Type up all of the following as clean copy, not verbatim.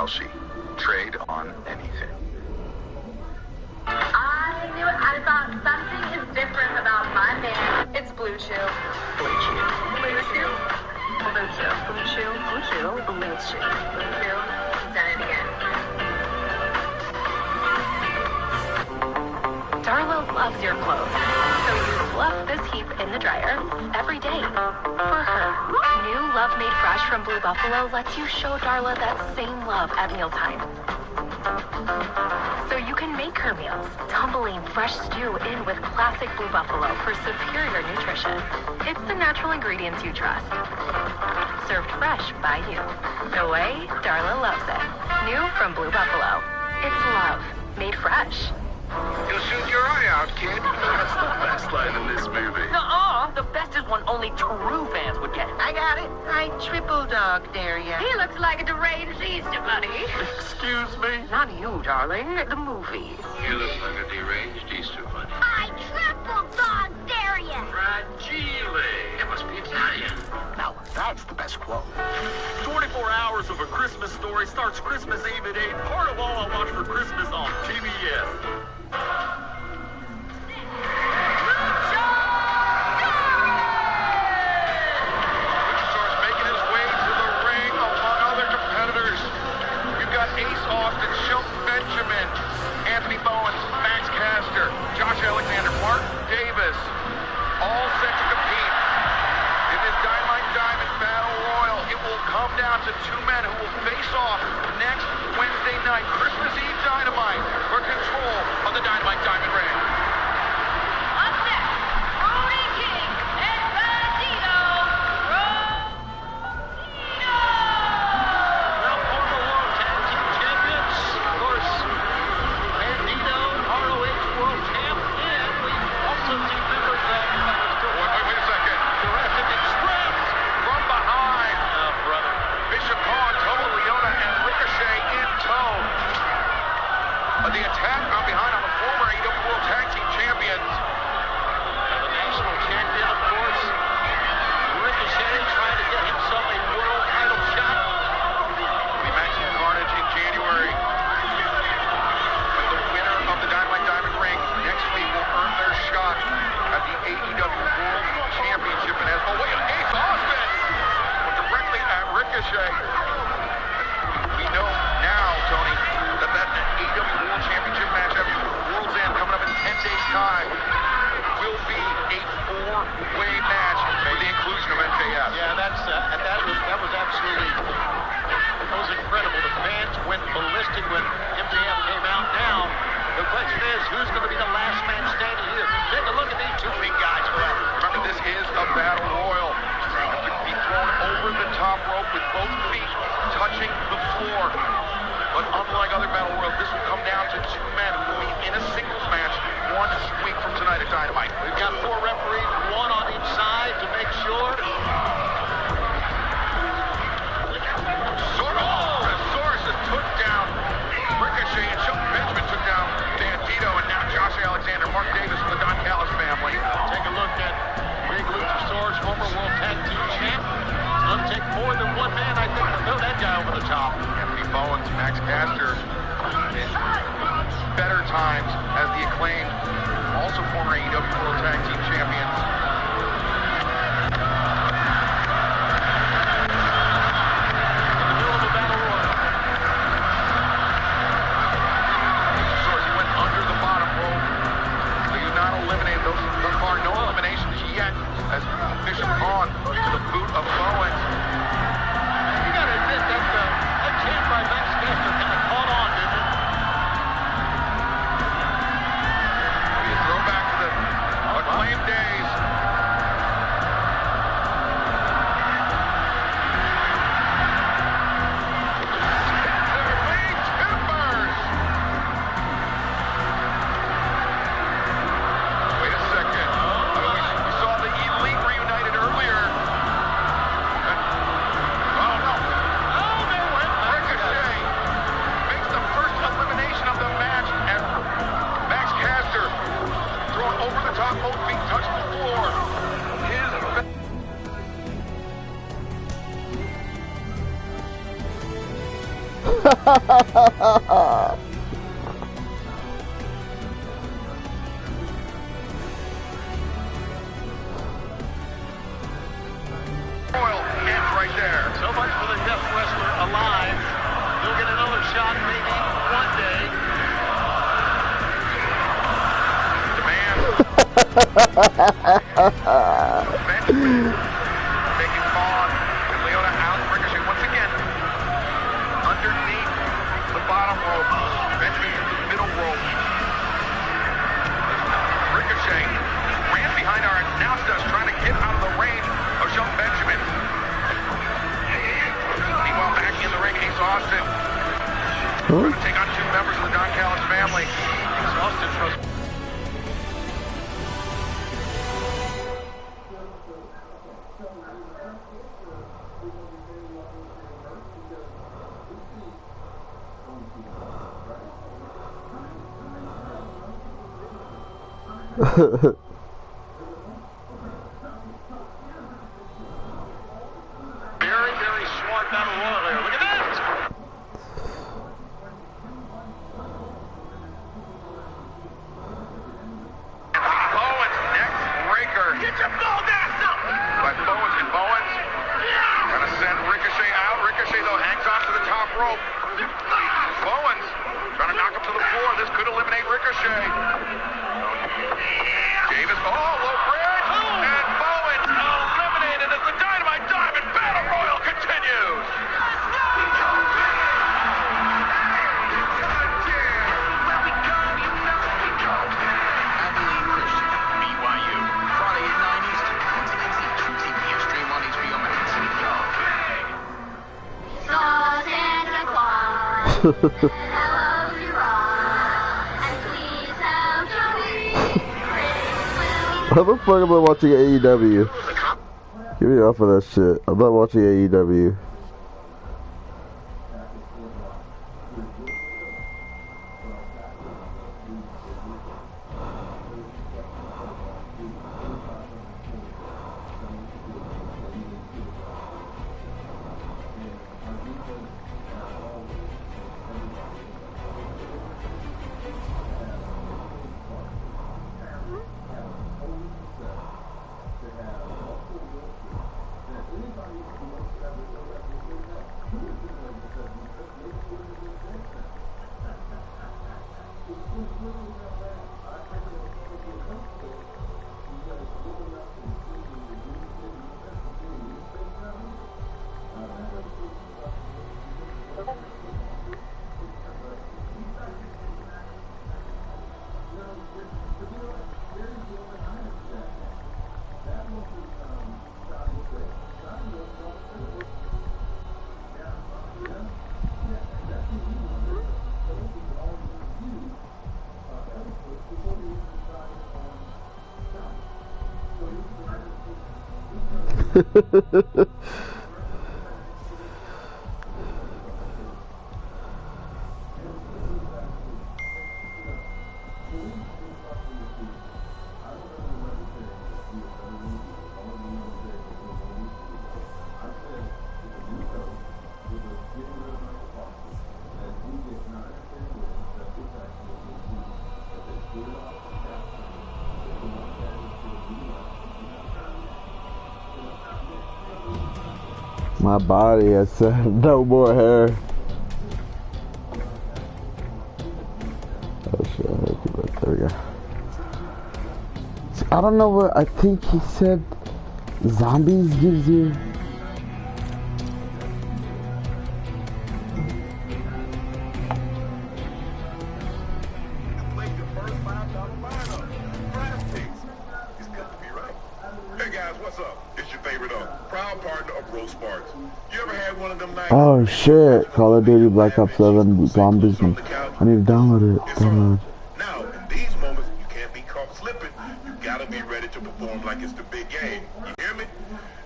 Rousey. Trade on anything. I knew it. I thought something is different about my man. It's Blue Chew. Blue Chew. Blue Chew. Blue Chew. Blue Chew. Blue Chew. Blue Chew. Blue Chew. Done it again. Darla loves your clothes, so you fluff this heap in the dryer every day for her. New Love Made Fresh from Blue Buffalo lets you show Darla that same love at mealtime. So you can make her meals, tumbling fresh stew in with classic Blue Buffalo for superior nutrition. It's the natural ingredients you trust. Served fresh by you. The way Darla loves it. New from Blue Buffalo. It's love made fresh. You'll shoot your eye out, kid. That's the best line in this movie. Nuh-uh. The best is one only true fans would get. I got it. I triple dog dare ya. He looks like a deranged Easter bunny. Excuse me? Not you, darling. The movie. You look like a deranged Easter bunny. I triple dog dare ya. Fragile. It must be Italian. Now, that's the best quote. 24 hours of a Christmas story starts Christmas Eve at 8. Part of all I watch for Christmas on TBS. Josh Alexander, Mark Davis, all set to compete in this Dynamite Diamond Battle Royal. It will come down to two men who will face off next Wednesday night, Christmas Eve Dynamite, for control of the Dynamite Diamond ring. Up next, Brody King and Bandito. Well, former World Tag Team Champions, of course, Bandito, ROH World Champ, and we've also seen members of Wait a second. Jurassic Express. From behind, Oh, brother. Bishop Khan, Tomo Leona, and Ricochet in tow. The attack on behind on the former AEW World Tag Team Champions. The national champion, of course. Ricochet trying to get himself a world title shot. The match in Carnage in January. But the winner of the Dynamite Diamond ring next week will earn their shot at the AEW World Championship. And Ace Austin directly at Ricochet. We know now, Tony, that AEW World Championship match at World's End coming up in 10 days' time will be a four-way match with the inclusion of MJF. Yeah, that was absolutely incredible. The fans went ballistic when MJF came out. Now the question is, who's going to be the last man standing here? Take a look at these two big guys. Remember, this is a battle royal. You have to be thrown over the top rope with both feet touching the floor. But unlike other battle royals, this will come down to two men who will be in a singles match 1 week from tonight at Dynamite. We've got 4 referees, 1 on each side to make sure. Soros has took down Ricochet, and Shelton Benjamin took down Bandito, and now Josh Alexander, Mark Davis from the Don Callis family. Take a look at Big Luchasaurus, former World Tag Team Champ. It's going to take more than one man, I think, to throw that guy over the top. Anthony Bowens, Max Caster, in better times as the Acclaimed, also former AEW World Tag Team Champions. In the middle of a battle royal. He went under the bottom rope. So he's not eliminated. Those are no eliminations yet as Bishop Khan to the boot of Bowens. You got to admit that chant by Max Caster kind of caught on, didn't it? You throw back to the Acclaimed days. Royal ends right there. So much for the Death Wrestler alive. He'll get another shot maybe one day. Benjamin taking on and Leona out. Ricochet once again underneath the bottom rope. Benjamin in the middle rope. Ricochet ran behind our announce desk trying to get out of the range of Shelton Benjamin. Meanwhile, back in the ring, Ace Austin trying to take on two members of the Don Callis family. Ace Austin tries. Very, very smart battle royal there. Look at that! Bowens, next breaker. Get your gold ass up! By Bowens, and Bowens gonna send Ricochet out. Ricochet, though, hangs on to the top rope. Bowens trying to knock him to the floor. This could eliminate Ricochet. Davis, low bridge, and Bowens eliminated as the Dynamite Diamond Battle Royal continues. BYU. Friday at 9 Eastern. TV stream on HBO Max. Santa Claus. Hello, Gerard. And please have Joey. How the fuck am I watching AEW? Get me off of that shit. I'm not watching AEW. My body has no more hair. Oh shit, there we go. I don't know what, I think he said zombies gives you. Oh shit, Call of Duty Black Ops 7 Zombies. I need to download it. Now, in these moments, you can't be caught slipping. You gotta be ready to perform like it's the big game. You hear me?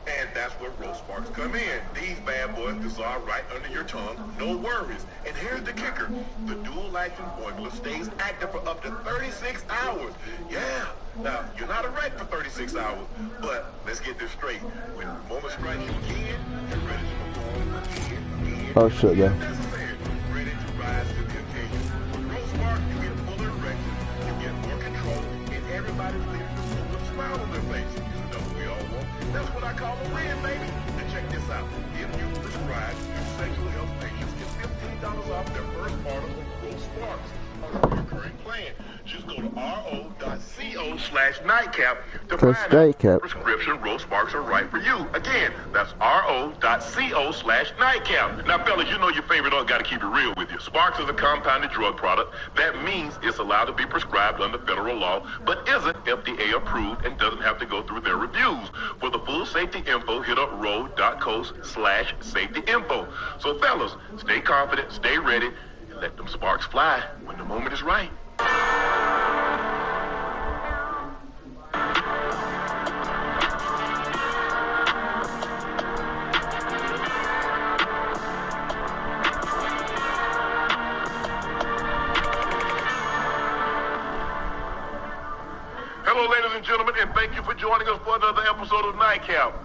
And that's where roast sparks come in. These bad boys dissolve right under your tongue, no worries. And here's the kicker. The dual-action formula stays active for up to 36 hours. Yeah. Now, you're not a wreck for 36 hours, but let's get this straight. When the moment strikes you again, you're ready to perform again. Oh shit, yeah. Ready Sparks on the recurring plan. Just go to ro.co/nightcap to That's find out nightcap. prescription roast sparks are right for you. Again, that's ro.co/nightcap. Now, fellas, you know your favorite got to keep it real with you. Sparks is a compounded drug product. That means it's allowed to be prescribed under federal law, but isn't FDA approved and doesn't have to go through their reviews. For the full safety info, hit up ro.co/safety info. So, fellas, stay confident, stay ready, and let them sparks fly when the moment is right. Hello, ladies and gentlemen, and thank you for joining us for another episode of Nightcap.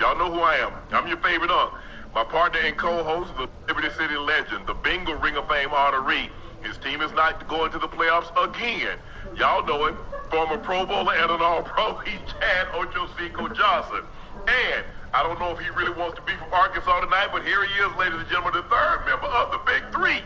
Y'all know who I am. I'm your favorite unk. My partner and co-host, the Liberty City legend, the Bingo Ring of Fame honoree. His team is not going to the playoffs again. Y'all know him, former Pro Bowler and an All-Pro. He's Chad Ochocinco Johnson. And I don't know if he really wants to be from Arkansas tonight, but here he is, ladies and gentlemen, the third member of the Big Three.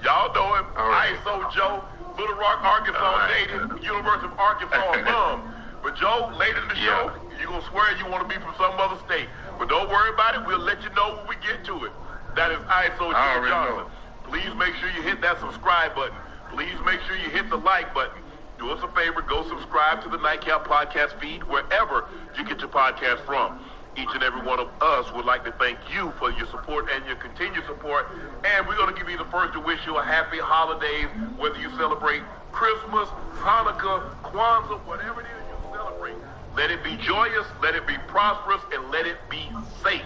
Y'all know him, ISO Joe, Little Rock, Arkansas native, University of Arkansas alum. But Joe, later in the show, you're going to swear you want to be from some other state. But don't worry about it. We'll let you know when we get to it. That is ISO Joe Johnson. Please make sure you hit that subscribe button. Please make sure you hit the like button. Do us a favor, go subscribe to the Nightcap podcast feed wherever you get your podcast from. Each and every one of us would like to thank you for your support and your continued support. And we're going to be the first to wish you a happy holidays, whether you celebrate Christmas, Hanukkah, Kwanzaa, whatever it is you celebrate. Let it be joyous, let it be prosperous, and let it be safe.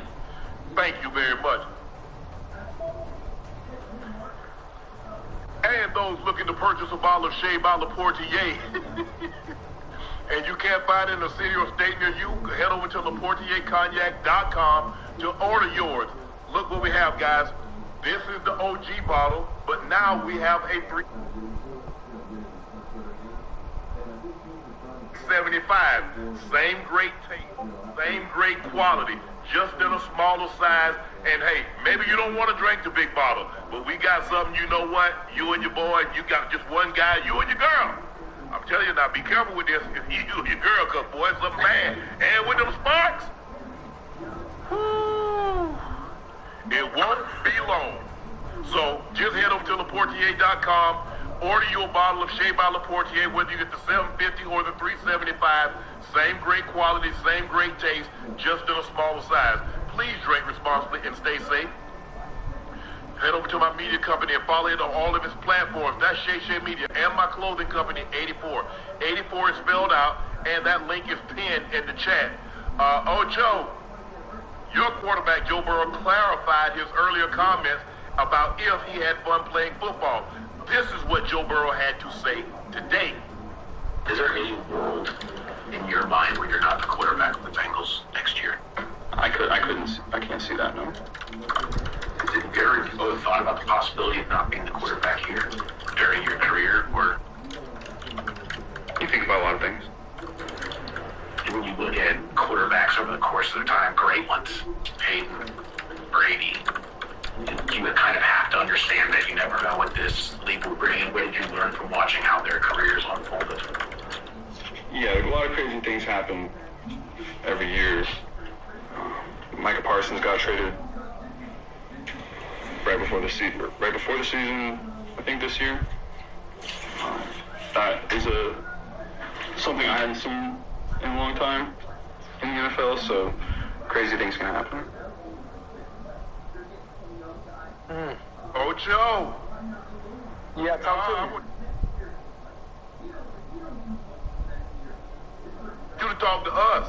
Thank you very much. And those looking to purchase a bottle of Shea by La Portier, and you can't find it in a city or state near you, head over to LaPortierCognac.com to order yours. Look what we have, guys. This is the OG bottle, but now we have a 375. Same great taste, same great quality, just in a smaller size. And hey, maybe you don't want to drink the big bottle, but we got something, you know what? You and your boy, you got just one guy, you and your girl. I'm telling you now, be careful with this. If you and your girl, cause boy, it's something bad. And with them sparks, it won't be long. So just head over to LaPortier.com, order you a bottle of Shea by La Portier, whether you get the 750 or the 375. Same great quality, same great taste, just in a smaller size. Please drink responsibly and stay safe. Head over to my media company and follow it on all of its platforms. That's Shay Media and my clothing company, 84. 84 is spelled out, and that link is pinned in the chat. Joe, your quarterback, Joe Burrow, clarified his earlier comments about if he had fun playing football. This is what Joe Burrow had to say today. Is there any world in your mind where you're not the quarterback of the Bengals next year? I can't see that, no. Did Garrett thought about the possibility of not being the quarterback here during your career, or? You think about a lot of things. And when you look at quarterbacks over the course of their time, great ones, Peyton, Brady, you would kind of have to understand that you never know what this league will bring. What did you learn from watching how their careers unfolded? Yeah, a lot of crazy things happen every year. Micah Parsons got traded right before the season, I think this year. That is something I hadn't seen in a long time in the NFL, so crazy things can happen. Oh, Joe. Yeah, talk to me. You to talk to us.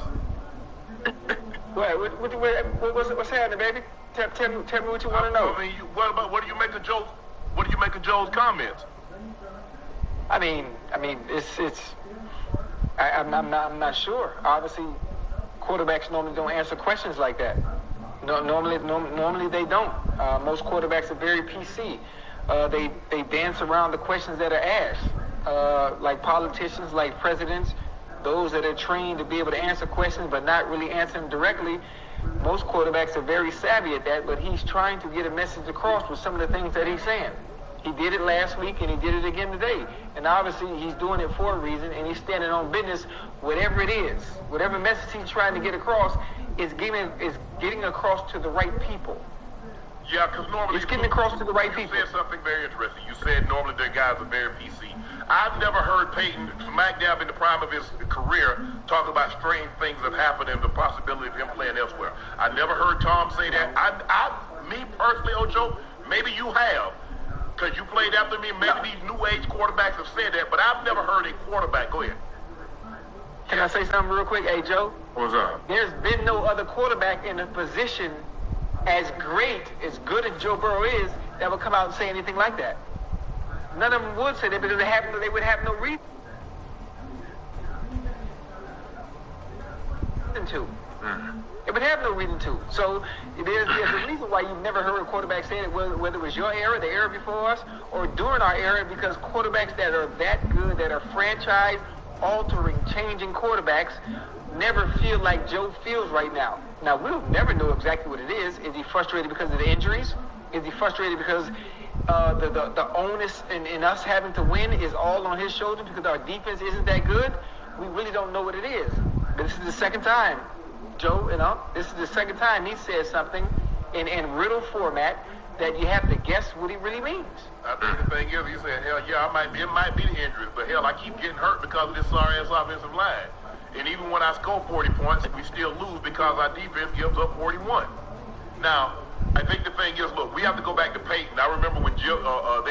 What's happening, baby? Tell me what you want to know. I mean, what do you make of Joe's comments? I'm not sure. Obviously, quarterbacks normally don't answer questions like that. Normally they don't. Most quarterbacks are very PC. They dance around the questions that are asked. Like politicians, like presidents, those that are trained to be able to answer questions but not really answer them directly. Most quarterbacks are very savvy at that, but he's trying to get a message across with some of the things that he's saying. He did it last week, and he did it again today. And obviously, he's doing it for a reason, and he's standing on business, whatever it is. Whatever message he's trying to get across is getting across to the right people. Yeah, because normally it's getting across to the right people. You said something very interesting. You said normally their guys are very PC. I've never heard Peyton smack dab in the prime of his career talking about strange things that happened and the possibility of him playing elsewhere. I never heard Tom say that. Me personally, Ocho, maybe you have, because you played after me. Maybe these new age quarterbacks have said that, but I've never heard a quarterback. Go ahead. Can I say something real quick? Hey, Joe? What's up? There's been no other quarterback in a position as great, as good as Joe Burrow is, that would come out and say anything like that. None of them would say that because they would have no reason to. They would have no reason to. So there's a reason why you've never heard a quarterback say it, whether it was your era, the era before us, or during our era, because quarterbacks that are that good, that are franchise-altering, changing quarterbacks, never feel like Joe feels right now. Now, we'll never know exactly what it is. Is he frustrated because of the injuries? Is he frustrated because the onus in us having to win is all on his shoulders because our defense isn't that good? We really don't know what it is. But this is the second time, Joe, this is the second time he says something in riddle format that you have to guess what he really means. I think the thing is, he said, hell, yeah, it might be the injuries, but hell, I keep getting hurt because of this sorry-ass offensive line. And even when I score 40 points, we still lose because our defense gives up 41. Now, I think the thing is, look, we have to go back to Peyton. I remember when they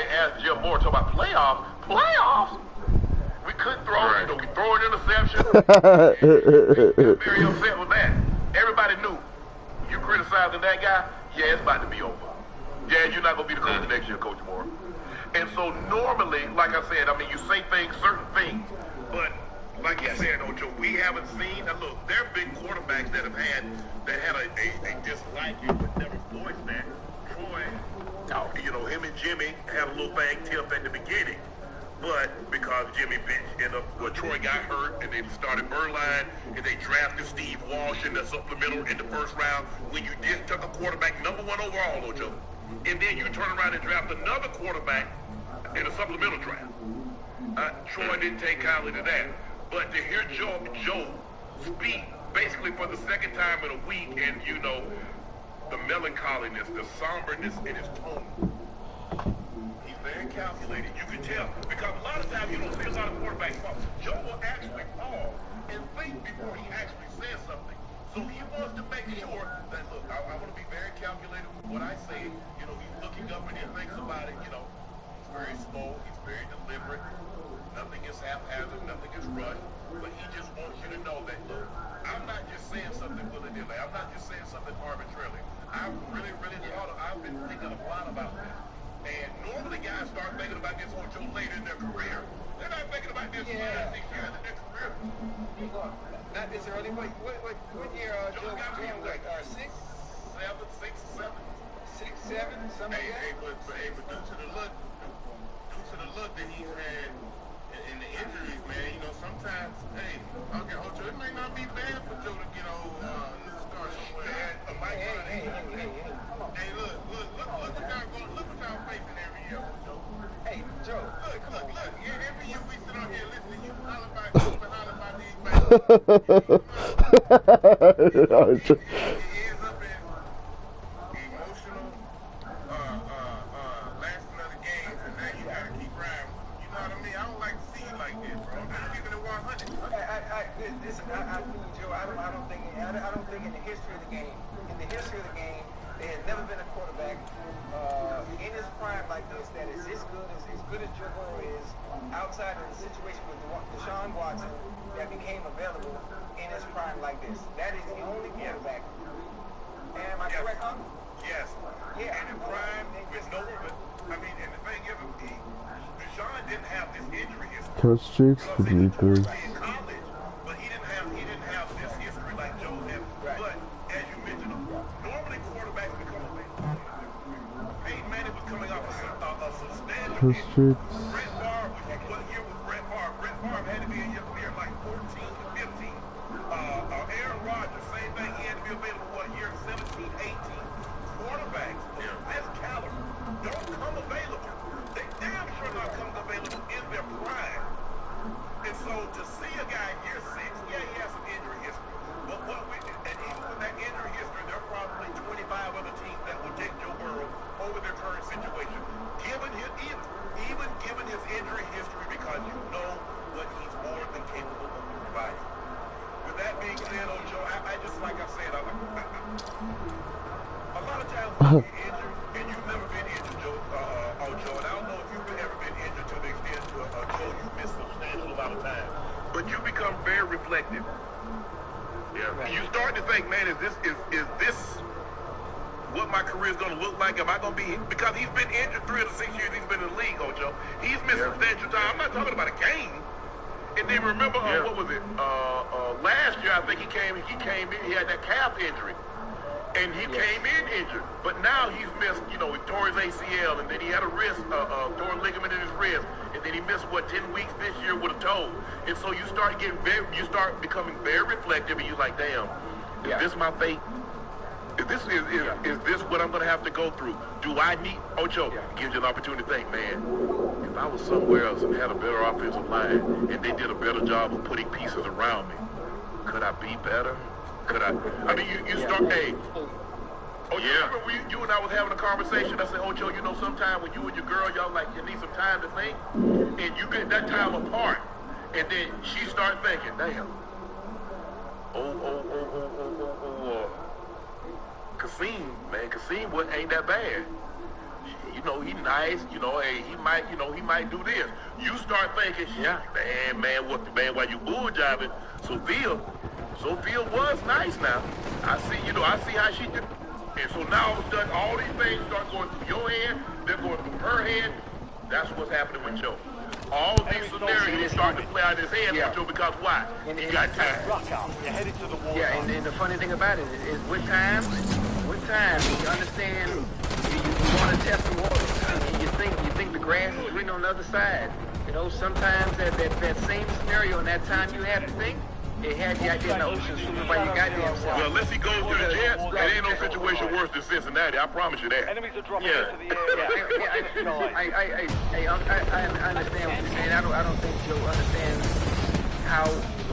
asked Jim Moore to talk about playoffs. Playoffs? We couldn't throw it. We throw an interception. Very upset with that. Everybody knew. You criticizing that guy, yeah, it's about to be over. Yeah, you're not going to be the coach next year, Coach Moore. And so normally, like I said, I mean, you say things, certain things, but like you said, Ocho, we haven't seen. Now look, there have been quarterbacks that had a dislike but never voiced that. Troy, him and Jimmy had a little thing tipped at the beginning, but because Jimmy Troy got hurt and they started Burline and they drafted Steve Walsh in the supplemental in the first round when you just took a quarterback number 1 overall, Ocho, and then you turn around and draft another quarterback in a supplemental draft. Troy didn't take kindly to that. But to hear Joe speak basically for the second time in a week and, the melancholiness, the somberness in his tone, he's very calculated. You can tell. Because a lot of times you don't see a lot of quarterbacks pause. Joe will actually pause and think before he actually says something. So he wants to make sure that, look, I want to be very calculated with what I say. He's looking up and he thinks about it. He's very slow. He's very deliberate. Nothing is haphazard, nothing is rushed, but he just wants you to know that, look, I'm not just saying something willy-nilly. I'm not just saying something arbitrarily. I've been thinking a lot about this. And normally guys start thinking about this Ocho later in their career. They're not thinking about this 5-6 years in their career. Not this early. What year, Joe got him, like 6? 7, 6, 7. 6, 7, something like that? But due to the look that he's had in the injuries, man, sometimes, Ocho, it may not be bad for Joe to get a new start somewhere. Hey, look what y'all facing every year, Ocho. Hey, Joe. Look, every year we sit on here listening to you holler about these things. I don't think in the history of the game, there has never been a quarterback in his prime like this that is as good as Joe Burrow is outside of the situation with Deshaun Watson that became available in his prime like this. That is the only quarterback. Am I correct, huh? Yes. Yeah. And in prime, and the thing is, Deshaun didn't have this injury history. Coach Streaks for Deepers. But he didn't have this history like Joe had. Right. But as you mentioned, normally quarterbacks become available. Peyton Manning was coming off a substantial injury. Brett Favre, what year was Brett Favre? Brett Favre had to be in year like 14 to 15. Aaron Rodgers, same thing. He had to be available year 17, 18. Quarterbacks of this caliber don't come available. They reflective. Yeah. You start to think, man, is this what my career is going to look like? Am I going to be, because he's been injured 3 of the 6 years he's been in the league, Ocho. He's missed substantial time. I'm not talking about a game. And then remember, what was it? Last year, I think he came in, he had that calf injury. And he came in injured. But now he's missed, he tore his ACL, and then he had a wrist, tore a ligament in his wrist. And then he missed, 10 weeks this year with a toe. And so you start becoming very reflective, and you're like, damn, is this my fate? Is this what I'm going to have to go through? Do I need, Ocho, gives you an opportunity to think, man, if I was somewhere else and had a better offensive line and they did a better job of putting pieces around me, could I be better? Could I mean, you start, hey, remember you and I was having a conversation. I said, Ocho, sometime when you and your girl, y'all like, you need some time to think, and you get that time apart, and then she start thinking, damn, Kasim ain't that bad. He nice. Hey, he might do this. You start thinking, man, why you bull jobbing? Sophia was nice now. I see how she did. And so now all of a sudden, all these things start going through your head. They're going through her head. That's what's happening with Joe. All these scenarios start to play out his head with Joe because why? He got time. You're headed to the wall. Yeah, and the funny thing about it is with time, you understand, you want to test the water. And you think the grass is green on the other side. Sometimes that same scenario and that time you have to think, it had you out there in the ocean swimming by your goddamn self. Well, unless he goes to the Jets, it ain't no situation worse than Cincinnati. I promise you that. Enemies are dropping into the area. I understand what you're saying. I don't think Joe understands how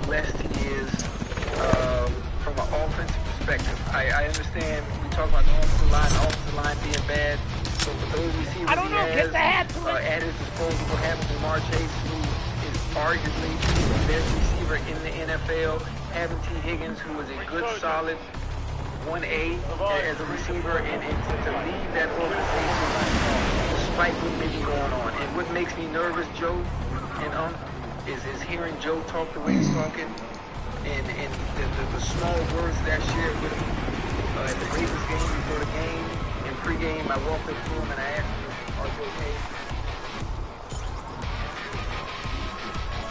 blessed he is from an offensive perspective. I understand we talk about the offensive line being bad, but for those receivers he has at his disposal, what happens to Jamar Chase, who is arguably the best receiver in the NFL, having T. Higgins, who is a good, solid 1A as a receiver, and to leave that organization despite what may be going on. And what makes me nervous, Joe, is hearing Joe talk the way he's talking, and the small words that I shared with him at the Ravens game before the game. In pregame, I walked up to him and I asked him, "Are you okay?"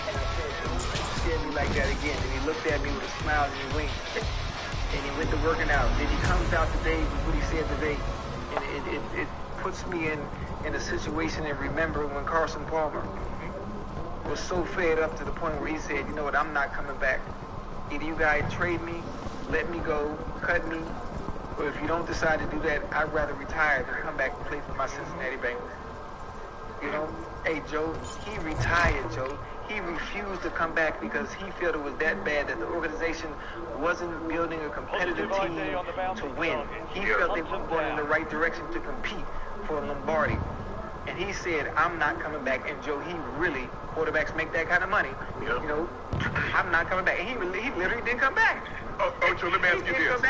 And I said, "Don't stare at me like that again." And he looked at me with a smile and he winked. And he went to working out. Then he comes out today with what he said today, and it puts me in a situation and remember when Carson Palmer was so fed up to the point where he said, "You know what, I'm not coming back. Either you guys trade me, let me go, cut me, or if you don't decide to do that, I'd rather retire than come back and play for my Cincinnati Bengals." Hey, Joe, he retired, Joe. He refused to come back because he felt it was that bad that the organization wasn't building a competitive team to win. He felt they weren't going in the right direction to compete for a Lombardi. And he said, "I'm not coming back." And Joe, quarterbacks make that kind of money. I'm not coming back. And he literally didn't come back. Ocho, let me ask you this.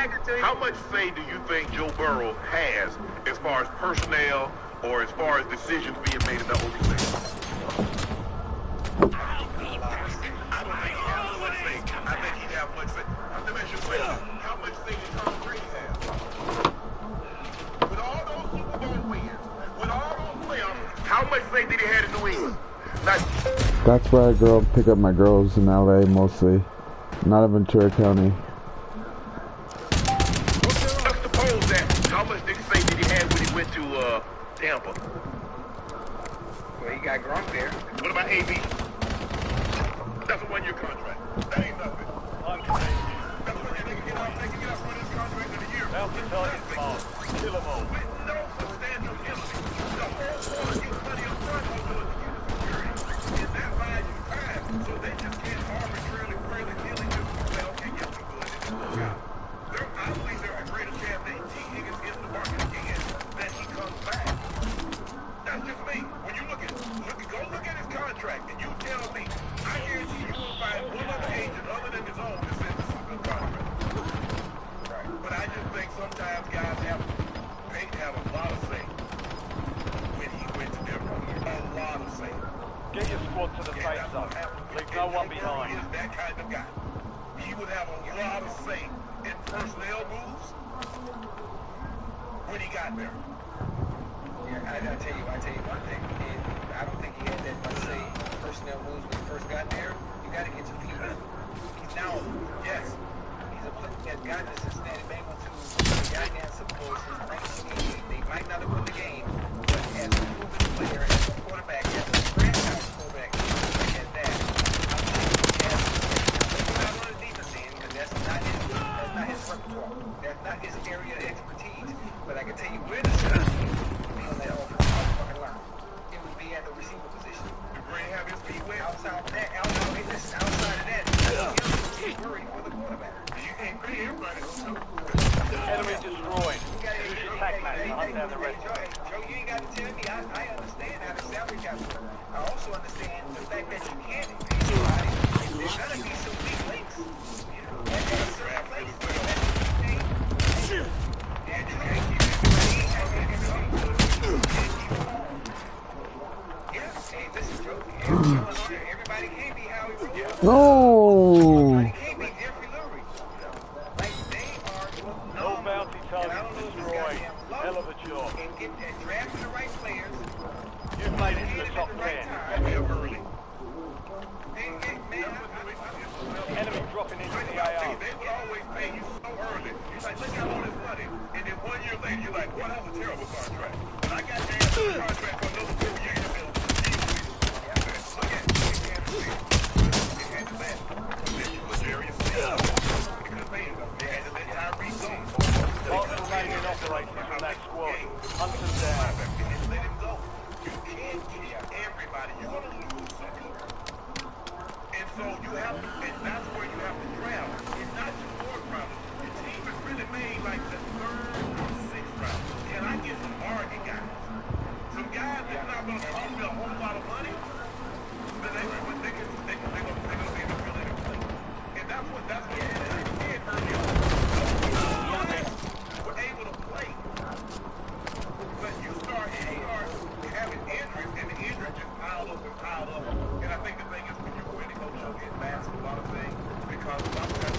How much say do you think Joe Burrow has as far as personnel or as far as decisions being made in the organization? I don't think he has much say. I think he'd have much say. Let me ask you a question. How much say did Tom Brady have? With all those Super Bowl wins, with all those playoffs, how much say did he have in New England? That's where I go pick up my girls in LA mostly, not in Ventura County. Let's suppose that. How much did he say did he have when he went to Tampa? Well, he got Gronk there. What about AB? That's a one-year contract. That ain't nothing. That's what they can get out for this contract in a year. Bounty target marked. Kill them all. With no substantial penalty. The whole board gets money up front on doing the security. Is that value time? So they just can't arbitrarily dealing with people say, okay, yes, we're good. It didn't work out. I believe there's a greater chance that T. Higgins hits the market again than he comes back. That's just me. When you go look at his contract, and you tell me, I guarantee you will find one other agent other than his own that says this is a good contract. Right. But I just think sometimes guys have a lot of say when he went to Denver. A lot of say. Get your squad to the safe zone. Leave no one behind. He is that kind of guy. he would have a lot of say in personnel moves when he got there. Yeah, I tell you one thing. And I don't think he had that much say in personnel moves when he first got there. You got to get your feet wet. He's now, yes, he's a player that got to Cincinnati Bengals who got in support since 1988. They might not have won the game, but as a proven player, as a quarterback, as a franchise quarterback, at that, I think he has not on the defense end, because that's not his repertoire. That's not his area of expertise. But I can tell you where the success would be on that fucking line. It would be at the receiver position. Green have his feet wet. Outside of that, outside of that, he's worried for the quarterback. You can't green everybody. Enemy destroyed. Use your tac man to hunt down the rest. Joe, you ain't got to tell me. I understand how the salary cap works. I also understand the fact that you can't pay somebody. There's gonna be some weak links. And there's certain places where you have to pay. And you can't keep hey, listen, Joe. Everybody can't be Howie Roseman. No. Everybody can't be Jeffrey Lurie. Like, they are No bounty target destroyed. Hell of a job. and drafting the right players. You've made it to the top 10. Early. Enemy dropping into the AO. They would always pay you so early. You're like, look at all this money. And then 1 year later, you're like, well, that was a terrible contract. And I got the contract for another 4 years. Look at it. It had to last. Then you was Darius Smith. They could have paid him. They had to let Tyree go. Marks remaining operating from that squad. Hunt them down. And let him go. You can't keep everybody. You're going to lose some people. And so you have to, and that's where you have to travel. It's not just fourth rounders. Your team is really made like the third or sixth round. Can I get some bargain guys? Some guys that's not going to cost me a whole lot of money, but they're going to be able to fill in a place. And that's what I said earlier. Those guys were able to play. But you start having injuries, and the injuries just pile up and pile up. And I think the thing is when you're winning, it masks a lot of things because a lot of times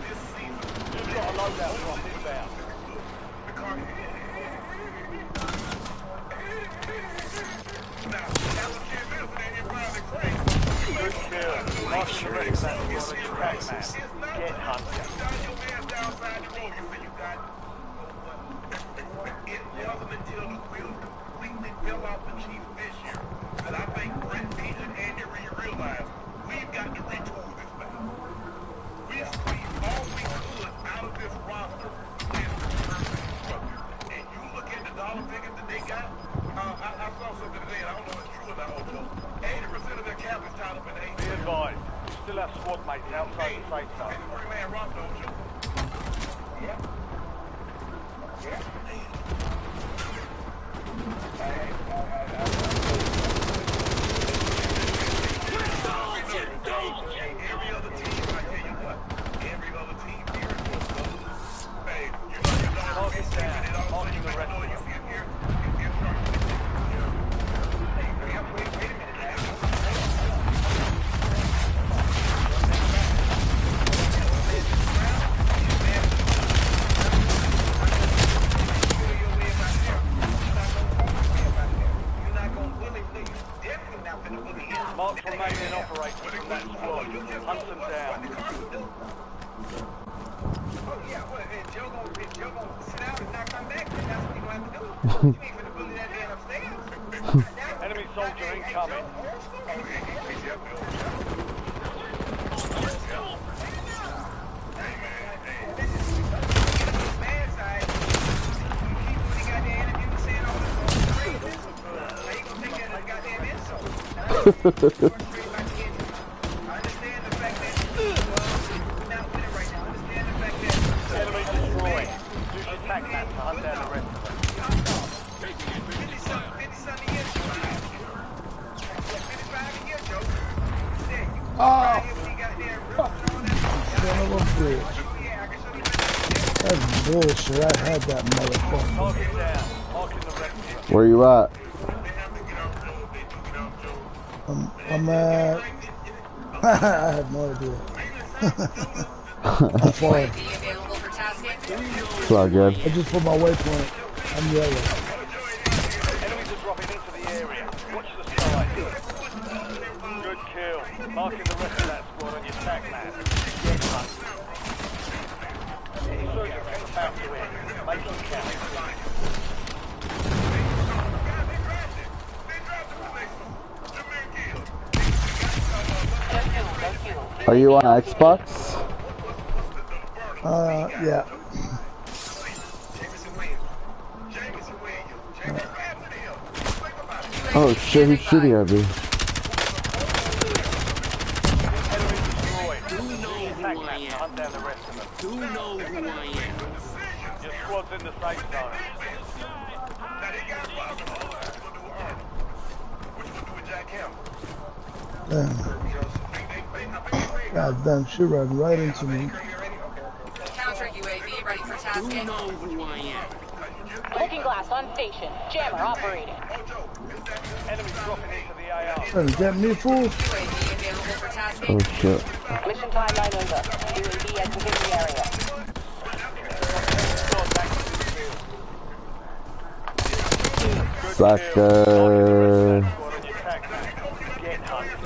this season, You've got a loadout drop inbound. now, that was Jim Milton and your brother Craig. Good kill. Marks the rest of that squad as your tac man. It's not Get that hunted. you got your man downside the road. You say you got it wasn't until the wheels completely fell off the Chiefs this year that I think Brett Veach and Andy Reid realized we've got to retool this back. We squeezed all we could out of this roster in structure. And you look at the dollar figures that they got, I saw something today, and I don't know if it's true or not, Ocho. 80% of their cap is tied up in the Be advised. You still have squad mates outside the safe zone. and the man roster, Ocho. Yeah. Yeah. Every other team, I tell you what, every other team here is going to go. Hey, you know, Mark it down. Marking the rest of you them. see it here, it's starting to Wait a minute now. Marks remaining operating from that squad. Hunt them down. Oh yeah, well, if Joe gonna sit out and not come back, then that's what he gonna have to do. You ain't finna bully that man upstairs. Enemy soldier incoming. Enemy destroyed. Use your tac man to hunt down the rest of them. Son of a bitch. That's bullshit. I had that motherfucker. Target down. Marking the rest of them. Where you at? I'm at I have no idea. I'm far. It's all good. I just put my waypoint. I'm yellow. Enemies are dropping into the area. Watch the sky. Good kill. Marking the rest of that squad on your tac map. Get up. Insurgents are about to end. Make them count. Are you on Xbox? Yeah. Oh shit, he's shooting at me. Hunt down the rest of them. Do know who I am. Your squad's in the safe zone. Damn. God damn, she ran right into me. Counter UAV ready for tasking. You know who I am. Looking glass on station. Jammer operating. Enemies dropping into the AR. Trying to get me, fool? UAV available for tasking. Oh shit. Mission timeline over. UAV exiting the area. Sucker. Get hunted.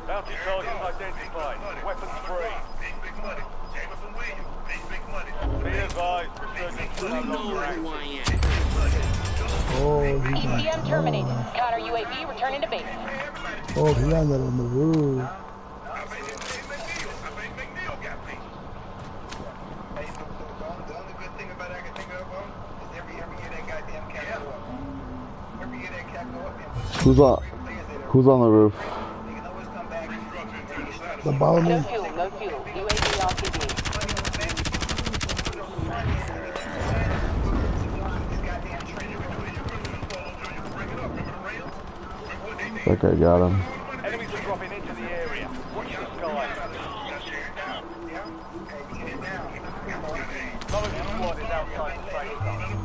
Bounty target identified. Weapons free. Be advised, resurgence will no longer active. Oh, he's on ECM terminated. Counter UAV returning to base. Oh, he landed on the roof. Who's on the roof? The bottom No one. fuel, no fuel. UAV on TV. Okay, got him. Enemies are dropping into the area. Watch the sky. Some of your squad is outside the safe zone.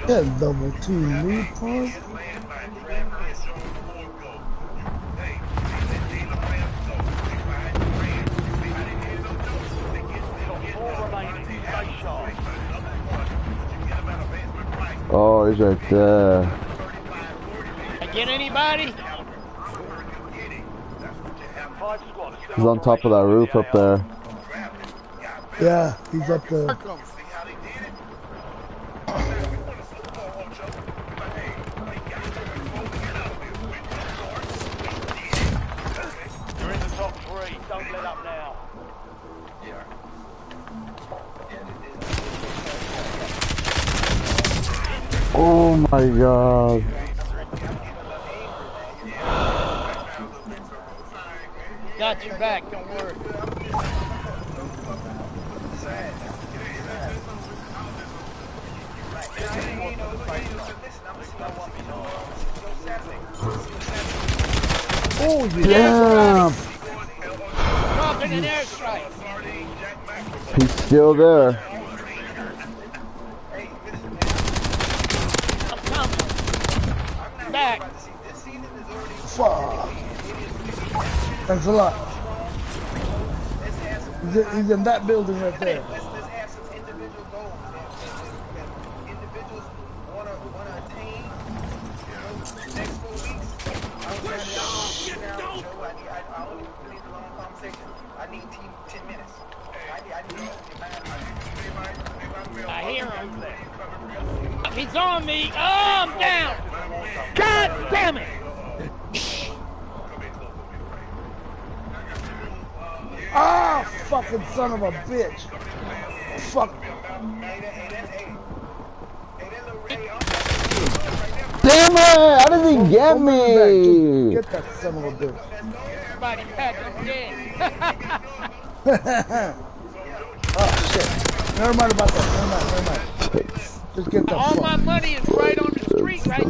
That double team me, part. Oh, he's right there. Get anybody? He's on top of that roof up there. Yeah, he's up there. You're in the top three. Don't let up now. Oh my god. Got your back, don't worry. Oh, damn! Dropping an airstrike. He's still there. I'm coming. Back. Fuck. Thanks a lot. He's in that building right there. I hear him. He's on me. Oh, I'm down. God damn it. Ah, fucking son of a bitch. Fuck. Damn it! How did he get me? Get that son of a bitch. Everybody back, I'm dead. shit. Never mind about that. Never mind. Just get the all fuck. my money is right on the street, right?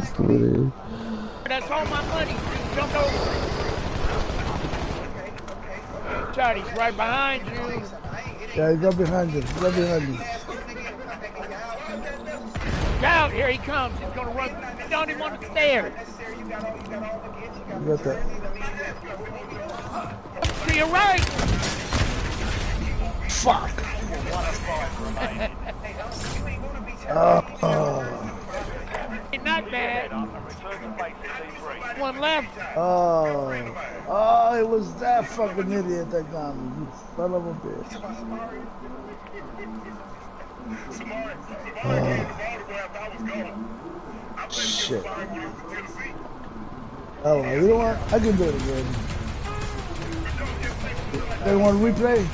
That's all my money. Jump over. Charlie's right behind you. Yeah, he's right behind you. He's right behind you. Out, here he comes. He's gonna run down him on the stairs. You got that. To your right. Fuck. Not bad. One left. Oh, it was that fucking idiot that got me. You son of a bitch. Shit. Oh, you know what? I can do it again. They want to replay?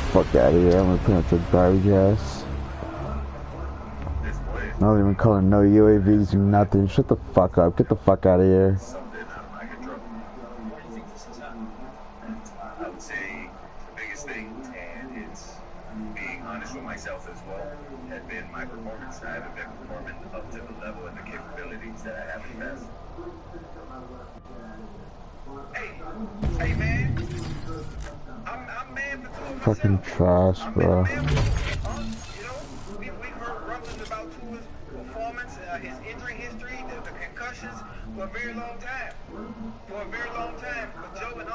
Fuck out of here, I'm gonna put out the garbage ass. Not even calling no UAVs, nothing. Shut the fuck up, get the fuck out of here. I would say the biggest thing, and it's being honest with myself as well, has been my performance. I haven't been performing up to the level and the capabilities that I have in the past. Hey man, I'm mad for two of Fucking trash, bro. You know, we've heard rumblings about Tua's performance, his injury history, the concussions for a very long time. For a very long time. But Joe and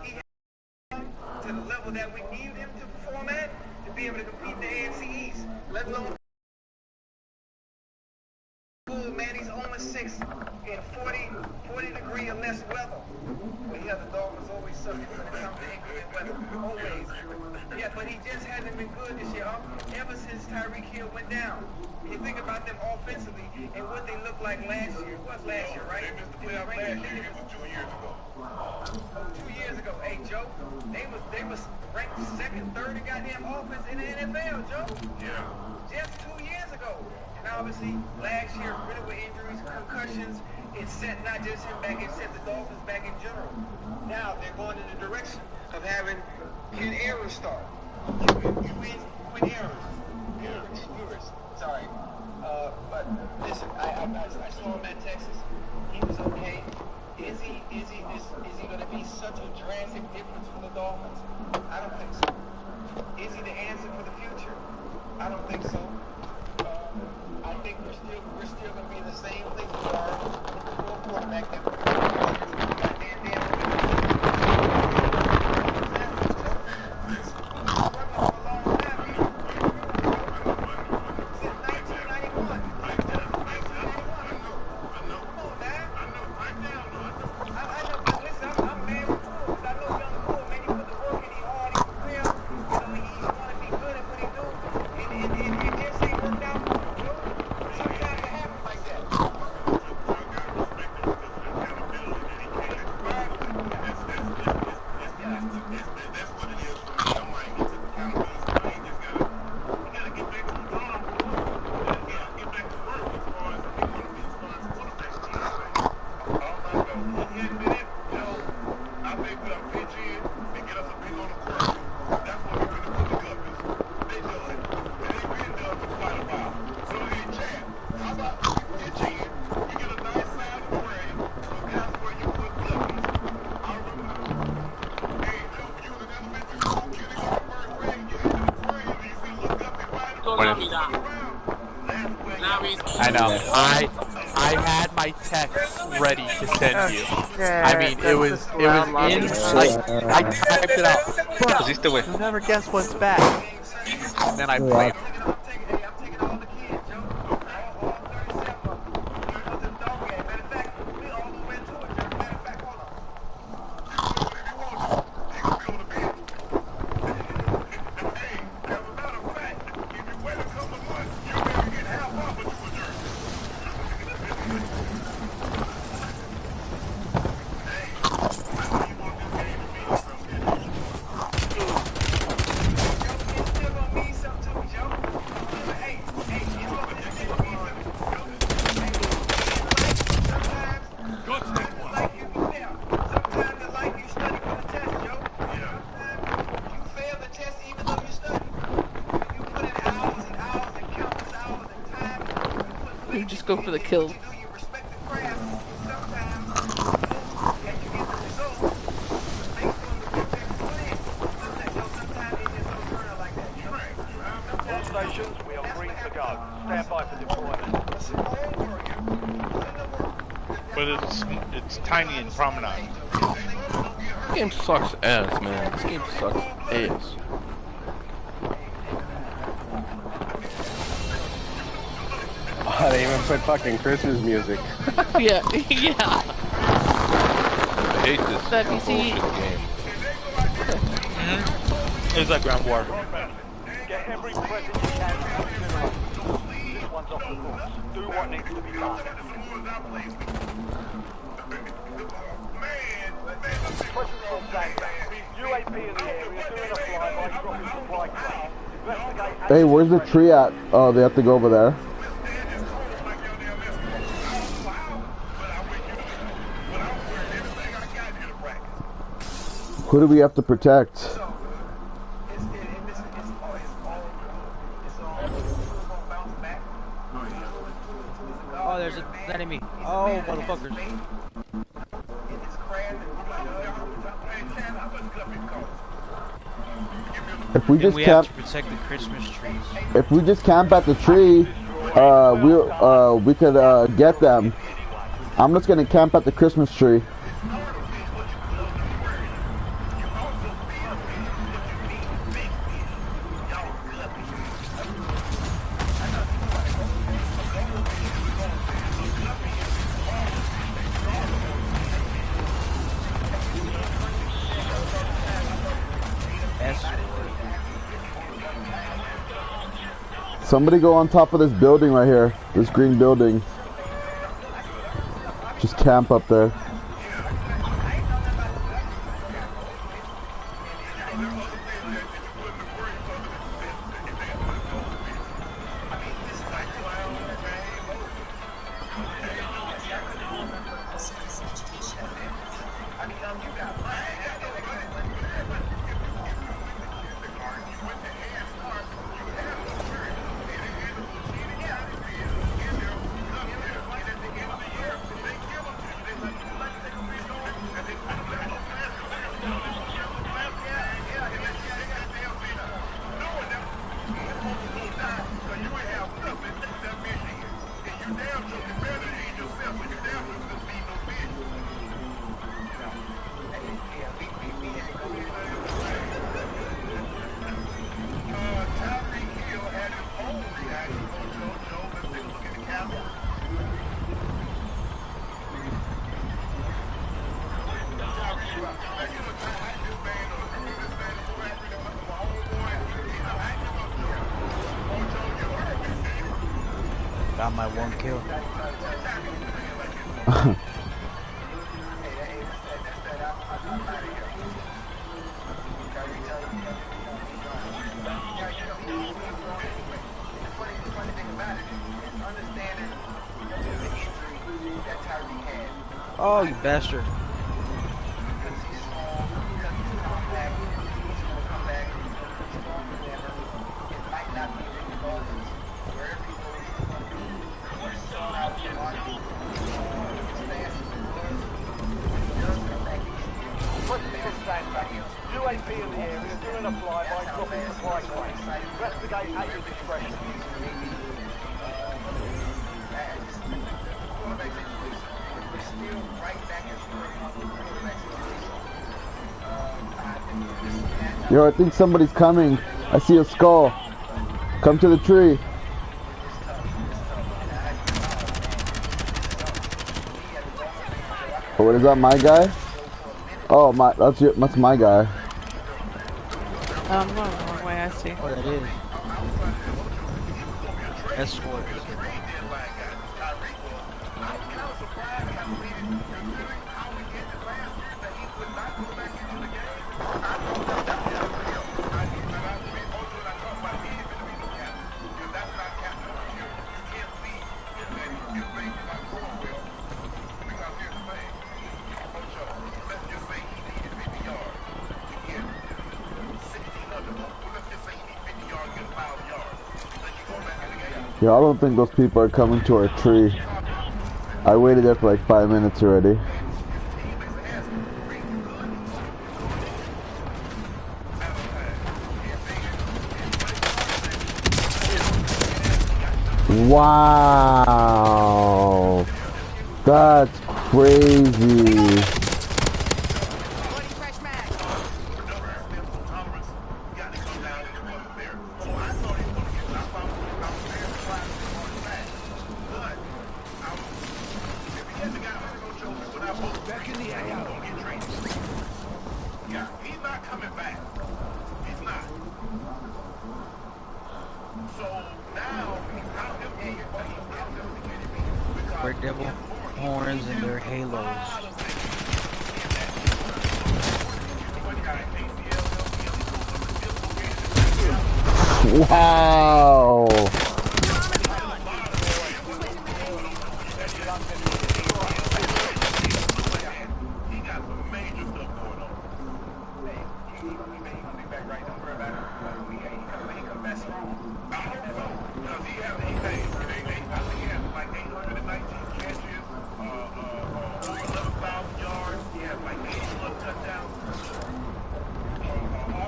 he had to the level that we needed him to perform at to be able to compete in the AFC East. Let alone man, he's 0-6 in 40 degree or less weather. But yeah, the Dolphins always suck when it comes to inclement weather. Always. Yeah, but he just hasn't been good this year. Ever since Tyreek Hill went down. You think about them offensively and what they looked like last year. It was last year, right? They missed the playoff last year. It was 2 years ago. 2 years ago. Hey, Joe, they was ranked second, third in goddamn offense in the NFL, Joe. Yeah. Just 2 years ago. And obviously, last year, really with injuries, concussions, it set not just him back, it set the Dolphins back in general. Now, they're going in the direction of having Quinn Ewers start. Quinn Ewers. Sorry. But listen, I saw him at Texas. He was okay. Is he going to be such a drastic difference for the Dolphins? I don't think so. Is he the answer for the future? I don't think so. I think we're still going to be in the same place we are before quarterback that we're I know. I had my text ready to send you. I mean, it was in. I typed it out. But you'll never guess what's back. And then I played. Joe. just go for the kill. All stations, we are green to go. Stand by for deployment. But it's tiny and promenade. This game sucks ass, man. This game sucks ass. Oh, they even put fucking Christmas music. Yeah, yeah. I hate this bullshit game. It's like ground war. Get every present you can to incinerate. This one's off the course. Do what needs to be done. Presence from Santa. UAP in the area doing a flyby, dropping supply crate. Investigate. Hey, where's the tree at? Oh, they have to go over there. Who do we have to protect? Oh, there's an enemy. Oh, motherfuckers. If we just we camp, have to protect the Christmas trees. if we just camp at the tree, we could get them. I'm just gonna camp at the Christmas tree. Somebody go on top of this building right here. This green building. Just camp up there. Got my one kill. Oh, you bastard. UAP in the area doing a flyby, dropping supply crate. Investigate at your discretion. Yo, I think somebody's coming. I see a skull. Come to the tree. Oh, what is that, my guy? Oh, that's my guy. I'm going the wrong way, I see. Oh, that is. Escort. Yeah, I don't think those people are coming to our tree. I waited there for like 5 minutes already. Wow, that's crazy. Wear devil horns and their halos. Wow.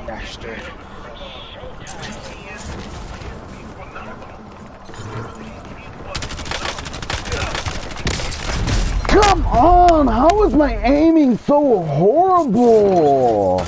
Bastard. Come on! How is my aiming so horrible?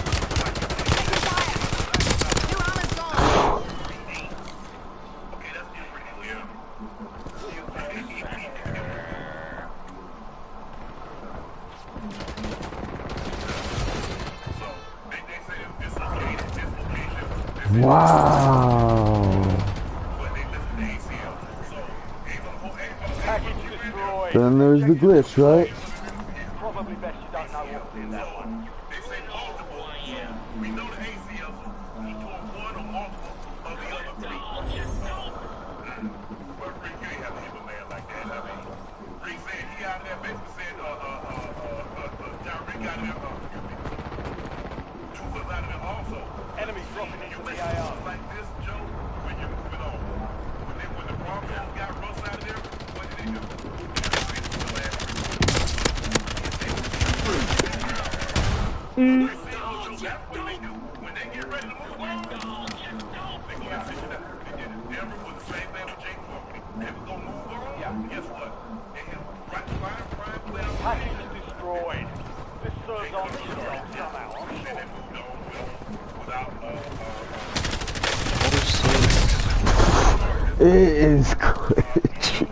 Wow. Then there's the glitch, right? Probably best you don't know what's in that one. We know the ACLs he tore one or multiple of the other three. Well, Rick, you ain't have to hit a man like that. I mean, Rick said he out there basically said, John Rick got there, two was out of there also. Enemy dropping into the AR. Like this, Joe, when you're moving on. When the Broncos got Russ out of there, what did they do? Package destroyed. This serves on the somehow. I'm sure they moved on without It is glitchy.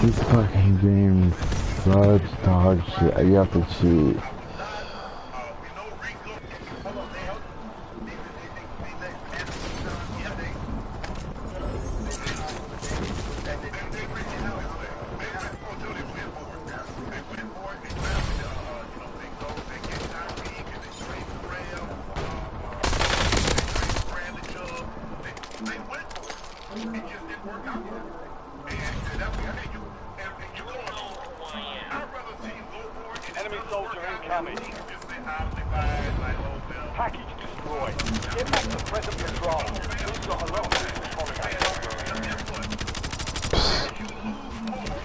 This fucking game is such dog shit. You have to cheat. enemy soldier incoming. Package destroyed. Get back to present control. We've got a lot of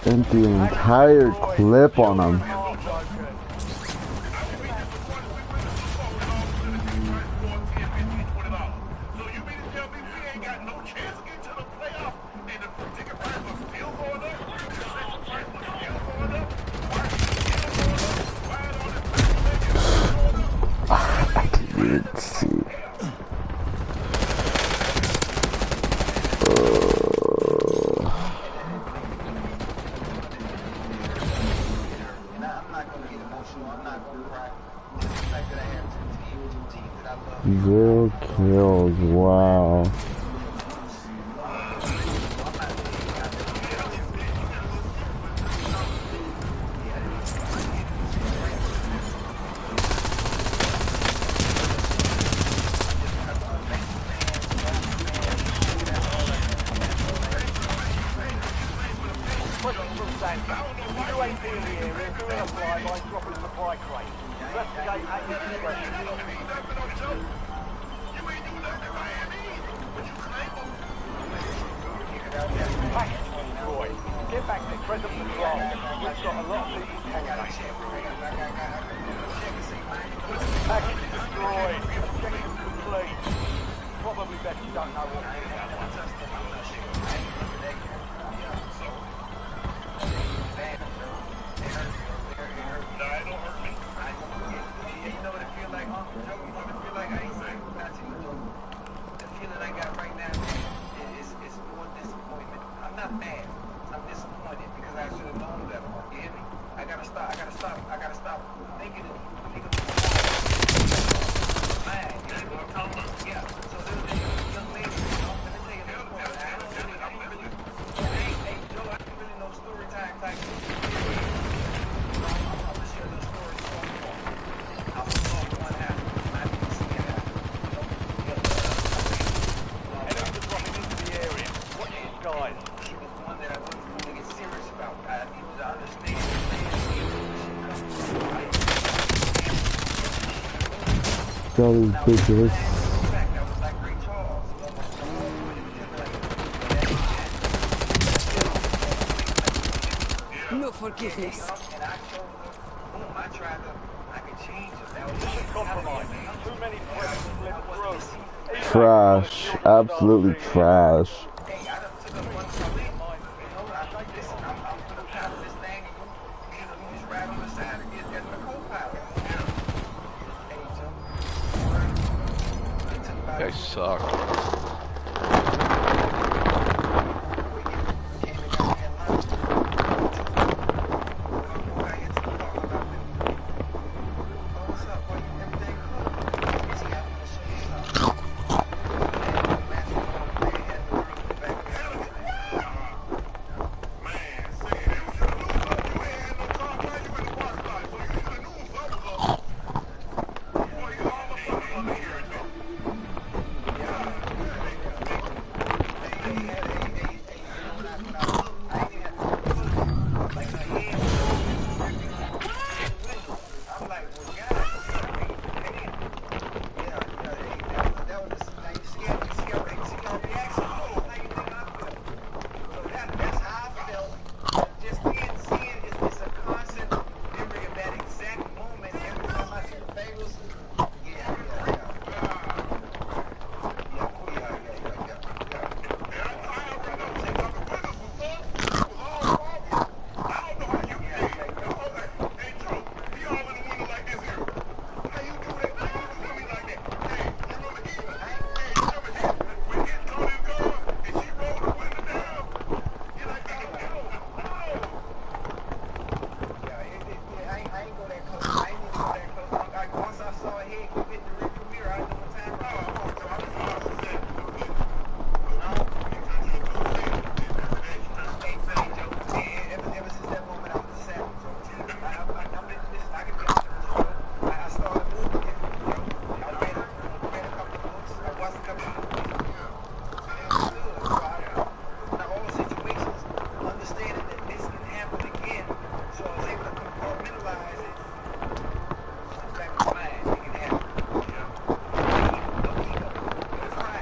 Sent the entire clip on him. I didn't even see. Zero kills, wow. Question from Sandy. UAP in the area, doing a flyby, dropping supply crate. Investigate at your discretion. Package destroyed. Get back to present patrol. We've got a lot of these candidates. Package destroyed. Objective complete. Probably best you don't know what hit that one. You know what it feels like, huh? You know what it feels like? I ain't saying nothing. The feeling I got right now is more disappointment. I'm not mad. I'm disappointed because I should have known better. You hear me? I gotta stop thinking man. You know what I'm talking about? Yeah. So there's a young lady, you know, let me tell you a little more. I don't really, hey, Joe, I don't really know story time type. I'm just share the story so far. I was on one half. I didn't see it happen. Enemies are dropping into the area. Watch the skies. She was one that I wasn't going to get serious about. I needed to understand. That was ridiculous. No forgiveness. Trash. Absolutely trash. You guys suck.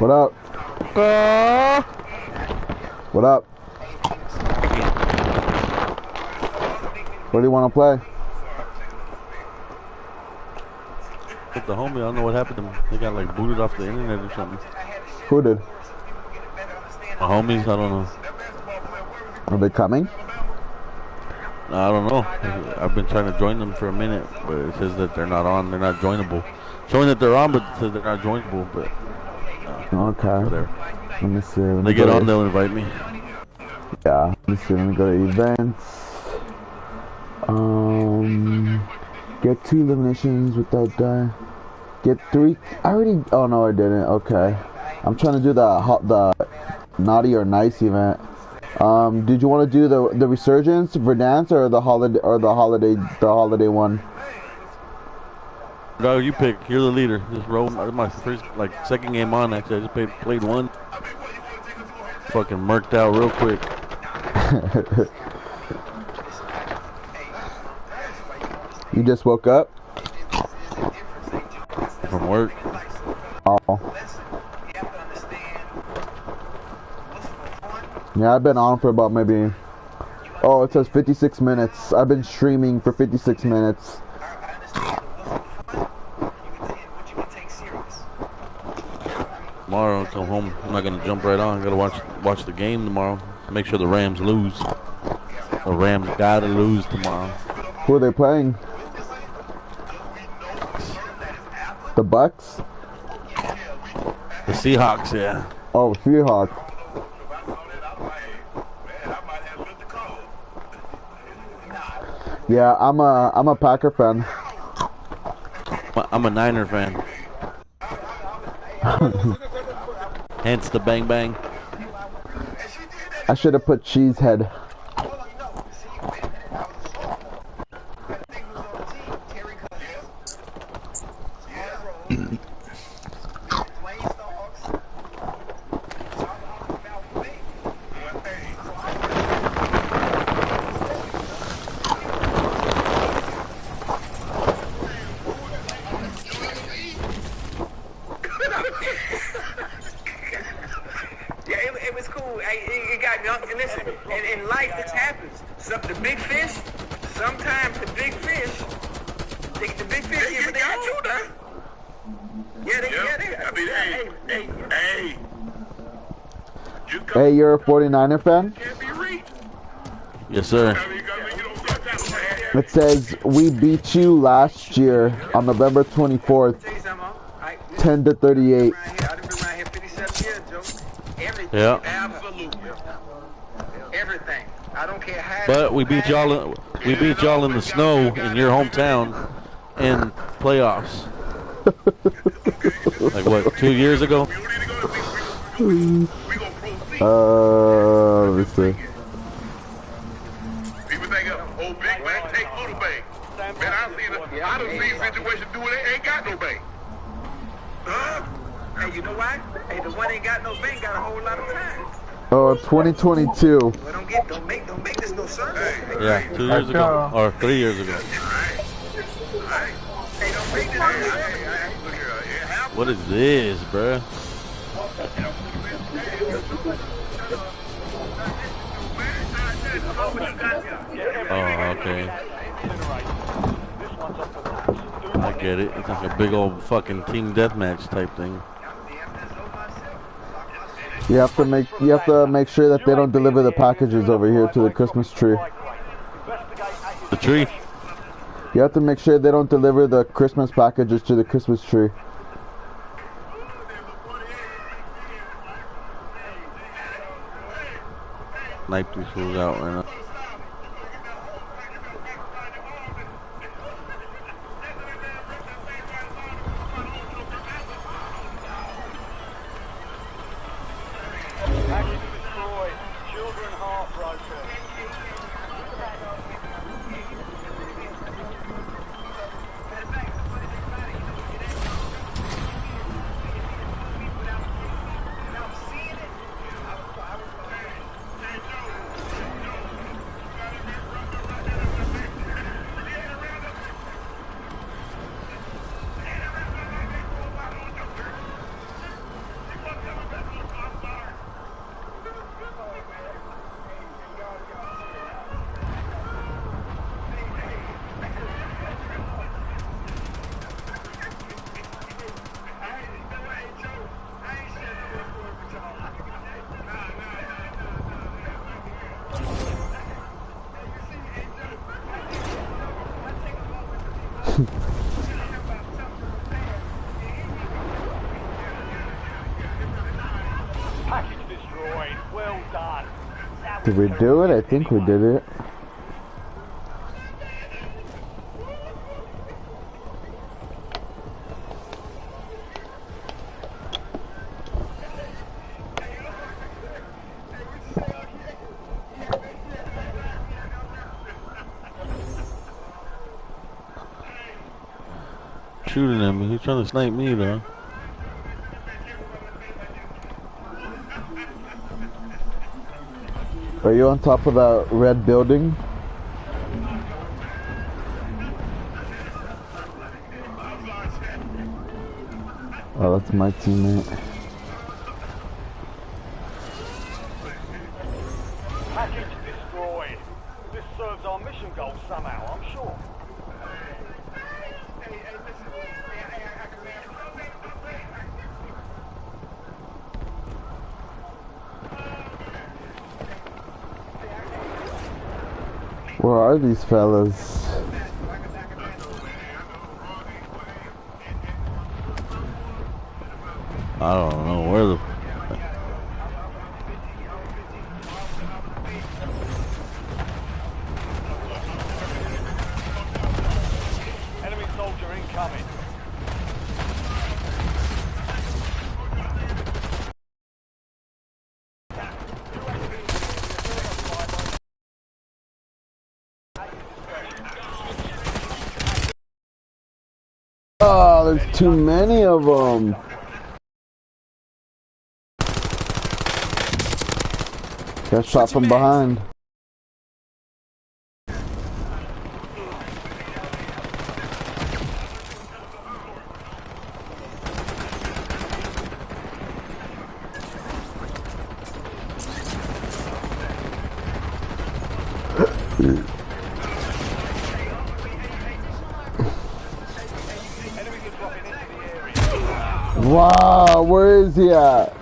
What up? What up? What do you want to play? With the homie, I don't know what happened to him. They got like booted off the internet or something. Who did? The homies, I don't know. Are they coming? I don't know. I've been trying to join them for a minute, but it says that they're not on. They're not joinable. Showing that they're on, but it says they're not joinable. But okay. Whatever. Let me see. When they get on, they'll invite me. Yeah. Let me see. Let me go to events. Get 2 eliminations without die. Get 3. I already. Oh no, I didn't. Okay. I'm trying to do the naughty or nice event. Did you want to do the resurgence, Verdance, or the holiday one? No, you pick. You're the leader. Just roll. My first, second game on. Actually, I just played one. Fucking murked out real quick. You just woke up? From work. Oh. Yeah, I've been on for about maybe... Oh, it says 56 minutes. I've been streaming for 56 minutes. Tomorrow, I'll come home. I'm not gonna jump right on. I gotta watch the game tomorrow. Make sure the Rams lose. The Rams gotta lose tomorrow. Who are they playing? The Bucks? The Seahawks, yeah. Oh, Seahawks. Yeah, I'm a Packer fan. I'm a Niner fan. Hence the bang bang. I should have put Cheesehead. In life, this happens. The big fish, sometimes the big fish, the big fish, yeah, they got you now. Yeah, they. I mean, hey. Hey, you're a 49er fan? Yes, sir. It says, we beat you last year on November 24th, 10-38. Yeah. Absolutely. Everything. I don't care how. But we beat y'all. We beat y'all in the snow in your hometown in playoffs. Like what? 2 years ago. Let me see. People think, oh, big man, take little bang. Man, I done seen situations do it, they ain't got no bang. Hey, you know why? Hey, the one ain't got no bang got a whole lot of time. Oh, 2022. Well, don't make this no service. Yeah, 2 years ago or 3 years ago. What is this, bruh? Oh, okay. I get it. It's like a big old fucking team deathmatch type thing. You have to make sure that they don't deliver the packages over here to the Christmas tree. The tree? You have to make sure they don't deliver the Christmas packages to the Christmas tree. Snipe these fools out right now. Package destroyed. Well done. Did we do it? I think we did it. Shooting at me. He's trying to snipe me though. Are you on top of that red building? Oh, that's my teammate. Package destroyed. This serves our mission goal somehow, I'm sure. Where are these fellas? I don't know where the. Enemy soldier incoming. Oh, there's too many of them. Got shot from behind. Wow, where is he at?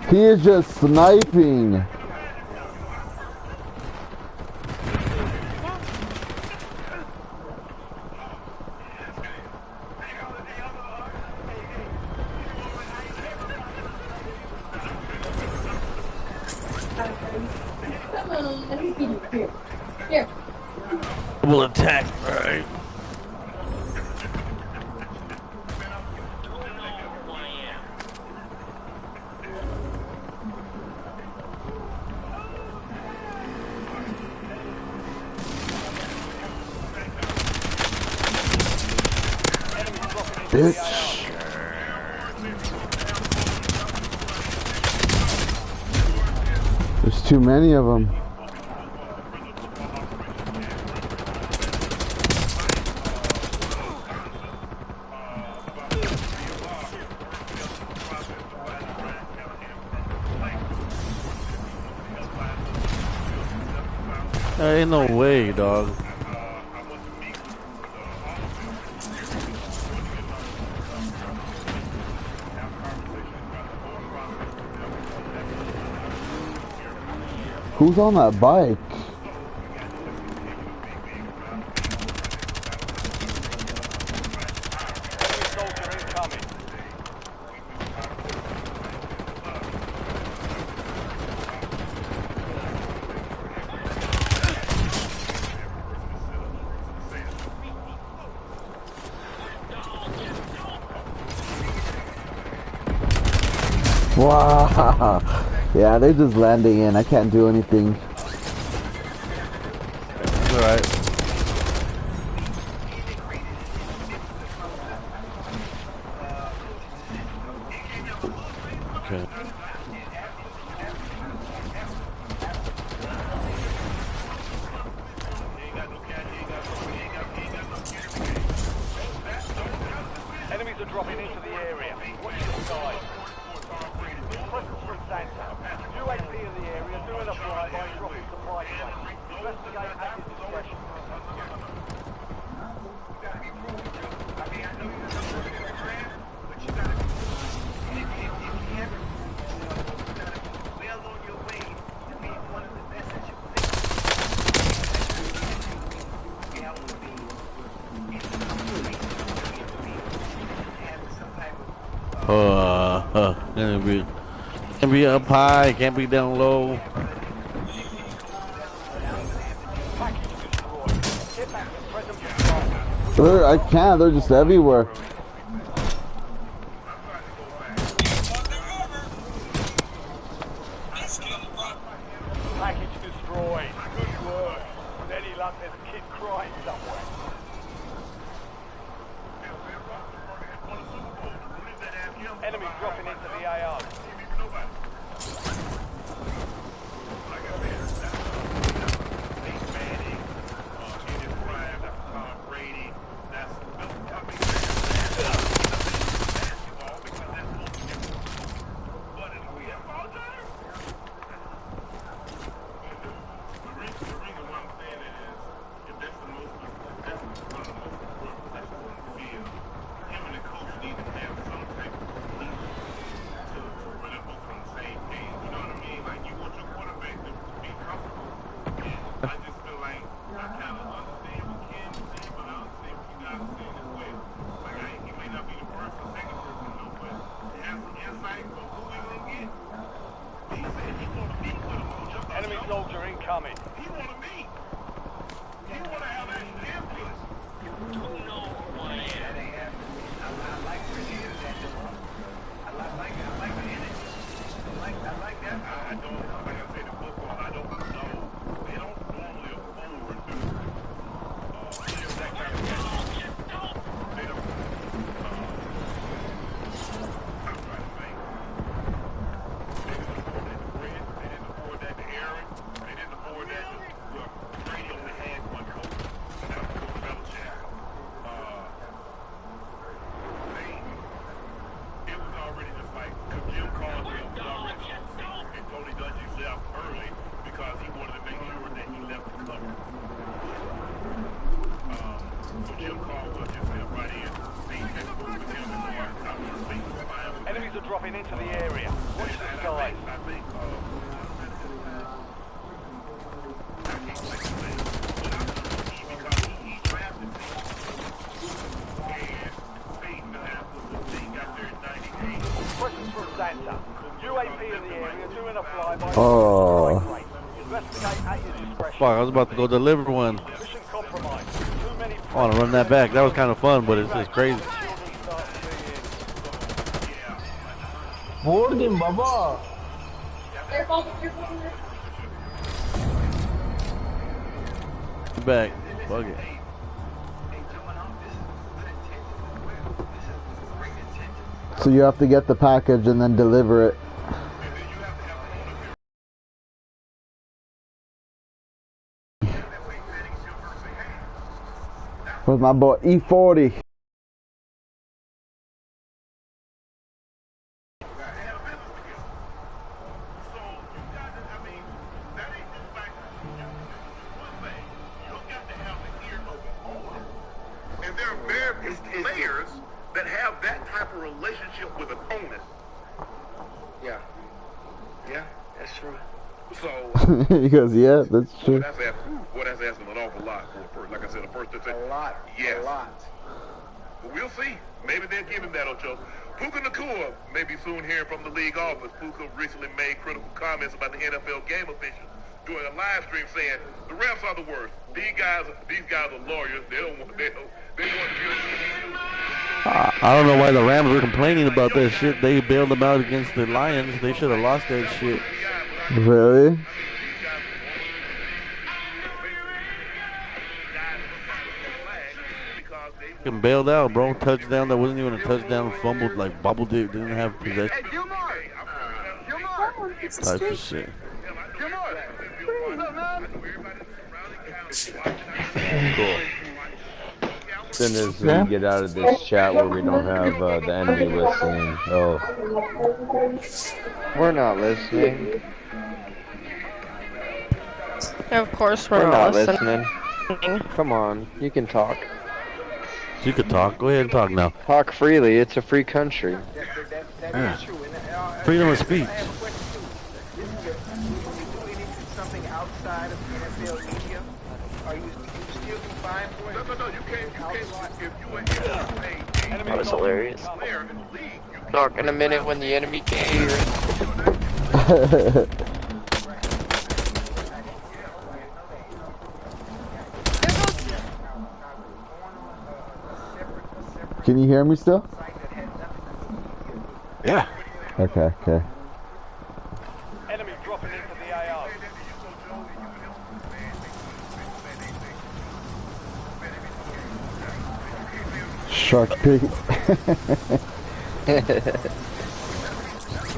He is just sniping. Come on, let me feed you. Here. Here. Will attack, right? Bitch. There's too many of them. There ain't no way, dog. Who's on that bike? Wow. Yeah, they're just landing in. I can't do anything. It's alright. Okay. Enemies are dropping into the area. Watch your side. Presence from Santa. UAP in the area, doing a flyby, dropping supply train. Investigate at your discretion. Can't be up high, can't be down low. I can't, they're just everywhere. Package destroyed. Good work. With any luck, there's a kid crying somewhere. Enemy dropping into the AR. Enemy soldier incoming. Enemies are dropping into the area. Watch the skies. Presence from Santa. UAP in the area, doing a flyby. Oh. Investigate at your discretion. Fuck, I was about to go deliver one. Mission compromised. Too many I want to run that back. That was kind of fun, but it's just crazy. Board him, Baba. Back. Fuck it. So you have to get the package and then deliver it. Where's my boy E40? And there are very few players that have that type of relationship with opponents. Yeah. Yeah, that's true. So He goes, yeah, that's true. that's asking an awful lot for like I said, a first to say. A lot. Yes. A lot. But we'll see. Maybe they'll give him that, Ocho. Puka Nakua may be soon hearing from the league office. Puka recently made critical comments about the NFL game officials during a live stream, saying the refs are the worst. These guys are lawyers. They want I don't know why the Rams were complaining about that shit. They bailed them out against the Lions. They should have lost that shit. Really? Fucking bailed out, bro. Touchdown that wasn't even a touchdown. Fumbled, like bobbled it. Didn't have possession. Type of shit. Cool. As soon as we get out of this chat where we don't have the enemy listening. Oh. We're not listening. Of course we're not listening. Come on, you can talk. You could talk. Go ahead and talk now. Talk freely. It's a free country. Yeah. Freedom of speech. Something outside of the NFL media? Are you still confined for it? No, you can't. If you That was hilarious. Talk in a minute when the enemy can't hear it. Can you hear me still? Yeah. Okay. Enemy dropping into the AO. Shark Pig.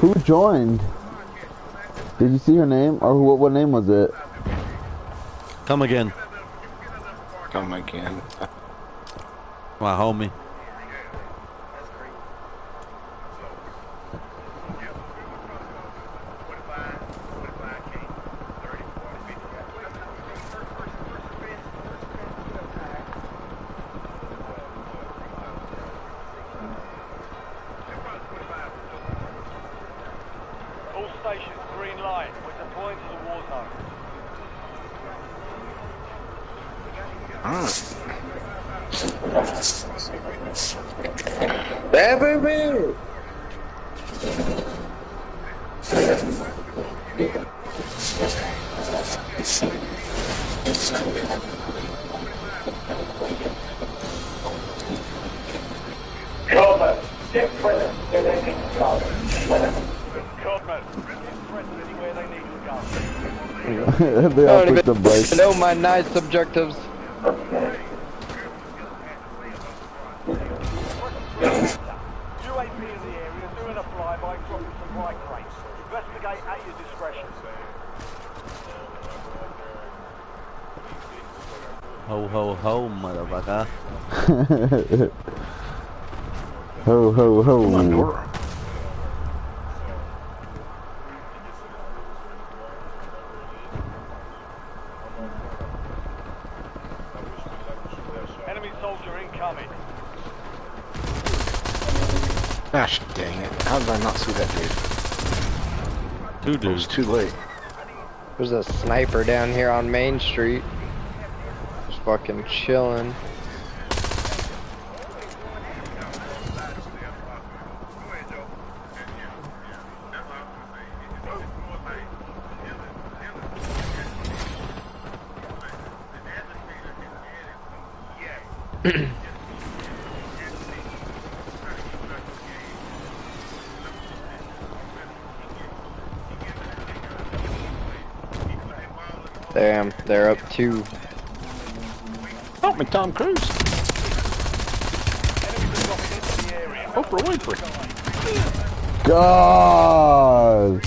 Who joined? Did you see her name? Or what name was it? Come again. Come again. My homie. All stations green light. We're deploying to the war zone. Baby! Codman, get present where they need to go. Codman, get present anywhere they need to go. They all picked the brakes. I know my nice objectives. UAP in the area, doing a flyby, dropping some right crates. Investigate at your discretion. Ho ho ho, motherfucker. Ho ho ho. Enemy soldier incoming. Gosh dang it. How did I not see that dude? Two dudes. It was too late. There's a sniper down here on Main Street. Just fucking chilling. Damn, they're up 2. Help me, Tom Cruise. Oprah Winfrey. God!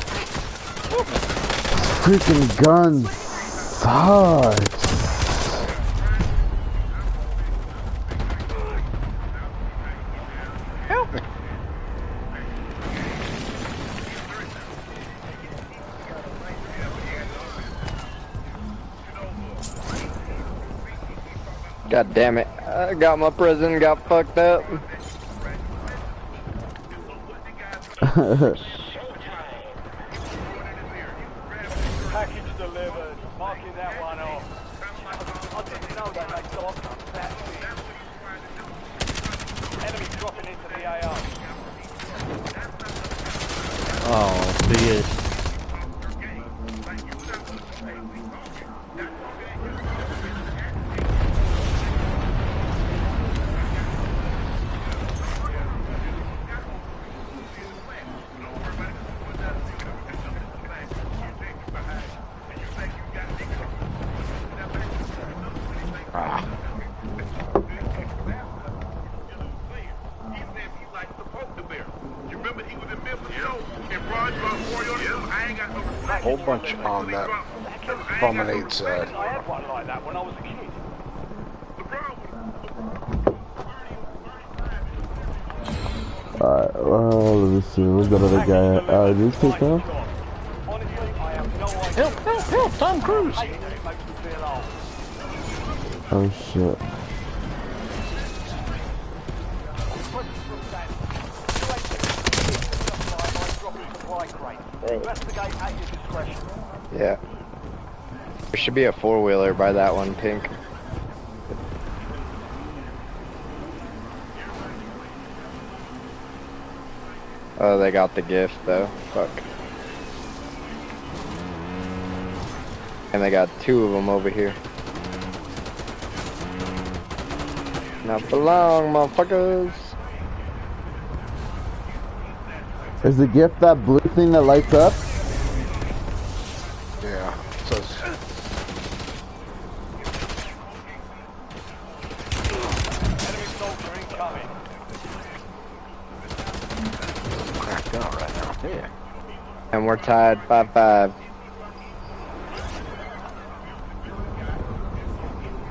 Freaking guns sucks. Help me. God damn it. I got my prison, got fucked up. Package delivered. Marking that one off. I didn't know that they got that big. Enemy dropping into the AR. Oh, bitch. A whole bunch on that promenade side. I had one like that when I was a kid. Alright, well, let me see. Where's that other guy? Did he take off? Help, Tom Cruise! Oh shit. Yeah. There should be a 4-wheeler by that one, pink. Oh, they got the gift though. Fuck. And they got 2 of them over here. Not for long, motherfuckers. Is the gift that blue thing that lights up? Yeah. So cracked out right now. Yeah. And we're tied 5-5.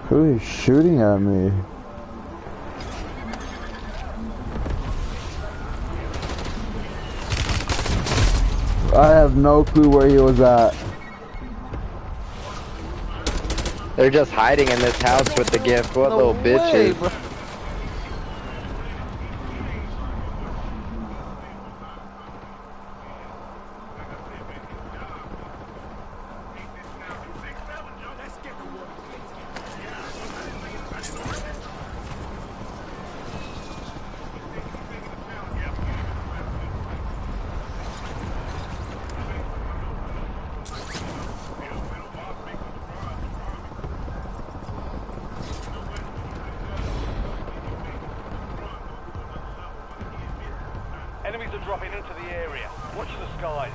Who is shooting at me? I have no clue where he was at. They're just hiding in this house with the gift. What No little way, bitches. bro. the area. Watch the skies.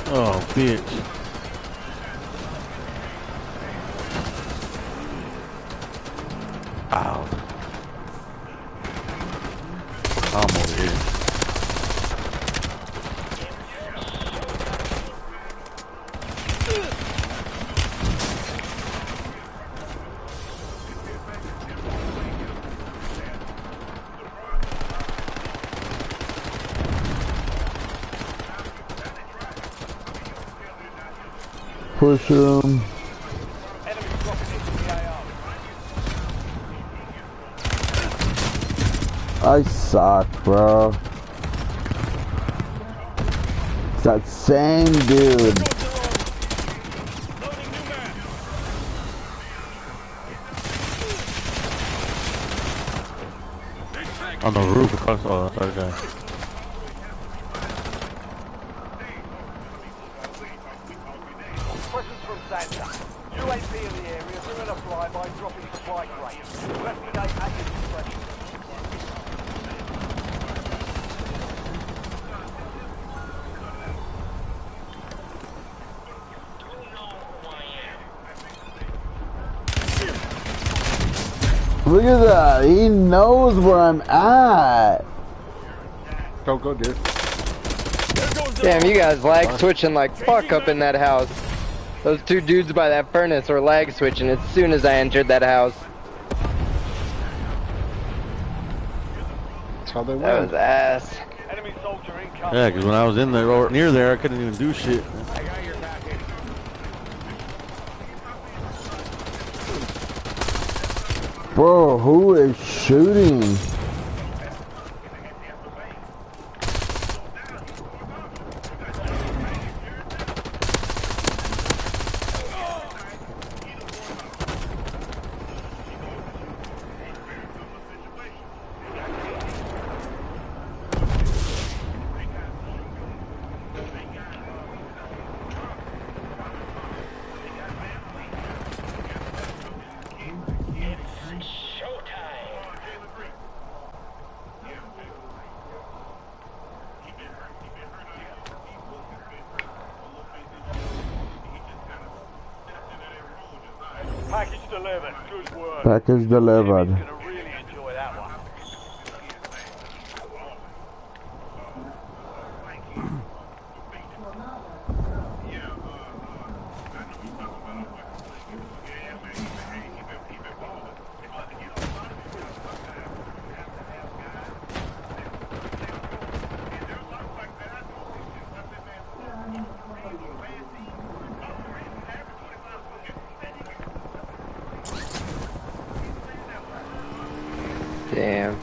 Oh, bitch. Ow. I'm over here. Push him. I suck, bro. It's that same dude. On the roof across the other guy. Presence from Santa. UAP in the area, doing a flyby, dropping supply crates. Investigate at your discretion. Look at that. He knows where I'm at. Don't go, dude. Damn, you guys lag switching like fuck up in that house. Those two dudes by that furnace were lag switching as soon as I entered that house. That's how they win. That was ass. Enemy soldier incoming. Yeah, because when I was in there or near there, I couldn't even do shit. I got your package. Bro, who is shooting? Package delivered. Good work. Package delivered. Enemy's gonna really enjoy that one. Damn.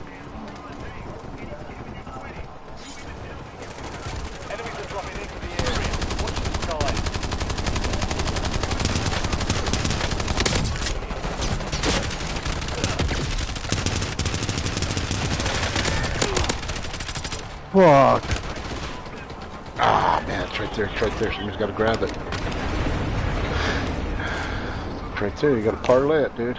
Enemies are dropping into the area. Watch the skies. Fuck. Ah, man, it's right there. It's right there. Somebody's got to grab it. It's right there. You got to parlay it, dude.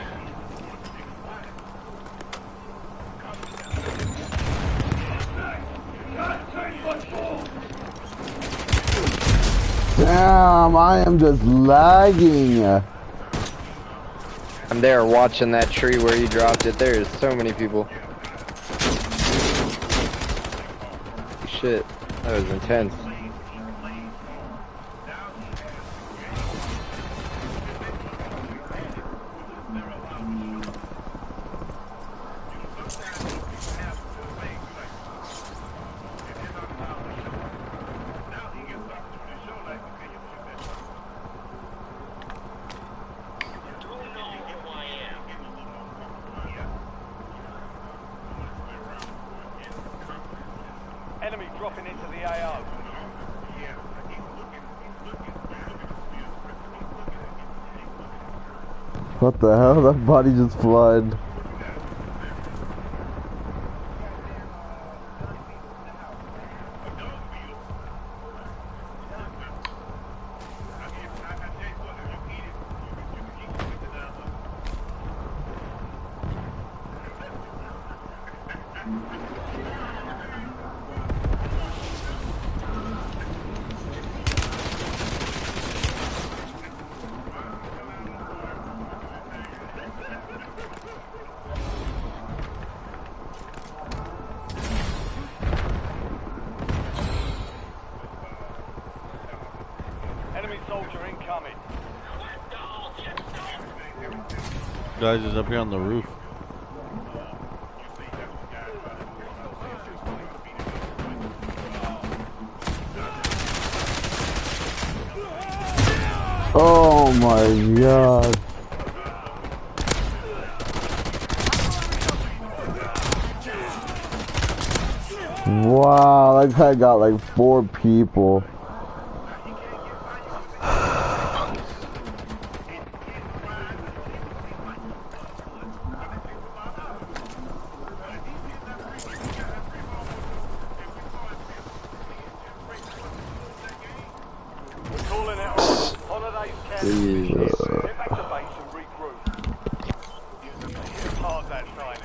Damn, I am just lagging. I'm there watching that tree where he dropped it. There's so many people. Shit, that was intense. Enemy dropping into the AO. What the hell? That body just flied. Enemy soldier incoming. Guys is up here on the roof. Oh my god. Wow, that guy got like 4 people. Calling it off. Holidays cancelled. Get back to base and regroup. Park that sign.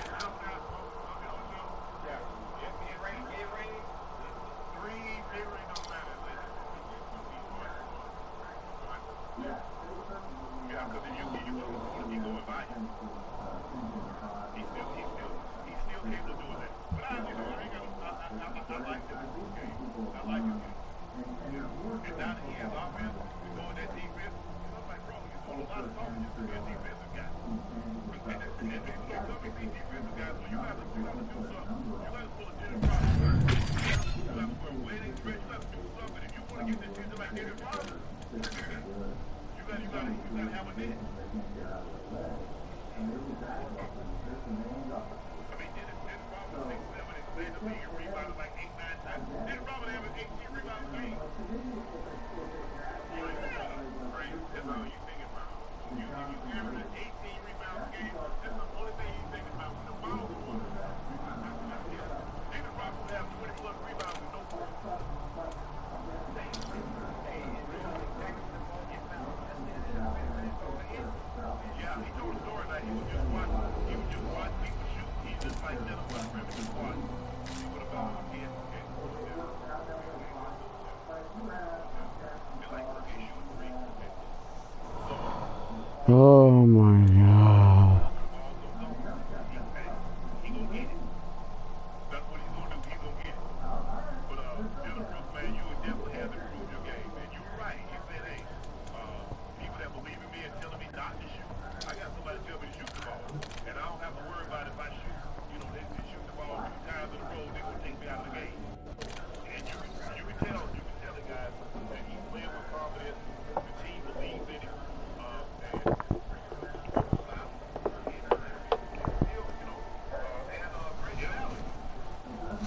Oh my god.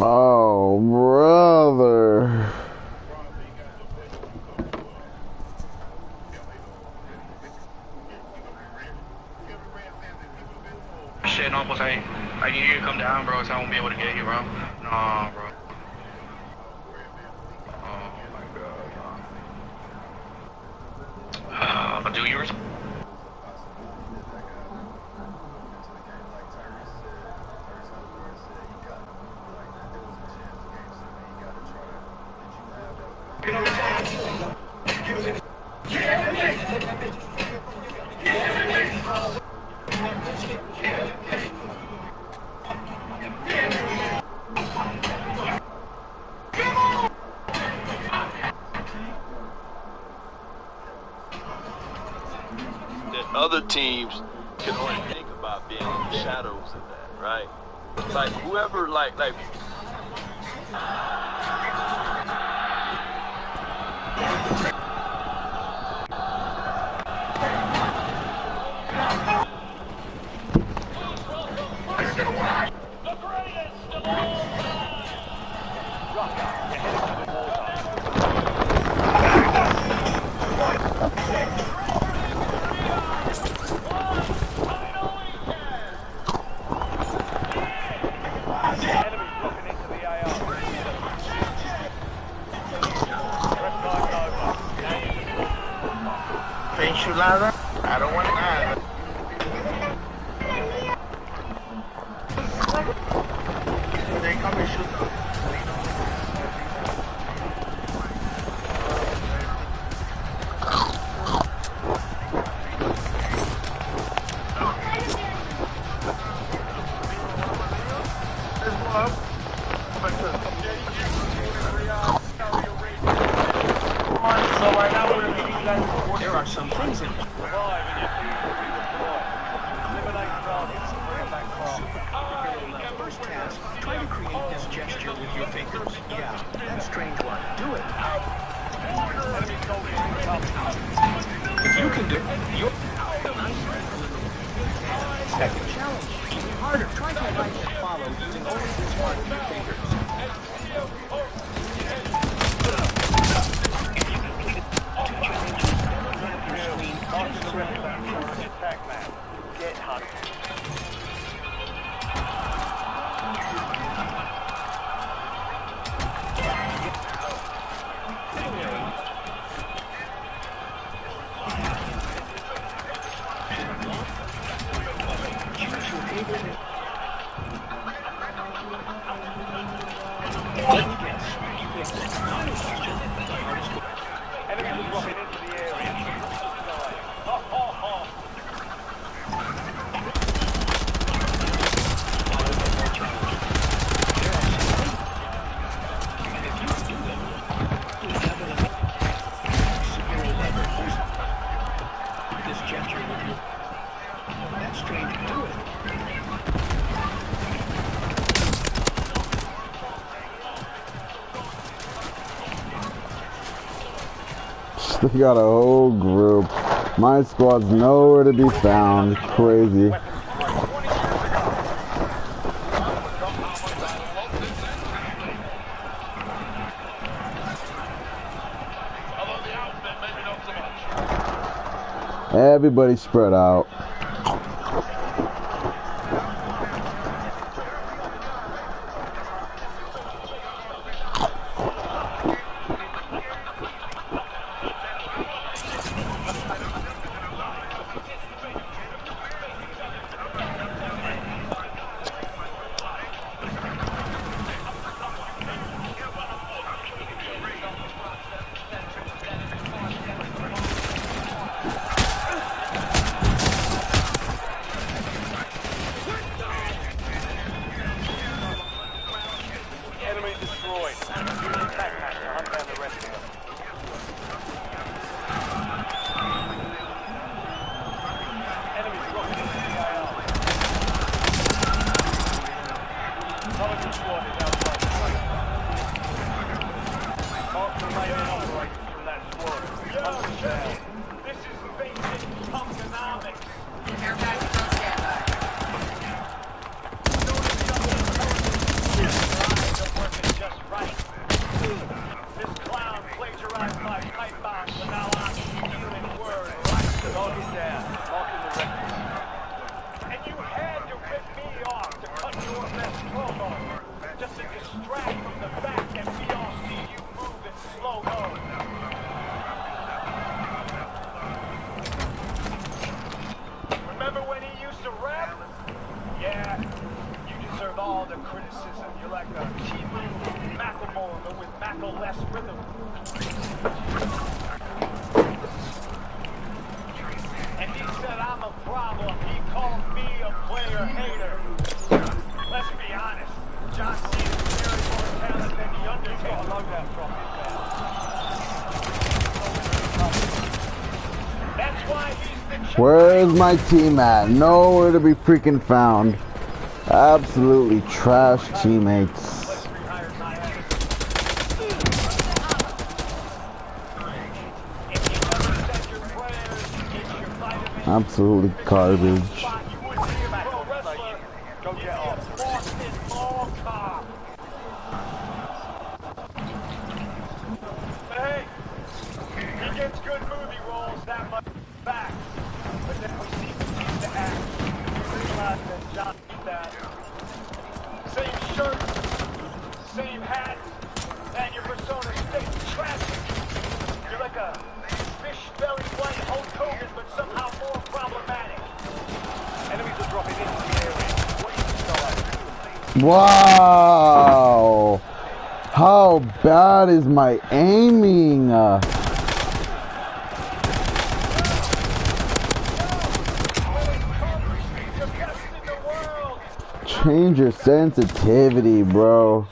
Oh, brother. Shit, almost ain't. I need you to come down, bro, so I won't be able to get you, bro. Nah, bro. Oh my god. Do yours? That other teams can only think about being in the shadows of that, right? Like whoever, like. Can't shoot louder? I don't want to lie. There are some things in first task, try to create this gesture with your fingers. Yeah, that strange one. Do it. If you can do it, you're second challenge. Harder. Try to write and follow using only this part of your fingers. Get hunted. Enemies are dropping into the area. This gesture with your... That's strange. Do it. They got a whole group. My squad's nowhere to be found. Crazy. Everybody spread out. Enemy destroyed. Use the attack map to hunt down the rest of them. Enemies dropping into the AR. Intelligence squad is outside the site. Mark the remaining operators from that squad. Hunt them down. This is basic tokenomics. Just right. This clown plagiarized my pipe bomb, so now I'm stealing word. Dog it down. Marking the record. And you had to rip me off to cut your best promo. Just to distract from the fact that we all see you move in slow-mo. Remember when he used to rap? Yeah. You deserve all the criticism. You're like a Kimu Macklemore, but with Mackle-less rhythm. And he said I'm a problem. He called me a player hater. Let's be honest. John Cena's very more talented than the Undertaker. I love that from his man. That's why he's the champion. Where's my team at? Nowhere to be freaking found. Absolutely trash teammates. Absolutely garbage. Hey, he gets good movie roles that much back. But then we see him to act. We realize that John did that. Same shirt, same hat, and your persona stays tragic. You're like a fish belly white Hulk Hogan, but somehow more problematic. Wow! How bad is my aiming? Change your sensitivity, bro.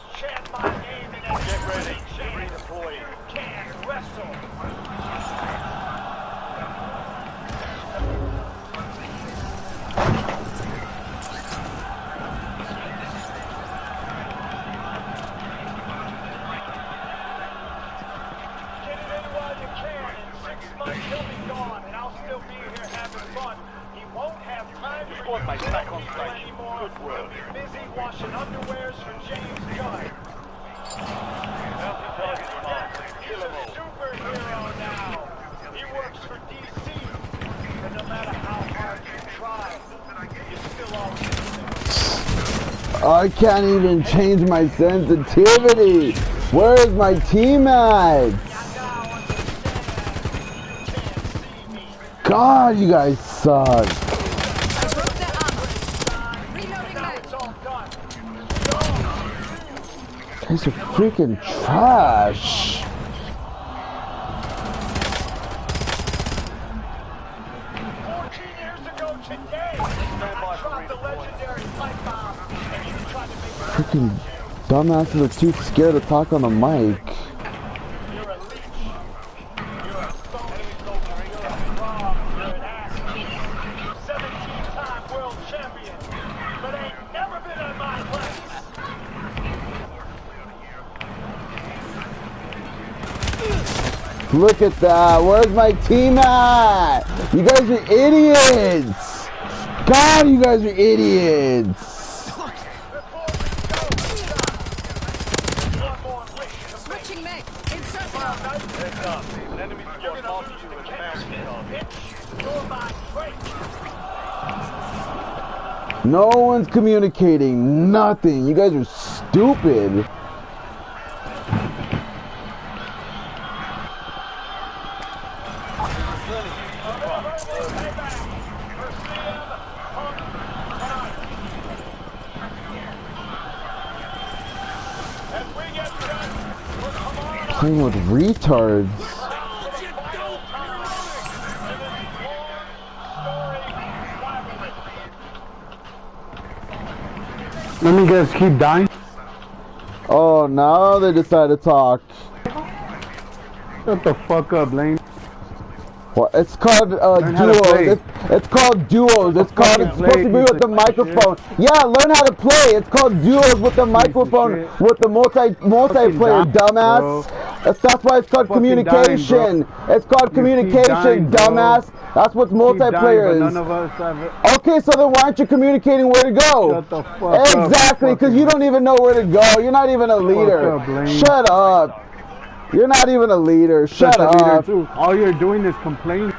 I can't even change my sensitivity. Where's my team at? God, you guys suck. You guys are freaking trash. Freaking dumbasses are too scared to talk on the mic. Look at that. Where's my team at? You guys are idiots. God, you guys are idiots. No one's communicating. Nothing. You guys are stupid. Playing with retards. Let me guys keep dying. Oh, now they decide to talk. Shut the fuck up, Lane. Well, it's called duos. It's called duos. It's called. It's supposed to be with the microphone. Yeah, learn how to play. It's called duos with the microphone with the multiplayer. Dumbass. That's why it's called communication. It's called communication, dumbass. That's what multiplayer is. Okay, so then why aren't you communicating where to go? Shut the fuck up. Exactly, because you don't even know where to go. You're not even a leader. Shut up. You're not even a leader. Shut up. All you're doing is complaining.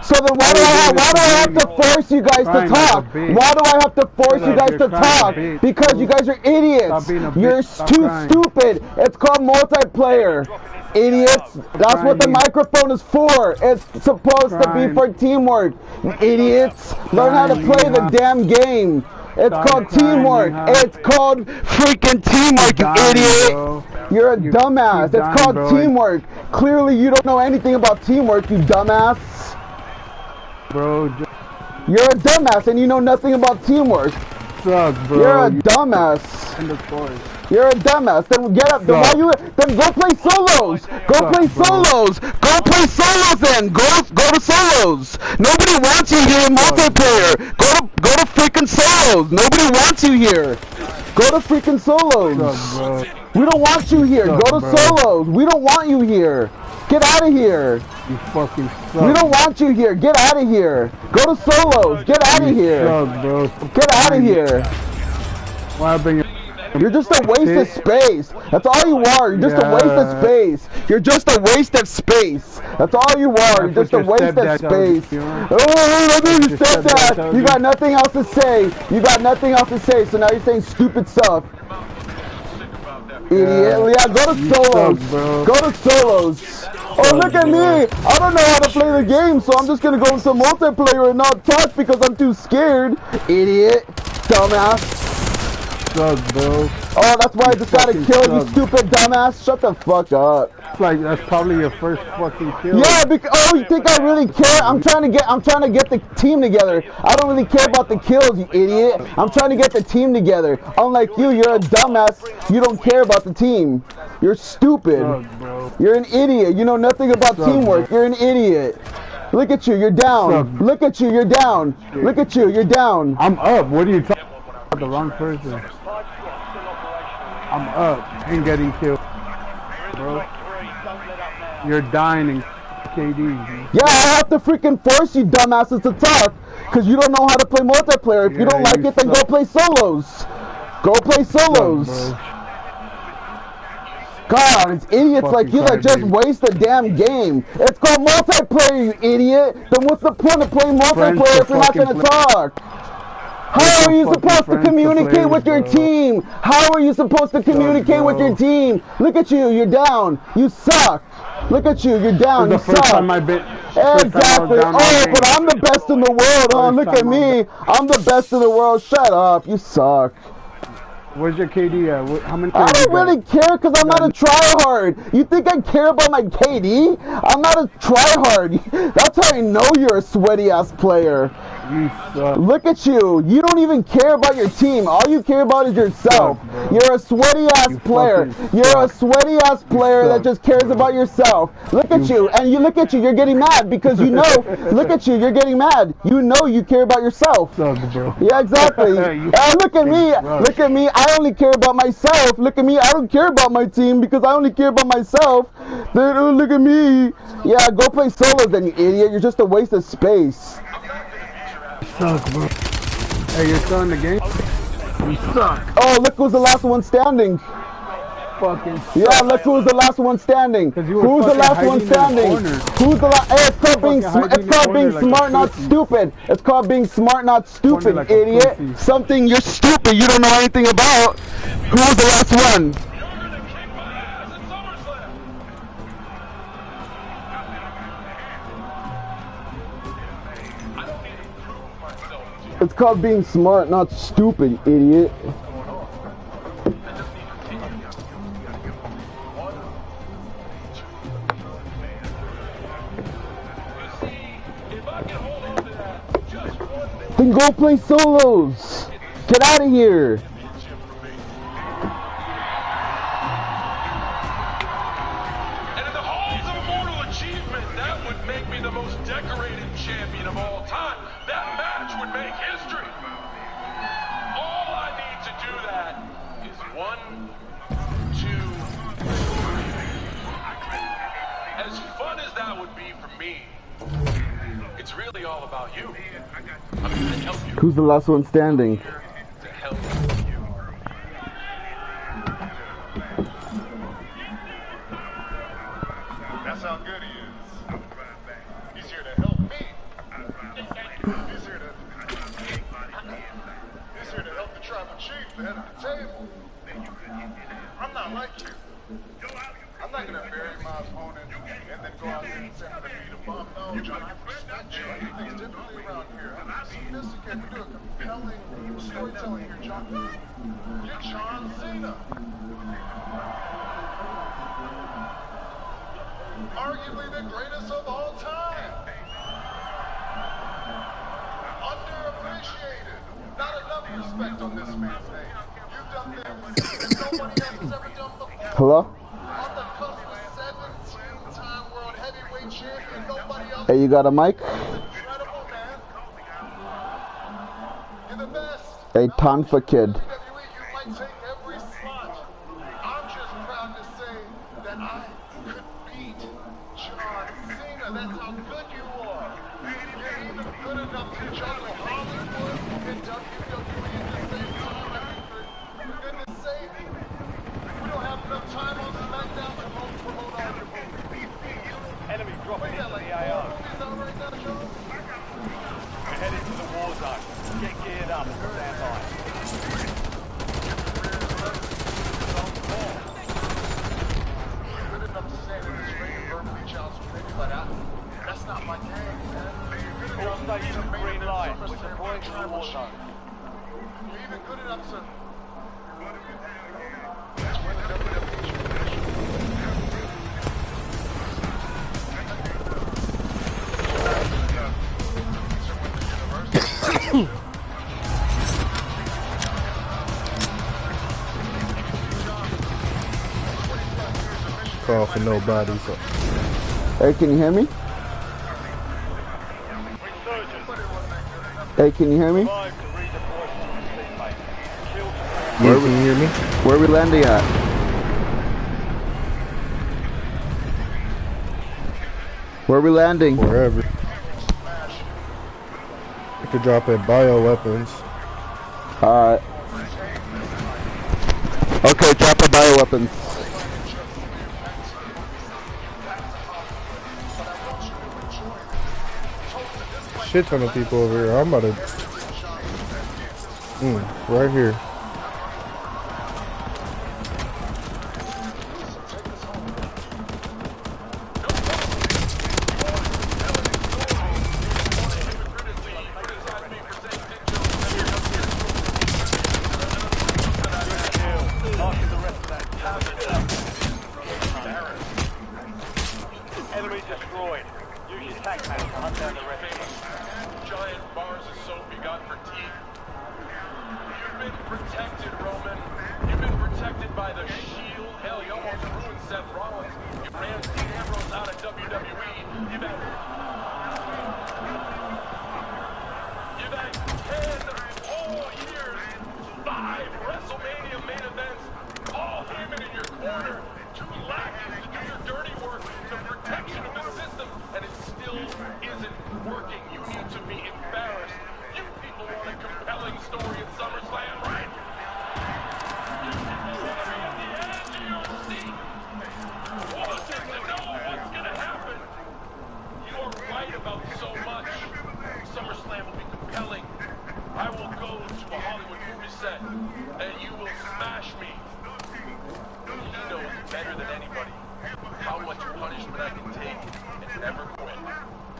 So then why do I have to force you guys to talk? Why do I have to force you guys to talk? Because you guys are idiots. You're too stupid. It's called multiplayer. Idiots. That's what the microphone is for. It's supposed to be for teamwork. Idiots. Learn how to play the damn game. It's called teamwork. It's called freaking teamwork, you idiot. You're a dumbass. It's called teamwork. Clearly you don't know anything about teamwork, you dumbass. Bro, you're a dumbass and you know nothing about teamwork. Suck, bro. You're a dumbass. You're a dumbass. Then get up. Then go play solos. Go play solos. Go play solos then. Go to solos. Nobody wants you here in multiplayer. Go to freaking solos. Nobody wants you here. Go to freaking solos. We don't want you here. Go to solos. We don't want you here. Get out of here. You fucking suck. We don't want you here. Get out of here. Go to solos. Get out of here. Get out of here. You're just a waste of space. That's all you are. You're just a waste of space. You're just a waste of space. That's all you are. You're just a waste of space. Oh, you said that. You got nothing else to say. You got nothing else to say. So now you're saying stupid stuff. Idiot. Yeah, go to solos. Go to solos. Oh, look at me. I don't know how to play the game, so I'm just going to go into multiplayer and not talk because I'm too scared. Idiot. Dumbass. suck, bro. Oh, that's why I decided to kill you, stupid dumbass. Shut the fuck up. It's like that's probably your first fucking kill. Yeah, because oh, you think I really care? I'm trying to get the team together. I don't really care about the kills, you idiot. I'm trying to get the team together. Unlike you, you're a dumbass. You don't care about the team. You're stupid. You're an idiot. You know nothing about teamwork. You're an idiot. Look at you, you're down. Look at you, you're down. Look at you, you're down. I'm up. What are you talking about? The wrong person. I'm up and getting killed, bro. You're dying in KD. Yeah, I have to freaking force you dumbasses to talk because you don't know how to play multiplayer. If you don't like it, then go play solos. Go play solos. God, it's idiots like you that just waste the damn game. It's called multiplayer, you idiot. Then what's the point of playing multiplayer if you're not going to talk? How are you supposed to communicate with your team? How are you supposed to communicate with your team? Look at you, you're down. You suck. Look at you, you're down. You suck. Exactly. Oh, but I'm the best in the world, huh? Look at me. I'm the best in the world. Shut up. You suck. Where's your KD at? How many? I don't really care because I'm not a tryhard. You think I care about my KD? I'm not a tryhard. That's how I know you're a sweaty ass player. You suck. Look at you. You don't even care about your team. All you care about is yourself. You're a sweaty ass player. You're a sweaty ass player that just cares about yourself. Look at you. And you look at you. You're getting mad because you know. Look at you. You're getting mad. You know you care about yourself. Yeah, exactly. Look at me. Look at me. I only care about myself. Look at me. I don't care about my team because I only care about myself. Look at me. Yeah, go play solos then, you idiot. You're just a waste of space. Suck, bro. Hey, you're still in the game? You suck. Oh, look who's the last one standing. Fucking suck. Yeah, look who's the last one standing. Who's the last one standing? Who's the last? Hey, it's called being smart, not stupid. It's called being smart, not stupid, idiot. Something you're stupid. You don't know anything about. Who's the last one? It's called being smart, not stupid, idiot. Then go play solos. Get out of here. And in the halls of immortal achievement, that would make me the most decorated champion of all time. That match would make history. All I need to do that is 1, 2, 3. As fun as that would be for me, it's really all about you. I'm here to help you. Who's the last one standing? To help you. That's how good he is. He's here to help me. He's here to help the tribal chief, the head of the table. I'm not like you. I'm not gonna bury my opponent and then go out there and say I'm gonna beat him up. No, John, I respect you. I do things differently around here. I'm sophisticated. We do a compelling storytelling here, John. You're John Cena. Arguably the greatest of all time. Underappreciated. Not enough respect on this man's name. You've done things that nobody else has ever done before. Hello? On the cusp of 17-time world heavyweight champion, nobody else. Hey, you got a mic? Incredible, man. You're the best. Hey, Tonfa kid. You might take every slot. I'm just proud to say that I could beat John Cena. That's how good you are. You're even good enough to juggle Hollywood and WWE at the same time. I mean, for goodness sake, we don't have enough time on SmackDown to promote all your movies. Enemy dropping into the AO. We're headed to the war zone. Get geared up and stand by. Good enough to say that it's straight and verbally challenged with anybody. That's not my game, man. All stations green light. We're deploying to the war zone. You're even good enough to call for nobody. So. Hey, can you hear me? Hey, can you hear me? Yeah, can you hear me? Where are we landing at? Where are we landing? Wherever. You could drop at bioweapons. Alright. Okay, drop the bioweapons. Shit ton of people over here. I'm about to... right here. Enemy destroyed. Use your tac man to hunt down the rest of them. Giant bars of soap you got for teeth. You've been protected, Roman. You've been protected by the Shield. Hell, you almost ruined Seth Rollins. You ran Dean Ambrose out of WWE. You've had 10 whole years, 5 WrestleMania main events, all Heyman in your corner, 2 lackeys to do your dirty work, the protection of the system, and it still isn't working. You need to be embarrassed. You people want a compelling story at SummerSlam, right? You people want to be at the edge of your seat, wanting to know what's going to happen. You are right about so much. SummerSlam will be compelling. I will go to a Hollywood movie set, and you will smash me. He knows better than anybody how much punishment I can take and never quit.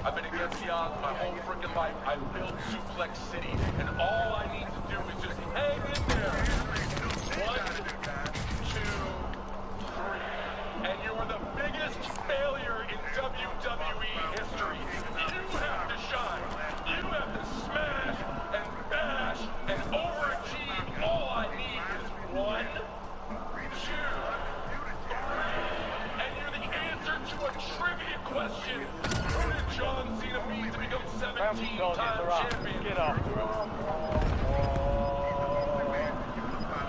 I've been against the odds my whole freaking life. I've built Suplex City, and all I need to do is just hang in there. 1, 2, 3. And you're the biggest failure in WWE history. You have to shine. You have to smash and bash and overachieve. All I need is 1, 2, 3. And you're the answer to a trivia question. Who did John Cena mean to become 17-time champion? Get up.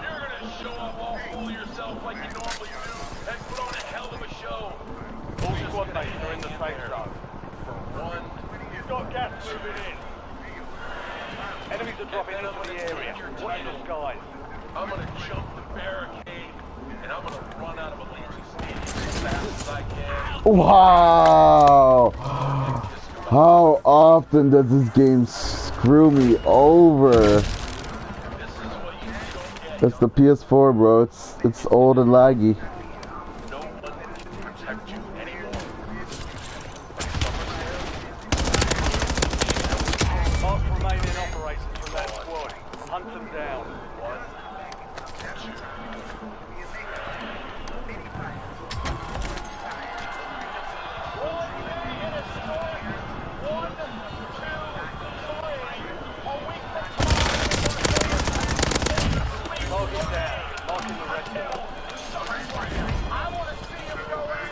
You're gonna show up all full of yourself like you normally do and put on a hell of a show. All squad mates are in the safe zone. For 1. You've got gas moving in. Enemies are dropping into the area. Watch the skies. I'm gonna jump the barricade and I'm gonna run out of Allegiant Stadium as fast as I can. Wow! How often does this game screw me over? It's the PS4, bro. It's old and laggy. No one can protect you anymore. Mark remaining operators from that squad. Hunt them down. 1, 2.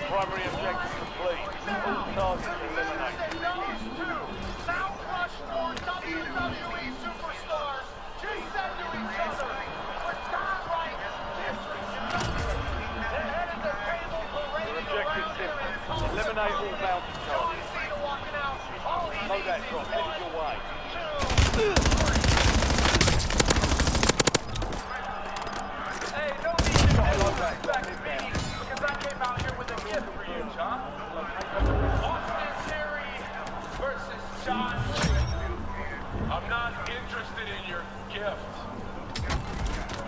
Primary objective complete. All targets eliminated. WWE superstars just said to each other, we're downright disrespectful. They're headed to table Your objective simple. Eliminate all bounty targets. Slow that drop. Headed your way. Hey, no need to disrespect me, because I came out here with a gift for you, John. Austin Theory versus John Cena. I'm not interested in your gift,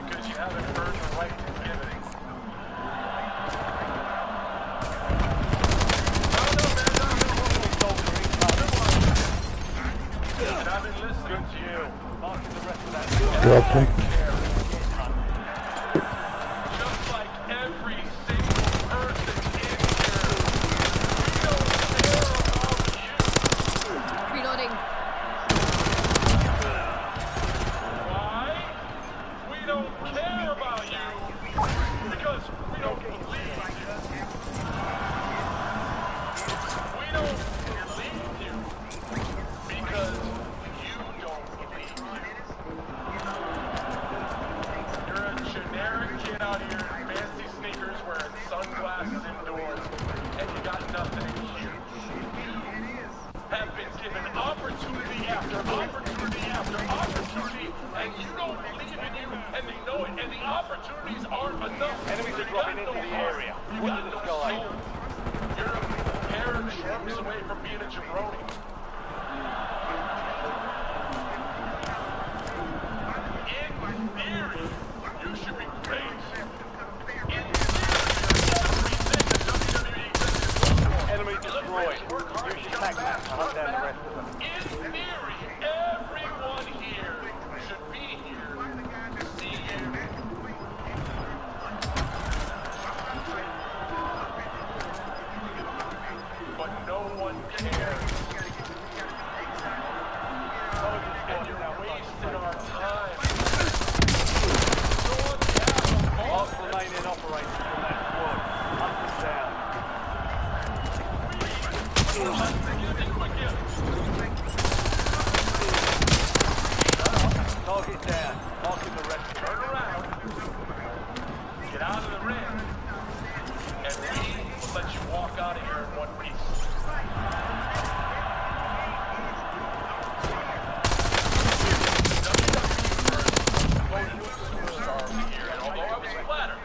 because you haven't earned the right to give it. And I've been listening to you. Marking the rest of that. Drop him. Just like every single person in here, we don't care about you. Reloading. Why? We don't care about you because we don't believe you. out here in fancy sneakers wearing sunglasses indoors, and you got nothing in here. Have been given opportunity after opportunity after opportunity, and you don't believe in you, and they know it, and the opportunities aren't enough. Enemies are dropping into the area. Watch the sky. You're a pair of shrubs away from being a jabroni. In theory, you should be great. In theory, Enemy destroyed. Use your tac map to hunt down the rest of them. in theory, everyone here should be here to see you. But no one cares. And you're wasting our time. Last remaining operators from that squad. Hunt them down. Target down. Marking the rest. Turn around. Get out of the ring. And we will let you walk out of here in one piece. And although I was flattered,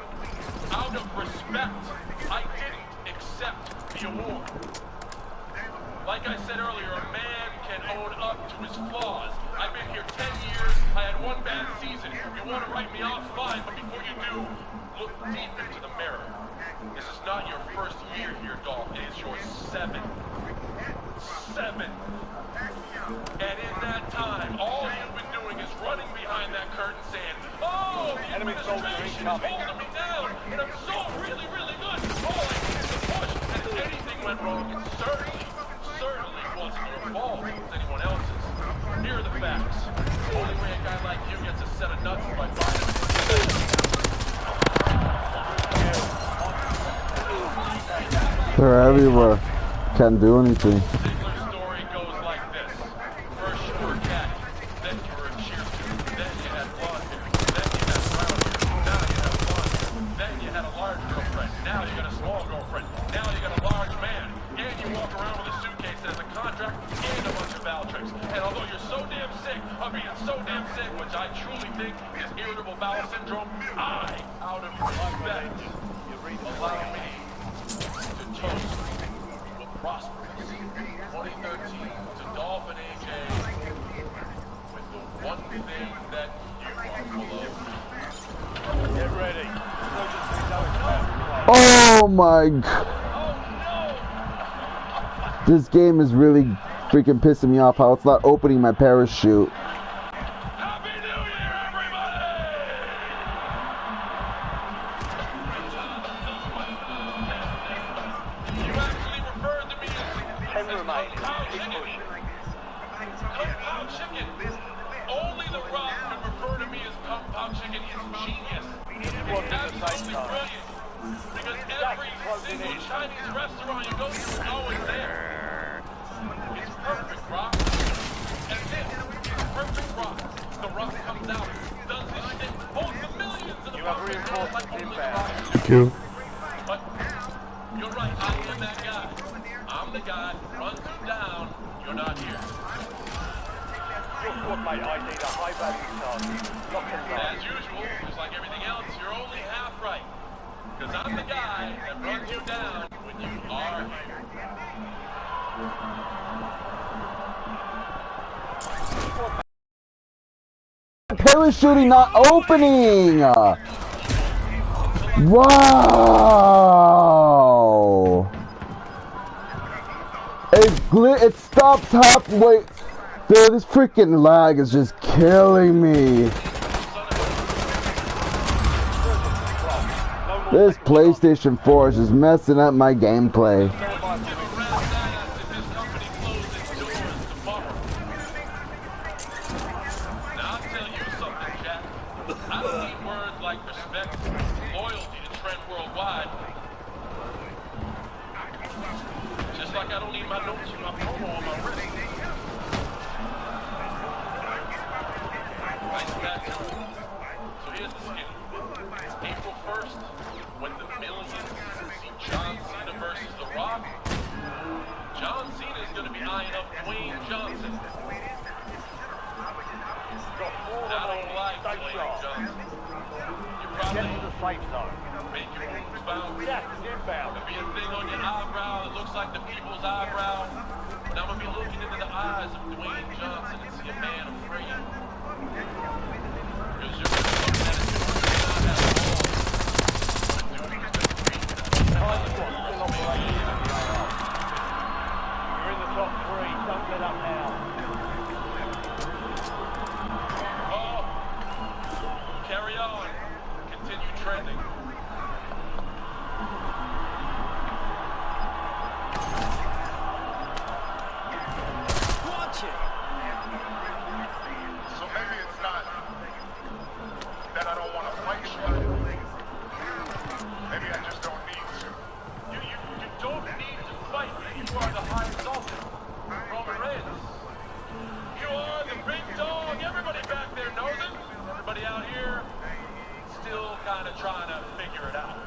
out of respect, I didn't accept the award. Like I said earlier, a man can own up to his flaws. I've been here 10 years, I had one bad season. You want to write me off, fine, but before you do, look deep into the mirror. This is not your first year here, Dolph. It is your 7th. 7. And in that time, all you've been doing is running behind that curtain saying, oh, the Enemy soldier administration is incoming. holding me down, and I'm so really, really good. All I did was push, and if anything went wrong, it certainly wasn't your fault. It was anyone else's. Here are the facts. Only way a guy like you gets a set of nuts is by buying them. They're everywhere. Can't do anything. Ziggler's story goes like this. First you were a caddy, then you were a cheer student, then you had blonde hair, then you had brown hair, now you have blonde hair, then you had a large girlfriend, now you got a small girlfriend, now you got a large man, and you walk around with a suitcase that has a contract and a bunch of bowel tricks. And although you're so damn sick of being so damn sick, which I truly think is irritable bowel syndrome, I, out of respect, allow me to toast the prosperous 2013 to Dolph and AJ with the one thing that you are full of. Get ready. Oh my god. This game is really freaking pissing me off how it's not opening my parachute. Compound chicken. Only The Rock can refer to me as compound chicken. It's genius. It's absolutely brilliant. Because every single Chinese restaurant you go to is always there. It's perfect, Rock. And this is perfect Rock. The Rock comes out, does his shit, holds the millions of the reinforcements like only The Rock. Thank you. But you're right, I am that guy. I'm the guy who runs you down. You're not here. Your squad mate ID a high value target. Lock and load. As usual, just like everything else, you're only half right. Because I'm the guy that runs you down when you are here. Parachuting not opening! Wow! It stops halfway. Dude, this freaking lag is just killing me. This PlayStation 4 is just messing up my gameplay. Just like I don't need my notes and my promo on my wrist. Nice tattoo. So here's the schedule. April 1st. 21st, when the millions see John Cena versus The Rock, John Cena is going to be eyeing up Dwayne Johnson. I don't like Dwayne Johnson. You probably Get to the safe zone. make your moves bound. Gas is inbound. There'll be a thing on your eyebrow that looks like the people's eyebrow. And I'm going to be looking into the eyes of Dwayne Johnson and see a man afraid. Because you're looking at it, you're not at all. You're in the top three. Don't let up now. Carry on. Continue trending. Watch it. So maybe it's not that I don't want to fight you. Maybe I just don't need to. You don't need to fight. You are the highest office. Roman Reigns. You are the big dog. Everybody back there knows it. Everybody out here still kind of trying to figure it out.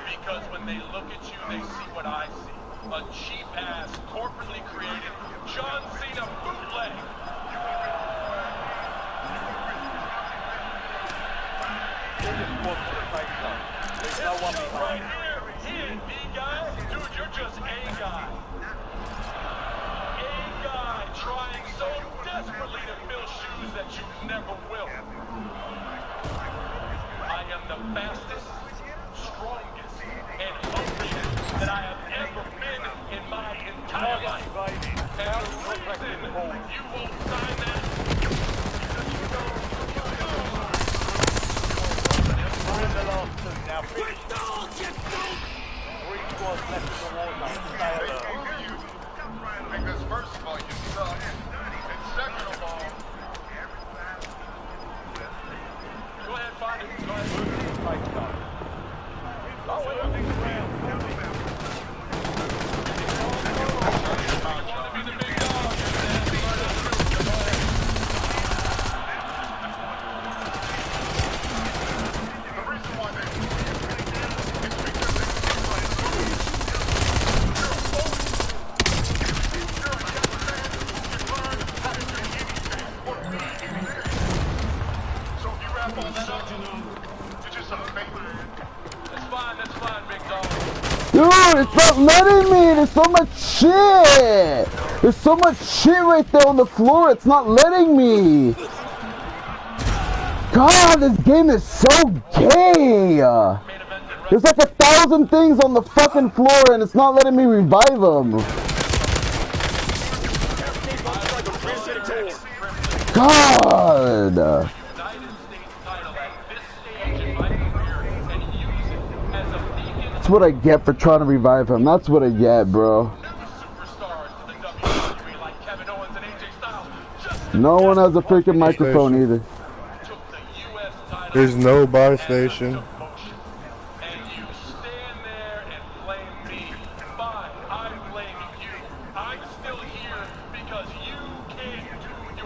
Because when they look at you, they see what I see. A cheap-ass, corporately created John Cena bootleg. There's no one behind. Right here. He ain't B guy. Dude, you're just A guy. A guy trying so desperately to fill shoes that you never will. I am the fastest, strongest, and hungriest that I have ever been in my entire life. And the reason you won't sign that because you know We're in the last two now. Finish. 3 squads left in the war zone. Stay alert. Because first of all, you suck. And second of all, go ahead, find it. Go ahead. Move to the safe zone. Oh, we're moving around. Dude, it's not letting me! There's so much shit! There's so much shit right there on the floor, it's not letting me! God, this game is so gay! There's like 1,000 things on the fucking floor and it's not letting me revive them! God! That's what I get for trying to revive him. That's what I get, bro. No one has a freaking microphone either. There's no buy station.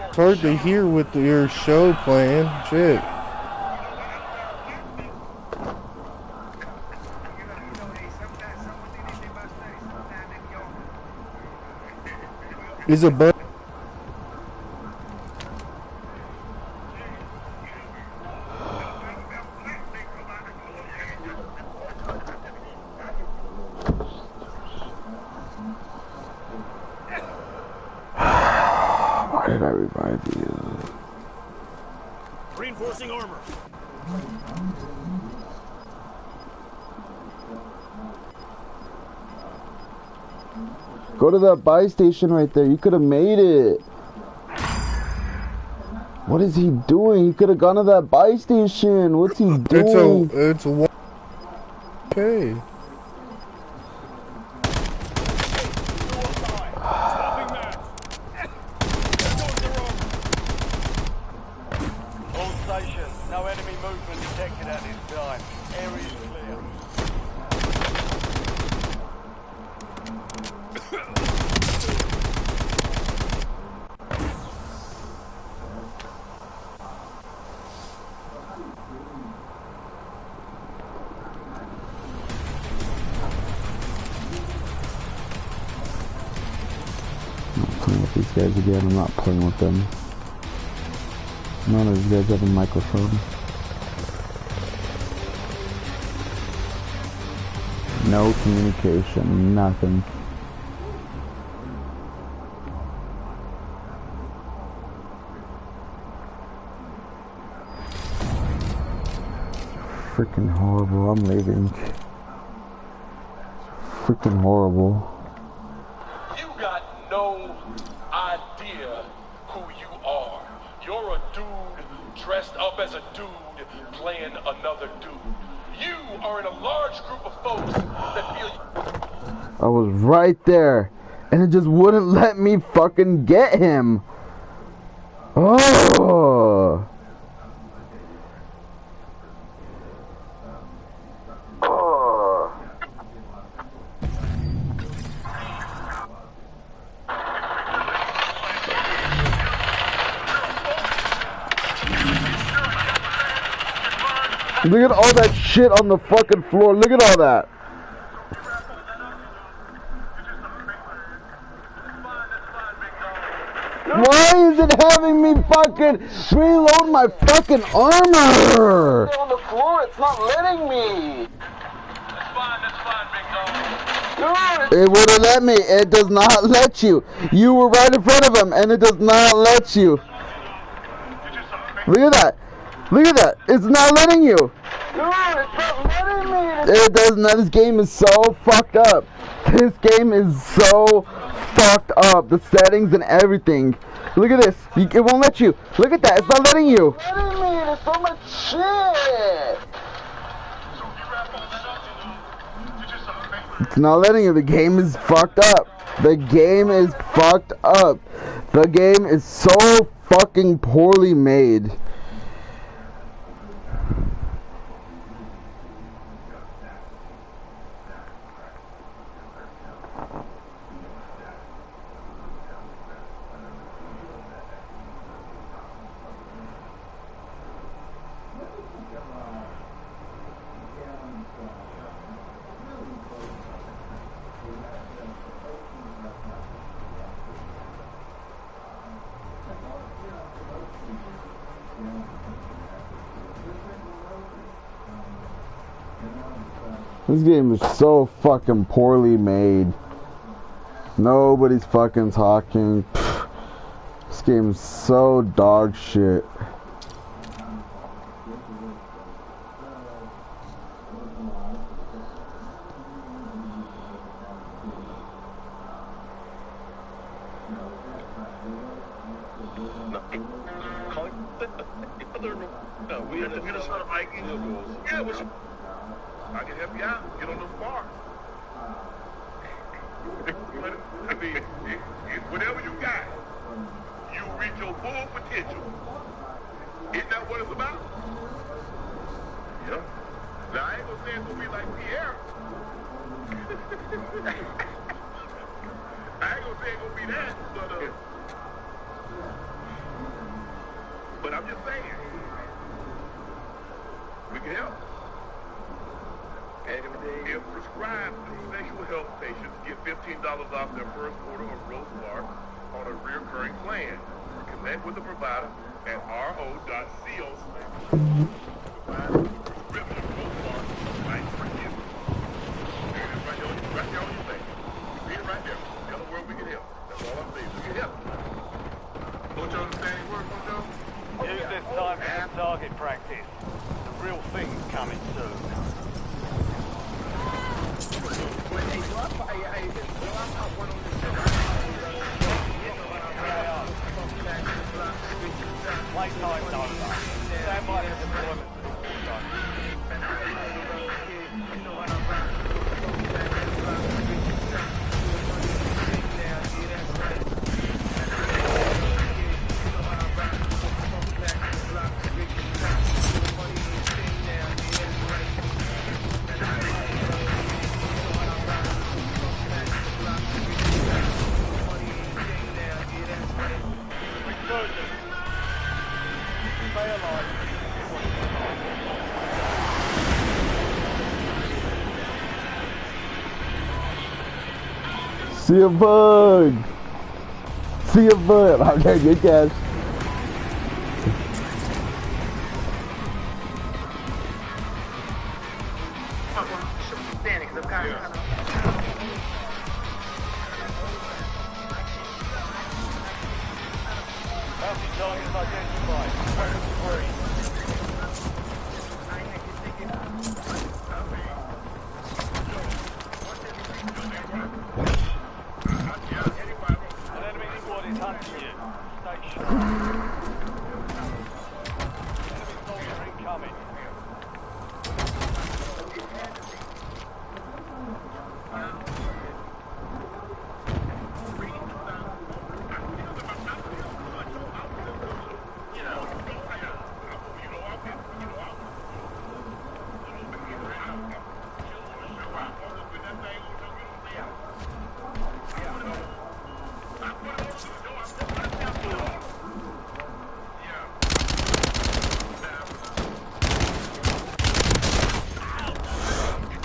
It's hard to hear with your show playing. Shit. Is a bug? Why did I revive you? Reinforcing armor. Go to that buy station right there. You could have made it. What is he doing? He could have gone to that buy station. What's he doing? It's a okay. All stations, no enemy movement detected at this time. Area is clear. these guys again. I'm not playing with them. None of these guys have a microphone. No communication, nothing. Freaking horrible, I'm leaving. Freaking horrible. You got no idea who you are. You're a dude dressed up as a dude playing another dude. You are in a large group of folks that feel... I was right there, and it just wouldn't let me fucking get him. Oh. Look at all that shit on the fucking floor. Look at all that. Why is it having me fucking reload my fucking armor? On the floor, it's not letting me. It wouldn't let me. It does not let you. You were right in front of him, and it does not let you. Look at that. Look at that. It's not letting you. Dude, it's not letting me. It does not. This game is so fucked up. This game is so fucked up. The settings and everything. Look at this. It won't let you. Look at that. It's not letting you. It's not letting me. There's so much shit. It's not letting you. The game is fucked up. The game is fucked up. The game is so fucking poorly made. This game is so fucking poorly made. Nobody's fucking talking. Pfft. This game is so dog shit. I can help you out. Get on those bars. I mean, it's whatever you got. You reach your full potential. Isn't that what it's about? Yep. Now, I ain't gonna say it's gonna be like Pierre. I ain't gonna say it's gonna be that, but I'm just saying. We can help. If prescribed, sexual health patients get $15 off their first order of Rose Bar on a recurring plan. Connect with the provider at ro.co/. Prescription Rose Bar right for you. There it is right there on your face. You see it right there. Tell them where we can help. That's all I'm saying. We can help. Don't you understand any words, don't you? Use this time for some target practice. The real thing's coming soon. Playtime's over. Stand by for deployment. See a bug. See a foot. Okay, good catch. Bounty targets identified. Weapons free. An enemy squad is hunting you. Stay sharp. Enemy soldier incoming.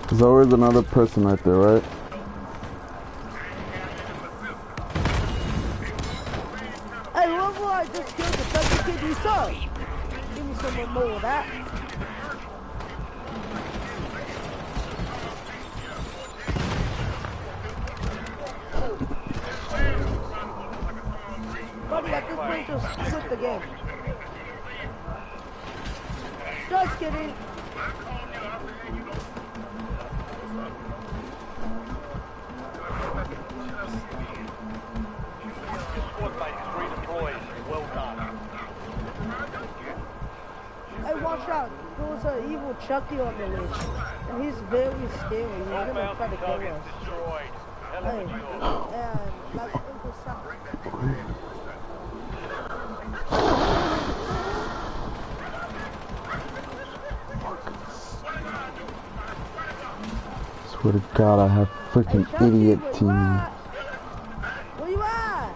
There's always another person right there, right? Hey, what I just killed the second kid you saw? Give me some more of that. Probably at this point just quit the game. Just kidding. Squad mate is redeployed. Well done. Hey, watch out. There was an evil Chucky on the list. And he's very scary. He's gonna try to kill us. Destroyed. Hey, and like Swear to God, I have freaking idiot team. where you at?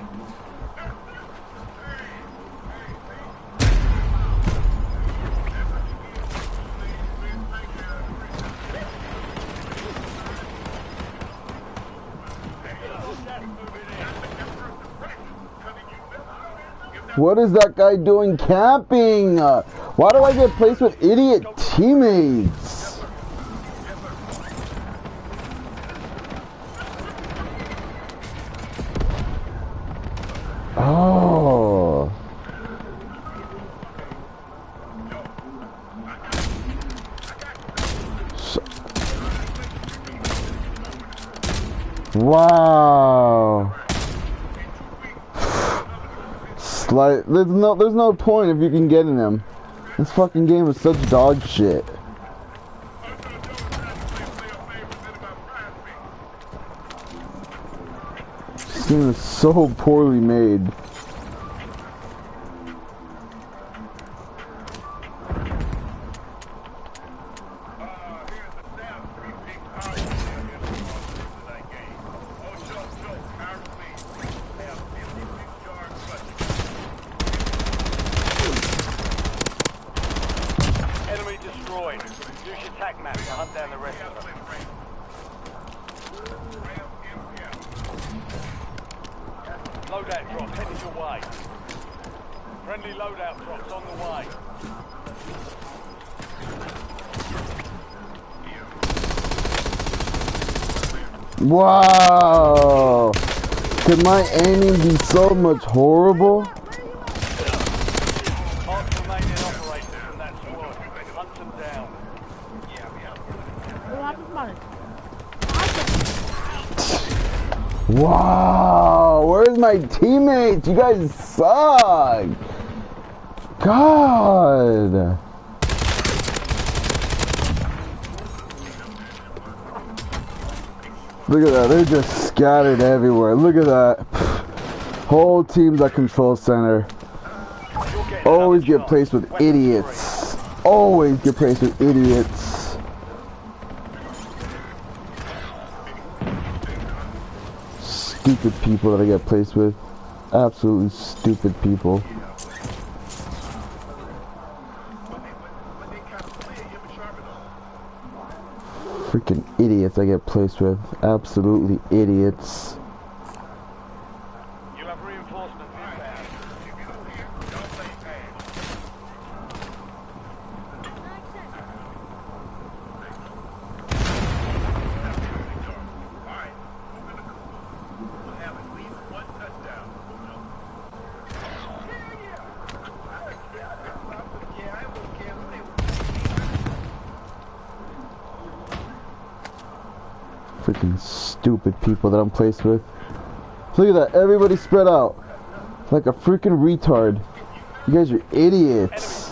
What is that guy doing camping? Why do I get placed with idiot teammates? Oh. Wow. There's no point if you can get in them. This fucking game is such dog shit. This game is so poorly made. Enemy destroyed. Use your tac map to hunt down the rest of them. Loadout drops headed your way. Friendly loadout drops on the way. Wow! Could my aiming be so much horrible? Mark remaining operators from that squad. Hunt them down. Wow! Where's my teammates? You guys suck! God! Look at that, they're just scattered everywhere. Look at that. Whole teams at control center. Always get placed with idiots. Always get placed with idiots. Stupid people that I get placed with. Absolutely stupid people. Freaking idiots I get placed with. Absolutely idiots. You have reinforcements Freaking stupid people that I'm placed with. Look at that, everybody spread out. Like a freaking retard. You guys are idiots.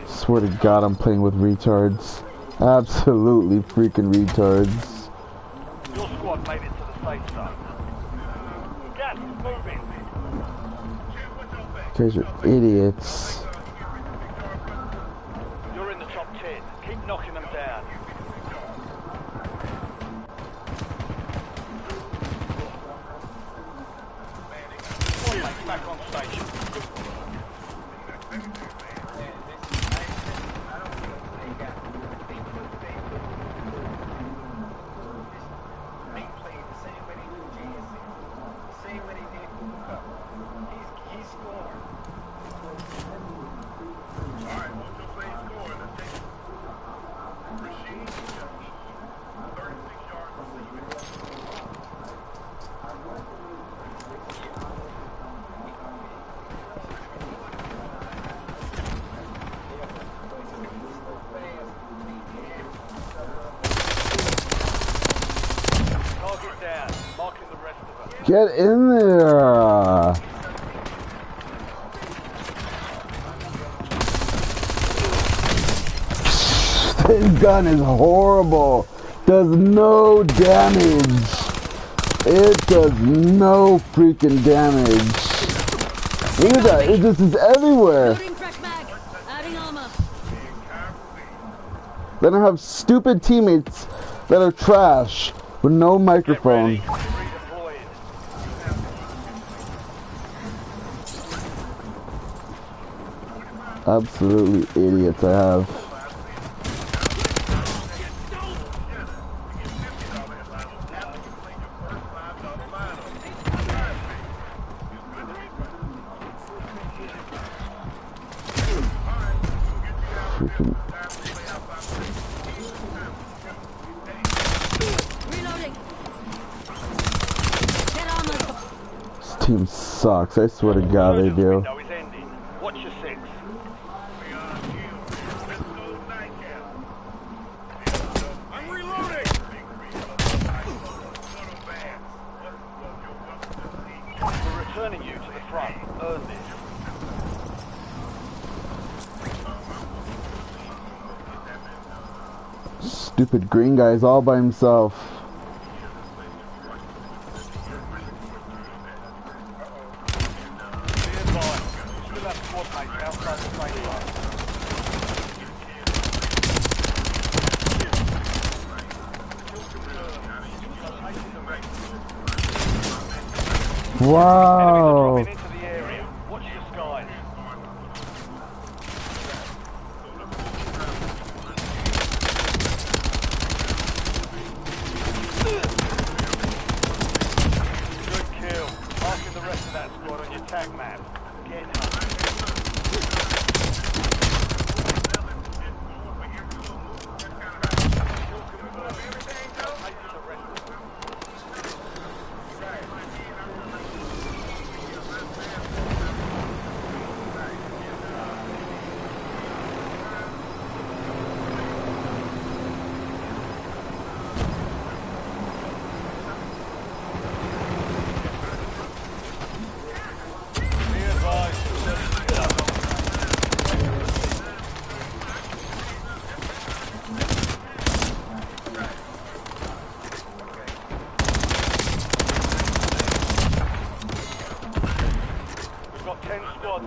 Swear to God, I'm playing with retards. Absolutely freaking retards. Your squad made it to the safe zone. Gas is moving. You guys are idiots. You're in the top 10. Keep knocking them down. Squad mates back on station. Get in there! This gun is horrible. Does no damage. It does no freaking damage. Look at that. It just is everywhere. Then I have stupid teammates that are trash with no microphone. Absolutely idiots I have. Freaking. This team sucks, I swear to God they do. Watch your six. I'm reloading. We're returning you to the front. Earn this. Stupid green guy's all by himself. Wow.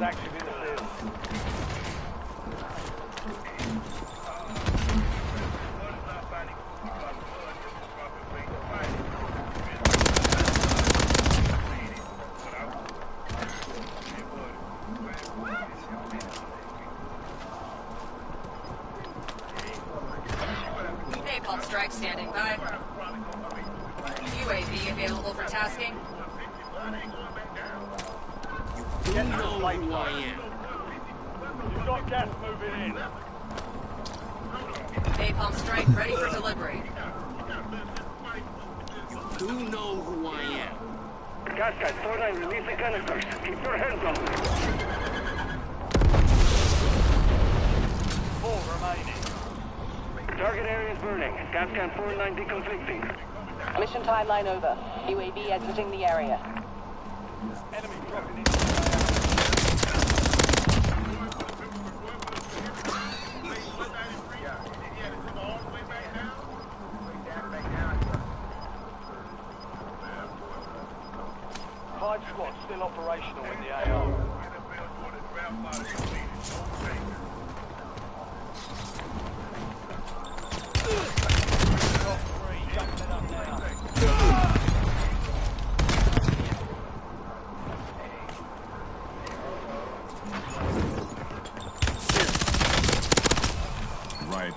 Active in the field. Napalm strike standing by. UAV available for tasking. Get to the safe zone. You've got gas moving in. Napalm strike ready for delivery. You know who I am. Gas guys, throw down, release the canisters. Keep your hands up. CAD-CAM 490 conflicting. Mission timeline over. UAV exiting the area. Enemy dropping in. Five squads still operational in the AO. Right.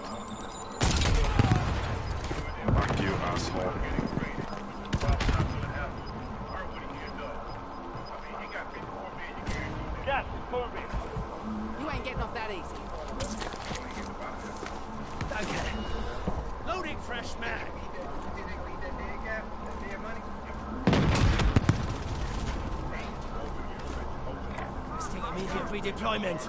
Fuck you, asshole. Gas is moving. You ain't getting off that easy. Okay. Loading fresh mag. Listing immediate redeployment.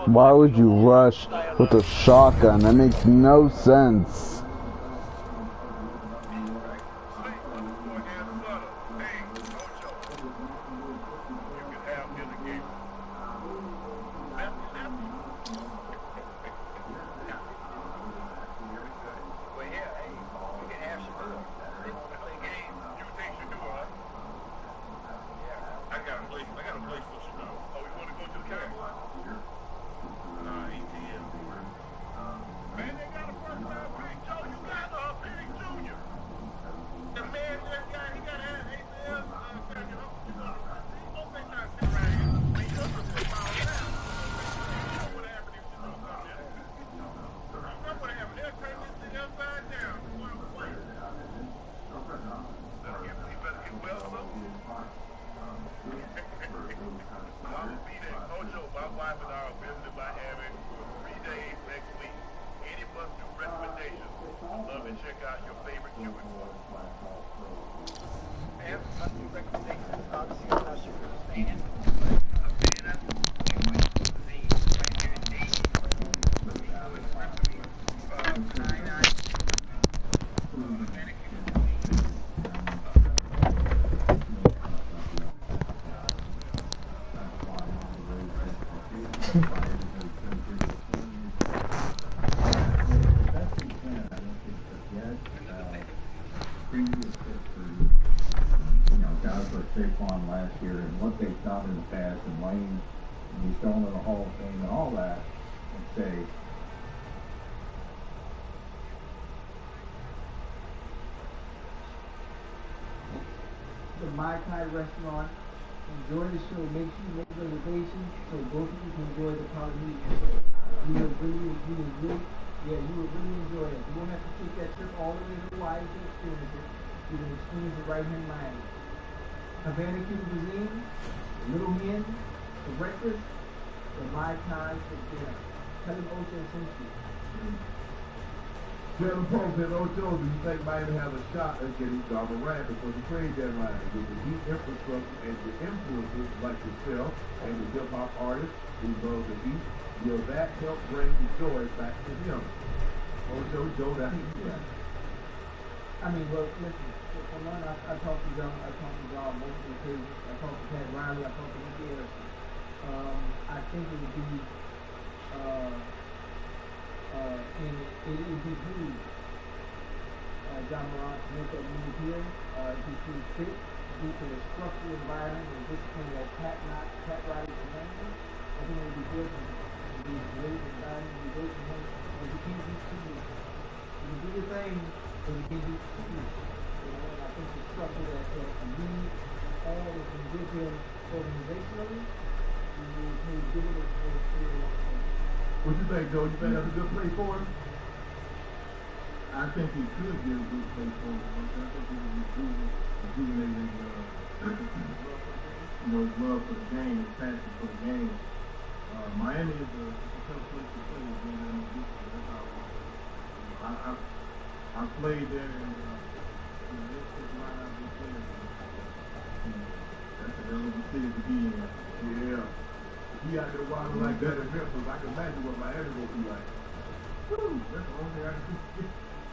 Why would you rush with a shotgun? That makes no sense. Last year and what they've done in the past and Lane and he's going to the Hall of Fame and all that and say the Mai Tai restaurant. Enjoy the show. Make sure you make reservations so both of you can enjoy the powder meat show. You would really enjoy it. You won't have to take that trip all the way to Hawaii to experience it. You can experience it right here in Miami. Havana Cuban cuisine, Little Men for breakfast, the Mai Tai for dinner. Tell them Ocho sent you. Tell the folks that Ocho, do you think Miami has a shot at getting Java Rand before the trade deadline with the deep infrastructure and the influences like yourself and the hip hop artists who love the beat? Will that help bring the joy back to them? Ocho, Joe, that's I mean, well, listen. For one, I talked to John. I talked to John multiple occasions. I talked to Pat Riley. I talked to Nicky Anderson. I think it would be, and it would be huge. John Morant to make that move here. He sees fit due to the structural environment and discipline that Pat Riley is managing. I think it would be good for him. It would be a great environment. It would be great for him. But you can't be too much. You can do your thing, but you can't be too much. I think the structure that we all can give him organizationally will pay dividends for a long time. What you think, Joe? You think that's a good play for him? I think he could be a good play for him. I think he would be rejuvenating his love for the game, his passion for the game. Miami is a tough place to play again. That's how I played there and this is why I've been playing. That's a hell of a city to be in. Yeah. If he out there wilding like that in Memphis, I can imagine what Miami will be like. Woo! That's the only thing I can do.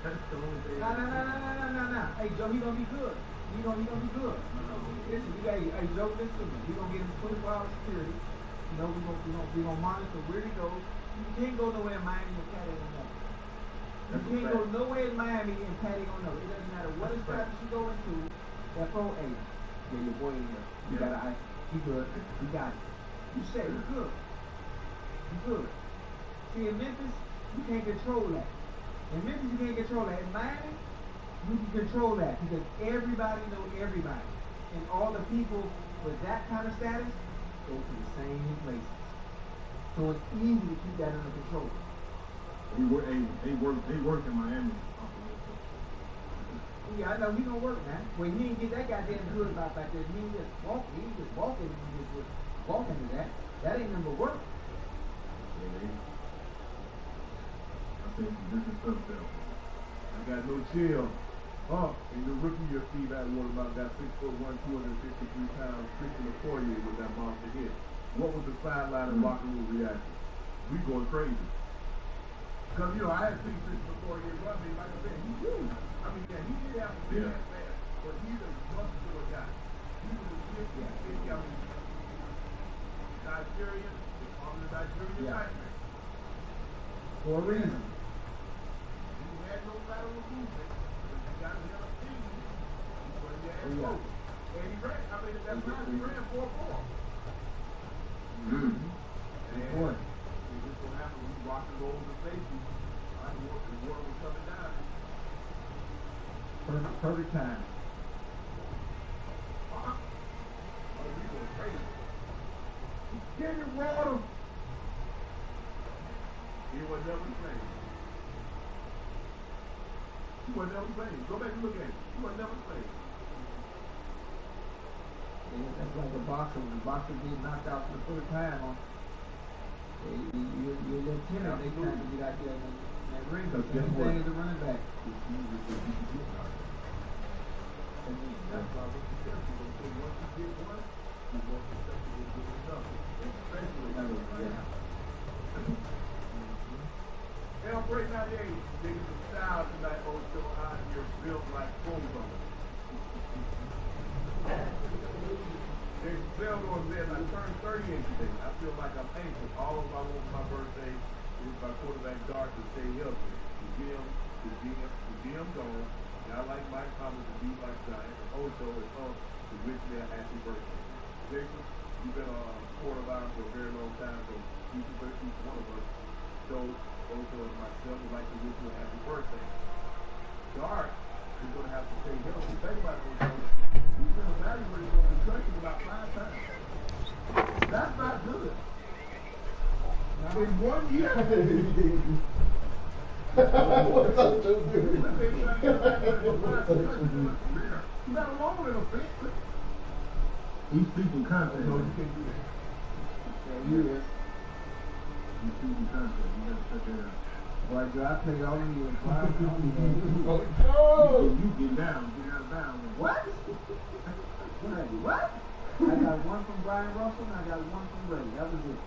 That's the only thing. No. Hey, Joe, he gonna be good. He gonna be good. Listen, you got, hey, Joe, listen to me. We gonna get him 24-hour security. You know, we gonna monitor where he goes. You can't go nowhere in Miami and Patty don't know. You can't go nowhere in Miami and Patty don't know. It doesn't matter what establishment you go into. That phone, hey, yeah, your boy in here. You gotta, he good. He got it. You say you good. You good. See, in Memphis, you can't control that. In Memphis, you can't control that. In Miami, you can control that because everybody know everybody. And all the people with that kind of status go to the same places. So it's easy to keep that under control. They work in Miami. Yeah, I know he gonna work, man. Well, he ain't get that goddamn good about back there. He ain't just walking. He ain't just walking and he just walking to that. That ain't number work. Yeah, I think some different stuff there. I got no chill. In the rookie year, Steve Atwater about that 6'1", 253 pounds, Christian Okoye with that monster hit. What was the sideline and locker room reaction? We going crazy. Because, you know, I had seen Christian Okoye run me, like I said, he's huge. I mean, yeah, he did have a big ass man, but he's a muscular guy. He was a big, I mean, Nigerian, they call him the Nigerian nightmare. For a reason. He had no lateral movement. Got him on a team. And he ran. I mean, at that time, he ran 4-4. And it just so happened we rocked and rolled the safety. The water was coming down. Perfect time. Oh, we going crazy. Get your water. He was never the same. He was never the same. Go back and look at it. He was never the same. Yeah, that's like a boxer. When the boxer gets knocked out for the first time, you're a little timid next time you get out there in that ring. The same thing as a running back. That's why what you said, once you get one, you're more susceptible to get another. Especially Hell, break 98. Niggas in style tonight, Ocho. Out here built like Warzone. They fell on bed. I turned 38 today. I feel like I'm anxious. All of I want for my birthday is my quarterback Dart to stay healthy. The GM gone. I like Mike Thomas to be like Giant. Ocho is up to wish me a happy birthday. Jason, you've been a supporter of ours for a very long time, so each one of us, Joe, Ocho, and myself would like to wish you a happy birthday. Dart is going to have to stay healthy. Think about it, Ocho. He's been evaluated for concussion about 5 times. That's not good. In 1 year. What's up, Joe? You got a long little fit. He's speaking content. No, you can't do that. Yeah, you is. He's speaking content. You got to check that out. Boy, Joe, I played all of you. You get down. Get out of bounds. What? What? I got one from Brian Russell and I got one from Ray. That was it.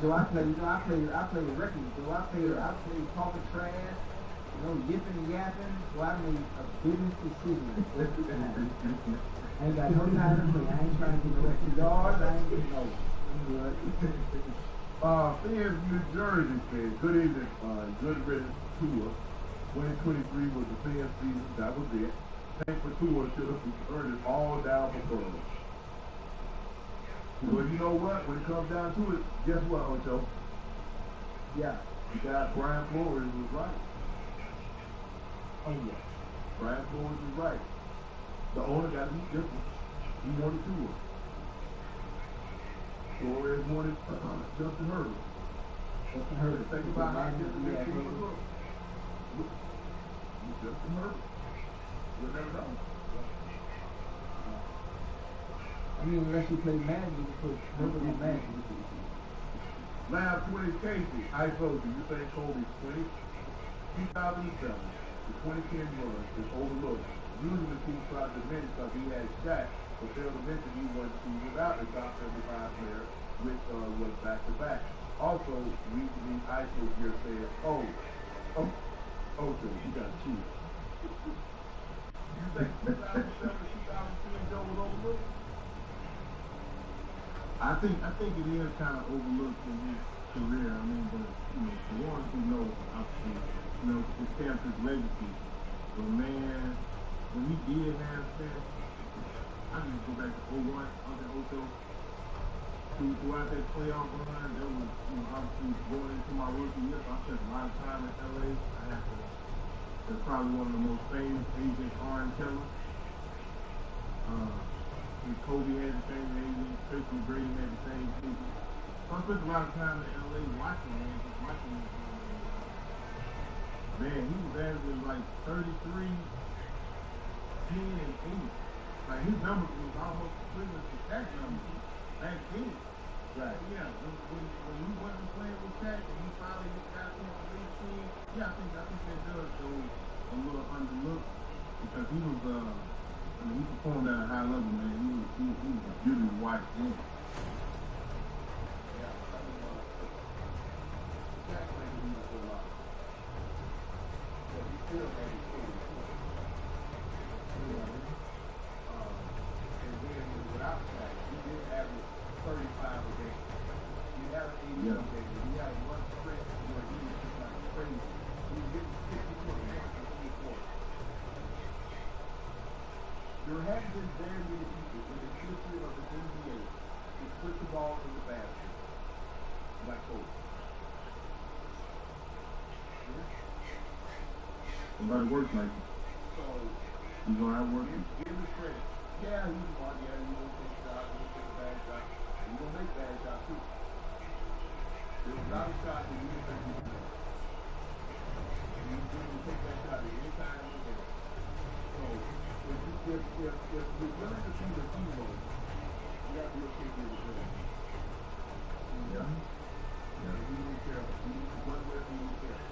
So I played the record. So I played talking trash, yipping and yapping. So I made a business decision. I ain't got no time to play. I ain't trying to get no extra yards. I ain't getting no. Fans, New Jersey says, good evening, good riddance tour. 2023 was the fan season. That was it. Thanks for tour should have earned it all down for Burrow. But you know what? When it comes down to it, guess what, Ocho? Yeah. You got Brian Flores was right. Oh, yeah. Brian Flores was right. The owner got to be different. He wanted Tua. Flores wanted Justin Herbert. Think about how different this team would look. Justin Herbert. You'll never know. I mean, unless you play Madden, you can put Herbert on Madden. Lab 20 Casey, ISO, do you think Kobe's 2007, the 2010 run is overlooked? Usually people try to diminish because he had Shaq, but failed to mention he wasn't two without the top 75 player, which was back-to-back. Also, recently ISO here said, okay, you got cheated. You think 2007 2010 Joe was overlooked? I think it is kind of overlooked in his career. I mean, but the ones who know, it's kept his legacy. But man, when he did have that, I need to go back to 01, under Ocho. Throughout that playoff run, that was, obviously going into my rookie year. So I spent a lot of time in LA. That's probably one of the most famous Agent Orange Teller. Kobe had the same agent, Christian Brady had the same agent. So I spent a lot of time in LA watching him, man, he was averaging like 33, 10, and 8. Like his numbers was almost equivalent to Shaq's numbers back then. Right. Yeah, when he wasn't playing with Shaq and he finally got into the league team, I think that does go a little underlooked because he was he performed at a high level, man. He was a beauty to watch then. There have been very many people in the history of the NBA who put the ball in the basket like Kobe. Somebody works like him. So he's gonna have work. Give him credit. Yeah, he's smart. Yeah, he's gonna take shots. He's gonna take a bad shot. He's gonna make bad shots too. There was not a shot that he didn't think he could make. He's gonna take that shot at any time in the game. So if you're willing to be the hero, you got to be okay with it. Yeah. Yeah, we don't care. One way we don't care.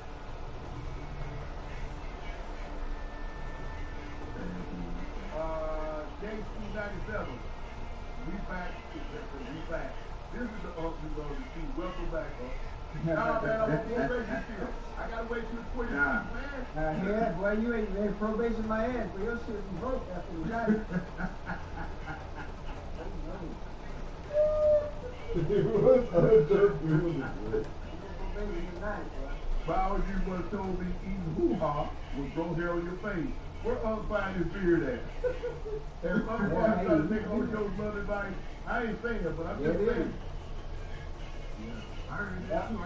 JC97. We back. This is the up we love to see. Welcome back, up. Nah, man, I'm on probation still. I gotta wait till the 20, man. Yeah, boy, you ain't probation my ass, but your shit be broke after we got it. Biology would have told me eating hoo-ha would grow hair on your face. Where find his beard at? And some boy trying to make all Joe's love advice. I ain't saying it, but I'm just saying. I heard that too. I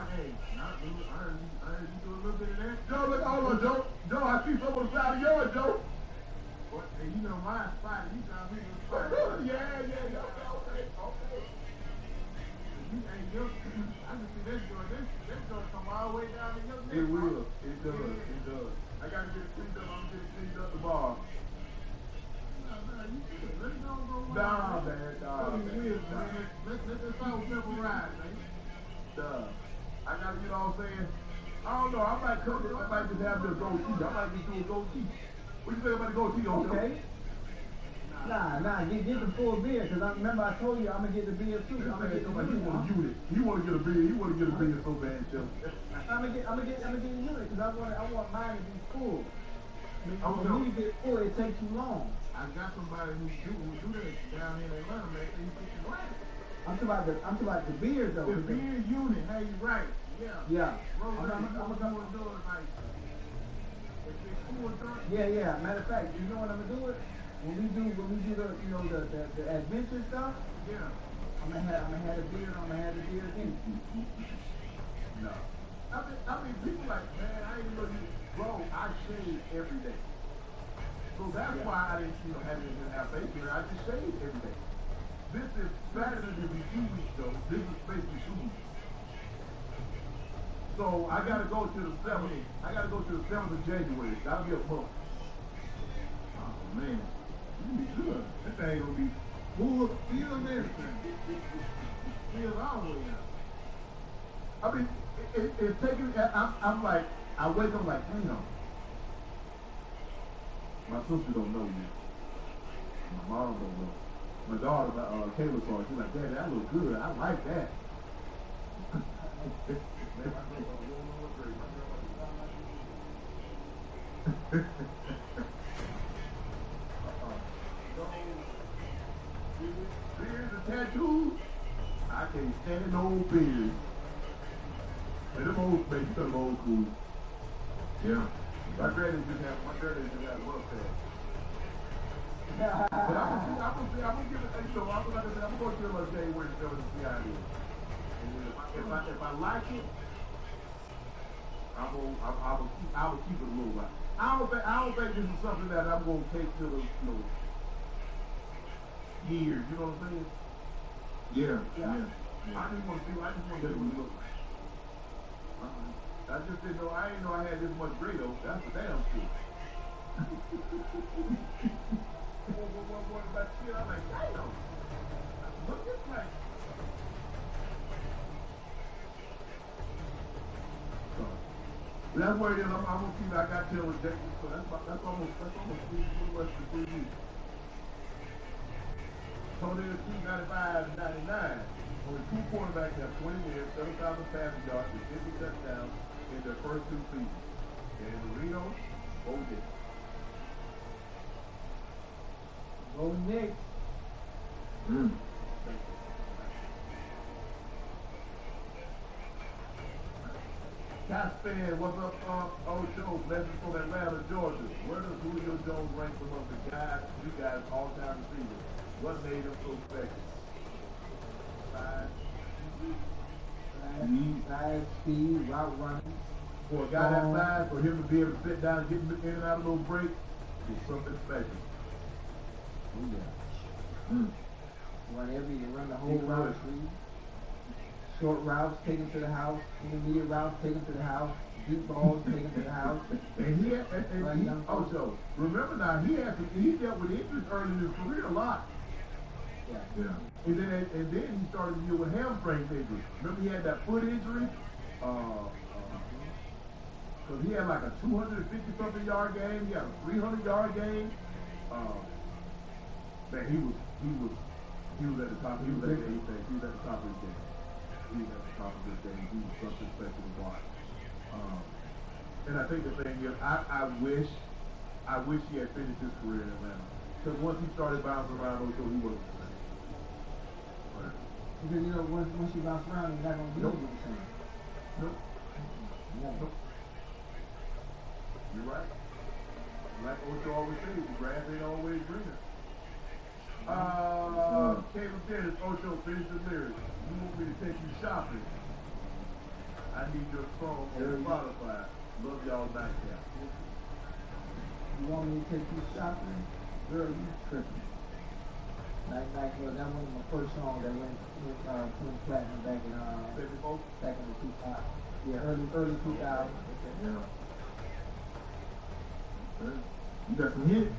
heard you do a little bit of that. Joe, look, hold on, Joe. Joe, I see some on the side of yours, Joe. What? And you know my spot. You trying to make a spot. Yeah. Okay. I can see that joint come all the way down to your neck. It will. It does. I gotta get it cleaned up. I'm gonna get it cleaned up tomorrow. Nah, you should. Let's go. Nah, man. Let this whole pepper ride, man. I gotta get all saying. I don't know. I might just have the goatee. I might just do a goatee. What you think about the goatee on okay. Nah, get the full beard, because I remember I told you I'm going to get the beard too. I'm going to get the unit. You want to get a beard. You want to get a beard so bad, Joe. I'm going to get a unit, because I want mine to be full. For me to get full, it takes too long. I got somebody who do that down here in Atlanta, man. They get right. I'm talking about the beard, though. The beard unit. Hey, you right. Yeah. Bro, I'm going to do it like... Yeah. Matter of fact, you know what I'm going to do it? When we do the adventure stuff, I'm gonna have a beard. I'm gonna have the beard in. No, I mean people like, man, I ain't know you, bro. I shave every day, so that's why I didn't have it in half face beard. I just shave every day. This is Saturday to be 2 weeks though. This is basically 2 weeks. So I gotta go to the 7th. I gotta go to the 7th of January. That'll be a month. Oh man. You be good. That thing gonna be full of feel and everything. Feel all the way out. I mean, it's taking, I'm like, I wake up like, damn. My sister don't know yet. My mom don't know. My daughter, Kayla saw it. She's like, Dad, that looks good. I like that. Man, my grandma look great. My beards and tattoos. I can't stand no beards. Man, them old, man, you know them old school. Yeah. My granny just had a mustache. But I'm gonna give it, you know, like I said, I'm gonna give it a January 7th and see how it is. And then if I like it, I will keep it a little while. I don't think this is something that I'm gonna take to the, you know, years. You know what I'm saying? Yeah. I just want to see what it looks like. I just didn't know. I didn't know I had this much Grado. That's for damn sure. One about shit. I'm like, damn. Look at that. That's where it is. I'm gonna keep. I got till with Jackson, so that's almost 3 months to 3 weeks. So there's 295.99. Only 2 quarterbacks have 20 wins, 7,000 passing yards, and 50 touchdowns in their first 2 seasons. Dan Marino, Bo Dick. Go Nick. Caspan, what's up, Ocho? Message from Atlanta, Georgia. Where does Julio Jones rank among the guys, you guys, all-time receivers? What made him so special? Size, speed, route running. For a guy that size, for him to be able to sit down and get in and out of those breaks, is something special. Oh yeah. Run the whole route tree. Short routes, take him to the house. Intermediate routes, take him to the house. Deep balls, take him to the house. And Ocho, remember now, he dealt with injuries early in his career a lot. Yeah. And then he started to deal with hamstring injuries. Remember he had that foot injury? Because he had like a 250-something yard game. He had a 300-yard game. Man, he was at the top. He was at the top of his game. He was at the top of his game. He was something special to watch. And I think the thing is, I wish he had finished his career in Atlanta. Because once he started bouncing around, he wasn't the same. Because you know, once you bounce around, you're not gonna be able to do the same. Nope. You're right. Like Ocho always says, the grass ain't always greener. Caleb Dennis, Ocho, finish the lyrics. You want me to take you shopping? I need your song on Spotify. Love y'all nightcap. You want me to take you shopping? Girl, you tripping. That was one of my first songs that went platinum back in the 2000s. Yeah, early 2000s. Yeah. You got some hits?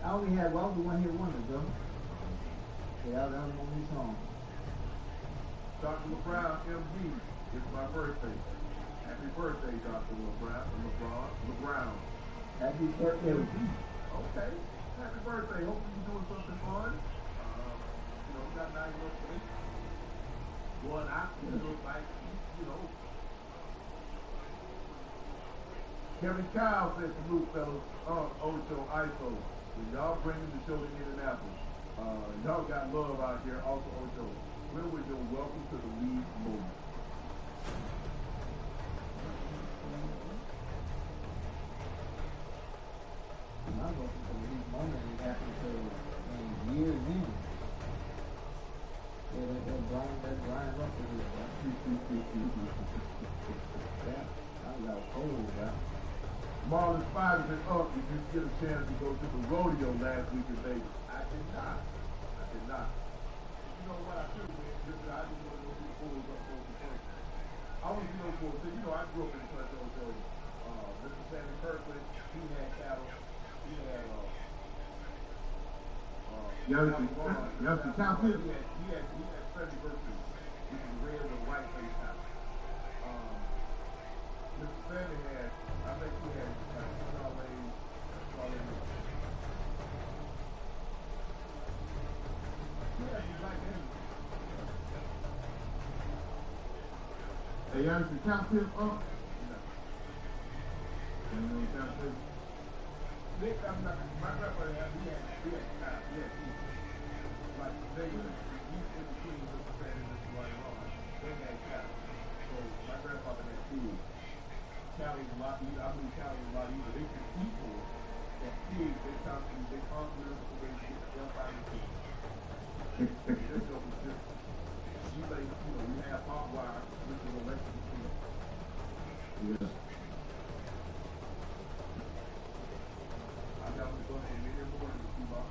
I only had one hit wonder, bro. Yeah, that was one of these songs. Dr. LeBron, MD, it's my birthday. Happy birthday, Dr. LeBron. Happy birthday. Okay. Happy birthday. Hope you're doing something fun. You know, got 9 months late. Going out, like, you know. Kevin Kyle said, salute, fellas. Ocho, ISO. When y'all bringing the show to Indianapolis, y'all got love out here. Also, Ocho, when was your welcome to the league moment? My welcome to the league moment ain't happened until years in. Yeah, that Brian Russell is yeah, I got cold, bro. Marlon Spivey said, did you get a chance to go to the rodeo last week in Vegas? I did not. You know what I should have been? I didn't want to go to the pools up close to first. I was, you know, I grew up in the country, so Mr. Sammy Kirkland, he had cattle. He had, Youngster County. He had Freddie Berkeley, which was red with white face out. Mr. Sandy had, I think he had Charlie. Hey, Anderson, count him up. Nick, I'm not, my grandfather had, he had like, they were, he's in between Mr. Sandy and Mr. Ronnie Ron. They had cattle. So, my grandfather had pigs. Cattle a lot easier. I mean, cattle a lot easier. They can eat more, but pigs, they constantly live with the way to get the hell out of the pig. This joke is just, you like, we have hot wire, which is electric machine. Yeah. I got to go ahead in the morning to see my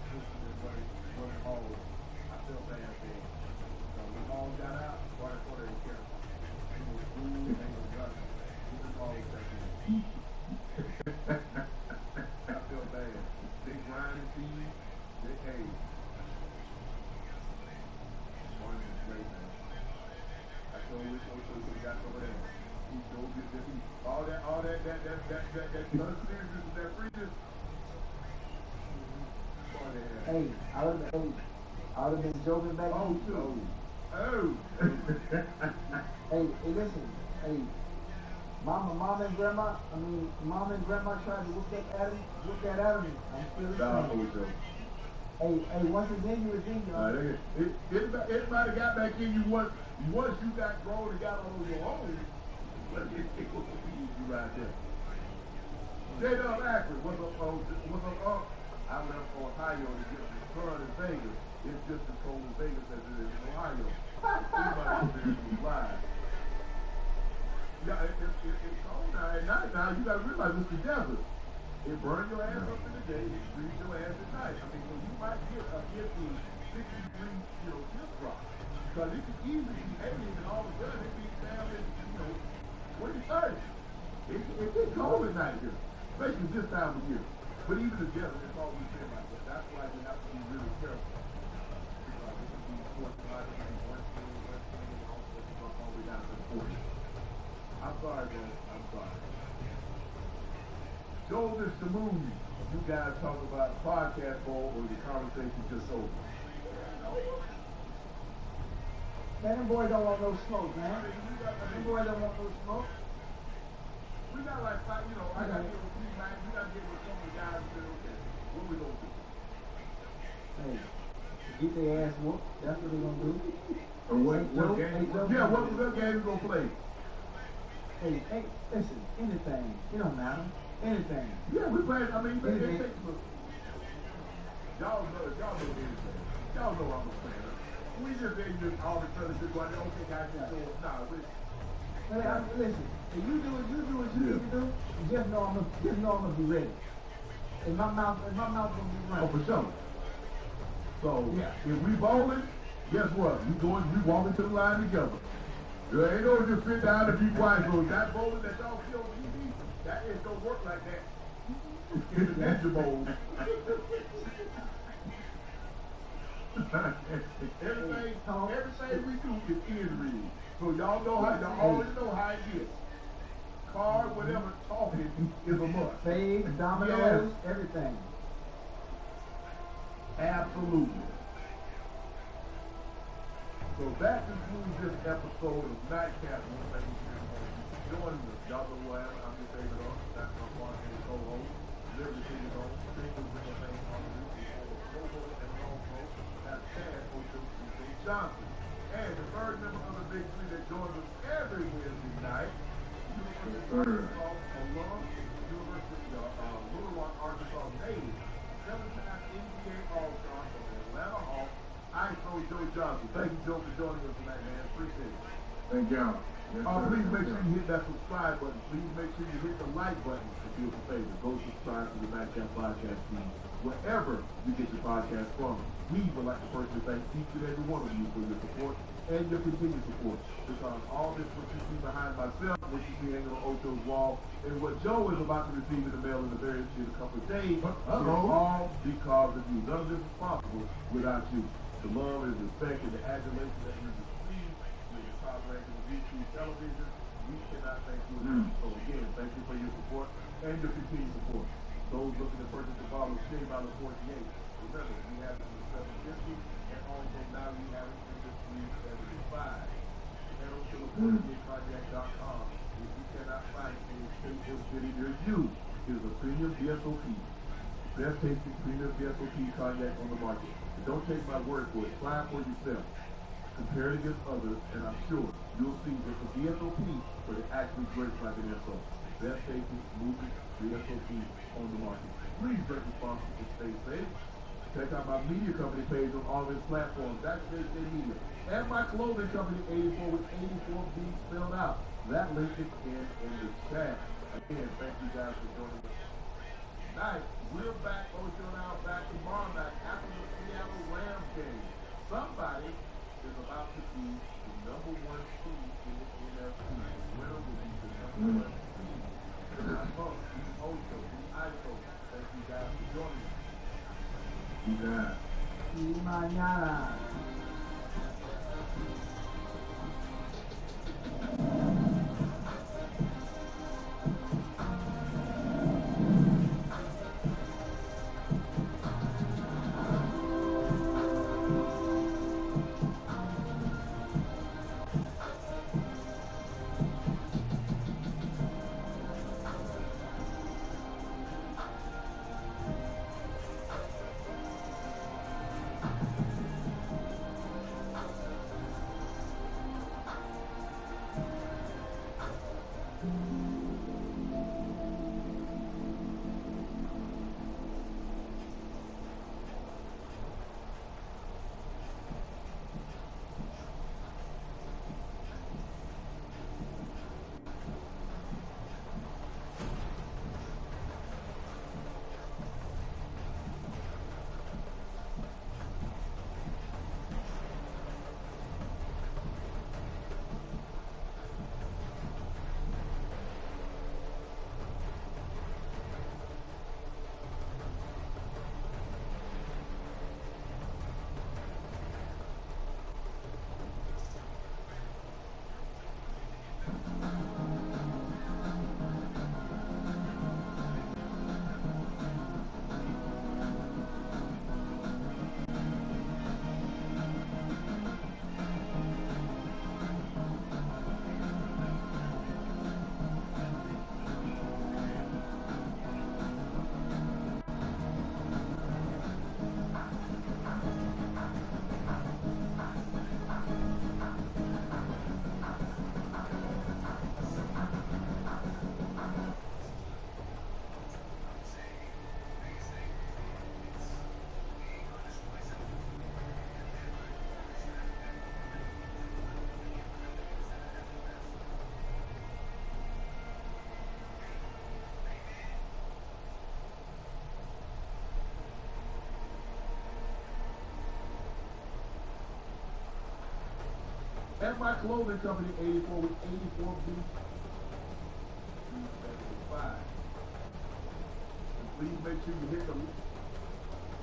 sister and running home. I felt bad for her. So when all got out, right for their care. They was food, they was nothing. This is all that I feel bad. They grind and feed, they ate. Morning is great, man. I sure wish Ocho would have got some of that. He sure get this. All that other seriousness with that freeness. Hey, I would have been joking back then too. Hey, listen. Hey, mom and grandma tried to whoop that out of me. I'm still the same. Hey, once again, you was in Everybody got back in you once you got grown and got on your own. You right there. J-Dub Akron, what's up? I left Ohio to get some sun in Vegas. It's just as cold in Vegas as it is in Ohio. Everybody there is live. Yeah, it's cold now. At night now, you got to realize it's the desert. It burns your ass up in the day, it freezes your ass at night. I mean, so you might get a 60-degree, shift drop. Because it could easily be 80 and all of a sudden it be down in, 20-30. It gets cold at night here, especially this time of year. But even the desert, it's always been like that. That's why you have to be really careful. Because it can be 45, it can be 120, and also all the way down to 40. I'm sorry, man. I'm sorry. Joel and Shamoon, you guys talk about podcast bowl or the conversation just over? Man, them boys don't want no smoke, man. Them boys don't want no smoke. We got like five, I got to get with you, man. We got to get with some of the guys and say, okay, what we going to do? Hey, get their ass whooped. That's what they going to do. What game you going to play? Hey, listen, anything. It don't matter. Anything. Yeah, we play, I mean, they take y'all know anything. Y'all know I'm a fan. We just ain't all the time just going, okay, guys, just do it. Nah, listen, if you do what you need to do, just know I'm gonna be ready. And my mouth gonna be running. Oh, for sure. So yeah, if we bowling, guess what? We walking to the line together. There ain't no just sit down and be quiet. So that bowling that y'all see on TV, that ain't gonna work like that. In the ninja bowl. Everything we do is real. So y'all already know how it is. Card, whatever, talking is a must. Spades, dominoes, everything. Absolutely. So that concludes this episode of Nightcap. Joining us, y'all know who I am. I'm your favorite artist. That's my partner and co-host. Liberty City Home. Singles Ring of Fame on the Logo and Logo. That's Chad O'Joe Johnson. And the third member of the Big Three that joins us every Wednesday night, University of alum, University of Little Rock, Arkansas native, 7-time NBA All-Star from Atlanta Hawks, ISO Joe Johnson. Thank you, Joe, for joining us tonight, man. Appreciate it. Thank y'all. Please make sure you hit that subscribe button. Please make sure you hit the like button if you do us a favor. Go subscribe to the Nightcap Podcast feed wherever you get your podcast from. We would like to personally thank each and every one of you for your support and your continued support. Because all this, what you see behind myself, what you see hanging on Ocho's wall, and what Joe is about to receive in the mail in a couple of days, is all because of you. None of this is possible without you. The love and respect and the adulation that you receive with the top ranking of YouTube television, We cannot thank you enough. So again, thank you for your support and your continued support. Those looking to purchase the bottle of Shea Bottle 48, remember, we have it in the 750, and also now we have it in the 375. Head over to the48cognac.com. If you cannot find it in a state or city near you, it is a premium VSOP. Best tasting premium VSOP cognac on the market. But don't take my word for it. Try it for yourself. Compare it against others, and I'm sure you'll see it's a VSOP, but it actually drinks like an SO. Best tasting, smoothest VSOP on the market. Please drink responsibly and stay safe. Check out my media company page on all of its platforms. That's JJ Media. And my clothing company, 84 with 84B spelled out. That link is in the chat. Again, thank you guys for joining us. Tonight, we're back, Ocho and I back tomorrow night after the Seattle Rams game. Somebody is about to be the number one seed in the NFC. The winner will be the number one seed. I'm Monk, the Ocho, the ISO. Thank you guys for joining us. Y mañana. And my clothing company, 84 with 84B. And please make sure you hit the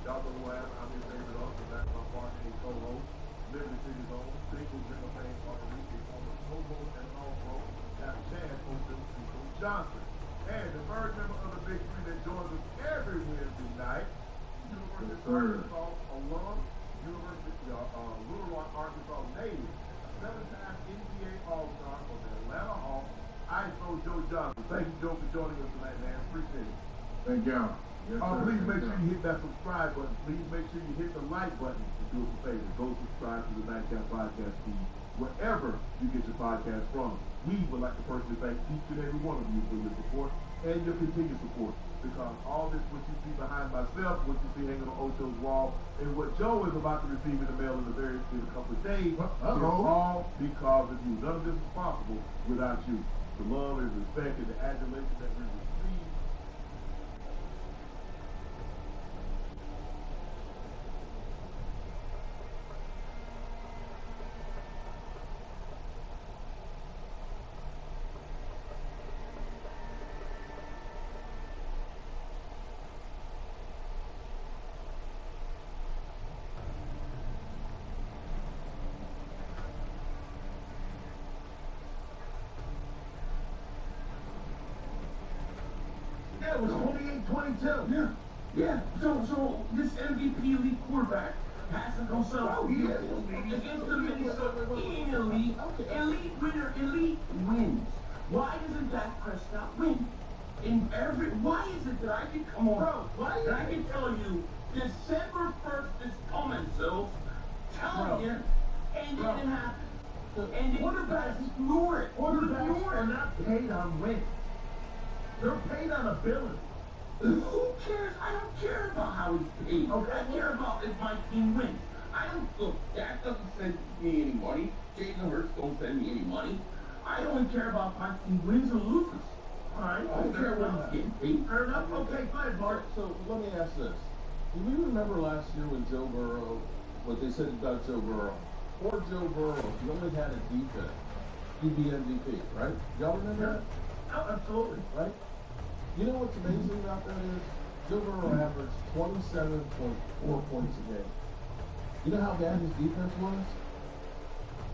y'all know who I am. I'm your favorite author. That's my partner and co-host. Liberty City's own. Single Ring of Fame author, former co-host and all-pro. Got Chad Oldham and Coach Johnson. And the third member of the Big Three that joins us every Wednesday night, University of Arkansas alum, University of Little Rock, Arkansas native, 7-time NBA All-Star for the Atlanta Hawks, ISO Joe Johnson. Thank you, Joe, for joining us tonight, man. Appreciate it. Thank y'all. Yes, please make sure you hit that subscribe button. Please make sure you hit the like button and do us a favor. Go subscribe to the Nightcap Podcast feed wherever you get your podcast from. We would like to personally thank each and every one of you for your support and your continued support. Because all this, what you see behind myself, what you see hanging on Ocho's wall, and what Joe is about to receive in the mail in a couple of days, is all because of you. None of this is possible without you. The love and respect and the adulation that we receive. 22. Yeah. Yeah. So this MVP elite quarterback has to go sell. Oh, he is Against the Minnesota elite. Elite winner, elite wins. Why doesn't Dak Prescott win? Why is it that I can come on, and I can tell you December 1st is coming, so telling you, and it didn't happen. And quarterbacks ignore it. Quarterbacks are not paid on wins. They're paid on ability. Who cares? I don't care about how he's paid. Okay. I care about if my team wins. I don't look. Dak doesn't send me any money. Jalen Hurts don't send me any money. I only care about if my team wins or loses. All right. I don't care what he's getting paid. Fair enough. Okay, fine, Mark. So let me ask this: do we remember last year when Joe Burrow, what they said about Joe Burrow? Poor Joe Burrow, he only had a defense. He'd be MVP, right? Y'all remember that? Oh, absolutely. Right? You know what's amazing about that is Joe Burrow averaged 27.4 points a game. You know how bad his defense was?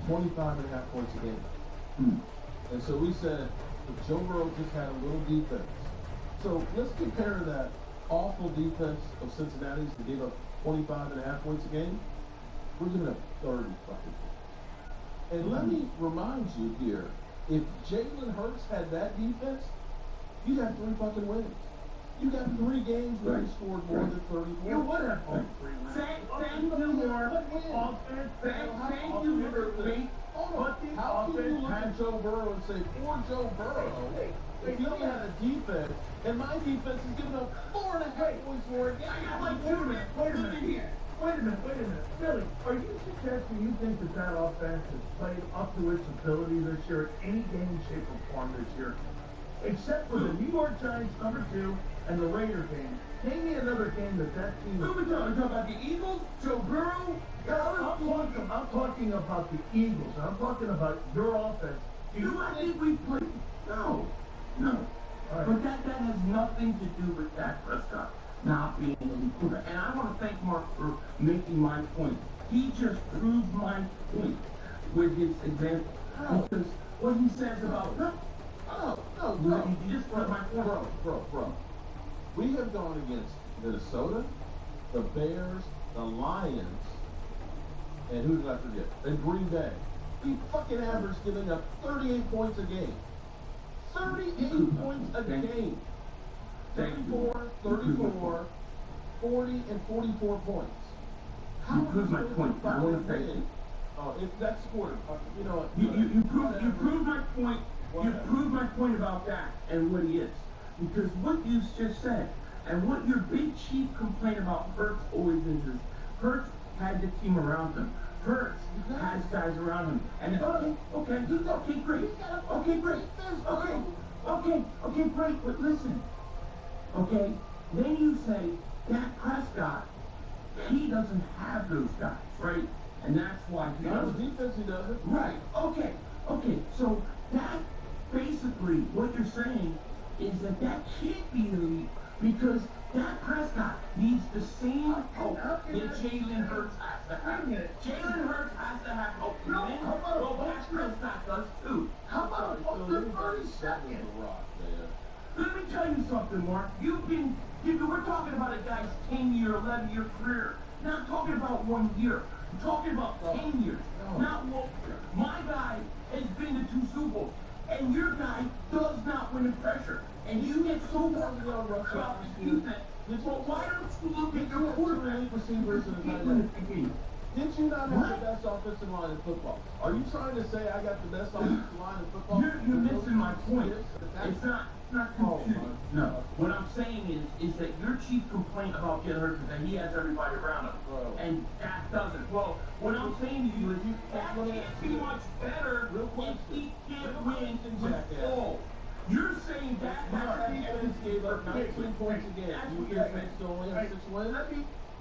25.5 points a game. And so we said, if Joe Burrow just had a little defense. So let's compare that awful defense of Cincinnati's that gave up 25.5 points a game. We're giving up 30 fucking points. And let me remind you here, if Jalen Hurts had that defense, you'd have 3 fucking wins. You got 3 games where he scored more than 30 points. You would have 3 wins. Thank you, Mark. Thank you, Liberty. How can you look at Joe Burrow and say, poor Joe Burrow, if he only had a defense, and my defense is giving up 4.5 points more a game? I got like 2 minutes. Wait a minute. Wait a minute. Billy, are you suggesting you think that offense has played up to its ability this year in any game, shape, or form this year? Except for the New York Giants #2 and the Raider game. Name me another game that team... Who are we talking about? The Eagles? Joe Burrow? I'm talking about the Eagles. I'm talking about your offense. I think we played... No. Right. But that has nothing to do with Dak Prescott not being an elite quarterback. And I want to thank Mark for making my point. He just proved my point with his example. Because what he says about... No, you just proved my point. Bro. We have gone against Minnesota, the Bears, the Lions, and who did I forget? And Green Bay. He fucking averaged giving up 38 points a game. 38 points a game. 34, 34, 40, and 44 points. How you proved my point. I want to thank you. If that's supported, you know what? You proved my point. You proved my point about that and what he is. Because what you just said, and what your big chief complaint about Hurts always is Hurts had the team around him. Hurts has guys around him. And okay, great. But listen, okay, then you say Dak Prescott, he doesn't have those guys, right? And that's why he doesn't. Defense, he doesn't. Right. Okay. So that basically what you're saying is that can't be elite because Dak Prescott needs the same help that Jalen Hurts has to have. Jalen Hurts has to have help to win. Well, Dak Prescott does too. How about the 30 seconds? Let me tell you something, Mark. We're talking about a guy's 10-year, 11-year career. Not talking about 1 year. I'm talking about 10 years. Not 1 year. My guy has been to 2 Super Bowls. And your guy does not win in pressure. And you get so worried about his defense. Well, why don't you look at your quarterback receivers in the Did you not have the best offensive line in football? Are you trying to say I got the best offensive line in football? You're missing my point. It's not confusing. No. What I'm saying is that your chief complaint about Jalen Hurts is that he has everybody around him. And Dak doesn't. Well, what I'm saying to you is Dak can't be much better if he can't win with all. You're saying Dak defense gave up 19 points a game. You think still only have 6 wins?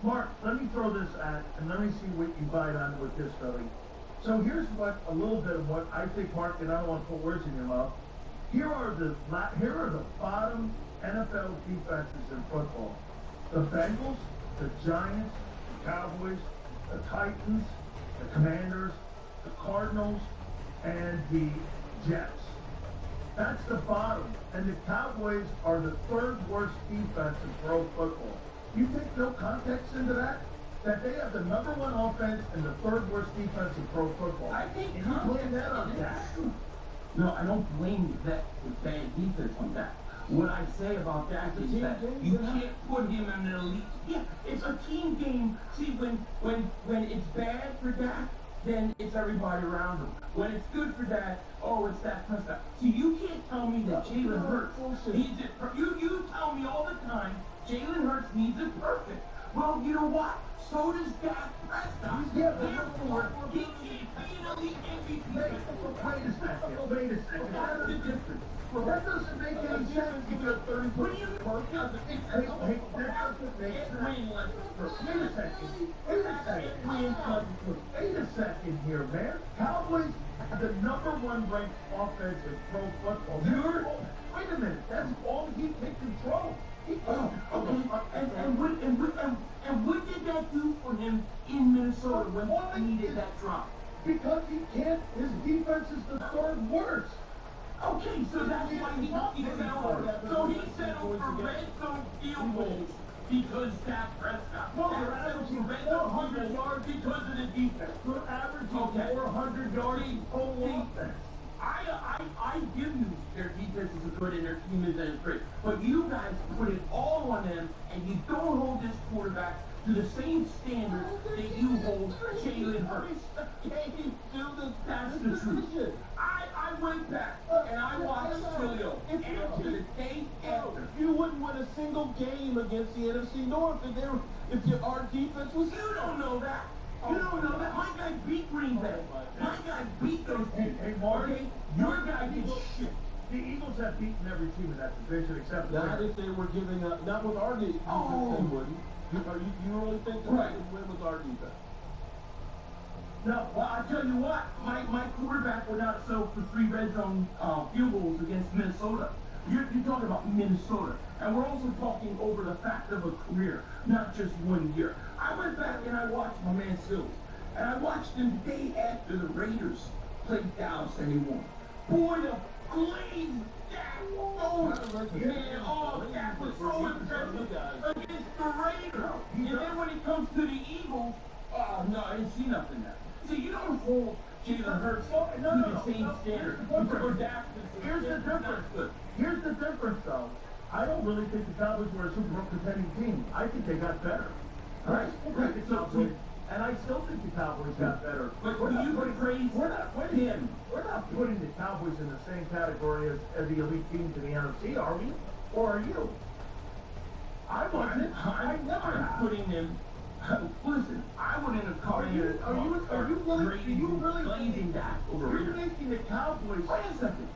Mark, let me throw this at, and let me see what you bite on with this, Billy. So here's a little bit of what I think, Mark, and I don't want to put words in your mouth. Here are the bottom NFL defenses in football. The Bengals, the Giants, the Cowboys, the Titans, the Commanders, the Cardinals, and the Jets. That's the bottom. And the Cowboys are the third worst defense in pro football. You take no context into that? That they have the number one offense and the third worst defense in pro football. I think and you blame that on Dak? No, I don't blame that with bad defense on that. What I say about that is that you can't put him in an elite. Yeah, it's a team game. See, when it's bad for Dak, then it's everybody around him. When it's good for Dak, oh, it's Dak Prescott. See, you can't tell me that Jalen Hurts needs it. You tell me all the time Jalen Hurts needs it perfect. Well, you know what? So does Dak Prescott. Yeah, therefore, he can't be an elite MVP. Wait a second. That's the difference. Well, that doesn't make any sense because 30 What do you mean? that doesn't make sense. Wait a second here, man. Cowboys are the number one ranked offense in pro football. Wait a minute. That's all he can control. And what did that do for him in Minnesota when he needed that drop? Because he can't. His defense is the third worst. Okay, so that's why he settled. So he settled for red zone field goals because Dak Prescott. Well, they're averaging 400 yards because of the defense. They're averaging 400 yards total offense. I give you their defense is good and their team is great. But you guys put it all on them and you don't hold this quarterback to the same standard that you hold Jalen Hurts. That's the truth. I went back and I watched Julio after the day after. You wouldn't win a single game against the NFC North if our defense was. You don't know that. You don't know that. My guy beat Green Bay. My guy beat those teams. Hey, Marty, your guy did shit. The Eagles have beaten every team in that division except Not if they were giving up. Not with our defense, they wouldn't. You really think that they would win with our defense? No, well, I tell you what, my quarterback went out so for 3 red zone field goals against Minnesota. You're talking about Minnesota. And we're also talking over the fact of a career, not just 1 year. I went back and I watched my man Sills. And I watched him the day after the Raiders played Dallas and he won. Boy, the glaze Dak. Oh, man, Dak was so impressive against the Raiders. And then when it comes to the Eagles, oh, no, I didn't see nothing there. See, you don't hold Jalen Hurts to the same standard. Here's the difference. Here's the difference, though. I don't really think the Cowboys were a Super Bowl contending team. I think they got better. Right. And I still think the Cowboys got better. But we're not putting the Cowboys in the same category as the elite teams in the NFC, are we? Or are you? I wasn't. I'm never putting them. Listen, I wouldn't have called you. Are you really blazing that over here? You're making the Cowboys. Wait a second.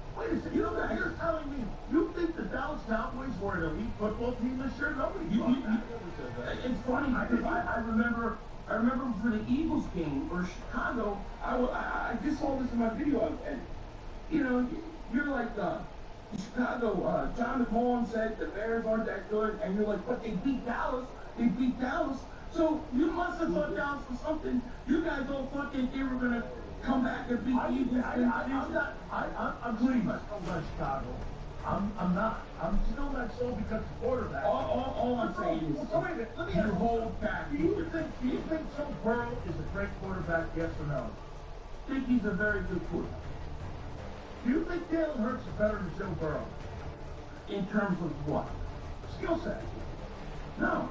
You're telling me you think the Dallas Cowboys were an elite football team this year? Nobody thought that. It's funny because I remember for the Eagles game or Chicago, I just saw this in my video, and you know, you're like Chicago. John McMullen said the Bears aren't that good, and you're like, but they beat Dallas. They beat Dallas. So you must have thought Dallas was something. You guys all thought that they were gonna come back and beat the Eagles. I'm pretty much about Chicago. I'm not. I'm still not sold because of quarterback. All I'm saying is, wait a minute, let me you ask hold back. Do you think Joe Burrow is a great quarterback? Yes or no? I think he's a very good quarterback. Do you think Jalen Hurts is better than Joe Burrow? In terms of what? Skill set. No.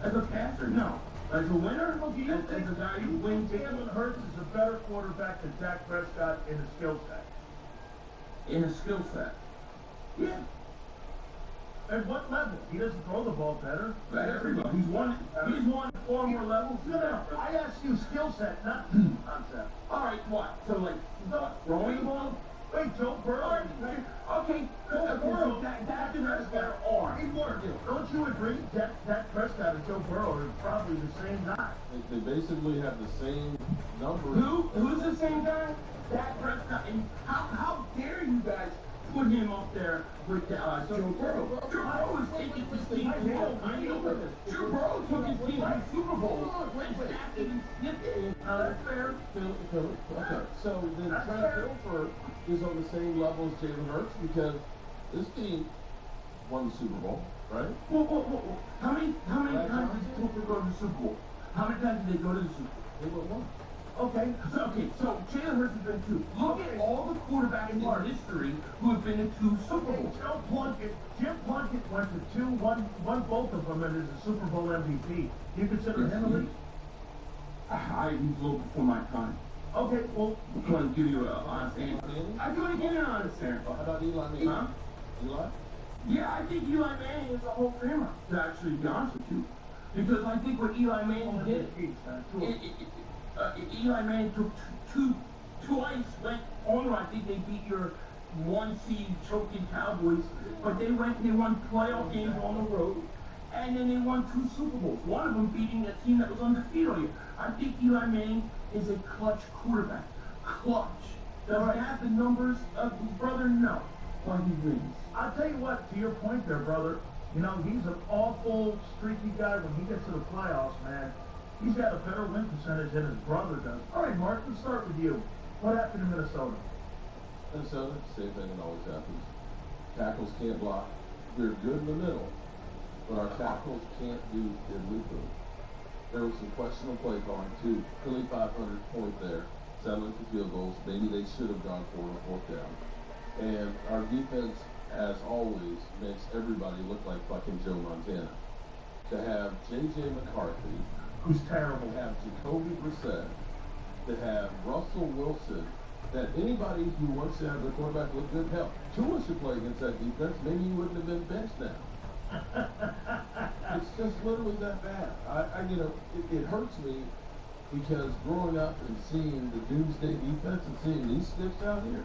As a passer, no. As a winner, as a guy who wins, Jalen Hurts is a better quarterback than Dak Prescott in a skill set. In a skill set. Yeah. At what level? He doesn't throw the ball better. Right, everybody. He's won 4 more levels. No. I asked you skill set, not concept. All right, what? So like throwing the ball? Wait, Joe Burrow. Okay, Burrow. Dak has better arm. Don't you agree? Dak Prescott and Joe Burrow are probably the same guy. They basically have the same numbers. Who's the same guy? Dak Prescott. And how dare you guys put him up there with Joe Burrow? Joe Burrow is taking his team to Joe Burrow took his team to the Super Bowl when Dak didn't sniff it. That's fair. Okay, so then Trent Dilfer is on the same level as Jalen Hurts because this team won the Super Bowl, right? Whoa. How many times did Dilfer go to the Super Bowl? How many times did they go to the Super Bowl? They won one. Okay, so Jalen Hurts has been two. Look at all the quarterbacks in history who have been to 2 Super Bowls. Jim Plunkett went to 2, won both of them, and is a Super Bowl MVP. Do you consider him elite? He's a little before my time. Okay, well, I'm going to give you an honest answer. I'm going to give you an honest answer. How about Eli Manning? Huh? Eli? Yeah, I think Eli Manning is a whole famer, to actually be honest with you. Because I think what Eli Manning did, Eli Manning took twice, went on. I think they beat your 1 seed choking Cowboys, but they won playoff games on the road, and then they won 2 Super Bowls. One of them beating a team that was undefeated all year. I think Eli Manning is a clutch quarterback. Clutch. Does he have the numbers of his brother? No. But he wins. I'll tell you what, to your point there, brother, you know, he's an awful, streaky guy when he gets to the playoffs, man. He's got a better win percentage than his brother does. All right, Mark, let's start with you. What happened in Minnesota? Minnesota, same thing that always happens. Tackles can't block. They're good in the middle, but our tackles can't do diddly-poo. There was some questionable play calling, too. Clearly 500 point there, settling for field goals. Maybe they should have gone for a 4th down. And our defense, as always, makes everybody look like fucking Joe Montana. To have J.J. McCarthy, who's terrible, to have Jacoby Brissett, to have Russell Wilson, that anybody who wants to have their quarterback look good, hell, Tua should play against that defense. Maybe he wouldn't have been benched now. It's just literally that bad. It hurts me because growing up and seeing the doomsday defense and seeing these sticks out here,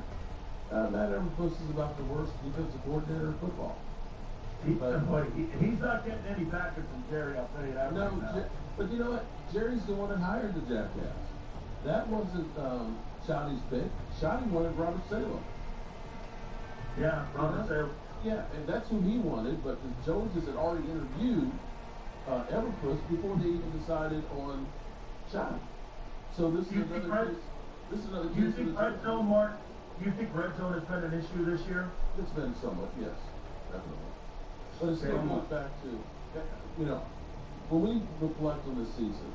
Matt Eberflus is about the worst defensive coordinator in football. He's not getting any backing from Jerry, I'll tell you that. No, right now. but you know what? Jerry's the one that hired the jackass. That wasn't Shotty's pick. Shotty wanted Robert Saleh. Yeah, Robert Saleh. Yeah, and that's who he wanted, but the Joneses had already interviewed Eberflus before they even decided on Shotty. So this is another case. This is another case. You think Red Zone, Mark? Do you think Red Zone has been an issue this year? It's been somewhat, yes, definitely. But it still goes back to, when we reflect on this season,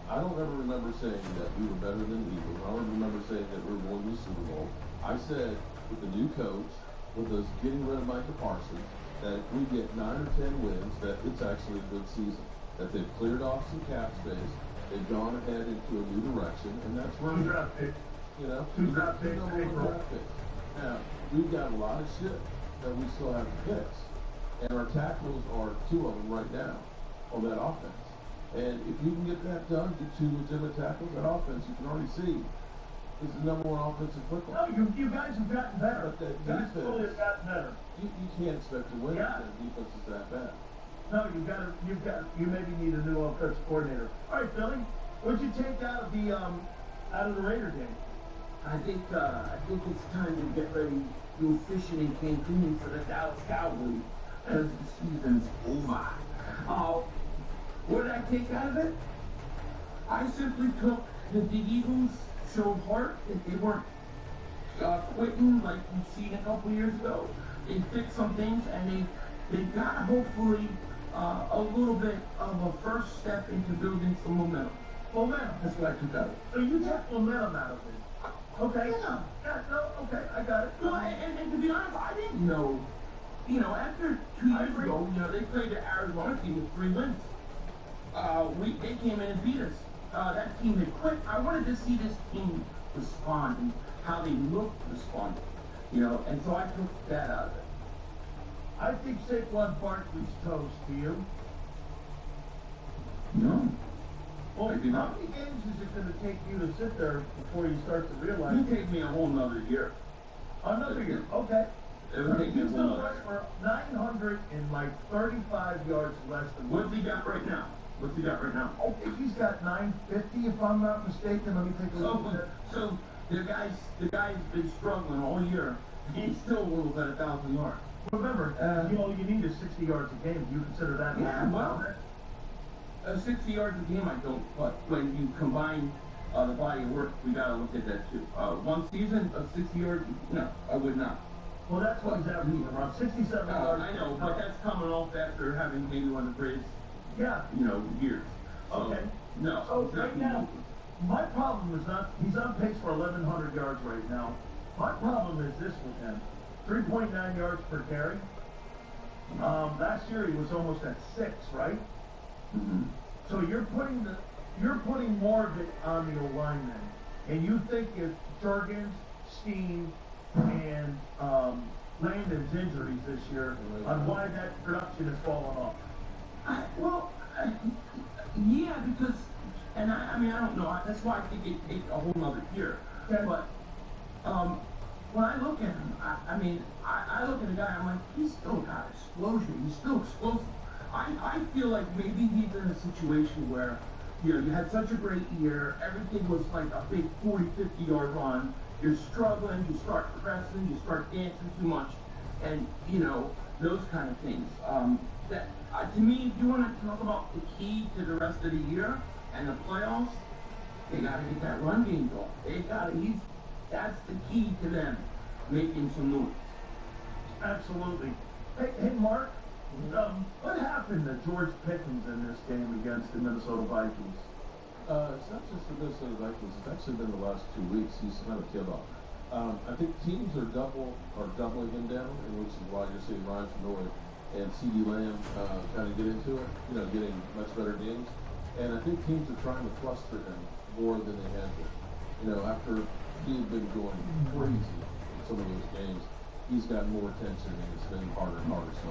I don't ever remember saying that we were better than the Eagles. I don't remember saying that we were going to the Super Bowl. I said, with the new coach, with us getting rid of Micah Parsons, that if we get 9 or 10 wins, that it's actually a good season. That they've cleared off some cap space, they've gone ahead into a new direction, and that's where Two draft picks. Two draft picks. Now, we've got a lot of shit that we still have to fix. And our tackles are 2 of them right now on that offense. And if you can get that done, get 2 legitimate tackles, that offense, you can already see, is the #1 offense in football. No, you guys have gotten better. But that You guys defense, totally have gotten better. you can't expect to win if that defense is that bad. No, you maybe need a new offensive coordinator. All right, Billy, what'd you take out of the Raider game? I think it's time to get ready to go fishing in Cancun for the Dallas Cowboys as the season's over. What did I take out of it? I simply took that the Eagles showed heart, that they weren't quitting like we've seen a couple years ago. They fixed some things, and they got hopefully a little bit of a first step into building some momentum. Momentum. That's what I took out of it. So you took momentum out of it. Okay. Yeah, no, okay, I got it. Well, and to be honest, I didn't know. After 2 years ago, they played the Arizona team with 3 wins. They came in and beat us. That team had quit. I wanted to see this team respond and how they looked responding. And so I took that out of it. I think Saquon Barkley's toast to you. No. Well, how many games is it going to take you to sit there before you start to realize? It'll take me a whole nother year. Another year, okay. It'll take me a He's whole going to nother rush for 935 yards less than What's he got right now? What's he got right now? I think he's got 950, if I'm not mistaken. Let me take a look at that. So the guy's been struggling all year. He's still almost at 1,000 yards. Remember, you need is 60 yards a game. Do you consider that? Yeah, well, 60 yards a game I don't, but when you combine the body of work, we gotta look at that too. One season of 60 yards, no, I would not. Well, that's what he's averaging, around 67 yards. I know, but that's coming off after having maybe one of the greatest, Yeah. years. So, Okay. No. So right now, my problem is not, he's on pace for 1,100 yards right now. My problem is this with him, 3.9 yards per carry. Last year he was almost at 6, right? Mm-hmm. So you're putting more of it on the O-lineman. And you think if Jurgens, Steen, and Landon's injuries this year, on why that production has fallen off? Yeah, because, and I mean, I don't know, that's why I think it takes a whole nother year. Okay. But, when I look at him, I look at a guy, I'm like, he's still got explosion, he's still explosive. I feel like maybe he's in a situation where, you had such a great year, everything was like a big 40, 50-yard run, you're struggling, you start pressing, you start dancing too much, and, those kind of things. To me, if you want to talk about the key to the rest of the year and the playoffs, they got to get that run game going. That's the key to them making some noise. Absolutely. Hey, Mark, what happened to George Pickens in this game against the Minnesota Vikings? It's not just the Minnesota Vikings. It's actually been the last 2 weeks. He's kind of killed off. I think teams are doubling him down, and which is why you're seeing Ryan Fennoy and CeeDee Lamb kind of get into it, getting much better games. And I think teams are trying to fluster him more than they had been. After he had been going crazy in some of those games, he's got more attention and it's been harder and harder to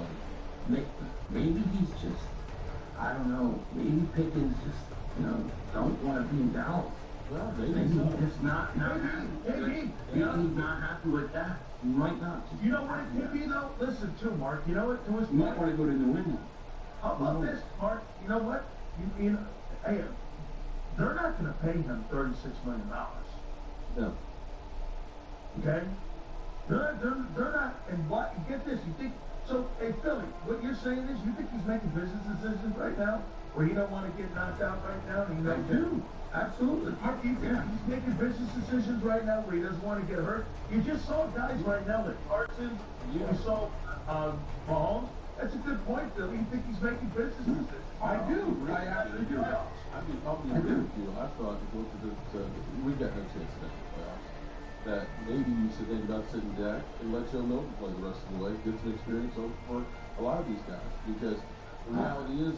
him. Maybe he's just, I don't know, maybe Pickens just, don't want to be in Dallas. Well, maybe he's just not happy. Maybe he's not happy with that. He might not. You know what it could be though? Listen too, Mark. You know what? To his He might want to go to New England. How about this, Mark? You know what? Hey, they're not going to pay him $36 million. No. Okay? They're not, and what, get this, you think, so, hey, Philly, what you're saying is you think he's making business decisions right now, where he don't want to get knocked out right now? I do. Absolutely. You think he's making business decisions right now where he doesn't want to get hurt? You just saw guys right now like Carson, you saw Mahomes. That's a good point, Philly. You think he's making business decisions? I do. I actually do. I'll be agree with you. I thought if you look at we got no chance to make the playoffs. That maybe you should think about sitting Dak and let Joe Milton play the rest of the way, get some experience for a lot of these guys. Because the reality is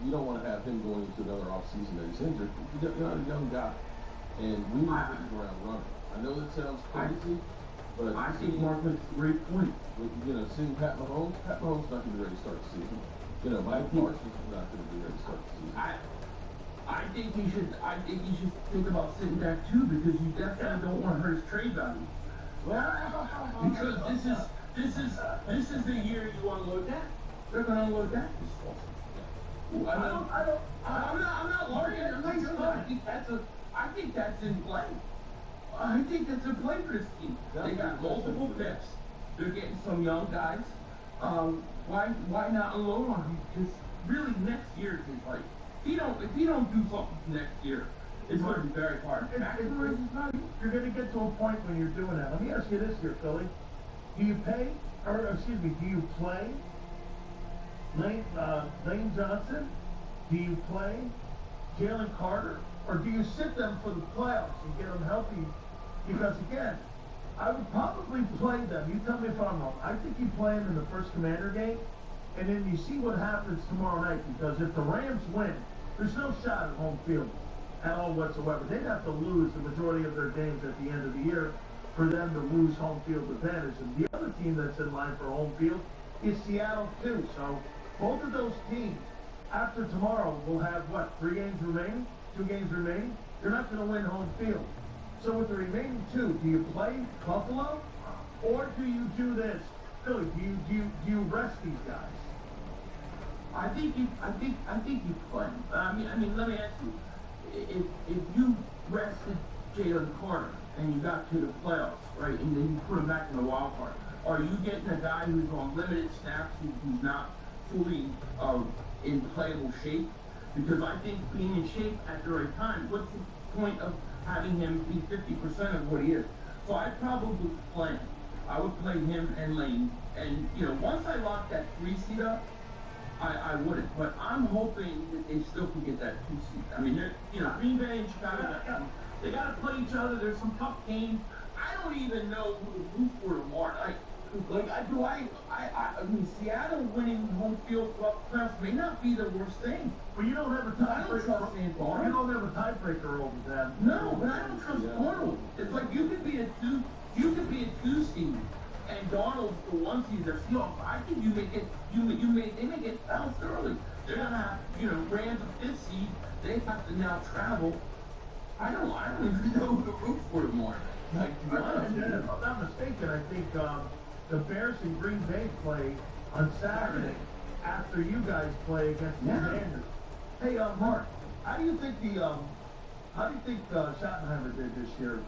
you don't want to have him going into another offseason that he's injured. You're not a young guy. And we need to hit the ground running. I know that sounds crazy, but I think Mark makes a great point. Seeing Pat Mahomes not going to be ready to start the season. Mike Parsons is not going to be ready to start the season. I think you should think about sitting back too, because you definitely don't want to hurt his trade value. Because this is the year you unload that. They're going to unload that this fall. I'm not arguing. I think that's in play. I think that's in play for this team. They got multiple picks. They're getting some young guys. Why not unload on him? Because really next year is like, if you don't do something next year, it's going to be very hard. You're going to get to a point when you're doing that. Let me ask you this here, Philly. Do you do you play Lane Johnson? Do you play Jalen Carter? Or do you sit them for the playoffs and get them healthy? Because again, I would probably play them. You tell me if I'm wrong. I think you play them in the first Commander game, and then you see what happens tomorrow night. Because if the Rams win, there's no shot at home field at all whatsoever. They'd have to lose the majority of their games at the end of the year for them to lose home field advantage. And the other team that's in line for home field is Seattle too. So both of those teams, after tomorrow, will have what, 3 games remaining? 2 games remaining? You're not going to win home field. So with the remaining 2, do you play Buffalo, or do you do this, Philly? Do you rest these guys? I think you play. I mean, let me ask you: if you rested Jalen Carter and you got to the playoffs, right, and then you put him back in the wild card, are you getting a guy who's on limited snaps, who's not fully in playable shape? Because I think being in shape at the right time, what's the point of having him be 50% of what he is. So I'd probably play him. I would play him and Lane. And, you know, once I lock that 3 seed up, I wouldn't. But I'm hoping that they still can get that 2 seed. I mean, they're, you know, Green Bay and Chicago, they got to play each other. There's some tough games. I don't even know who to root for tomorrow. I mean, Seattle winning home field playoffs may not be the worst thing. But you don't have a tiebreaker. You don't have a tiebreaker over them. No, but I don't trust Arnold. It's like you could be a 2 seed, and Darnold's the 1 seed. They're Seahawks. I think they may get bounced early. They're gonna have, you know, Rams a 5th seed. They have to now travel. I don't even know who to root for tomorrow. Like, to be honest, if I'm not mistaken, I think the Bears and Green Bay play on Saturday after you guys play against the Commanders. Hey, Mark, how do you think Schottenheimer did this year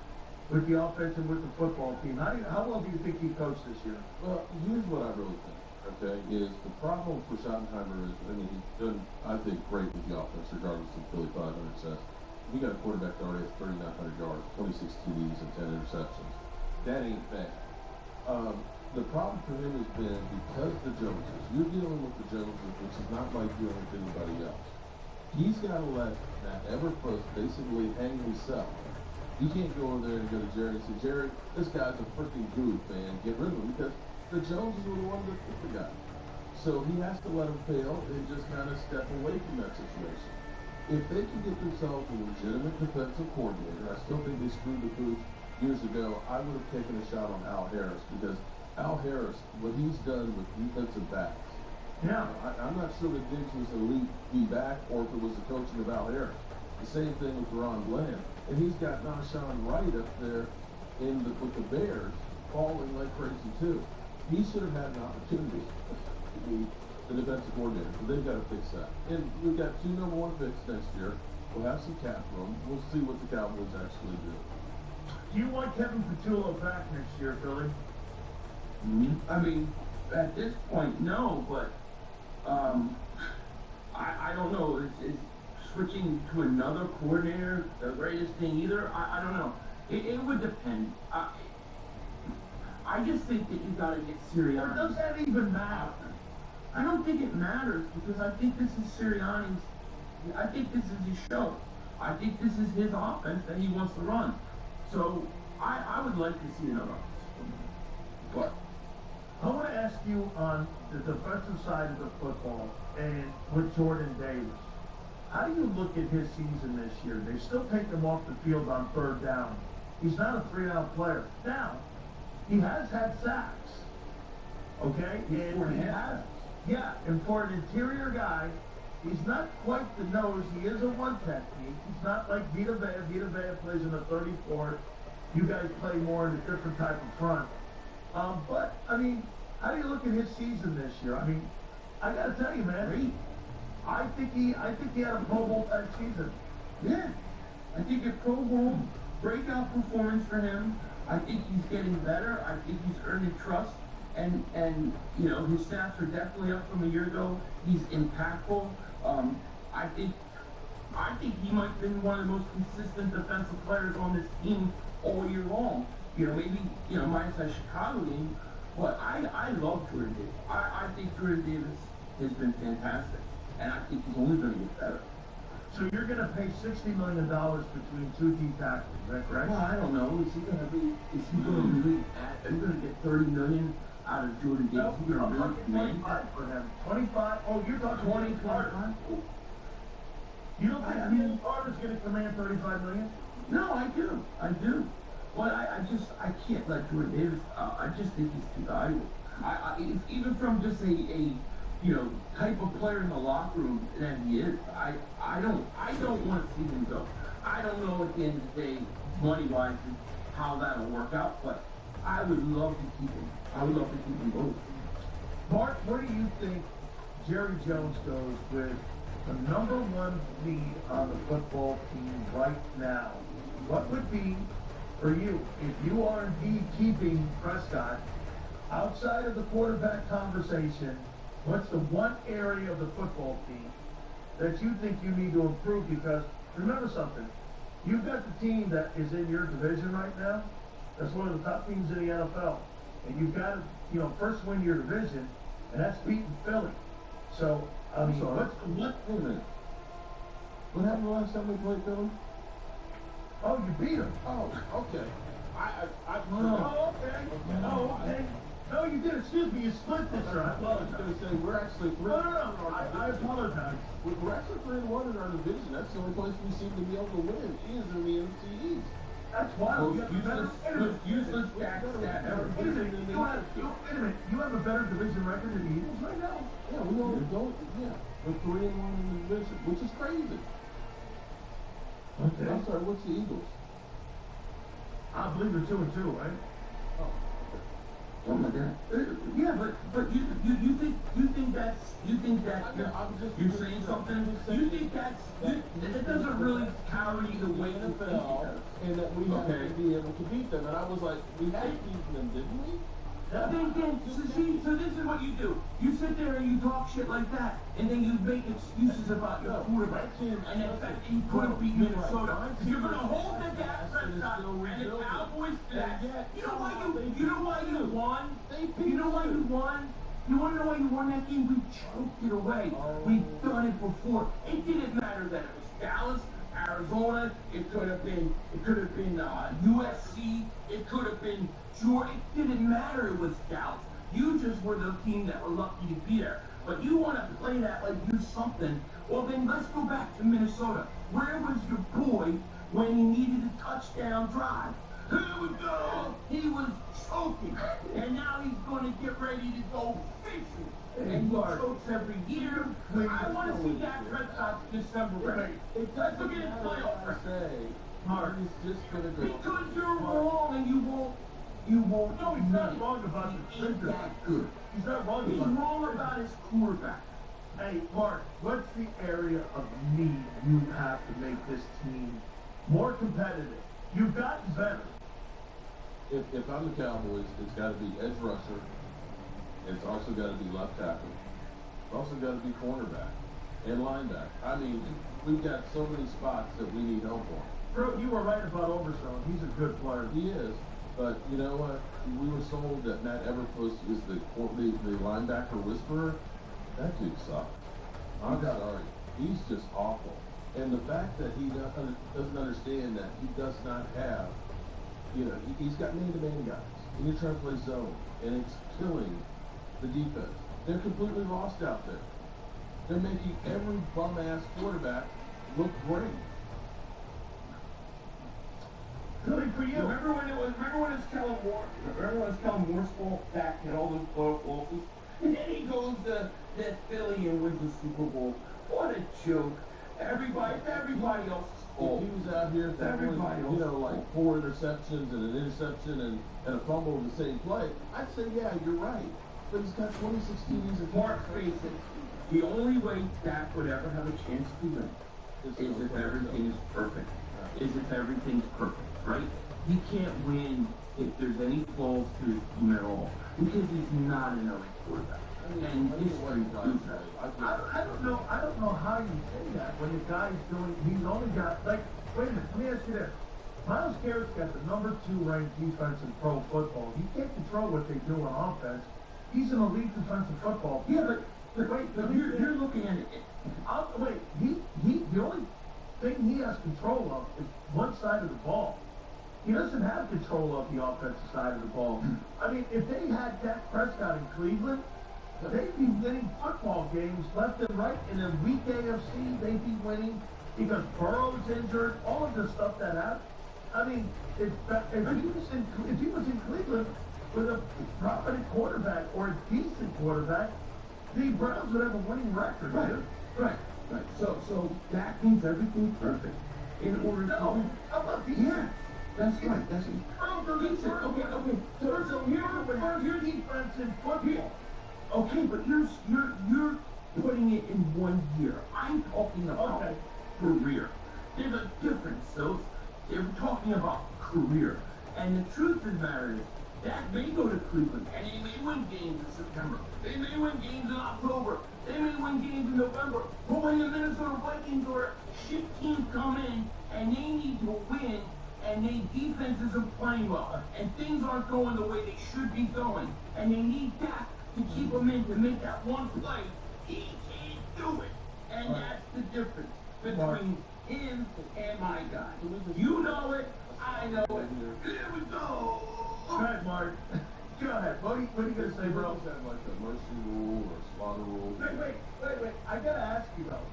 with the offense and with the football team? How well do you think he coached this year? Well, here's what I really think, okay, is the problem for Schottenheimer is, I mean, he's done, I think, great with the offense, regardless of Philly 500 sets. We got a quarterback that already has 3,900 yards, 26 TDs, and 10 interceptions. That ain't bad. The problem for him has been because the Joneses, you're dealing with the Joneses, which is not like dealing with anybody else. He's got to let Matt Everpost basically hang himself. You can't go over there and go to Jerry and say, Jerry, this guy's a freaking goof, man. Get rid of him, because the Joneses were the ones that picked the guy. So he has to let him fail and just kind of step away from that situation. If they can get themselves a legitimate defensive coordinator, I still think they screwed the pooch years ago. I would have taken a shot on Al Harris, because Al Harris, what he's done with defensive backs. Yeah. I'm not sure that Diggs was an elite D-back or if it was the coaching of Al Harris. The same thing with Ron Bland. And he's got Nashawn Wright up there with the Bears falling like crazy too. He should have had an opportunity to be the defensive coordinator, but they've got to fix that. And we've got 2 number 1 picks next year. We'll have some cap room. We'll see what the Cowboys actually do. Do you want Kevin Patullo back next year, Billy? I mean, at this point, no, but I don't know. Is switching to another coordinator the greatest thing either? I don't know. It would depend. I just think that you got to get Sirianni. Or does that even matter? I don't think it matters, because I think this is Sirianni's. I think this is his show. I think this is his offense that he wants to run. So I would like to see another offense. But I want to ask you on the defensive side of the football and with Jordan Davis. How do you look at his season this year? They still take him off the field on 3rd down. He's not a 3-down player. Now, he has had sacks. Okay? And he has. Yeah, and for an interior guy, he's not quite the nose. He is a 1 technique. He's not like Vita Vea. Vita Vea plays in a 34. You guys play more in a different type of front. But, I mean, how do you look at his season this year? I mean, I got to tell you, man, I think he had a Pro Bowl type season. Yeah, I think a Pro Bowl breakout performance for him. I think he's getting better. I think he's earning trust. And you know, his stats are definitely up from a year ago. He's impactful. I think he might have been one of the most consistent defensive players on this team all year long. You know, maybe, you know, minus that Chicago game, but I love Jordan Davis. I think Jordan Davis has been fantastic, and I think he's only going to get better. So you're going to pay $60 million between 2 D tackles, is that correct? Well, I don't know. Is he going to really are you going to get $30 million out of Jordan Davis? No, you're talking 25 for him. 25? Oh, you're talking 25? You don't think Ian Carter's going to command $35 million? No, I do. But I can't let Jordan Davis. I just think he's too valuable. Even from just a you know, type of player in the locker room that he is, I don't want to see him go. I don't know at the end of the day, money-wise, how that'll work out, but I would love to keep him. I would love to keep him both. Mark, where do you think Jerry Jones goes with the #1 lead on the football team right now? What would be, for you, if you are indeed keeping Prescott outside of the quarterback conversation, what's the one area of the football team that you think you need to improve? Because remember something, You've got the team that is in your division right now. That's one of the top teams in the NFL. And you've got to, first win your division, and that's beating Philly. So, I mean, wait a minute. What happened the last time we played Philly? Oh, you beat them. Oh, okay. Oh, okay. No, you did. Excuse me. You split this, sir. I apologize. I was going to say, we're actually 3-1. No. I apologize. We're actually 3-1 in our division. That's the only place we seem to be able to win is in the NFC East. That's wild. Useless Jack stat. Wait a minute. You have a better division record than the Eagles right now? Yeah, we only don't. Yeah, we're 3-1 in the division, which is crazy. Okay. I'm sorry. What's the Eagles? I believe they're 2-2, right? Oh my God. Yeah, but you think that's you're saying something? You think that doesn't really carry the weight of NFL, and that we have to be able to beat them. And I was like, we had beaten them, didn't we? So this is what you do. You sit there and you talk shit like that, and then you make excuses about your quarterback. And in fact, you couldn't beat Minnesota. You're gonna hold the Dak Prescott and the Cowboys to that. You know why you won? You know why you won? You want to know why you won that game? We choked it away. We've done it before. It didn't matter that it was Dallas, Arizona. It could have been USC. It could have been Georgia. It didn't matter. It was Dallas. You just were the team that were lucky to be there. But you want to play that like you're something. Well, then let's go back to Minnesota. Where was your boy when he needed a touchdown drive? Here we go. He was choking, and now he's going to get ready to go fishing. And he chokes every year. I want to see Dak Prescott December. Let's look at his playoff record. Mark, because you're wrong and you won't. No, he's not wrong about the center. He's not wrong about it. He's wrong about his quarterback. Hey, Mark, what's the area of need you have to make this team more competitive? You've gotten better. If I'm the Cowboys, it's got to be edge rusher. It's also got to be left tackle. It's also got to be cornerback and linebacker. I mean, we've got so many spots that we need help on. Bro, you were right about Overzone. He's a good player. He is. But you know what? We were told that Matt Everpuss is the linebacker whisperer. That dude sucks. I'm sorry. He's just awful. And the fact that he doesn't understand that he does not have, he's got man-to-man guys. And you're trying to play zone. And it's killing the defense. They're completely lost out there. They're making every bum-ass quarterback look great. Good for you. Remember when it was Kellen Moore's fault back in all those playoff losses? And then he goes to Philly and wins the Super Bowl. What a joke. Everybody else's fault. If he was out here throwing, like 4 interceptions and an interception and a fumble in the same play, I'd say, yeah, you're right. But he's got 26 TDs and Mark, face it, the only way Dak would ever have a chance to win is if everything is perfect. Is if everything's perfect, right? He can't win if there's any flaws to his team at all because he's not an elite quarterback. And history proves that. I don't know how you say that when the guy's he's only got, wait a minute, let me ask you this. Myles Garrett's got the number 2 ranked defense in pro football. He can't control what they do on offense. He's an elite defensive football player. Yeah, but you're looking at it. The only thing he has control of is one side of the ball. He doesn't have control of the offensive side of the ball. I mean, if they had Dak Prescott in Cleveland, they'd be winning football games left and right. In a weak AFC, they'd be winning because Burrow's injured, all of the stuff that happened. I mean, if he was in Cleveland with a prominent quarterback or a decent quarterback, the Browns would have a winning record. Right. So that means everything's perfect. In order to how about these? Yeah, that's right. Okay. So your defense in football. Okay, but you're putting it in 1 year. I'm talking about career. There's a difference. So they're talking about career. And the truth of the matter is, Dak may go to Cleveland, and they may win games in September. They may win games in October. They may win games in November. But when the Minnesota Vikings or a shit team come in and they need to win, and their defense isn't playing well, and things aren't going the way they should be going, and they need Dak to keep them in to make that one play, he can't do it. And that's the difference between him and my guy. You know it, I know it. Here we go. Go ahead, Mark. Go ahead. What are you going to say, bro? Is that like a mercy rule or a slaughter rule? Wait. I got to ask you, though.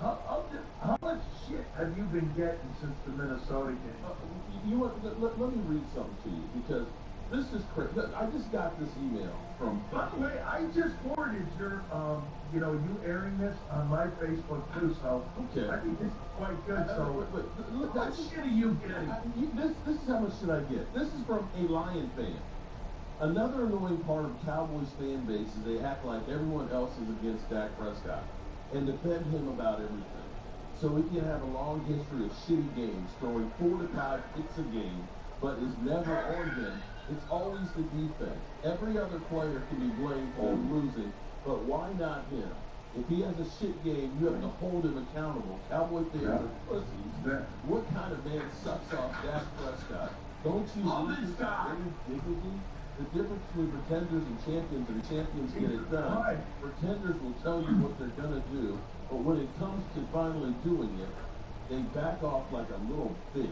How much shit have you been getting since the Minnesota game? You want, let me read something to you, because this is crazy. I just got this email from... By the way, I just forwarded your, you airing this on my Facebook, too, so okay. I think this is quite good, so... Look, what shit are you getting? This is how much shit I get. This is from a Lion fan. Another annoying part of Cowboys fan base is they act like everyone else is against Dak Prescott and defend him about everything. So he can have a long history of shitty games, throwing 4 to 5 picks a game, but is never on him. It's always the defense. Every other player can be blamed for losing, but why not him? If he has a shit game, you have to hold him accountable. Cowboy fans are pussies. What kind of man sucks off Dak Prescott? Don't you lose dignity? The difference between pretenders and champions get it done. Pretenders will tell you what they're gonna do, but when it comes to finally doing it, they back off like a little bitch.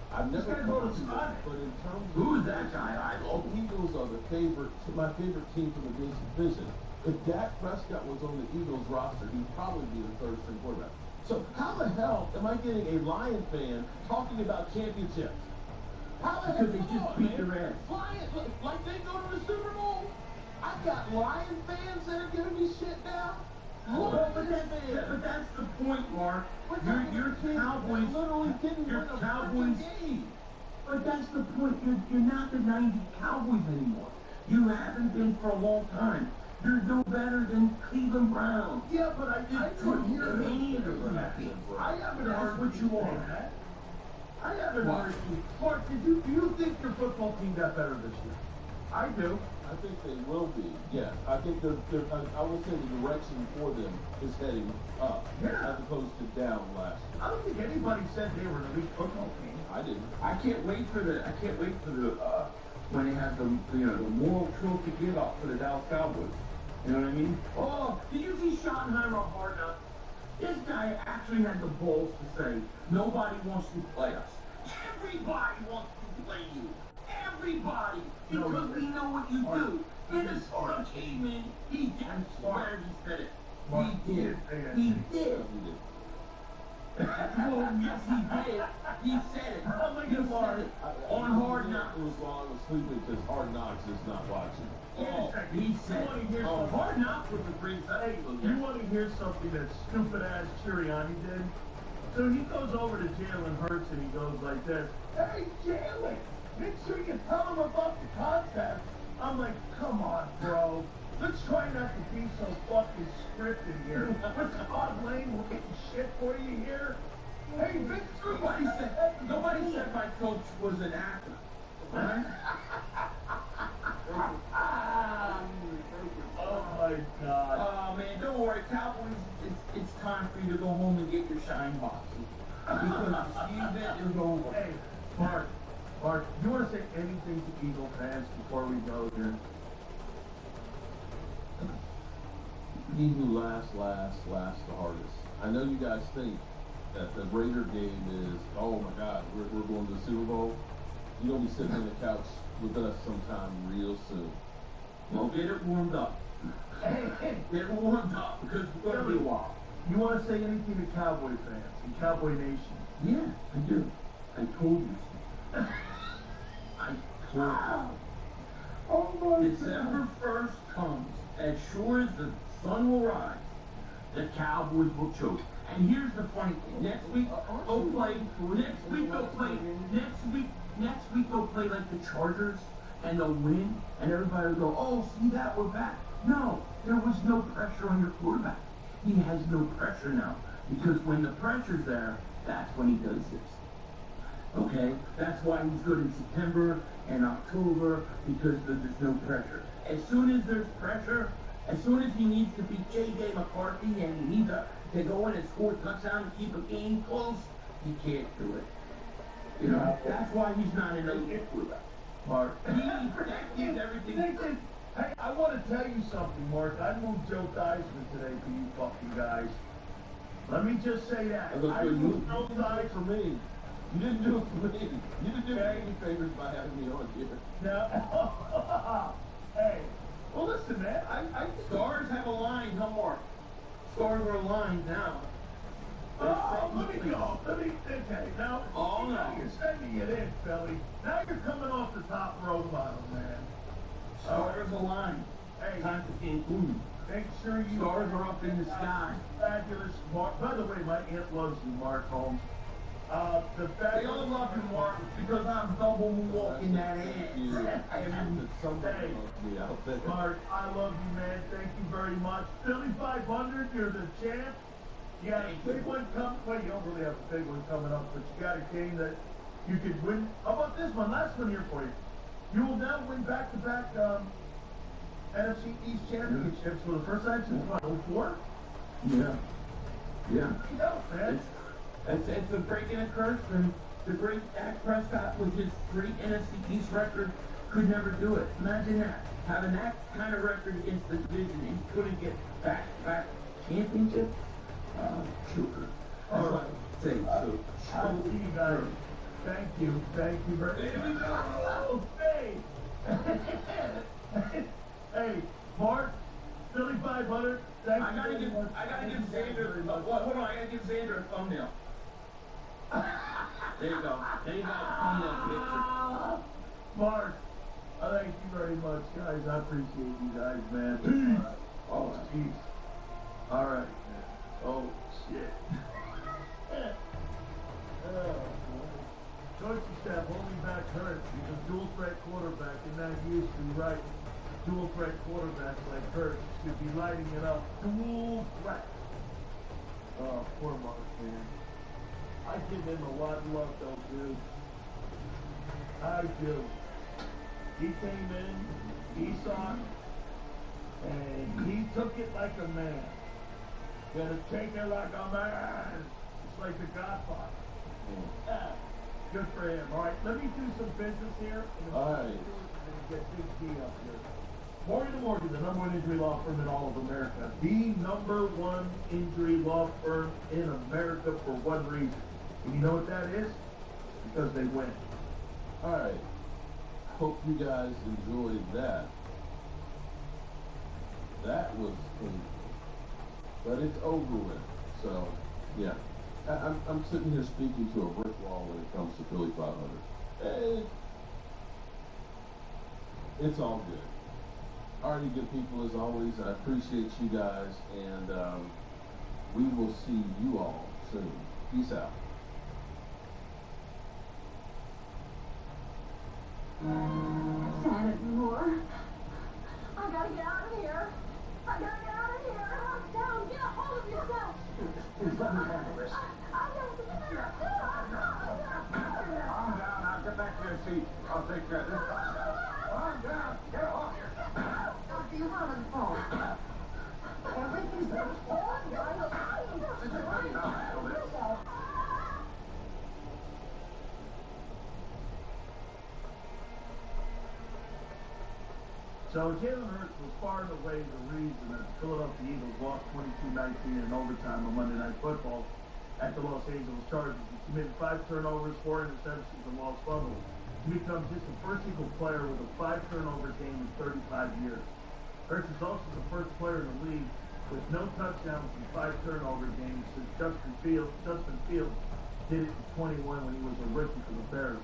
I've never heard of that, but in terms of who's that guy? the Eagles are my favorite team from the division. If Dak Prescott was on the Eagles roster, he'd probably be the third string quarterback. So how the hell am I getting a Lion fan talking about championships? How the hell they just beat their ass. Lions, like they go to the Super Bowl? I've got Lion fans that are giving me shit now. But that's the point, Mark. Your Cowboys literally didn't win a Cowboys game. But that's the point. You're not the 90 Cowboys anymore. You haven't been for a long time. You're no better than Cleveland Browns. Yeah, but I couldn't hear any of them. I haven't heard what you are. I haven't heard you. Mark, do you think your football team got better this year? I do. I think they will be. Yeah, I think I would say the direction for them is heading up, as opposed to down last year. I don't think anybody said they were an elite football team. I didn't. I can't wait for the when they have the moral trophy give out for the Dallas Cowboys. You know what I mean? Oh, did you see Schottenheimer on Hard Knocks? This guy actually had the balls to say, nobody wants to play us. Everybody wants to play you. Everybody. Because we know what you do. Minnesota came in, he did. I swear he said it. He did. He did. Well, yes, he did. He said it. He said it on Hard Knocks. It was while I was sleeping because Hard Knocks is not watching. Oh, he said it. Hard Knocks was a great Hey, you want to hear something that stupid-ass Sirianni did? So he goes over to Jalen Hurts and he goes like this, "Hey, Jalen, make sure you tell him about the contest." I'm like, come on, bro. Let's try not to be so fucking scripted here. What's Todd Lane getting shit for you here? Hey, Vince, nobody said my coach was an actor. Right? Oh my God. Oh man, don't worry, Cowboys. It's time for you to go home and get your shine boxes because the season is over. Hey, Mark, you want to say anything to Eagle fans before we go here? He who laughs the hardest. I know you guys think that the Raider game is, oh my God, we're going to the Super Bowl. You're going to be sitting on the couch with us sometime real soon. Well, get it warmed up. Get it warmed up because we're going to be a while. You want to say anything to Cowboy fans and Cowboy Nation? Yeah, I do. I told you so. I told you. Oh my December 1st comes. As sure as the sun will rise, the Cowboys will choke. And here's the funny thing. Next week they'll play like the Chargers and they'll win and everybody will go, "Oh, see that, we're back." No, there was no pressure on your quarterback. He has no pressure now. Because when the pressure's there, that's when he does this. Okay? That's why he's good in September and October, because there's no pressure. As soon as there's pressure, as soon as he needs to beat J.J. McCarthy and he needs to go in and score a touchdown and keep a game close, he can't do it. You know, that's why he's not in the league with us, Mark. That gives everything. Hey, I want to tell you something, Mark. I moved Joe Theismann today for you fucking guys. Let me just say that. I moved Joe Theismann for me. You didn't do it for me. You didn't do me any favors by having me on here. No. Hey, well listen, man. Stars have a line, huh, Mark? Stars are aligned now. Oh, let me go. Okay, now. Oh, no. You're sending it in, Philly. Now you're coming off the top row bottom, man. Stars align. Hey. Time to Cancun. Make sure you... Stars are up in the sky. Fabulous, Mark. By the way, my aunt loves you, Mark Holmes. They all love you, Mark, because I'm double walking that ass. Hey, Mark, I love you, man. Thank you very much. Philly 500, you're the champ. You got a big one coming. Well, you don't really have a big one coming up, but you got a game that you could win. How about this one? Last one here for you. You will now win back-to-back NFC East championships for the first time since what, 04? Yeah. Yeah, man. It's a break and a curse, and the great Dak Prescott with his great NFC East record could never do it. Imagine that. Having that kind of record against the division, and he couldn't get back-to-back championships. Sugar. All right. Say so. I'll see you guys. Thank you very much. Hey! Hey, Mark, Philly 500, thank you. I gotta give Xander, hold on, I gotta give Xander a thumbnail. There you go. There you go, thumbnail picture. Mark, thank you very much, guys. I appreciate you guys, man. Peace. Oh, jeez. All right. Oh, shit. Coaching staff holding back Hurts. He's a dual threat quarterback, and not used to right. Dual threat quarterbacks like Hurts should be lighting it up. Dual threat. Oh, poor Mark, man. I give him a lot of love, though, dude. I do. He came in, he saw it, and he took it like a man. Gonna take it like a man. It's like the Godfather. Yeah. Good for him. All right, let me do some business here. All right. Get Big D up here. Morgan, the number one injury law firm in all of America. The number one injury law firm in America for one reason. And you know what that is? Because they win. All right. Hope you guys enjoyed that. That was but it's over with. So, yeah. I'm sitting here speaking to a brick wall when it comes to Philly 500. It's all good. Alrighty, good people, as always, I appreciate you guys, and we will see you all soon. Peace out. Sanity Moore. I gotta get out of here. I gotta get out of here. Down, get a hold of yourself. Please let me handle this. Calm down. Now get back to your seat. I'll take care of this. Calm down. Get off here. Doctor, you're not on the phone. Everything's going on, right? So Jalen Hurts was far and away the reason that the Philadelphia Eagles lost 22-19 in overtime on Monday Night Football at the Los Angeles Chargers. He committed 5 turnovers, 4 interceptions, and lost fumbles. He becomes just the first Eagle player with a 5-turnover game in 35 years. Hurts is also the first player in the league with no touchdowns in 5 turnover games since Justin Fields did it in 21 when he was a rookie for the Bears.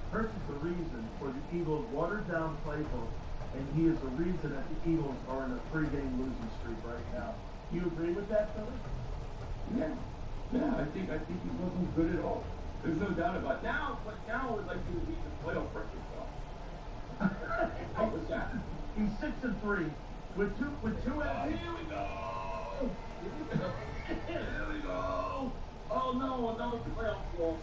Hurts is the reason for the Eagles' watered-down playbook, and he is the reason that the Eagles are in a 3-game losing streak right now. Do you agree with that, Philly? Yeah, I think he wasn't good at all. There's no doubt about it. Now it's like he was eating the playoff record. What was that? He's 6-3 with two. Here we go. Here we go. Oh no, another playoff loss.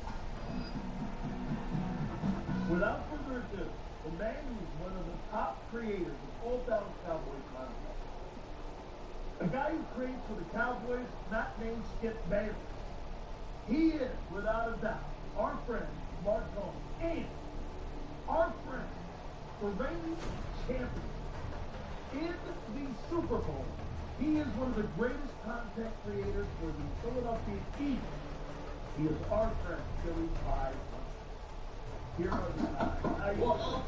Without further ado, the man who is one of the top creators of all Dallas Cowboys content. A guy who creates for the Cowboys, not named Skip Bayless. He is, without a doubt, our friend, Mark Combs, and our friend, the reigning champion in the Super Bowl. He is one of the greatest content creators for the Philadelphia Eagles. He is our friend, Philly 500. Here are the guys. What up?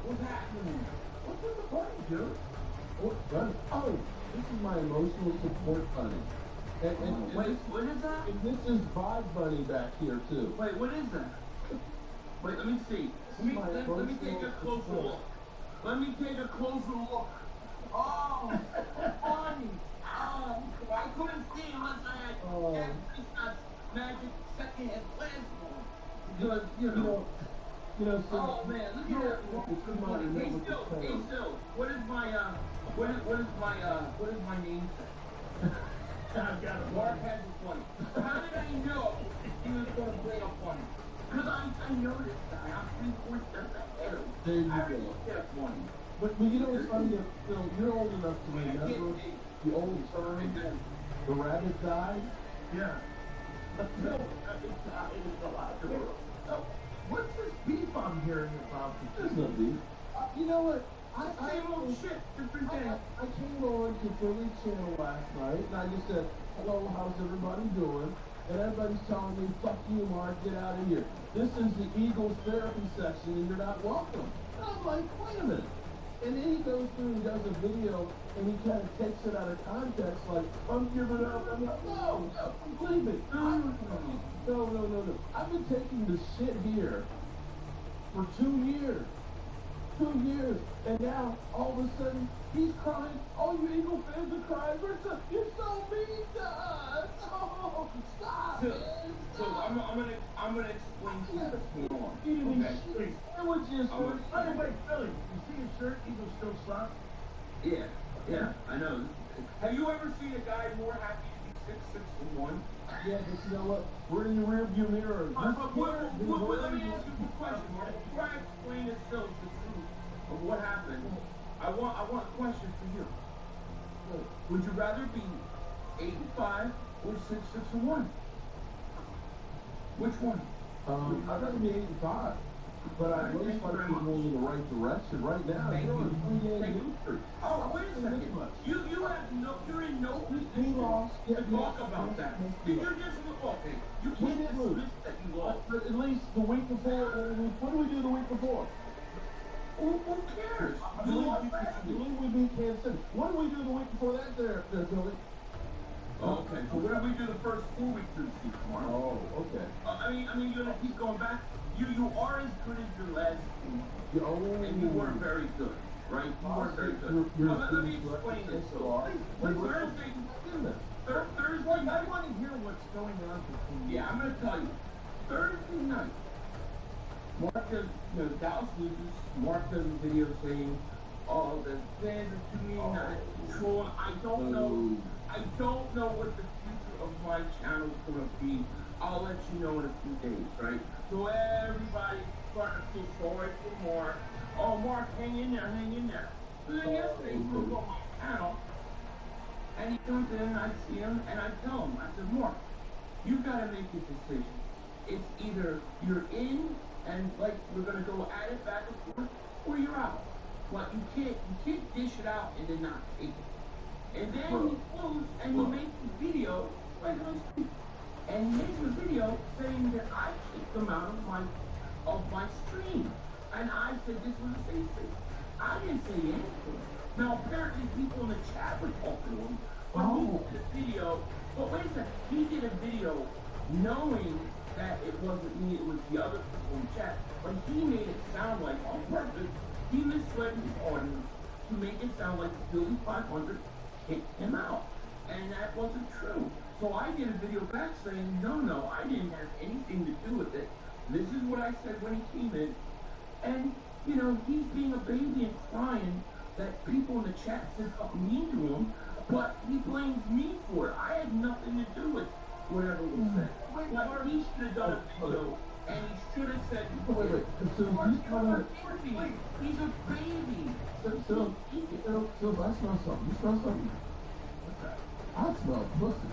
What's happening? What's in the party, dude? Oh, this is my emotional support bunny. And Wait, what is that? And this is Vibe Bunny back here, too. Wait, what is that? Wait, let me see. Let me take a closer look. Let me take a closer look. Oh, funny. Oh, I couldn't see unless I had magic second-hand plasma. Because, Oh man, look at that. Hey, still. What is my name? I've got it. Mark has a funny. How did I know he was going to bring up funny? Because I know this guy. I'm 3 points ahead of him. There you I go. get funny. But you know what's funny? You're old enough to remember the old term, the rabbit died? Yeah. No, it's a lot. What's this beef I'm hearing about? There's no beef. You know what? Same old shit, different day. I came on to Philly Channel last night, and I just said, hello, how's everybody doing? And everybody's telling me, fuck you, Mark, get out of here. This is the Eagles therapy section, and you're not welcome. And I'm like, wait a minute. And then he goes through and does a video, and he kind of takes it out of context, like, I'm giving up. I'm like, no, believe me. No. I've been taking the shit here for 2 years. 2 years, and now all of a sudden he's crying. All you Eagle fans are crying. You're so mean to us. Oh, stop. So I'm gonna explain to you what's going on. Eating Okay. these sandwiches. By the way, Philly, you see his shirt? Eagles still suck. Yeah, I know. Have you ever seen a guy more happy to be 6'1"? Yeah, but you know what? We're in the rearview mirror. Let me ask you a question, Mark. Before I explain this still the truth of what happened, I want a question for you. Would you rather be 85 or 6'1"? Which one? I'd rather be 85. But I really like to go in the right direction. Right now, you're in 3-game victory. Oh, wait a second. You're in no position to talk about that. You're just, okay, you can't dismiss that you lost. But at least the week before, what did we do the week before? Who cares? I believe we beat Kansas City. What did we do the week before that there, Billy? Okay, so what did we do the first 4 weeks of the season, Mark? Oh, okay. I mean, you're gonna keep going back. You are as good as your last team, and you weren't very good, right? You weren't very good. Let me explain this. Thursday night. I want to hear what's going on between you. Yeah, I'm gonna tell you. Thursday night, Mark does, Dallas loses. Mark does a video saying, "Oh, the fans are too mean, not control." I don't know what the future of my channel is gonna be. I'll let you know in a few days, right? So everybody's starting to feel sorry for Mark. Oh, Mark, hang in there. So then yesterday, he goes on my channel, and he comes in, and I see him, and I tell him, I said, Mark, you gotta make a decision. It's either you're in, and like we're gonna go at it back and forth, or you're out. But you can't dish it out and then not take it. And then he goes and he makes a video, like on speak. And he makes a video saying that I kicked him out of my stream. And I said this was a safe space. I didn't say anything. Now apparently people in the chat were talking to him, but he did a video. But wait a second, he did a video knowing that it wasn't me, it was the other people in the chat. But he made it sound like on purpose, he misled his audience to make it sound like Philly 500 kicked him out. And that wasn't true. So I did a video back saying, no, I didn't have anything to do with it. This is what I said when he came in. And, he's being a baby and crying that people in the chat said something mean to him, but he blames me for it. I had nothing to do with whatever was said. But he should have done a video And he should have said, Wait. So he's coming. He's a baby. So, I smell something. You smell something? What's that? I smell pussy.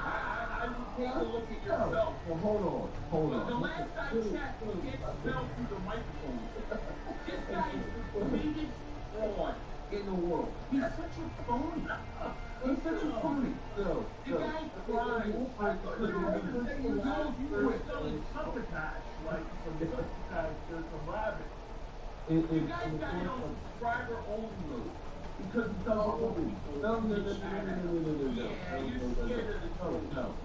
I would take a look at yourself. Well, hold on. The last I checked, you can't smell through the microphone. This guy is the biggest fraud in the world. He's such a phony. He's such a phony. The guy cried. You were selling succotash, like some succotash or some rabbit. The guy's got it on subscriber only mode. Because he doesn't want people. No.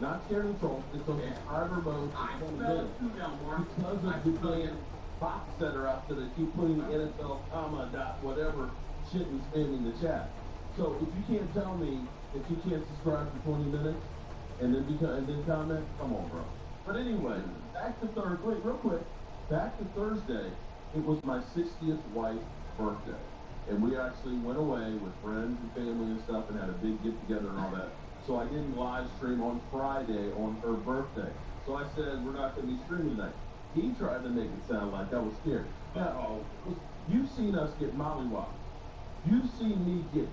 Not scared of the troll. It's on subscriber mode. I smell it too now, Mark. Because of the damn box setter out there that keep putting NFL comma dot whatever shit and spamming the chat. So if you can't tell me that you can't subscribe for 20 minutes and then comment, come on, bro. But anyway, back to real quick. Back to Thursday. It was my 60th wife's birthday. And we actually went away with friends and family and stuff and had a big get together and all that. So I didn't live stream on Friday on her birthday. So I said, we're not going to be streaming tonight. He tried to make it sound like I was scared. Now, you've seen us get mollywopped. You've seen me get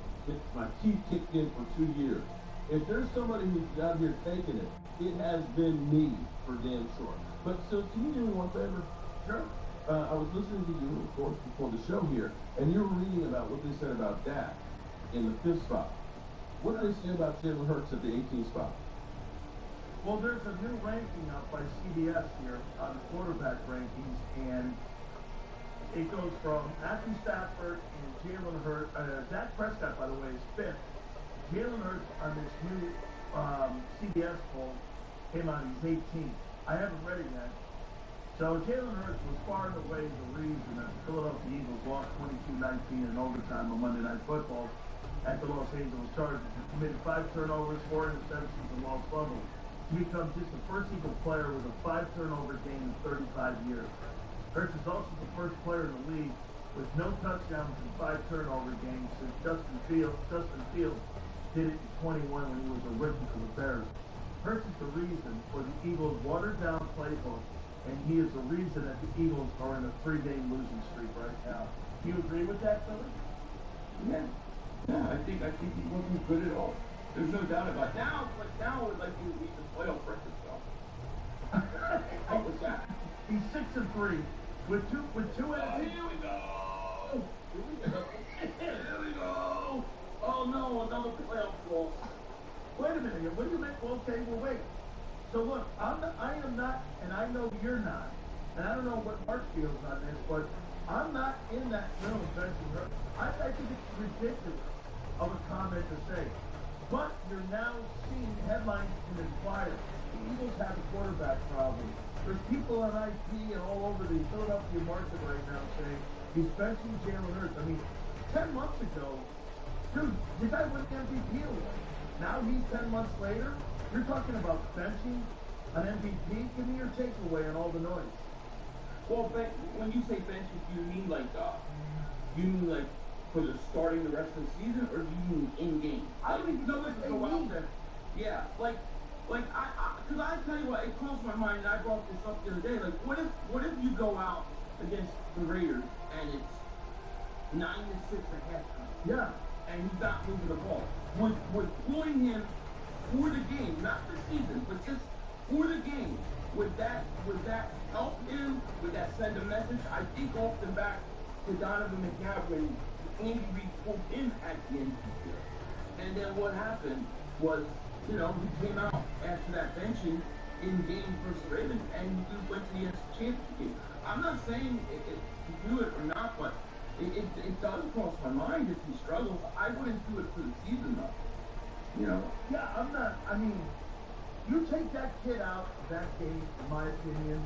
my teeth kicked in for 2 years. If there's somebody who's out here taking it, it has been me for damn sure. But so can you do me one favor? Sure. I was listening to you, of course, before the show here, and you were reading about what they said about Dak in the 5th spot. What did they say about Jalen Hurts at the 18th spot? Well, there's a new ranking out by CBS here on the quarterback rankings, and it goes from Matthew Stafford and Jalen Hurts. Dak Prescott, by the way, is 5th. Jalen Hurts on this new CBS poll came out, he's 18th. I haven't read it yet. So Jalen Hurts was far and away the reason that the Philadelphia Eagles lost 22-19 in overtime on Monday Night Football at the Los Angeles Chargers. He committed 5 turnovers, 4 interceptions, and lost fumbles. He becomes just the first Eagle player with a 5 turnover game in 35 years. Hurts is also the first player in the league with no touchdowns in 5 turnover games since Justin Fields did it in 21 when he was a rookie for the Bears. Hurts is the reason for the Eagles' watered-down playbook, and he is the reason that the Eagles are in a 3-game losing streak right now. Do you agree with that, Billy? Yeah. I think he wasn't good at all. There's no doubt about it. Now it's like you read the playoff record stuff. What was that? He's 6-3 with two. Here we go. Here we go. Oh no, another playoff loss. Wait a minute. What do you mean? Okay, well wait. So look, I am not, and I know you're not, and I don't know what Mark feels on this, but I'm not in that realm of benching Hurts. I think it's ridiculous of a comment to say. But you're now seeing headlines in Inquirer. The Eagles have a quarterback problem. There's people on IP and all over the Philadelphia market right now saying he's benching Jalen Hurts. I mean, 10 months ago, dude, the guy won the MVP award. Now he's 10 months later. You're talking about benching an MVP? Give me your takeaway on all the noise. Well, when you say benching, do you mean like for the starting the rest of the season, or do you mean in game? I don't even know what they mean. Yeah, like because I tell you what, it crossed my mind, and I brought this up the other day. Like, what if you go out against the Raiders and it's 9-6 at halftime? Yeah. And he's not moving the ball. Would pulling him for the game, not the season, but just for the game, would that help him? Would that send a message? I think often back to Donovan McNabb when Andy Reid pulled him at the end of the year. And then what happened was, he came out after that benching in game versus Ravens, and he went to the NFC Championship game. I'm not saying to do it or not, but it does cross my mind if he struggles. I wouldn't do it for the season, though. Yeah, I'm not. I mean, you take that kid out of that game, in my opinion.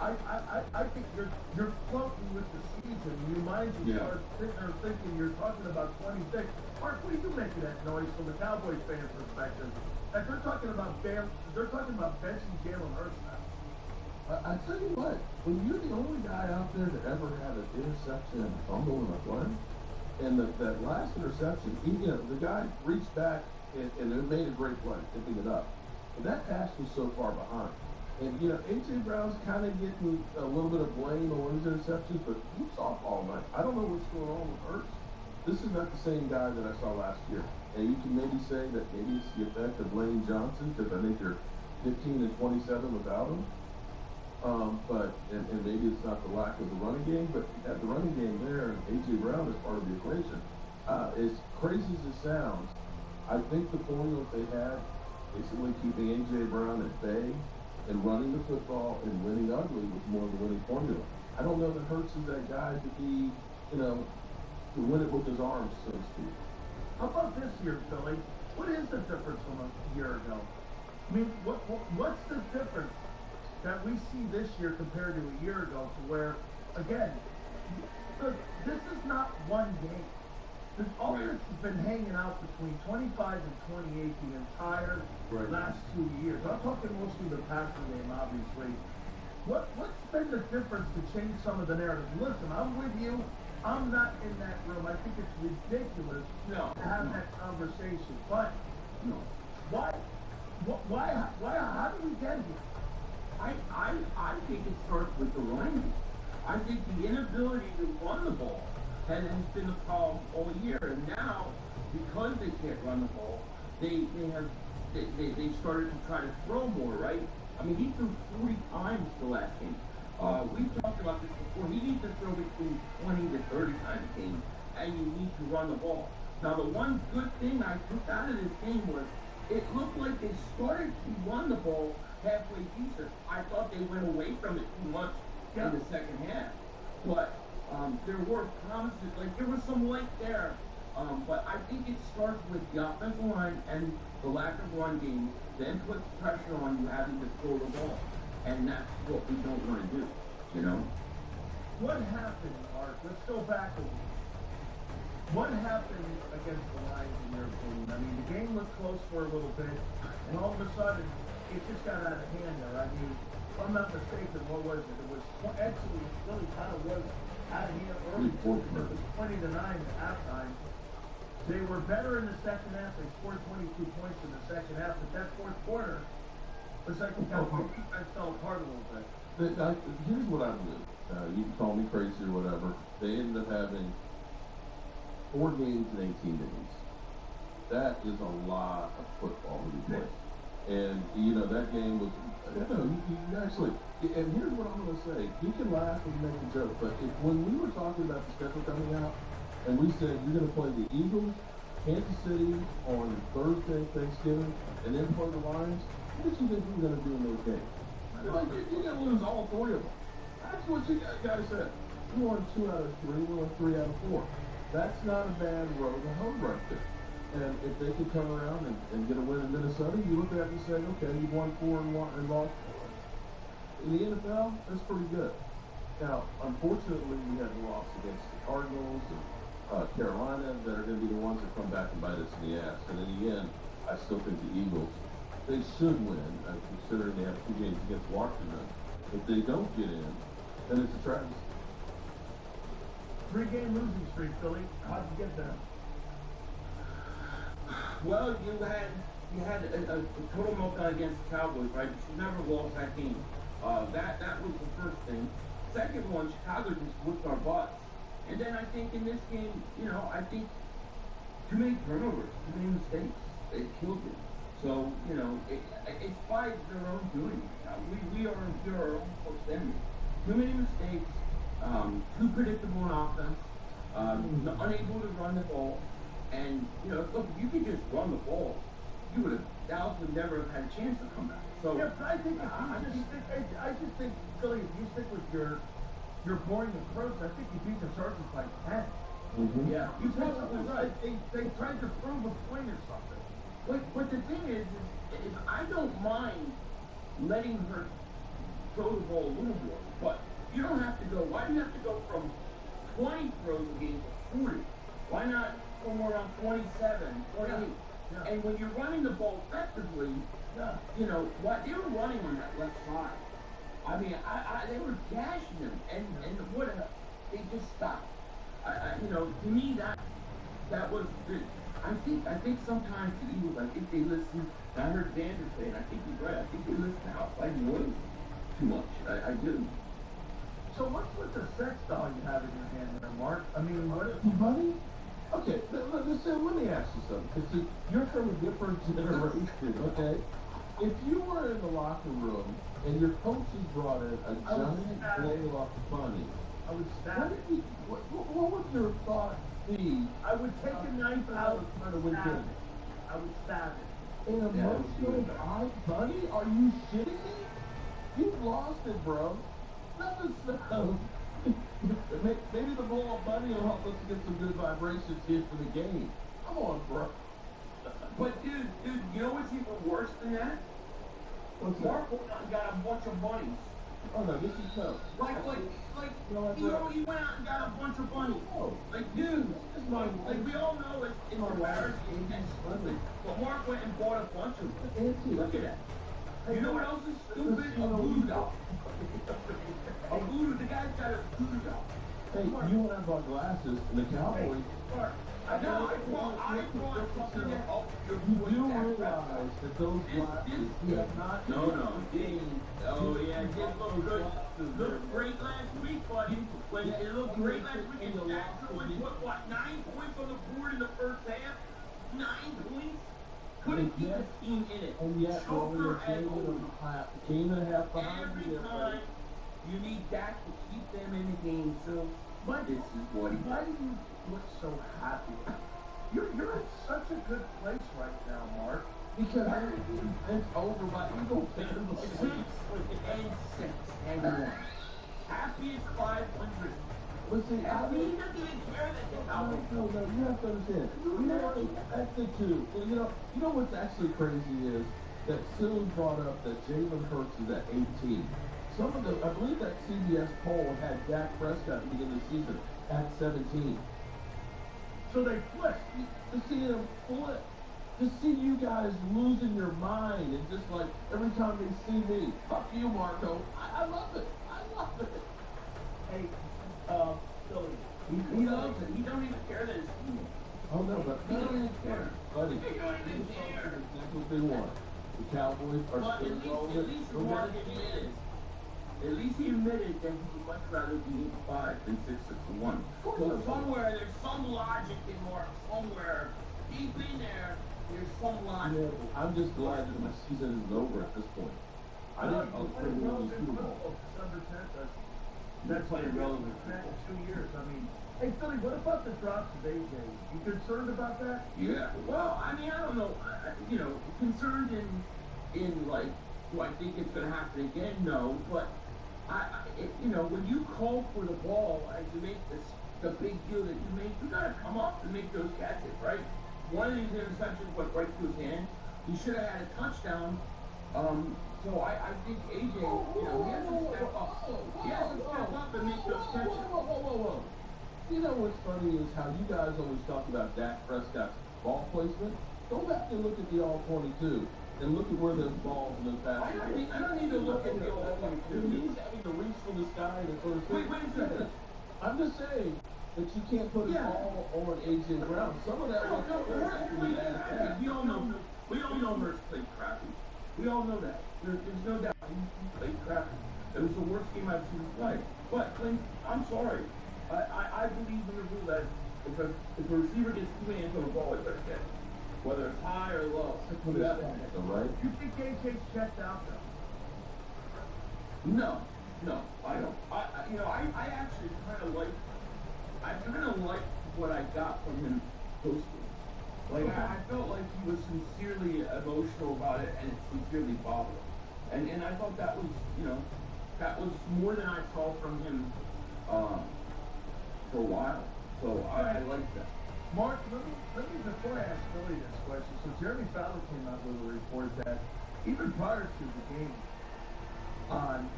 I think you're floating with the season. You might start sitting there thinking you're talking about 26. Mark, what do you make of that noise from the Cowboys fan perspective? That they're talking about benching Jalen Hurts now. I tell you what, when you're the only guy out there that ever had an interception and a fumble in a play, and that last interception, the guy reached back and made a great play, picking it up. but that pass was so far behind. And, you know, A.J. Brown's kind of getting a little bit of blame on his interceptions, but he's off all night. I don't know what's going on with Hurts. This is not the same guy that I saw last year. And you can maybe say that maybe it's the effect of Lane Johnson, because I think they're 15 and 27 without him. And maybe it's not the lack of the running game, but you have the running game there, and A.J. Brown is part of the equation. As crazy as it sounds, I think the formula they had, basically keeping A.J. Brown at bay and running the football and winning ugly was more of the winning formula. I don't know that Hurts is that guy to be, you know, to win it with his arms, so to speak. How about this year, Billy? What is the difference from a year ago? I mean, what's the difference that we see this year compared to a year ago to where, again, this is not one game. The offense has been hanging out between 25 and 28 the entire last 2 years. I'm talking mostly the passing game, obviously. What's been the difference to change some of the narrative? Listen, I'm with you. I'm not in that room. I think it's ridiculous to have that conversation. But why? How do we get here? I think it starts with the running. I think the inability to run the ball has been a problem all year. And now, because they can't run the ball, they started to try to throw more, right? I mean, he threw 40 times the last game. We've talked about this before. He needs to throw between 20 to 30 times a game, and you need to run the ball. Now, the one good thing I took out of this game was it looked like they started to run the ball halfway decent. I thought they went away from it too much in the second half. But there were promises, like there was some light there. But I think it starts with the offensive line and the lack of run game, then puts pressure on you having to throw the ball. And that's what we don't want to do, you know? What happened, Mark? Let's go back a week. What happened against the Lions in your opinion? I mean, the game looked close for a little bit, and all of a sudden, it just got out of hand there. I mean, if I'm not mistaken, what was it? It was actually, it really kind of was out of hand early, too, because it was 20-9 at halftime. They were better in the second half. They scored 22 points in the second half, but that fourth quarter, it's like the defense fell apart a little bit. Here's what I believe. You can call me crazy or whatever. They ended up having 4 games in 18 days. That is a lot of football to be played. And, you know, that game was, you actually, and here's what I'm going to say. You can laugh and make a joke, but when we were talking about the schedule coming out, and we said you're going to play the Eagles, Kansas City on Thursday, Thanksgiving, and then play the Lions, what did you think we were going to do in those games? Like, you're going to lose all 3 of them. That's what you guys said. We won 2 out of 3, we won 3 out of 4. That's not a bad road to hoe right there. And if they could come around and get a win in Minnesota, you look at it and say, okay, you won 4 and lost 4. In the NFL, that's pretty good. Now, unfortunately, we had a loss against the Cardinals and Carolina that are going to be the ones that come back and bite us in the ass. And in the end, I still think the Eagles, they should win, considering they have 2 games against Washington. If they don't get in, then it's a tragedy. 3-game losing streak, Philly. How'd you get there? Well, you had a total meltdown against the Cowboys, right? You never lost that game. That was the first thing. Second one, Chicago just whipped our butts. And then I think in this game, you know, I think too many turnovers, too many mistakes. It killed it. So, you know, it's by their own doing. We are our own worst enemy. Too many mistakes, too predictable in offense, unable to run the ball. And, you know, look, if you could just run the ball, Dallas would never have had a chance to come back. So, yeah, but I just think, Philly, if you stick with your boring approach, I think you beat the Chargers by 10. Mm-hmm. Yeah, You probably right. They tried to prove a point or something. But the thing is I don't mind letting her throw the ball a little more, but you don't have to go. Why do you have to go from 20 throws a game to 40? Why not somewhere around 27, 28? Yeah. And when you're running the ball effectively, you know, they were running on that left side. I mean, they were gashing them, and they just stopped. You know, to me, that was the. I think sometimes the Eagles, I think they listen. I heard Xander say, and I think he's right. I think they listen to outside noise too much. I do. So what's with the sex doll you have in your hand there, Mark? I mean, what is... Buddy? Okay, let me ask you something. Because see, you're from a different generation, okay? If you were in the locker room and your coaches brought in a giant blow-up bunny, I would stab it. What would your thought be? I would take a knife out and try to win games. I would stab it. An emotional bunny? Are you shitting me? You've lost it, bro. Maybe the blow-up bunny will help us get some good vibrations here for the game. Come on, bro. But dude, you know what's even worse than that? Mark went out and got a bunch of bunnies. Oh no, this is tough. Like, he went out and got a bunch of bunnies. Oh, like, dude, like we all know it's embarrassing. But Mark went and bought a bunch of them. Look at that. You know what else is stupid? A voodoo doll. A voodoo, the guy's got a voodoo doll. Hey, you and I bought glasses, and the Cowboys... I brought something to help your You do realize that those glasses have not... No. Oh, yeah, it did look good. Looked great last week, buddy. When it looked great last week, and Jackson went, what, 9 points on the board in the first half? 9 points? Couldn't keep the team in it. And yet, we're game and a half behind. Every time you need Dak to keep them in the game, so this is what he Why do you look so happy? You're in such a good place right now, Mark. Because it's over by Eagle fans. 6 and 1. Happy as 500. Listen, I mean, he doesn't even care that they're out. No, you have to understand. That's the two. You know what's actually crazy is that Sue brought up that Jalen Hurts is at 18. I believe that CBS poll had Dak Prescott at the beginning of the season at 17. So they flipped. To see them flip. To see you guys losing your mind and just like every time they see me, fuck you, Marco. I love it. I love it. Hey, Billy. He loves it. He don't even care that it's team. Oh no, but he don't even care. Buddy, He don't even care. That's what they want. The Cowboys are still rolling. At least he admitted that he would much rather be 8-5 than 6-1. So somewhere there's some logic in Mark. Somewhere deep in there's some logic. Yeah, I'm just glad that my season is over at this point. I didn't know they were going to Super Bowl. That's like irrelevant. 2 years. I mean, hey Philly, what about the drops of AJ? You concerned about that? Yeah. Well, I mean, I don't know. Concerned in like, do I think it's going to happen again? No, but when you call for the ball and you make the big deal that you make, you got to come up and make those catches, right? One of these interceptions went right to his hand. He should have had a touchdown. So I think AJ, he has to step up. He has to step up and make those catches. Whoa. You know what's funny is how you guys always talk about Dak Prescott's ball placement. Go back and look at the All-22 and look at where those balls in the past. I don't need to look at the All-22. He's having to reach for the sky and sort of Wait a second. I'm just saying that you can't put it all on AJ Brown. Some of that was we all know Hurts played crappy. We all know that. There's no doubt he played crappy. It was the worst game I've seen him play. But Clint, I'm sorry. I believe in the rule that if a receiver gets 2 hands on the ball, he better catch it. Whether it's high or low. Right? You think AJ's checked out though? No, I don't. I actually kind of like what I got from him post-game. Like, I felt like he was sincerely emotional about it and sincerely bothered. And I thought that was more than I saw from him for a while. So I like that. Mark, let me before I ask Billy this question, so Jeremy Fowler came out with a report that even prior to the game on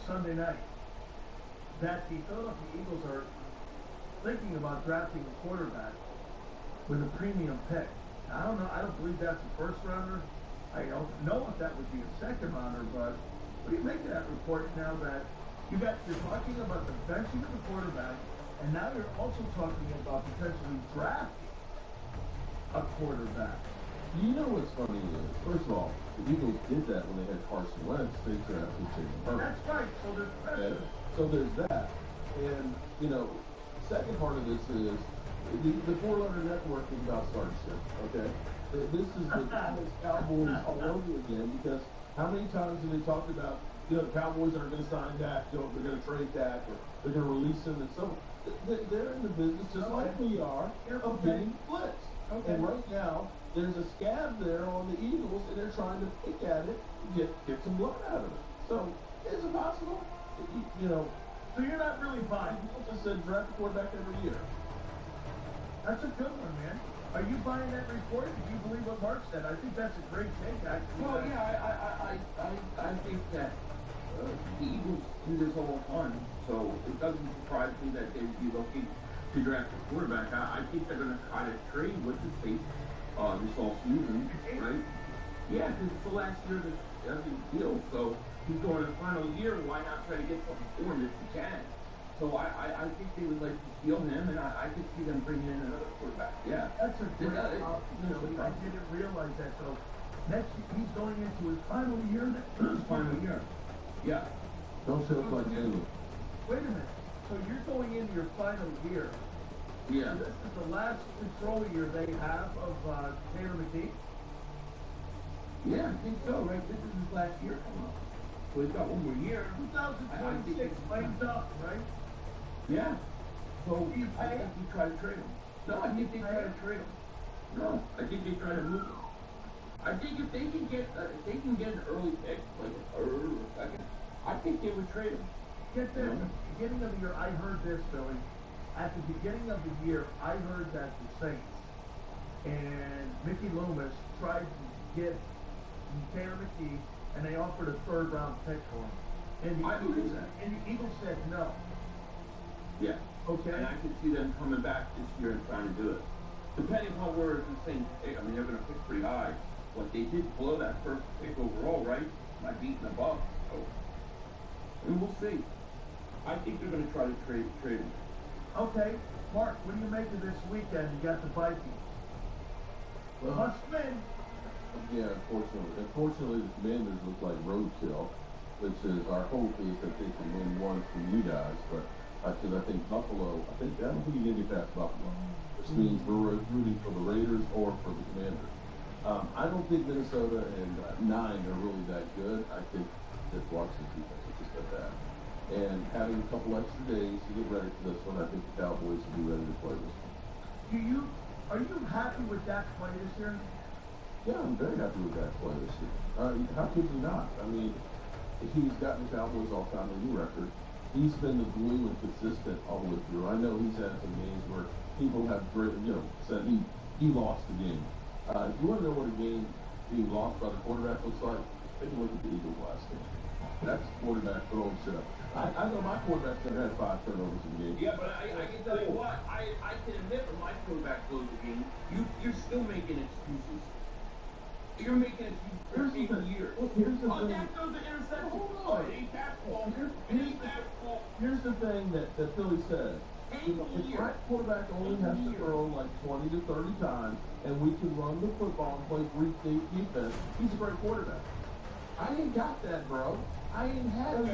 Sunday night, that the Philadelphia Eagles are thinking about drafting a quarterback with a premium pick. Now, I don't believe that's a first rounder. I don't know if that would be a second rounder, but what do you make of that report now that you're talking about the benching of the quarterback, And now you're also talking about potentially drafting a quarterback. You know what's funny is, first of all, the Eagles did that when they had Carson Wentz. They drafted Jalen Hurts. That's right. So there's pressure. Okay? So there's that. And, you know, second part of this is the four-letter network is about starting shit, okay? This is the Dallas Cowboys all over again because how many times have they talked about, you know, the Cowboys aren't going to sign Dak, you know, they're going to trade Dak, or they're going to release him and so on. They're in the business just like we are of getting blitzed. Okay. And right now, there's a scab there on the Eagles, and they're trying to pick at it and get some blood out of it. So, is it possible? You know, so you're not really buying. People just said draft a quarterback every year. That's a good one, man. Are you buying that report? Do you believe what Mark said? I think that's a great take, actually. Well, yeah, I think that the Eagles do this all the time, so it doesn't surprise me that they would be looking to draft a quarterback. I think they're going to try to trade with the state this all season, right? Yeah, because it's the last year of the deal, so he's going to the final year. Why not try to get something for him if you can? So I think they would like to steal him, and I could see them bringing in another quarterback. Yeah, that's a great opportunity. I didn't realize that. So next year, he's going into his final year. His final year. Yeah. Don't say it like Taylor. Wait a minute. So you're going into your final year. Yeah. So this is the last control year they have of Taylor McKee? Yeah, I think so, right? This is his last year coming up. So he's got one more year. 2026 flames up, right? Yeah. So I think he tried to trade him. No, I think they try to trade him. No, I think they try to move him. I think if they can get an early pick, like a third or a second, I think they would trade him. Get this, at the beginning of the year, I heard this, Billy. At the beginning of the year, I heard that the Saints and Mickey Loomis tried to get Taylor McKee, and they offered a third-round pick for him. And the Eagles said no. Yeah. Okay. And I could see them coming back this year and trying to do it. Depending upon where it's the same pick. I mean, they're going to pick pretty high. But they did blow that first pick overall, right? By beating the Bucs. So, and we'll see. I think they're going to try to trade him. Okay. Mark, what do you make of this weekend? You got the Vikings. Well, must win. Yeah, unfortunately, the Commanders look like roadkill, which is our hope is that they can win one from you guys. But because I think Buffalo, I don't think you can get past Buffalo, which means we're rooting for the Raiders or for the Commanders. I don't think Minnesota and 9 are really that good. I think that Washington's defense is just that bad. And having a couple extra days to get ready for this one, I think the Cowboys will be ready to play this one. Are you happy with that play this year? Yeah, I'm very happy with that play this year. How could you not? I mean, he's gotten the Cowboys all-time leading record. He's been the glue and consistent all the way through. I know he's had some games where people have said he lost the game. If you want to know what a game being lost by the quarterback looks like, take a look at the Eagles last game. That's quarterback throwing shit up. I know my quarterback's never had 5 turnovers in the game. Yeah, but I can tell you what, I can admit when my quarterback throws the game, you're still making excuses. You're making excuses for a year. Here's the thing. That throws the interception. Oh, it ain't that fault. Here's the thing that Philly said. If my quarterback only has to throw like 20 to 30 times, and we can run the football and play free defense, he's a great quarterback. I ain't got that, bro. I ain't had that.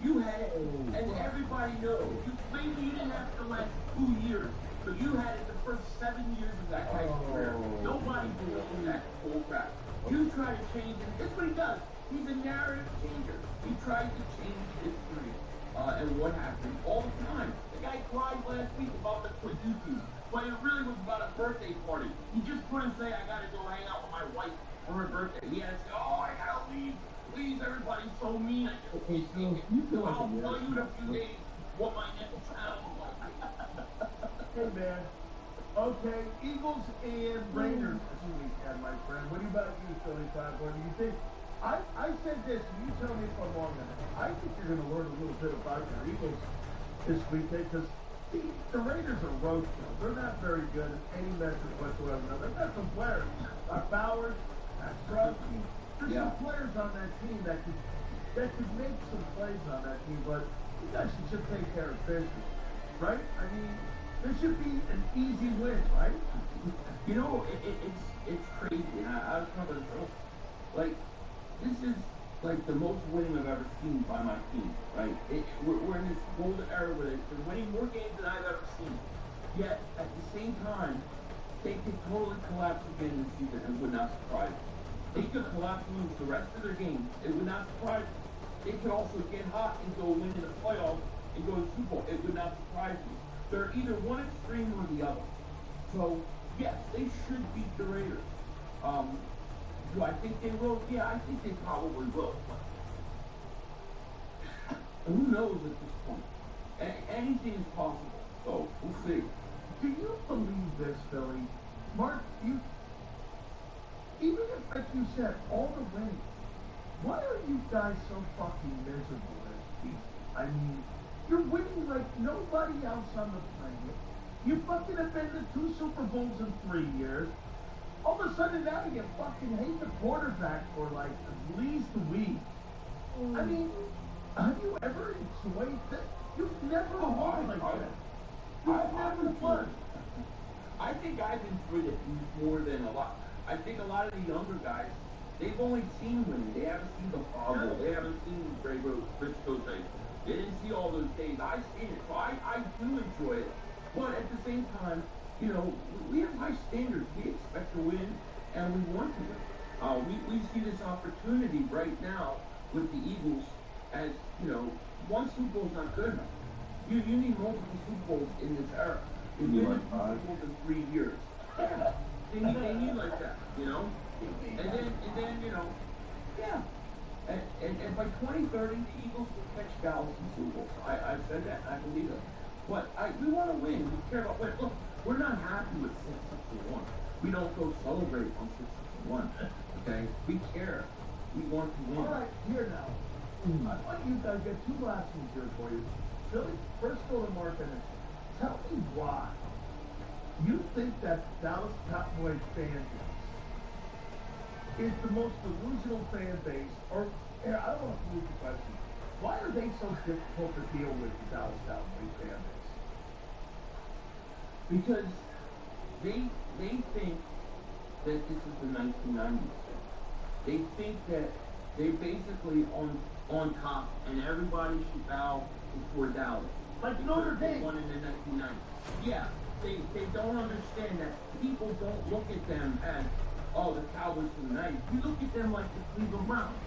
You had it, and everybody knows. Maybe you didn't have it the last 2 years, but you had it the first 7 years of that guy's career. Nobody believes that quarterback. You try to change it. That's what he does. He's a narrative changer. He tries to change history. And what happened all the time. The guy cried last week about the Suzuki, but it really was about a birthday party. He just couldn't say, I gotta go hang out with my wife for her birthday. He had to say, oh, I gotta leave. Please, everybody's so mean. Okay, so you feel like I'll tell you in a few days what my next child is like. Hey, man. Okay, Eagles and Raiders this weekend, my friend. What about you, Philly Cowboy? Do you think... I said this, and you tell me if I'm wrong on it. I think you're going to learn a little bit about your Eagles this weekend, because the Raiders are roadkill. They're not very good at any measure whatsoever. Now, they've got some players. Bowers, Trubsky. There's some players on that team that could make some plays on that team, but you guys should just take care of business. right? I mean, there should be an easy win, right? You know, it's crazy. And I was talking to myself, like, this is like the most winning I've ever seen by my team, right? We're in this golden era where they're winning more games than I've ever seen. Yet, at the same time, they could totally collapse again this season and would not surprise me. They could collapse and lose the rest of their games. It would not surprise me. They could also get hot and go win in the playoffs and go to the Super Bowl. It would not surprise me. They're either one extreme or the other. So, yes, they should beat the Raiders. Do I think they will? Yeah, I think they probably will. Who knows at this point? Anything is possible. So, we'll see. Do you believe this, Billy? Mark, even if, like you said, all the winning, why are you guys so fucking miserable as people? I mean, you're winning like nobody else on the planet. You fucking have been to 2 Super Bowls in 3 years. All of a sudden now you fucking hate the quarterback for like at least a week. I mean, have you ever enjoyed this? You've never won like that. You've never won. I think I've enjoyed it more than a lot. I think a lot of the younger guys, they've only seen winning. They haven't seen the fumble. They haven't seen Rich Cote. They didn't see all those days. I've seen it. So I do enjoy it. But at the same time, you know, we have high standards. We expect to win, and we want to win. We see this opportunity right now with the Eagles as, you know, one Super Bowl is not good enough. You need multiple Super Bowls in this era. You need like Super Bowls in 3 years. They need like that, you know? And then you know, yeah. And by 2030, the Eagles will catch Dallas in Super Bowl. I've said that, I believe it. But we want to win. We care about winning. Look, we're not happy with 6-6-1. We don't go celebrate on 6-6-1. Okay? We care. We want to win. All right, here now. I want you guys get 2 last ones here for you. Billy, first go to Mark and tell me why you think that Dallas Cowboys fan base is the most delusional fan base, or here, I don't want to lose the question. Why are they so difficult to deal with, the Dallas Cowboys fan base? Because they think that this is the 1990s. They think that they're basically on top, and everybody should bow before Dallas. Like Notre Dame. Won in the 1990s. Yeah, they don't understand that people don't look at them as, oh, the Cowboys from the 90s. You look at them like the Cleveland Browns,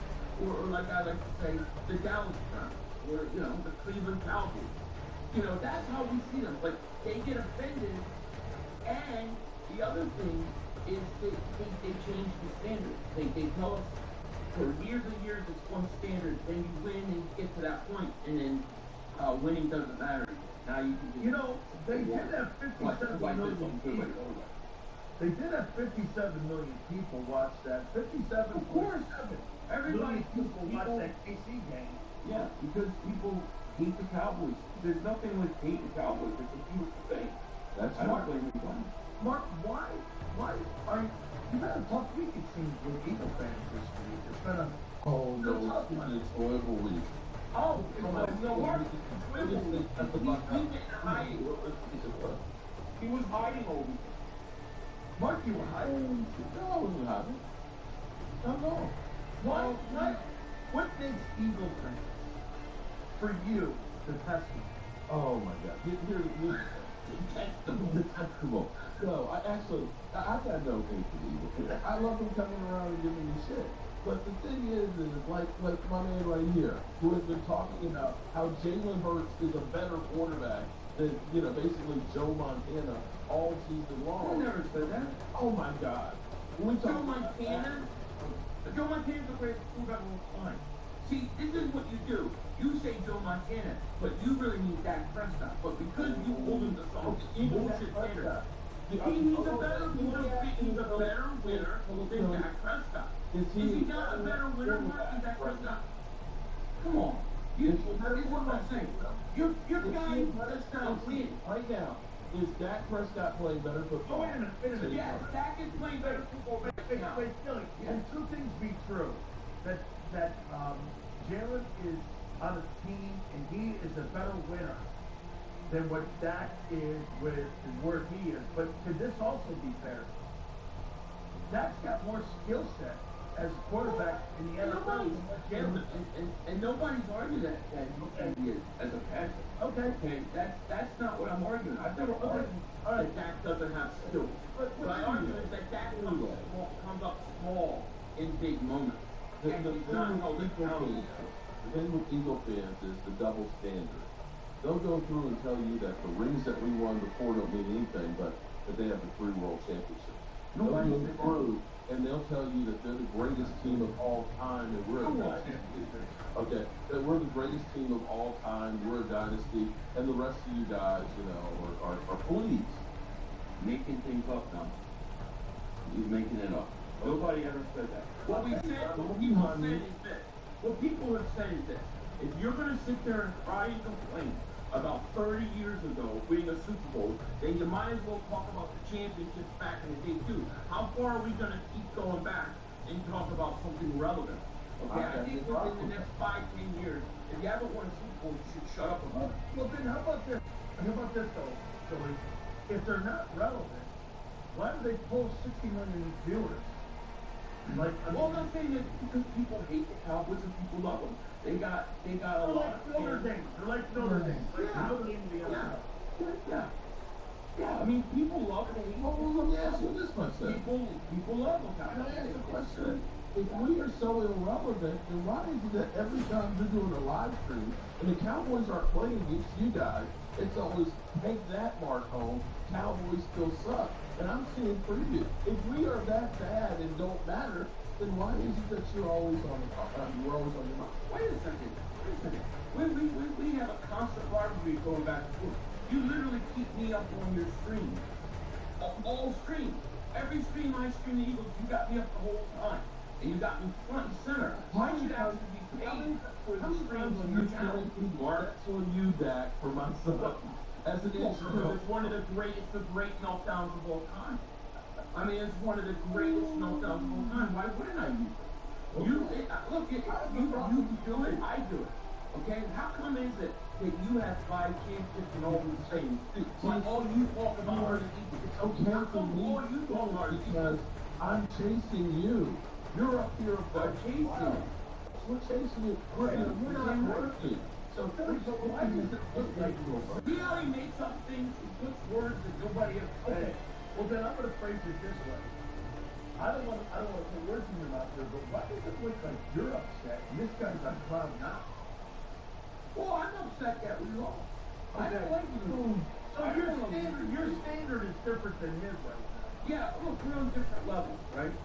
or like I like to say, the Dallas Browns, or, you know, the Cleveland Cowboys. You know, that's how we see them. But they get offended, and the other thing is they change the standards. They tell us for years and years it's one standard, then you win and you get to that point, and then winning doesn't matter. Now you can. You know, they did have 57 million people. They did have 57 million people watch that. 57. Of course. Everybody people watch that KC game. Yeah, because people hate the Cowboys. There's nothing like hate the Cowboys. It's a beautiful thing. I don't blame anybody. Mark, why are you had a tough week it seems with Eagle fans this week. It's been a It's horrible week. Oh, no, Mark, he was hiding all week. Mark, you were hiding? No, I wasn't hiding. No. What makes Eagle fans for you detestable? Oh my God! Here's detestable. No, I've got no hate for the Eagles. I love them coming around and giving me shit. But the thing is like my man right here, who has been talking about how Jalen Hurts is a better quarterback than, you know, basically Joe Montana all season long. I never said that. Oh my God. Joe Montana's the greatest quarterback of all time. See, this is what you do. You say Joe Montana, but you really mean Dak Prescott. But because you hold him to some bullshit standard, he's a better winner than Dak Prescott. Is he not a better winner than Dak Prescott? Come on. That is what I'm saying. Your guy just got to win. Right now, is Dak Prescott playing better football? Wait a minute. Yes, Dak is playing better football right now. Wait, Billy, can 2 things be true? That Jalen is on a team and he is a better winner than what Dak is with where he is. But could this also be fair? Dak's got more skill set as a quarterback in the NFL. And nobody's arguing that he is as a passer. Okay, that's not what I'm arguing. I've never argued that Dak doesn't have skills. What I argue is that Dak comes up small in big moments. The thing with Eagle fans is the double standard. They'll go through and tell you that the rings that we won before don't mean anything, but that they have the 3 world championships. They'll go through and they'll tell you that they're the greatest team of all time and we're a dynasty. Okay, that we're the greatest team of all time, we're a dynasty, and the rest of you guys, you know, are pleased. Making things up now. He's making it up. Nobody ever said that. What people have said is this. If you're going to sit there and cry and complain about 30 years ago winning a Super Bowl, then you might as well talk about the championships back in the day too. How far are we going to keep going back and talk about something relevant? Okay, I think within the next 5-10 years, if you haven't won a Super Bowl, you should shut up about it. Well, then how about this? How about this though, Joey? If they're not relevant, why do they pull 60 million viewers? Like, well, I'm not saying that because people hate the Cowboys and people love them. They got a lot of Notre Dame. They're like Notre Dame. Yeah. I mean, people love it. Well, let me ask you this question. People love them. Can I ask a question? If we are so irrelevant, then why is it that every time you're doing a live stream and the Cowboys aren't playing against you guys, it's always take that mark home, Cowboys still suck. And I'm seeing preview. If we are that bad and don't matter, then why is it that you're always on the top? You're always on your mind. Wait a second. We have a constant rivalry going back and forth. You literally keep me up on your stream. All streams. Every stream I stream the Eagles, you got me up the whole time. And you got me front and center. Why should I have to be paid for the streams on your channel? That's on you, Dak, for myself. As an intro. It's one of the great meltdowns of all time. I mean, it's one of the greatest meltdowns of all time. Why wouldn't I use it? You do it, I do it. Okay? How come is it that you have 5 championships and all the same? But all you talk about are the Eagles. It's okay for me all you talk about because I'm chasing you. You're up here for chasing it. We're chasing it. We're not working. So why does it look like see how he makes up things? He puts words that nobody else said. Well, then I'm going to phrase it this way. I don't want to put words in your mouth here, but why does it look like you're upset and this guy's on cloud nine? Well, I'm upset that we lost. I don't like you. So your standard is different than his right now. Yeah, look, we're on different levels, right?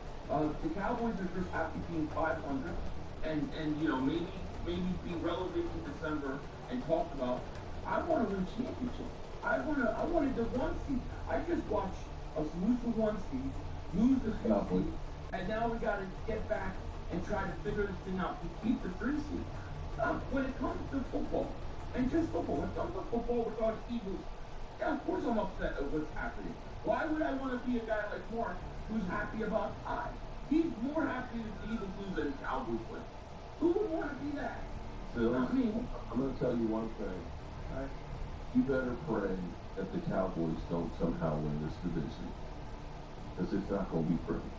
The Cowboys are just happy being 500, and you know maybe be relevant in December and talked about. I want to win championships. I wanted the 1 seed. I just watched us lose the 1 seed, lose the 2 seed, and now we got to get back and try to figure this thing out to keep the 3 seed. When it comes to football, and just football, when it comes to football with our Eagles, yeah, of course I'm upset at what's happening. Why would I want to be a guy like Mark who's happy about tie? He's more happy that the Eagles lose than the Cowboys win. Who would want to be that? Phil, I'm going to tell you one thing. Right? You better pray that the Cowboys don't somehow win this division. Because it's not going to be pretty.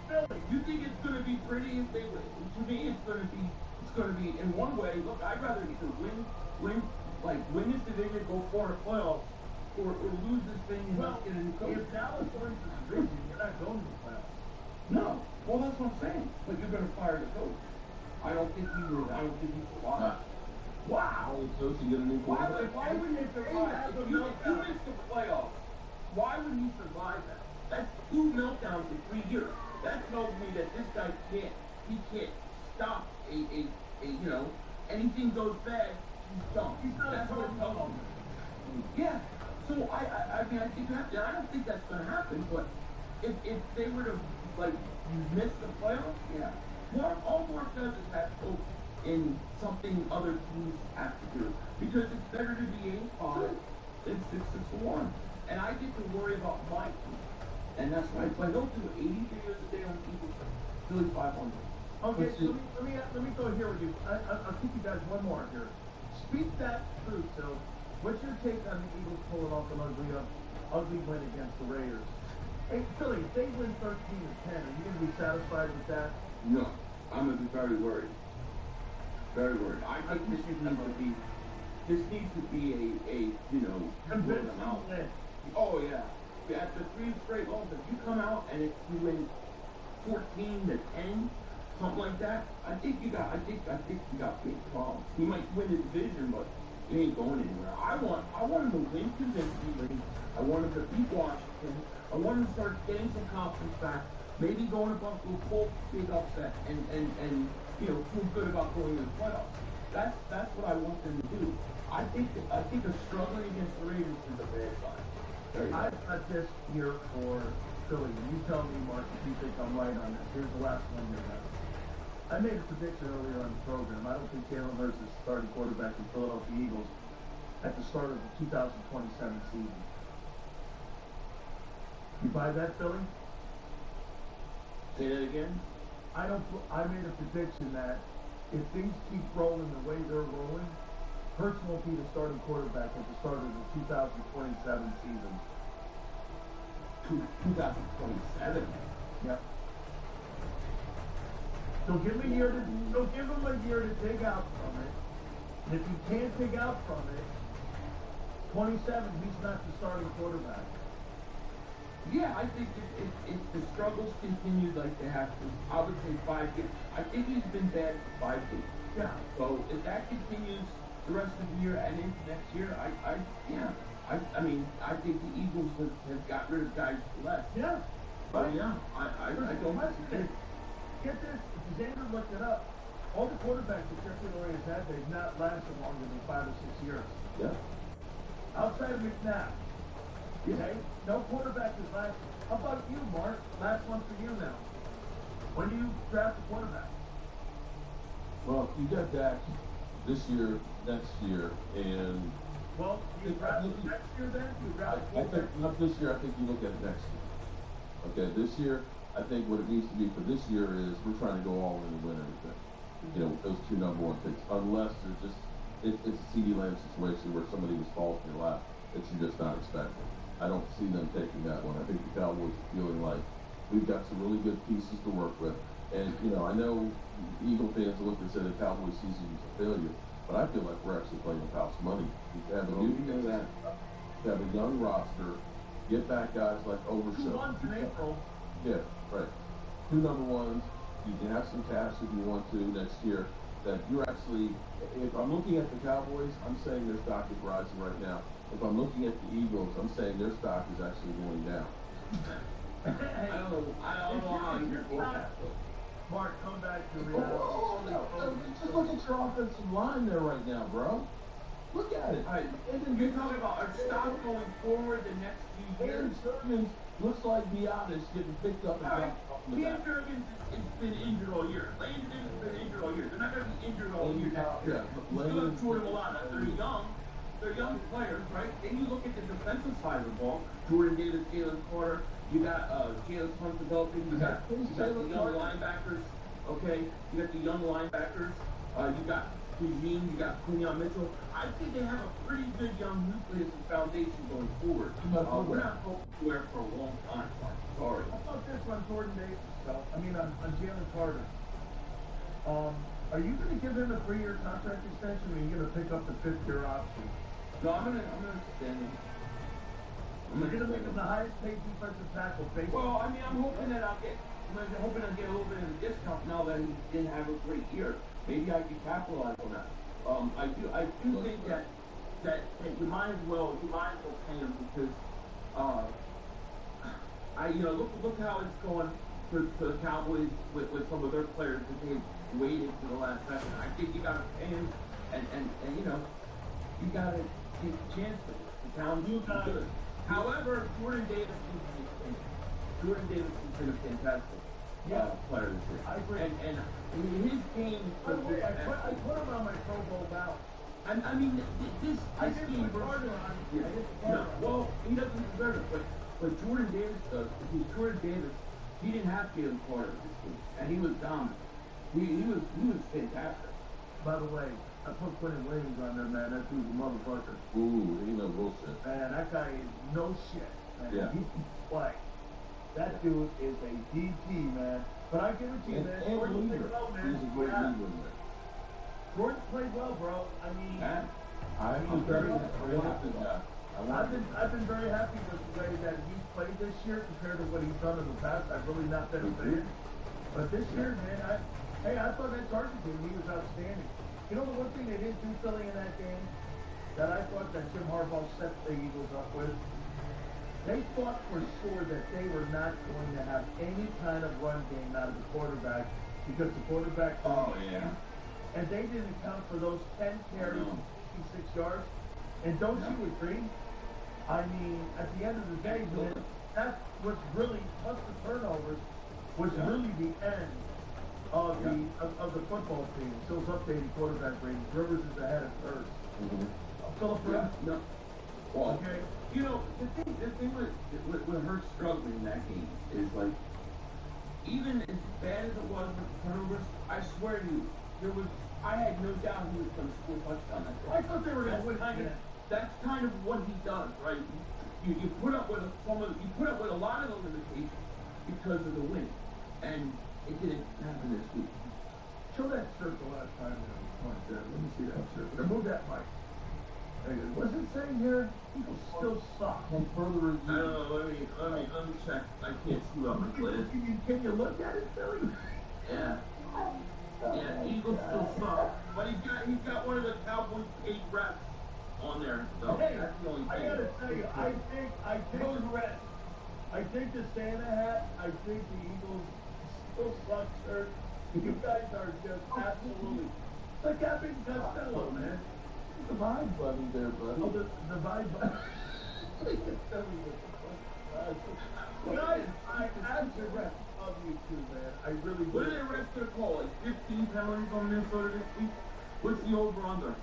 Billy, you think it's going to be pretty if they win? To me, it's going to be in one way. Look, I'd rather either win this division, go far in playoffs, or lose this thing and not get a new coach. If Dallas wins the division, you're not going to the playoffs. No. Well, that's what I'm saying. But you're going to fire the coach. I don't think he survived. Wow. Why wouldn't he survive? If you miss the playoffs, why would he survive that? That's 2 meltdowns in 3 years. That tells me that this guy can't stop anything goes bad, he's done. That's what it tells me. Yeah. So I mean I think that I don't think that's gonna happen, but if they were to miss the playoffs, yeah. All Mark does is have hope in something other teams have to do. Because it's better to be 8-5 than 6-1. And I get to worry about my team. And that's why I don't do 80 videos a day on people. Philly 500. Okay, so let me go here with you. I'll keep you guys one more here. Speak that truth, so what's your take on the Eagles pulling off an ugly win against the Raiders? Hey, Philly, if they win 13-10, are you going to be satisfied with that? No, I'm going to be very worried. Very worried. I think this needs to be a convincing win. Oh yeah. After 3 straight losses, if you come out and you win 14-10, something like that, I think you got big problems. You might win the division, but it ain't going anywhere. I want him to win convincingly. I want him to beat Washington. I want him to start getting some confidence back. Maybe going to Buffalo, full big upset, and feel good about going to the playoffs. That's what I want them to do. I think a struggling against the Raiders is a bad sign. I've got this here for Philly. You tell me, Mark, if you think I'm right on this. Here's the last one you have. I made a prediction earlier on the program. I don't think Jalen Hurts is starting quarterback for the Philadelphia Eagles at the start of the 2027 season. You buy that, Philly? Say that again? I made a prediction that if things keep rolling the way they're rolling, Hurts won't be the starting quarterback at the start of the 2027 season. 2027? Yep. So give him a year to dig out from it. And if he can't dig out from it, 27, he's not the starting quarterback. Yeah, I think if the struggles continue like they have to, I would say 5 years. I think he's been bad for 5 years. Yeah. So if that continues the rest of the year and into next year, I think the Eagles have got rid of guys less. Yeah. But yeah, I don't think. Get this, Xander looked it up. All the quarterbacks that Sheffield Raiders had, they've not lasted longer than 5 or 6 years. Yeah. Outside of McNabb. Okay? No quarterback is last. How about you, Mark? Last one for you now. When do you draft a quarterback? Well, you got Dak this year, next year, and... Well, you draft next year then? I think, not this year, I think you look at next year. Okay, this year, I think what it needs to be for this year is we're trying to go all in and win everything. You know, with those 2 number 1 picks. Unless there's just, it's a CD Lamb situation where somebody was falling in your lap that you're just not expecting. I don't see them taking that one. I think the Cowboys are feeling like we've got some really good pieces to work with. And, I know Eagle fans look and say the Cowboys season was a failure, but I feel like we're actually playing with house money. You have a young roster, get back guys like Overshow. 2 months in April. Yeah, right. 2 number 1s. You can have some cash if you want to next year. That you're actually, if I'm looking at the Cowboys, I'm saying their stock is rising right now. If I'm looking at the Eagles, I'm saying their stock is actually going down. I don't know how you're forecast. Mark, come back to reality. Just look at your offensive line there right now, bro. Look at it. You're talking about our stock going forward the next few years. Aaron looks like Giannis getting picked up and dropped off the back. Jurgens has been injured all year. Lane Davis has been injured all year. They're not going to be injured all year next year. Still have Jordan Milano. They're young. They're young players, right? Then you look at the defensive side of the ball. Jordan Davis, Jalen Carter. You got Jalen Hunt developing. You got the young linebackers. Okay, you got the young linebackers. You got Eugene. You got Quinyon Mitchell. I think they have a pretty good young nucleus and foundation going forward. We're not going anywhere for a long time. Sorry. How about this on Jordan Davis, though? I mean, on Jalen Carter. Are you going to give him a 3-year contract extension, or are you going to pick up the 5th-year option? No, I'm gonna extend him. You're going to make him the highest paid defensive tackle. Well, I mean, I'm hoping I'll get a little bit of a discount now that he didn't have a great year. Maybe I can capitalize on that. I do think that you might as well pay him because look how it's going for the Cowboys with some of their players that they waited to the last second. I think you got to pay him, and you got to take a chance with it. The town is good. However, Jordan Davis has been a fantastic player this year. I agree. And his game. I put him on my Pro Bowl ballot. I mean, this game. Well, he doesn't deserve it, but Jordan Davis does. Because Jordan Davis, he didn't have Jalen Carter this game, and he was dominant. He was fantastic. By the way, I put Quentin Williams on there, man. That dude's a motherfucker. Ooh, he no bullshit. Man, that guy is no shit, man. Yeah. He can play. That dude is a DT, man. But I give it to you, man. Jordan played well, man. He's a great leader, man. Jordan played well, bro. I mean, I'm very happy. I've been very happy with the way that he's played this year compared to what he's done in the past. I've really not been a fan. But this year, man, I thought that Chargers game, he was outstanding. You know the one thing they didn't do, Philly, in that game that I thought that Jim Harbaugh set the Eagles up with? They thought for sure that they were not going to have any kind of run game out of the quarterback because the quarterback... Oh, yeah. And they didn't account for those 10 carries and 66 yards. And don't you agree? I mean, at the end of the day, man, that was really, plus the turnovers, was really the end of the football team. Still updating quarterback ratings. Rivers is ahead of third. Philip Rivers? No. Well, okay. You know, the thing with her struggling in that game is like, even as bad as it was with the turnovers, I swear to you, I had no doubt he was going to score a touchdown that day. I thought they were going to win. That's kind of what he does, right? You put up with a lot of the limitations because of the win, and it didn't happen this week. Show that circle last time. Let me see that circle. Move that mic. What's it saying here? People still suck. And further review. I don't know. Let me check. I can't see on my list. Can you look at it, Billy? Yeah. Yeah, Eagles still suck. But he's got one of the Cowboys paid reps on there. So hey, that's the only thing. I gotta tell you, I think those reps. I think the Santa hat. I think the Eagles still suck, sir. You guys are just absolutely like Captain Costello, man. The vibe button there, buddy. Oh, the vibe button. Guys, I actually rest of you two, man. I really do. What are they rest their call? Like 15 penalties on Minnesota this week? What's the over-under?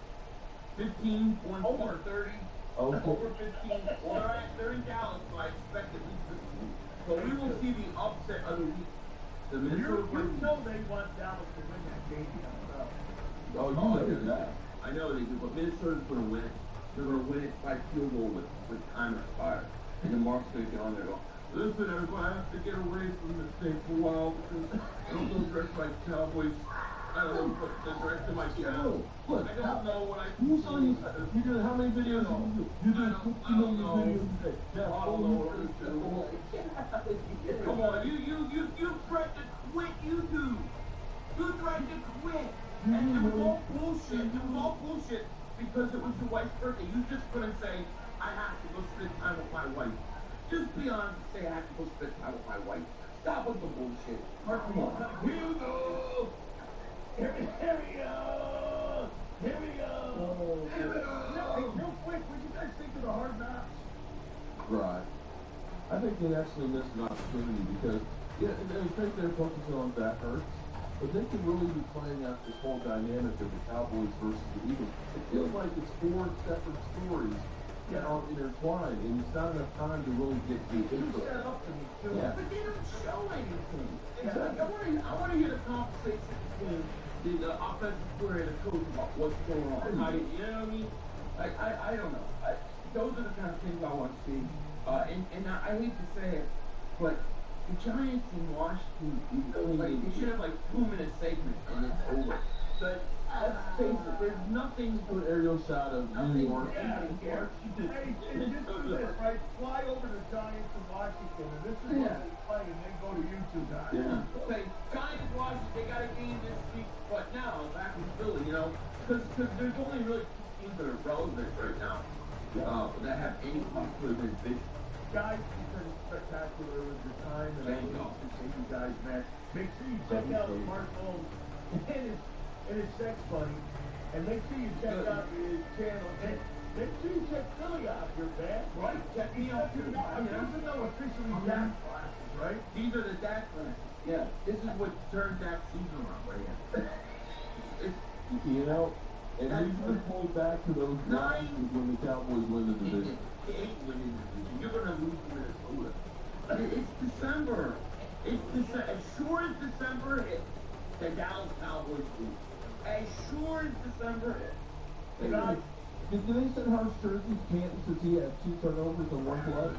15 points. Over 30. Okay. Over 15. Well, they're in Dallas, so I expect at least 15. So we will see the upset of the week. The Minnesota you know they want Dallas to win that game. Oh, you know that. I know they do, but Minnesota's going to win it. They're going to win it by field goal with time expired. And then Mark's going to get on there and go, listen, everybody, I have to get away from this thing for a while because I don't know the rest of my Cowboys. I don't know what the rest of my channel. Look, I don't know what I can who's on you? You did how many videos did you do? You did 50 million videos a day. I don't know what to do. Come on, you tried to quit, you do. You tried to quit. And it was all bullshit. It was all bullshit because it was your wife's birthday. You just couldn't say, I have to go spend time with my wife. Just be honest and say, I have to go spend time with my wife. Stop with the bullshit. Mark, come on. Here you go. Here we go. Here we go. Here we go. Real quick, what do you guys think of the Hard Knocks? Right. I think they actually missed an opportunity because, I think they're focusing on that hurts. But they could really be playing out this whole dynamic of the Cowboys versus the Eagles. It feels like it's 4 separate stories that are intertwined, and it's not enough time to really get the intro. Set up to me, too. Yeah. But they don't show anything. Exactly. I want to hear the conversation between the offensive player and the coach about what's going on. You know what I mean? I don't know. Those are the kind of things I want to see. And I hate to say it, but the Giants in Washington, they should have like 2-minute segments and it's over. But let's face it, there's nothing. Good aerial shot of New York. Yeah. Hey, just do this, right? Fly over the Giants in Washington, and this is what they play, and then go to YouTube, guys. Yeah. Say, Giants Washington, they got a game this week, but now, back in Philly, because there's only really 2 teams that are relevant right now that have any possibility of vision. Guys, you've been spectacular with your time, and I appreciate you guys, man. Make sure you check out Mark Holmes and his sex buddy, and make sure you check out his channel, and make sure you check Philly out here, man. Right? Check me out too. I'm using them officially DAC classes, right? These are the DAC classes. Yeah, this is what turned DAC season around right here. And we can pull back to those games when the Cowboys win the division. They ain't winning the division. You're going to lose to Minnesota. It's December. It's December. As sure as December hits, the Dallas Cowboys lose. As sure as December is. Hey, guys, did they send Harsh jerseys Canton since he had 2 turnovers and 1 play?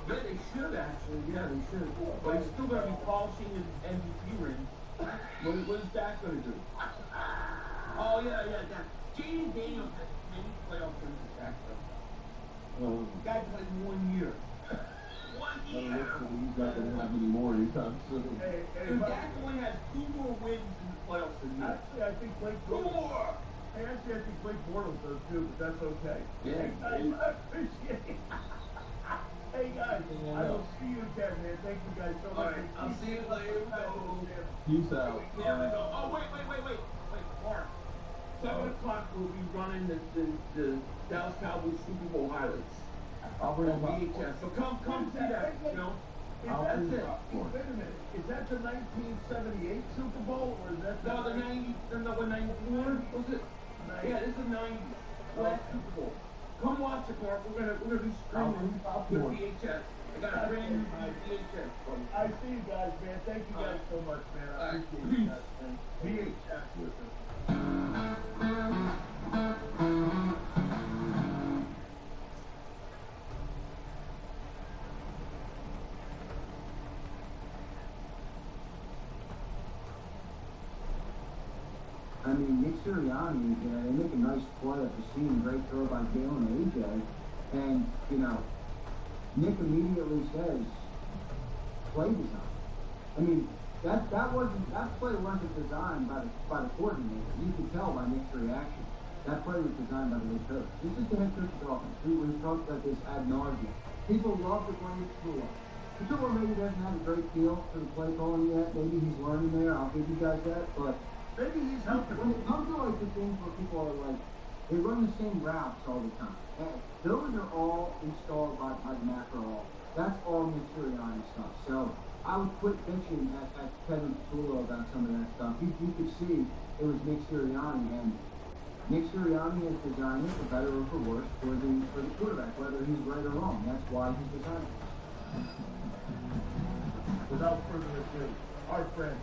Yeah, they should actually. Yeah, they should. But he's still going to be polishing his MVP ring. What is Dak going to do? Oh, yeah. Jaden Daniels has many playoff rings with Dak, though. Guy played 1 year. 1 year! He's not going to have any more anytime soon. Dude, Dak only has 2 more wins in the playoffs than you. Actually, I think Blake 2 more! Hey, actually, I think Blake Bortles does too, but that's okay. Yeah. I appreciate it. Hey, guys, I will see you again, man. Thank you guys so much. All right, I'll see you later. Peace out. There we go. Oh, wait. Mark. 7 o'clock, we'll be running the Dallas Cowboys Super Bowl highlights. I'll bring on VHS. So come see that, you know. That's it. Wait a minute. Is that the 1978 Super Bowl, or is that the 94? Was it? Yeah, this is the 90s. Last Super Bowl. Come watch it, Mark. We're gonna be streaming with VHS. I got a brand new VHS. I see you guys, man. Thank you guys so much, man. I appreciate you guys, man. VHS with us. I mean, Nick Sirianni, they make a nice play at the seam, great throw by Galen and AJ, and, Nick immediately says, play design. I mean, that play wasn't designed by the coordinator. You could tell by Nick's reaction. That play was designed by the head coach. This is the head coach's offense. We've talked about this ad nauseum. People love to blame Tua. Tua maybe doesn't have a great feel for the play calling yet. Maybe he's learning there. I'll give you guys that, but maybe he's helping. When it comes to like the things where people are like, they run the same routes all the time. And those are all installed by the macro. That's all Nick Sirianni stuff. So I would quit bitching at Kevin Tulo about some of that stuff. You could see it was Nick Sirianni, and Nick Sirianni has designed it for better or for worse for the quarterback, whether he's right or wrong. That's why he's designed it. Without further ado, our friend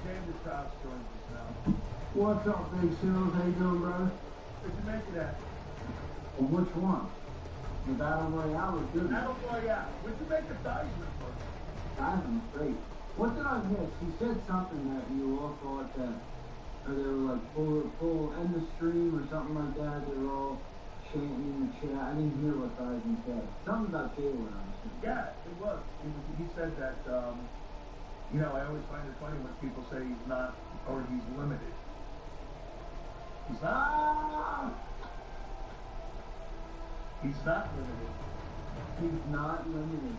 Sanders House joins us now. What's up, Big Sills? How you doing, brother? What'd you make of that? Well, which one? The Battle Royale was good. Battle Royale. What'd you make of Theismann for? Theismann's great. What did I miss? He said something that you all thought that, or they were like full end the stream or something like that. They were all chanting in the chat. I didn't hear what Theismann said. Something about Jalen, honestly. Yeah, it was. He said that, I always find it funny when people say he's not, or he's limited. He's not. He's not limited. He's not limited.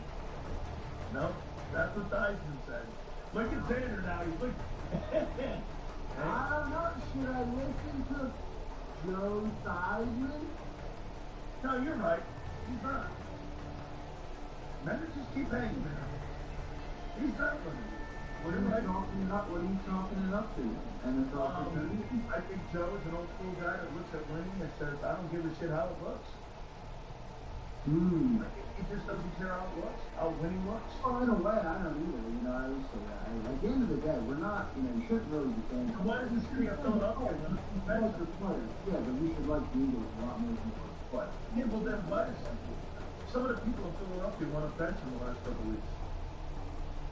No, that's what Theismann said. Look at Xander now. He's like, I don't know. Should I listen to Joe Theismann? No, you're right. He's not. Men just keep hanging there. He's not limited. What are you talking it up? What are you talking it up to? I think Joe is an old school guy that looks at winning and says, I don't give a shit how it looks. He just doesn't care how it looks, how winning looks. Oh, in a way, I don't either. I always say that. At the end of the day, we're not, you shouldn't really be saying. Why does this team get filled up with them? Like the players. Yeah, but we should like the Eagles a lot more than the players. Yeah, well then what? Some of the people in Philadelphia want to bench in the last couple of weeks.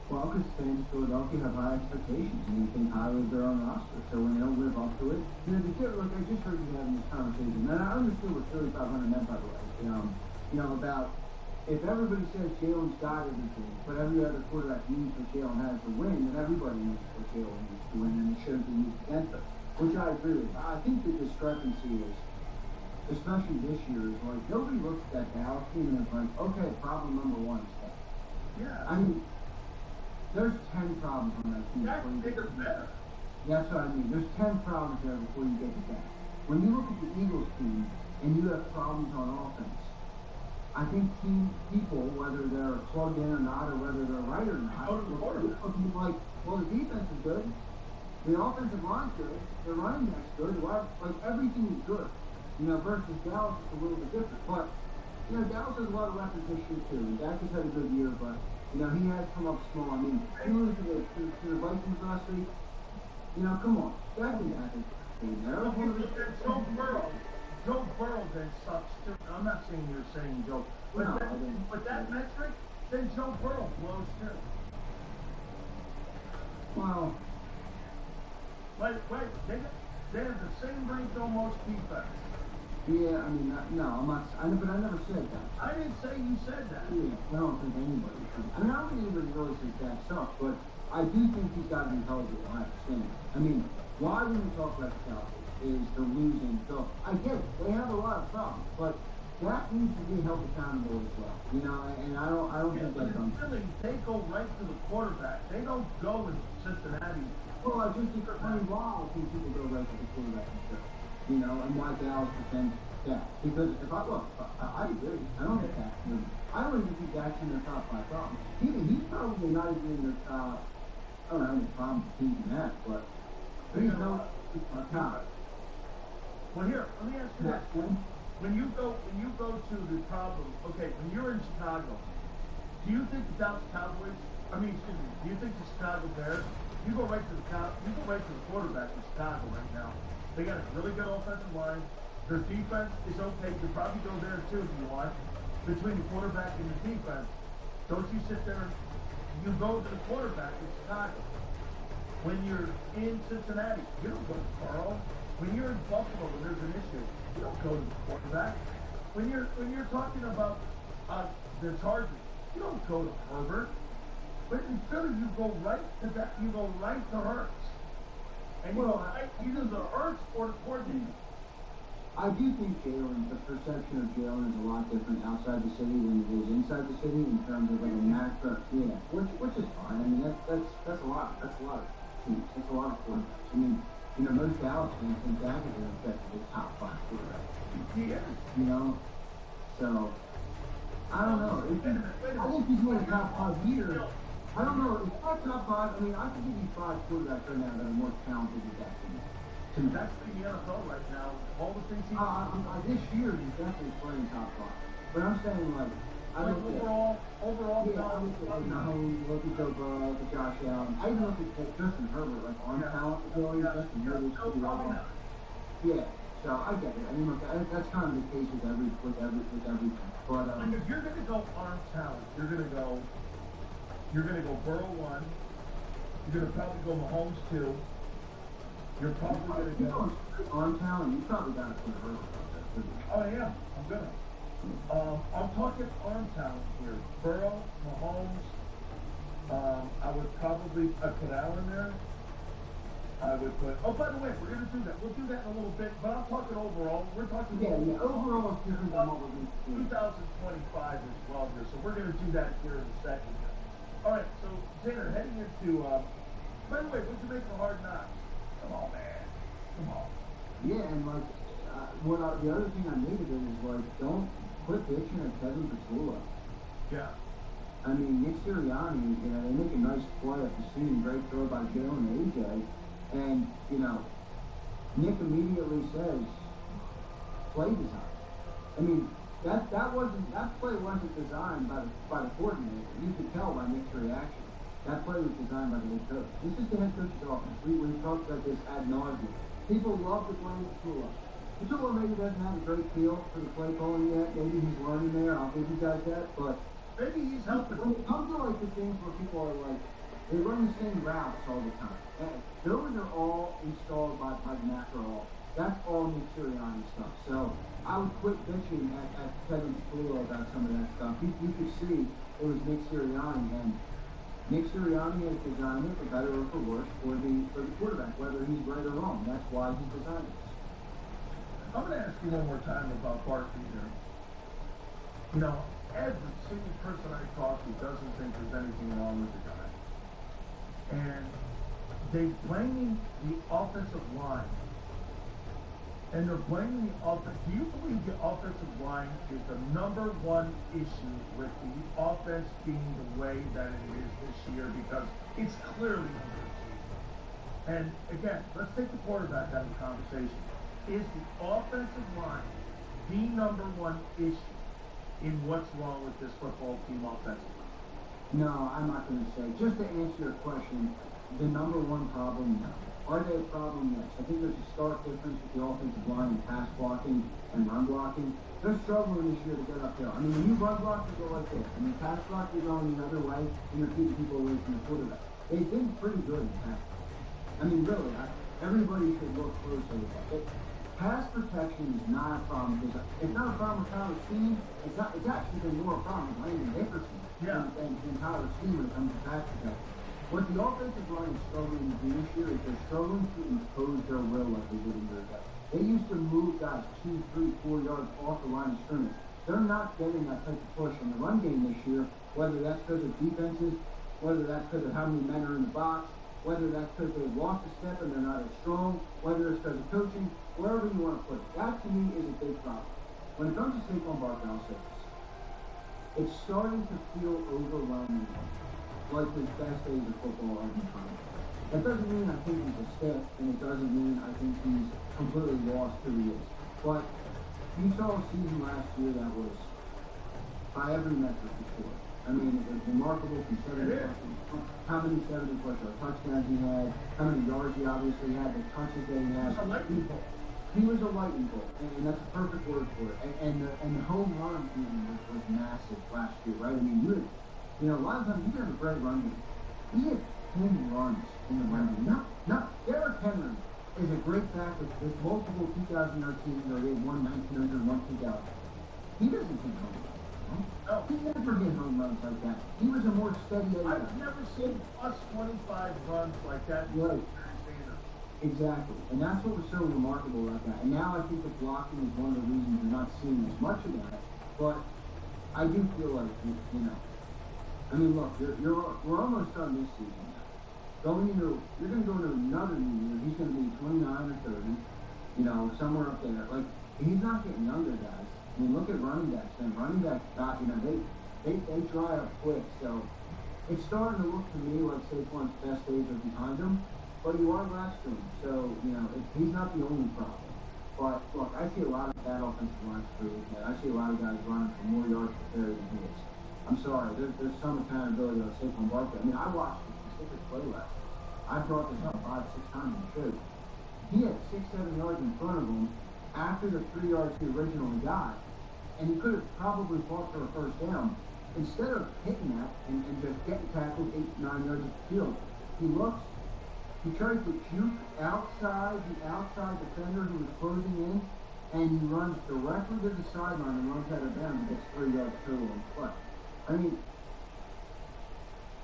Well, because fans of Philadelphia have high expectations and they think highly of their own roster. So when they don't live up to it, look, I just heard you having this conversation, and I understood what 3,500 meant, by the way. About if everybody says Jalen's got everything, but every other quarterback needs what Jalen has to win, then everybody needs what Jalen needs to win, and it shouldn't be used against them. Which I agree with. I think the discrepancy is, especially this year, is like nobody looks at that Dallas team and is like, okay, problem number one is that. Yeah. I mean, there's 10 problems on that team. That's bigger better. That's what I mean. There's 10 problems there before you get to that. When you look at the Eagles team and you have problems on offense, I think people, whether they're plugged in or not, or whether they're right or not, looking like, well, the defense is good, the offensive line's good, the running back's good, like everything is good. Versus Dallas is a little bit different. But Dallas has a lot of weapons this year too. And Dak has had a good year, but You know, he has come up small. I mean, you lose to the Vikings last week. You know, come on. That didn't happen. Joe Burrow then sucks too. I'm not saying you're saying Joe, but No, but that metric, then Joe Burrow blows too. Well, Right. They have the same ranked almost defense. yeah, I mean, no, I'm not. But I never said that. I didn't say you said that. Yeah, I don't think anybody should. I mean, I don't think anybody really says that sucks, but I do think he's got an intelligent. I understand. I mean, why when we talk about the Cowboys is the losing. So I get it. They have a lot of problems, but that needs to be held accountable as well. You know, and I don't think that's Philly, they go right to the quarterback. They don't go in Cincinnati. Well, I just think it's funny why I think people go right to the quarterback instead. You know, and why Dallas defends that. Because if I look, I agree. I don't think Dak. I don't even think Dak's in their top 5 problems. He's probably not even in their top. I don't have any problem teasing that, but he's no top. Well, here, let me ask you this. When you go to the problem, okay, when you're in Chicago, do you think the Dallas Cowboys? Do you think the Chicago Bears? You go right to the quarterback in Chicago right now. They got a really good offensive line. Their defense is okay. You could probably go there too if you want. Between the quarterback and the defense, don't you sit there and you go to the quarterback in Chicago. When you're in Cincinnati, you don't go to Burrow. When you're in Buffalo, when there's an issue, you don't go to the quarterback. When you're talking about the Chargers, you don't go to Herbert. But in Philly, you go right to that. You go right to Hurts, and you go right either the Hurts or the coordinator. I do think Jalen, the perception of Jalen is a lot different outside the city than it is inside the city in terms of like a matchup. Yeah, which is fine. I mean, that's a lot. That's a lot of teams. That's a lot of quarterbacks. I mean, you know, most Dallas fans think Dak is an effective top 5 quarterback. Yeah. You know, so I don't know. I think he's more top 5 years. I don't know. It's not top 5. I mean, I could give you 5 quarterbacks right now that are more talented than Dak. That's the NFL right now. All the things this year he's definitely playing top 5. But I'm saying like overall, yeah, I look at Mahomes, look at Joe Burrow, look at Josh Allen. I even look at Justin Herbert, like on talent ability. Justin Herbert, yeah. So I get it. I mean, look, that's kind of the case with everything. But if you're gonna go arm talent, you're gonna go Burrow 1. You're gonna probably go Mahomes 2. You're probably going to go on talent. You probably got to put Herbert out there. Oh yeah, I'm gonna. I'm talking arm talent here. Burrow, Mahomes. I would probably put Allen there. I would put. Oh, by the way, we're gonna do that. We'll do that in a little bit. But I'm talking overall. We're talking. Overall it's different than what we're doing. 2025 as well here, so we're gonna do that here in a second. All right, so Tanner, heading into. By the way, what'd you make for Hard Knocks? Come on, man. Come on. Yeah, and like, the other thing I made of it is like, don't quit bitching at Kevin Petula. Yeah. I mean, Nick Sirianni, you know, they make a nice play at the scene, great throw by Jalen and AJ, and, you know, Nick immediately says, play design. I mean, that play wasn't designed by the coordinator. You could tell by Nick's reaction. That play was designed by the head coach. This is the head coach's offense. We've talked about this ad nauseum. People love to blame Petula. Petula maybe doesn't have a great feel for the play calling yet. Maybe he's learning there. I'll give you guys that. But maybe he's helping. When it comes to like the things where people are like, they run the same routes all the time. Those are all installed by Matt Earl. That's all Nick Sirianni stuff. So I would quit bitching at Kevin Petula about some of that stuff. You could see it was Nick Sirianni, and Nick Sirianni has designed it, for better or for worse, for the quarterback, whether he's right or wrong. That's why he designed it. I'm going to ask you one more time about Barkley here. You know, every single person I talk to doesn't think there's anything wrong with the guy. And they're blaming the offensive line. And they're blaming the offense. Do you believe the offensive line is the number one issue with the offense being the way that it is this year? Because it's clearly underachieved. And again, let's take the quarterback out of the conversation. Is the offensive line the number one issue in what's wrong with this football team offensively? No, I'm not going to say. Just to answer your question, the number one problem, no. Are they a problem? Yes. I think there's a stark difference with the offensive line and pass blocking and run blocking. They're struggling this year to get uphill. I mean, when you run block, you go like this. When you pass block, you're going the other way, and you're keeping people away from the quarterback. They've been pretty good in pass block. I mean, really, everybody should look closely at that. Pass protection is not a problem, because it's not a problem with Tyler Steen. It's actually been more a problem with Landon Dickerson than Tyler Steen when it comes to pass protection. What the offensive line is struggling to do this year is they're struggling to impose their will like they did a year ago. They used to move guys 2, 3, 4 yards off the line of scrimmage. They're not getting that type of push in the run game this year, whether that's because of defenses, whether that's because of how many men are in the box, whether that's because they've lost a step and they're not as strong, whether it's because of coaching, wherever you want to put it. That, to me, is a big problem. When it comes to Saquon Barkley, I'll say this. It's starting to feel overwhelming, like his best days of football are behind. That doesn't mean I think he's a stiff, and it doesn't mean I think he's completely lost who he is. But you saw a season last year that was, by every metric, for sure. I mean, it was remarkable considering how many 70-plus yard touchdowns he had, how many yards he obviously had, the touches that he had. He was a lightning bolt, and that's a perfect word for it. And the home run was massive last year, right? I mean, you know, a lot of times you can have a great run game. He had 10 runs in the run game. Derrick Henry is a great back with multiple 2,000-yard seasons, or he had one 1,900, one 2,000. He doesn't hit home runs. No, he never hit home runs like that. He was a more steady Eddie. I've never seen plus 25 runs like that. Right. Exactly. And that's what was so remarkable about that. And now I think the blocking is one of the reasons you're not seeing as much of that. But I do feel like, you know, I mean, look, we're almost done this season now. You're going to go into another new year. He's going to be 29 or 30, you know, somewhere up there. Like, he's not getting younger, guys. I mean, look at running backs. And running backs got, you know, they dry up quick. So it's starting to look to me like Saquon's best days are behind him. But you are last to him, so, you know, he's not the only problem. But, look, I see a lot of bad offensive lines for that. I see a lot of guys running for more yards per carry than he is. I'm sorry, there's some accountability on Saquon Barkley. I mean, I watched the specific play last night. I brought this up 5-6 times in the show. He had 6-7 yards in front of him after the 3 yards he originally got, and he could have probably fought for a first down. Instead of hitting that and just getting tackled 8-9 yards at the field, he tries to juke outside the outside defender who was closing in, and he runs directly to the sideline and runs out of bounds and gets 3 yards total on the play. I mean,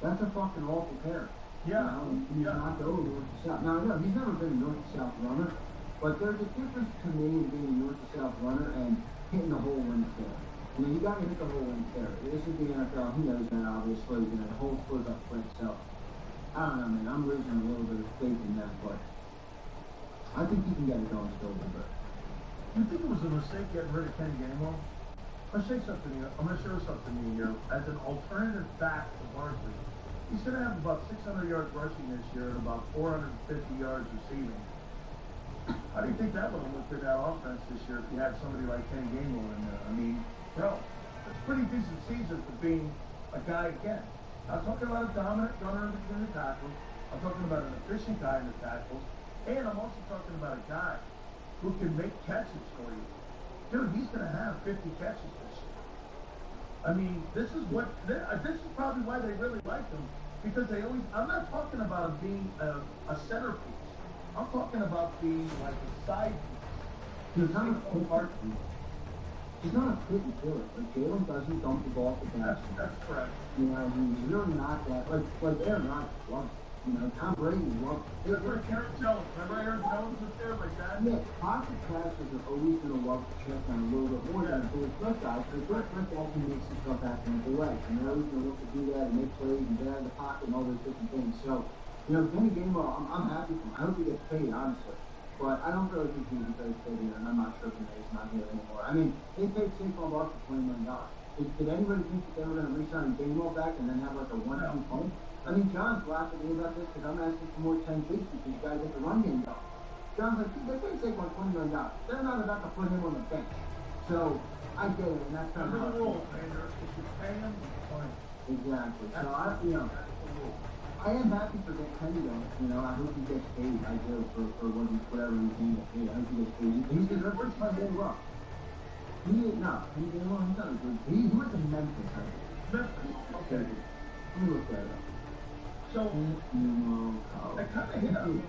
that's a fucking awful pair. Yeah. You know, he's not going north to south. Now, no, he's never been a north to south runner, but there's a difference to me in being a north to south runner and hitting the hole when it's there. I mean, you got to hit the hole when it's there. This is the NFL. He knows that, obviously. You know, the hole close up quick, so. I don't know, man. I'm losing a little bit of faith in that, but I think he can get it going still a little bit. You think it was a mistake getting rid of Kenny Gainwell? I'm going to show something to you here. As an alternative back to Barkley, he's going to have about 600 yards rushing this year and about 450 yards receiving. How do you think that would have looked at that offense this year if you had somebody like Kenny Gainwell in there? I mean, bro, it's a pretty decent season for being a guy again. I'm talking about a dominant gunner between the tackles. I'm talking about an efficient guy in the tackles. And I'm also talking about a guy who can make catches for you. Dude, he's going to have 50 catches this year. I mean, this is probably why they really like him. Because I'm not talking about him being a centerpiece. I'm talking about being like a side piece. He's not a fit and kill it. Like, Jalen doesn't dump the ball to pass. That's correct. You know, he's really not that. Like Aaron Rodgers loves it. You know, Tom Brady loves it. Remember Aaron Jones? Remember Aaron Jones was there like that? Yeah, pocket passers are always going to love to check down a little bit more than a bullet threat guy, because bullet threat often makes some stuff happen with the legs. And they're always going to look to do that and make plays and get out of the pocket and all those different things. So, you know, Kenny Gainwell, I'm happy for him. I hope he gets paid, honestly. But I don't really think he's very paid here, and I'm not sure if he's not here anymore. I mean, they paid Saquon Barkley $20 million. Did anybody think that they were going to re-sign Gainwell back and then have like a 1-2 point? I mean, John's laughing at me about this because I'm asking for more 10 weeks because you got to get the run game going. John's like, they paid Saquon $20 million. They're not about to put him on the bench. So I get it, and that's kind of the rule, man. If you pay him, you play him. Exactly. So I am happy for Nick Kenny though. I hope he gets paid. I do for whatever he can get paid. I hope he gets paid. He's deserved first time day rough. He's not a good. He went to Memphis, I think. Memphis. Okay. Let me look that up. So, I kind of hit him.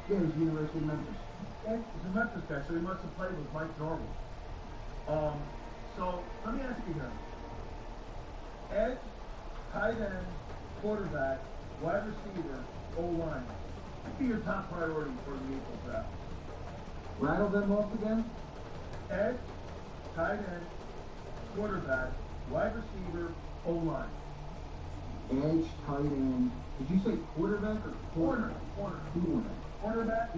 Yeah, it was University of Memphis. Yeah, he's a Memphis guy, so he must have played with Mike Norvell. So, let me ask you here. Edge, tight end, quarterback, wide receiver, O-line. What would be your top priority for the Eagles draft? Rattle them off again? Edge, tight end, quarterback, wide receiver, O-line. Edge, tight end. Did you say quarterback or corner? Quarterback,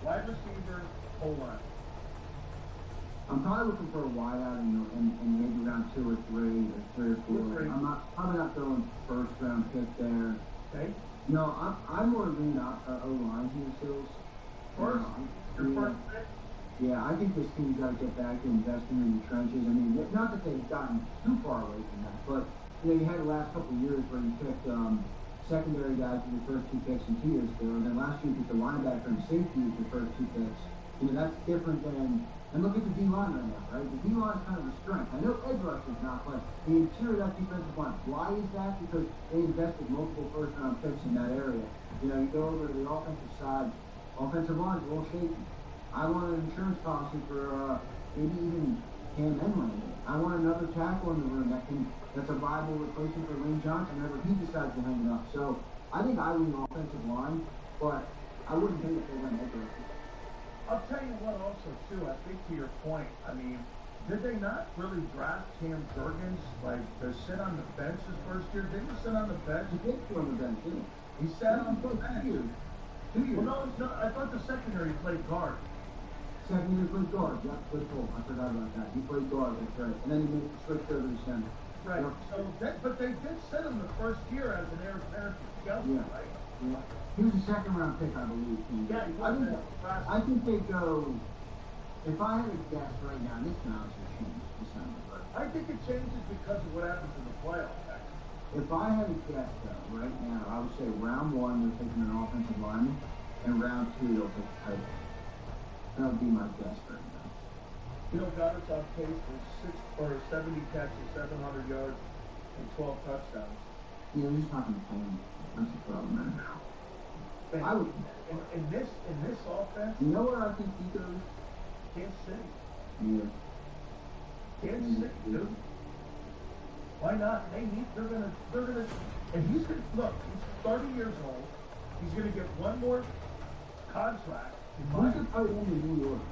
wide receiver, O-line. I'm probably looking for a wideout and maybe round 2 or 3 or 4. I'm probably not throwing first round pick there. Okay. No, I'm more leaning O-line here, Sills. First? Your first pick? Yeah, I think this team's got to get back to investing in the trenches. I mean, not that they've gotten too far away from that, but you had the last couple of years where you picked secondary guys with your first 2 picks and 2 years ago, and then last year you picked the linebacker and safety with your first 2 picks. That's different than. And look at the D-line right now, right? The D-line is kind of a strength. I know edge rush is not, but the interior of that defensive line. Why is that? Because they invested multiple first-round picks in that area. You go over to the offensive side, offensive line is a little shaky. I want an insurance policy for maybe even Cam Enland. I want another tackle in the room that's a viable replacement for Lane Johnson whenever he decides to hang it up. So I think I lean offensive line, but I wouldn't think if they went edge rush. I'll tell you what also, too, I think to your point, I mean, did they not really draft Cam Jurgens, to sit on the bench his first year? Didn't he sit on the bench? He did sit on the bench, didn't he? He sat on the bench. 2 years. Well, no, I thought the secondary played guard. Secondary played guard, yeah, good pull. I forgot about that. He played guard, that's right. And then he moved switched over to center. Right, but they did sit him the first year as an heir apparent to Kelsey, right? Yeah. He was a second-round pick, I believe. Yeah, I think they go. If I had to guess right now, this can obviously change December. But I think it changes because of what happens in the playoffs. If I had to guess, though, right now, I would say round 1 they're taking an offensive lineman, and round 2 they'll take a tight end. That would be my guess right now. Goddard's on pace for 70 catches, 700 yards, and 12 touchdowns. He's just not going to play him. That's the problem right now. I would. In this offense. You know where I think he goes? Kansas City. Yeah. Kansas City, dude. Why not? They're gonna, and he's gonna look. He's 30 years old. He's gonna get one more contract. Who's the tight end in New York?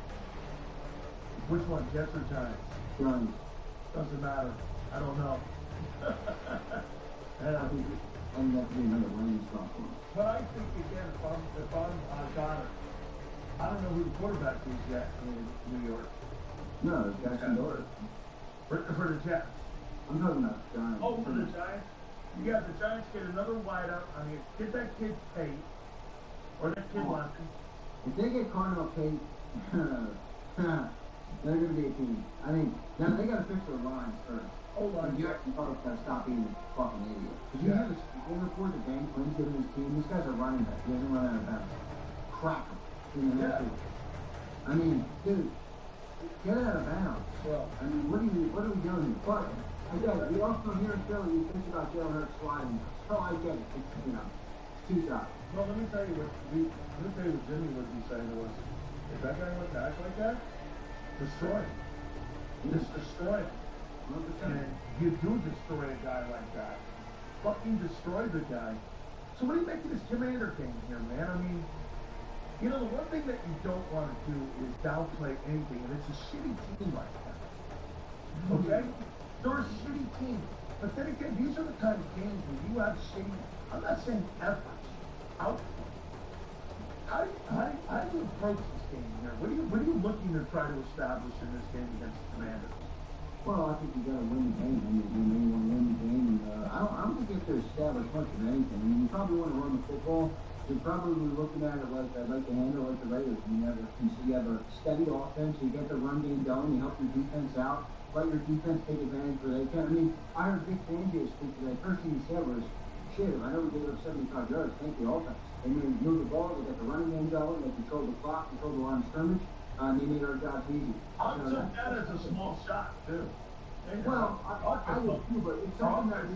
Which one, Jets or Giants? Giants. Doesn't matter. I don't know. And that could be another landing spot for him. But I think again, if I'm Goddard, I don't know who the quarterback is yet in New York. No, it's Jackson Dart. For the Jets. I'm talking about the Giants. Oh, for the Giants? You got the Giants get another wideout. I mean, get that kid paid. Or that kid wants him. If they get Cardinal Pate, they're going to be a team. I mean, now they got to fix their lines first. Oh, line. Jackson Dart's got to stop being a fucking idiot. Did you have a report that Dan Quinn's giving his team? These guys are running back. He hasn't run out of bounds. Crack him. I mean, dude, get out of bounds. Well, I mean, what are we doing here? But again, we also here in Philly, we think about Jalen Hurts sliding. So I get it. It's, two sides. Well, let me tell you what Jimmy would be saying to us. If that guy went to act like that, destroy him. Just destroy him. And you do destroy a guy like that. Fucking destroy the guy. So what do you make of this Commander game here, man? I mean, the one thing that you don't want to do is downplay anything, and it's a shitty team like that. Okay? They're a shitty team. But then again, these are the kind of games where you have shitty, I'm not saying efforts, output. How do you approach this game here? What are you looking to try to establish in this game against the Commanders? Well, I think you got to win the game. I mean, you want to win the game. And, I don't think you have to establish much of anything. I mean, you probably want to run the football. You're probably looking at it like I'd like to handle like the Raiders. You have a steady offense. You get the run game going. You help your defense out. let your defense take advantage where they can. I mean, I heard Vic Fangio speak today. First thing he said was, shit, I know we gave up 75 yards. Thank you, offense. They move the ball, they got the running game going, they control the clock, control the line of scrimmage, and they made our jobs easy. I took that as a small shot, too. Well, I would too, but it's something that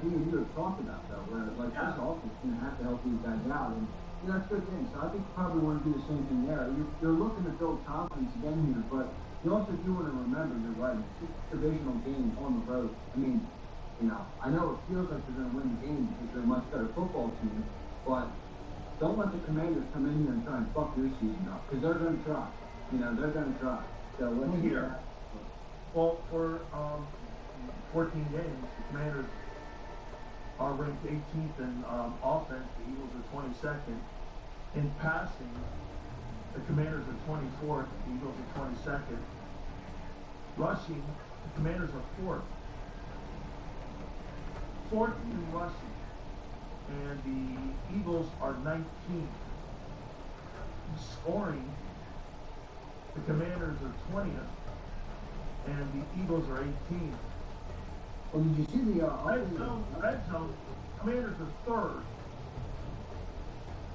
me and you have talked about, though, where like this offense is going to have to help these guys out, and you know, that's a good thing. So I think you probably want to do the same thing there. You're looking to build confidence again here, but you also do want to remember, you're right, it's a divisional game on the road. I mean, you know, I know it feels like they're going to win the game because they're a much better football team, but don't let the Commanders come in here and try and fuck your season up, because they're going to try. You know, they're going to try. So let's see that. Well, for 14 games, the Commanders are ranked 18th in offense. The Eagles are 22nd. In passing, the Commanders are 24th. The Eagles are 22nd. Rushing, the Commanders are 4th. 4th in rushing. And the Eagles are 19th. In scoring, the Commanders are 20th. And the Eagles are 18th. Well, did you see the red zone, Commanders are 3rd.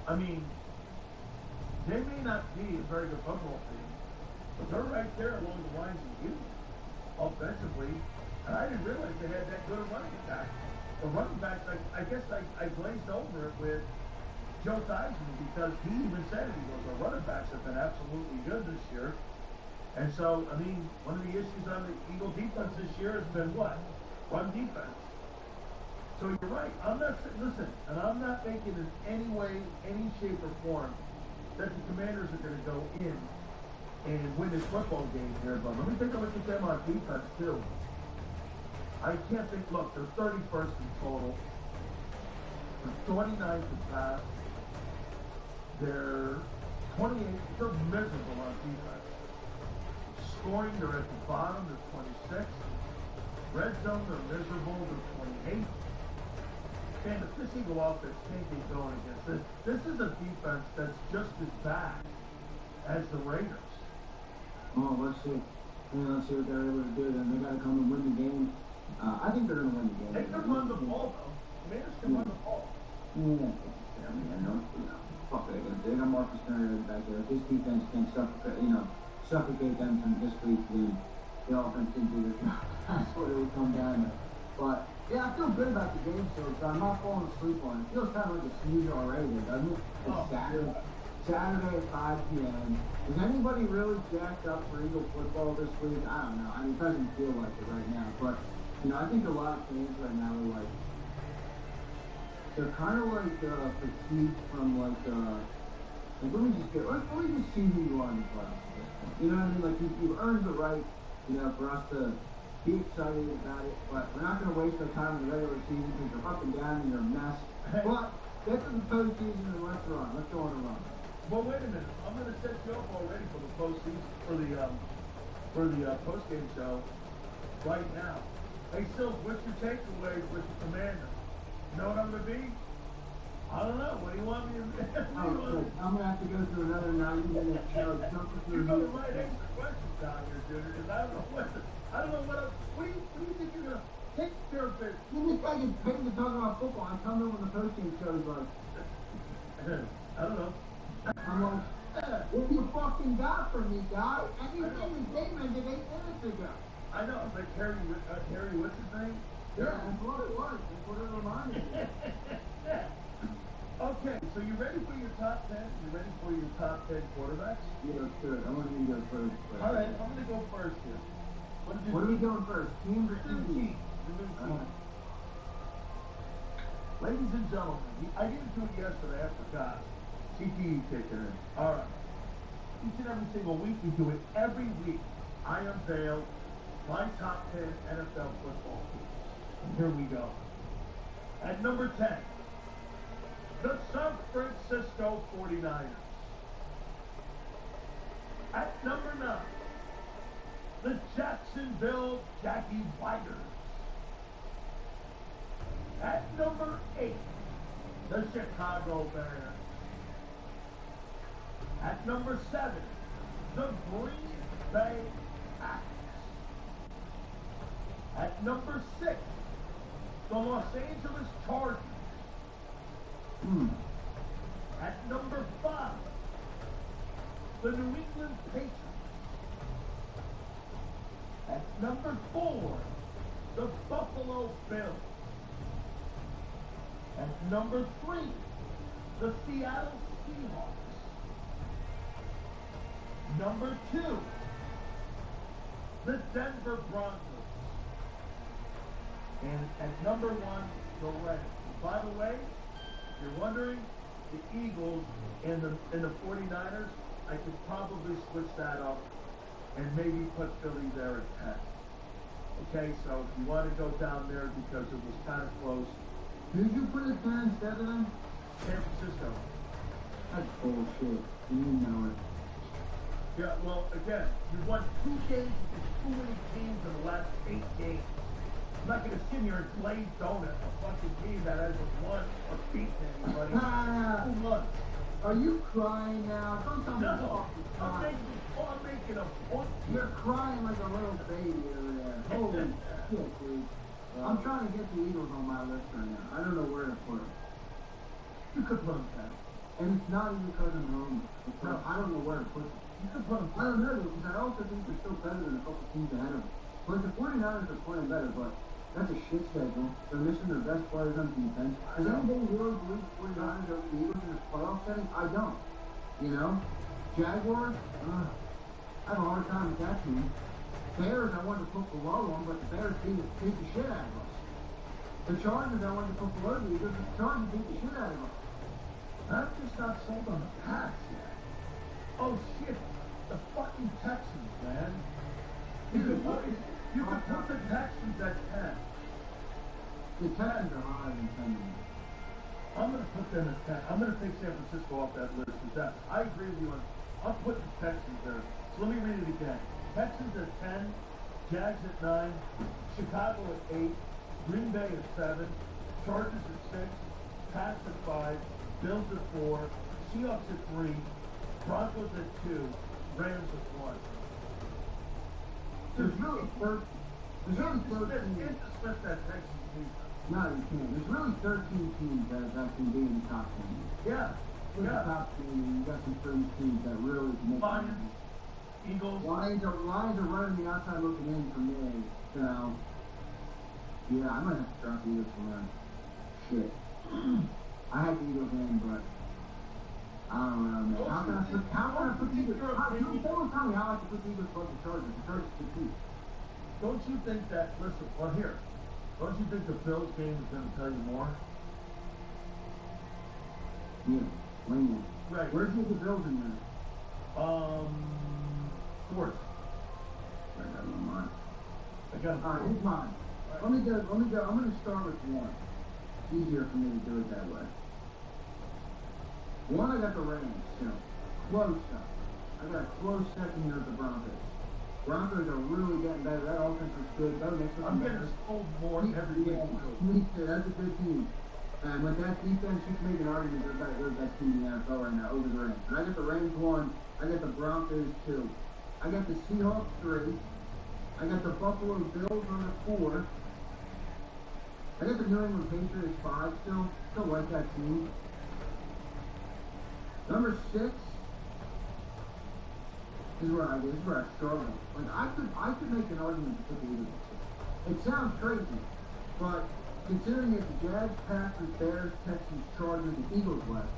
I mean, they may not be a very good football team, but they're right there along the lines of you, offensively. And I didn't realize they had that good a running attack. The running backs, I guess I glazed over it with Joe Theismann, because he even said it. He goes, the running backs have been absolutely good this year. And so, I mean, one of the issues on the Eagle defense this year has been what? Run defense. So you're right. I'm not making in any way, any shape or form that the Commanders are going to go in and win this football game here. But let me take a look at them on defense too. I can't think. Look, they're 31st in total. They're 29th in pass. They're 28th. They're miserable on defense. Scoring, they're at the bottom, they're 26th. Red zone, they're miserable, they're 28th. And if this Eagle offense can't get going against this is a defense that's just as bad as the Raiders. Oh, let's see. Yeah, let's see what they're able to do. Then they got to come and win the game. I think they're going to win the game. They can run the ball, though. Commanders can run the ball. Yeah, I mean, I know. Fuck it, they got Marcus Mariota back there. If this defense can't suffocate them from this week, then the offense can do their job. That's what it would come down to. But yeah, I feel good about the game so far. I'm not falling asleep on it. It feels kind of like a snooze already, doesn't it? It's Saturday at 5 p.m. Is anybody really jacked up for Eagle football this week? I don't know. I mean, it doesn't feel like it right now. But, you know, I think a lot of fans right now are like, they're kind of like fatigued from like let me just see who you are in the playoffs at this point. You know what I mean? Like you've earned the right, you know, for us to be excited about it. But we're not going to waste our time in the regular season because you're up and down and you're a mess. But get to the postseason and let's run. Let's go on a run. Well, wait a minute. I'm going to set you up already for the postseason, for the post-game show right now. Hey, Silk, what's your takeaway with the Commanders? You know what I'm going to be? I don't know. What do you want me to be? I'm going to have to go through another 90-minute show. You know the right answer questions down here, dude, because I don't know what else. What do you think you're going to take care of it? This guy gets paid to talk about football. I tell him when the post-game show is like. I don't know. I'm like, what you fucking got from me, guy? And you gave me statement 8 minutes ago. I know. It's like Harry, what's his name? Yeah, that's what it was. That's what it reminded me. Okay, so you ready for your top 10? You ready for your top 10 quarterbacks? Yeah, let's do it. I want you to go first. All right, I'm going to go first here. What are we doing first? Teams or teams? Ladies and gentlemen, I didn't do it yesterday. I forgot. CTE kicking in. All right. Each and every single week, we do it every week. I unveil my top 10 NFL football teams. And here we go. At number 10, the San Francisco 49ers. At number 9, the Jacksonville Jaguars. At number 8, the Chicago Bears. At number 7, the Green Bay Packers. At number 6, the Los Angeles Chargers. At number 5, the New England Patriots. At number 4, the Buffalo Bills. At number 3, the Seattle Seahawks. Number 2, the Denver Broncos. And at number 1, the Reds. By the way, if you're wondering, the Eagles and the 49ers, I could probably switch that up and maybe put Philly there at 10. Okay, so if you want to go down there because it was kind of close. Did you put it 10 instead of them? San Francisco. That's bullshit. You know it. Yeah, well, again, you won 2 games against too many teams in the last 8 games. I'm not going to sit here and play donut a fucking team that hasn't won or beaten anybody in 2 months. Are you crying now? Don't tell me No, you're fucking crying. I'm making a point. You're crying like a little baby over there. Holy shit, dude. I'm trying to get the Eagles on my list right now. I don't know where to put them. You could put them 10. And it's not even because I'm home. No, I don't know where to put them. You could put them 10. I don't know, because I also think they're still better than a couple teams ahead of them. But the 49ers are playing better, but that's a shit schedule. They're missing their best players on defense. Does anybody really believe the 49ers over the Eagles in this playoff setting? I don't. You know? Jaguars, I have a hard time with that team. Bears, I wanted to put below them, but the Bears beat the shit out of us. The Chargers, I wanted to put below the Eagles, but the Chargers beat the shit out of us. I'm just not sold on the Pats yet. Oh shit, the fucking Texans, man. You could put the Texans at 10. The Texans are higher than 10. I'm going to put them at 10. I'm going to take San Francisco off that list. Because I agree with you on, I'll put the Texans there. So let me read it again. Texans at 10, Jags at 9, Chicago at 8, Green Bay at 7, Chargers at 6, Pats at 5, Bills at 4, Seahawks at 3, Broncos at 2, Rams at 1. There's really 13. There's really 13. You can't dismiss that Texans team. No, you can't. There's really 13 teams that can be in the top 10. Yeah. In the top 10, and you got some certain teams that really can make Lions, Eagles. Lions are running the outside looking in for me. So, yeah, I might have to drop the Eagles for them. Shit. I had the Eagles in, but I don't know, man. How can I put the Eagles? Someone tell me how I can put the Eagles above the Chargers. The Chargers can beat. Don't you think that, listen, well here, don't you think the Bills game is going to tell you more? Yeah, way more. Right. Where's the Bills in there? Fourth. I got my mind. I got Alright, here's mine. Let me go. I'm going to start with 1. It's easier for me to do it that way. 1, I got the Rams, still. Close stuff. I got a close second here with the Broncos. Broncos are really getting better. That offense is good. I'm getting told more every week. Me too. That's a good team. And with that defense, you can make an argument they're the best team in the NFL right now over the Rams. And I got the Rams 1. I got the Broncos 2. I got the Seahawks 3. I got the Buffalo Bills number 4. I got the New England Patriots 5 still. Still like that team. Number 6 is where I struggle. Like I could make an argument to put the Eagles. It sounds crazy, but considering it's the Jags, Packers, Bears, Texans, Chargers, and Eagles left,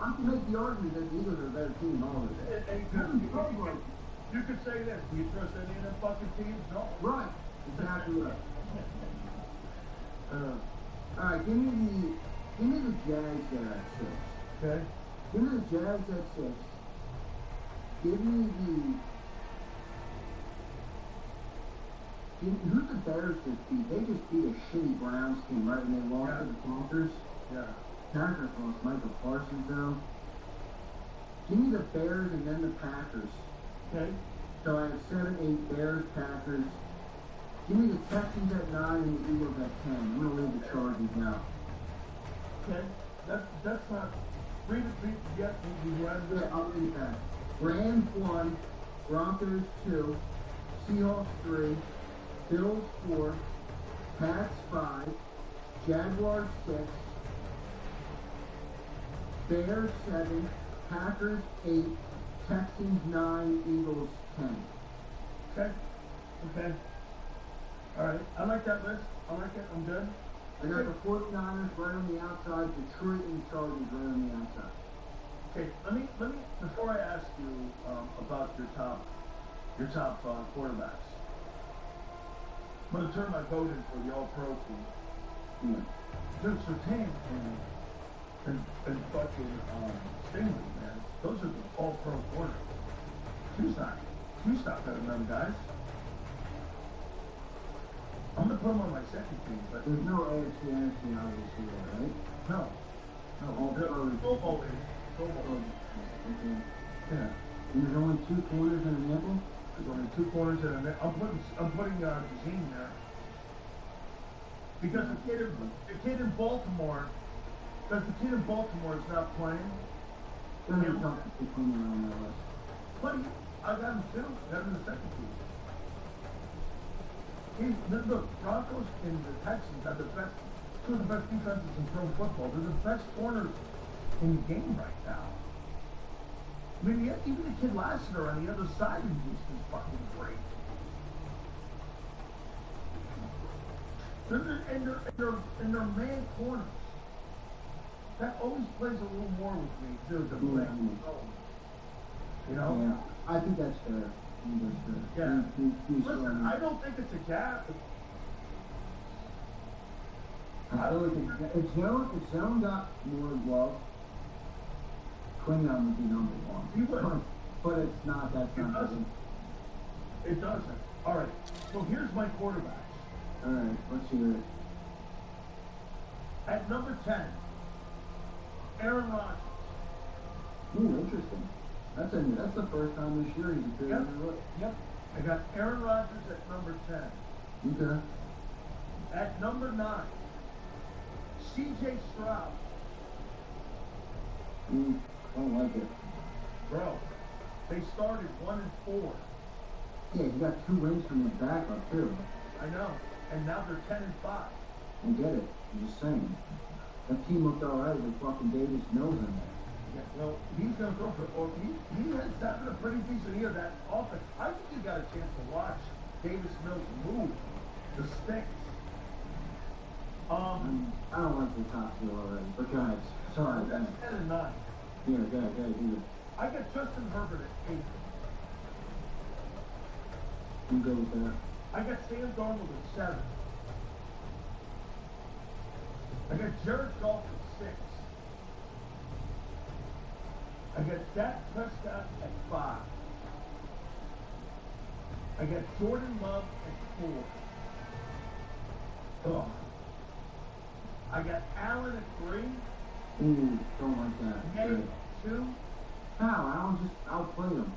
I can make the argument that the Eagles are a better team than all of it. You could say this. Do you trust any of them fucking teams? No. Right. Exactly right. Alright, give me the Jags there at 6. Okay. Give me the Jags at 6. Give me who's the Bears just beat? They just beat a shitty Browns team, right? And they lost to the Packers. Yeah. Packers lost Michael Parsons, though. Give me the Bears and then the Packers. Okay. So I have 7, 8, Bears, Packers. Give me the Texans at 9 and the Eagles at 10. I'm going to leave the Chargers out. Okay. That's not... Read it, yes, yeah, I'll read that. Rams 1, Broncos 2, Seahawks 3, Bills 4, Pats 5, Jaguars 6, Bears 7, Packers 8, Texans 9, Eagles 10. Okay. Okay. All right. I like that list. I like it. I'm good. I got the 49ers right on the outside, Detroit and Chargers right on the outside. Okay. Let me. Before I ask you about your top quarterbacks, I'm gonna turn my vote in for the All-Pro team. Yeah. Dude, Sertan and fucking Stingley, man. Those are the All-Pro corners. Q's not better than them guys. I'm gonna put them on my second team, but there's no AFC, NFC obviously, right? No. All Pro Bowl is. Okay. Yeah. And there's only 2 corners and a nickel? There's only 2 corners and a nickel. I'm putting Jazine there. Because the kid in Baltimore is not playing. There's no top 15 on that list. But I got him too. I got him in the second team. Look, Broncos and the Texans are the best, 2 of the best defenses in pro football. They're the best corners in the game right now. I mean, even the kid Lassiter on the other side of Houston is fucking great. And they're man corners. That always plays a little more with me too. The you know? Yeah, I think that's fair. Yeah. Listen, I don't think it's a gap. I really think if Zone got more love, Klingon would be number 1. He would. But it's not that something. It doesn't. All right. So here's my quarterbacks. All right. Let's hear it. At number 10, Aaron Rodgers. Ooh, interesting. That's the first time this year he's appeared in the list. Yep. I got Aaron Rodgers at number 10. Okay. At number 9, C.J. Stroud. I don't like it. Bro, they started 1-4. Yeah, you got 2 wins from the backup too. I know. And now they're 10-5. I get it. I'm just saying. That team looked alright with fucking Davis Mills in there. Yeah, well, he's going to go for it. Or he has having a pretty decent year. That offense. I think you got a chance to watch Davis Mills move the sticks. I don't like the top 2 already. But go ahead. Sorry. That's 10 and 9. Yeah, go ahead. I got Justin Herbert at 8. I'm good with that. I got Sam Darnold at 7. I got Jared Goff at 6. I got Dak Prescott at 5. I got Jordan Love at 4. Oh. I got Allen at 3. Ooh, don't like that. Nate at 2. How? Allen just outplayed him.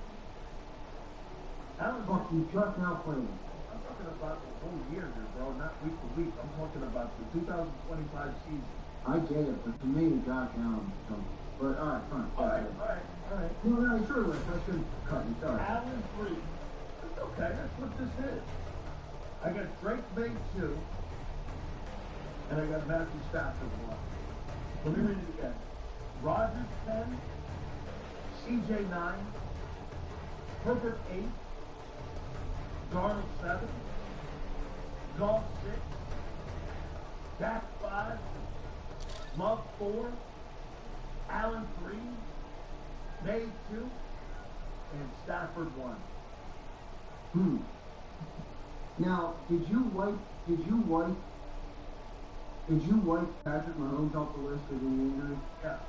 Allen, fuck, you just outplayed him. I'm talking about the whole year here, bro, not week to week. I'm talking about the 2025 season. I get it, but to me, Josh Allen is something. But alright, fine. Alright. No, sure, I shouldn't cut you. Sorry. Allen 3. It's okay, that's what this is. I got Drake May 2. And I got Matthew Stafford 1. Let me read it again. Rodgers 10. CJ 9. Herbert 8. Darnold 7. Goff 6. Dak 5. Love 4. Allen 3. May 2. And Stafford 1. Now, did you wipe Patrick Mahomes off the list because of the injury? Yeah.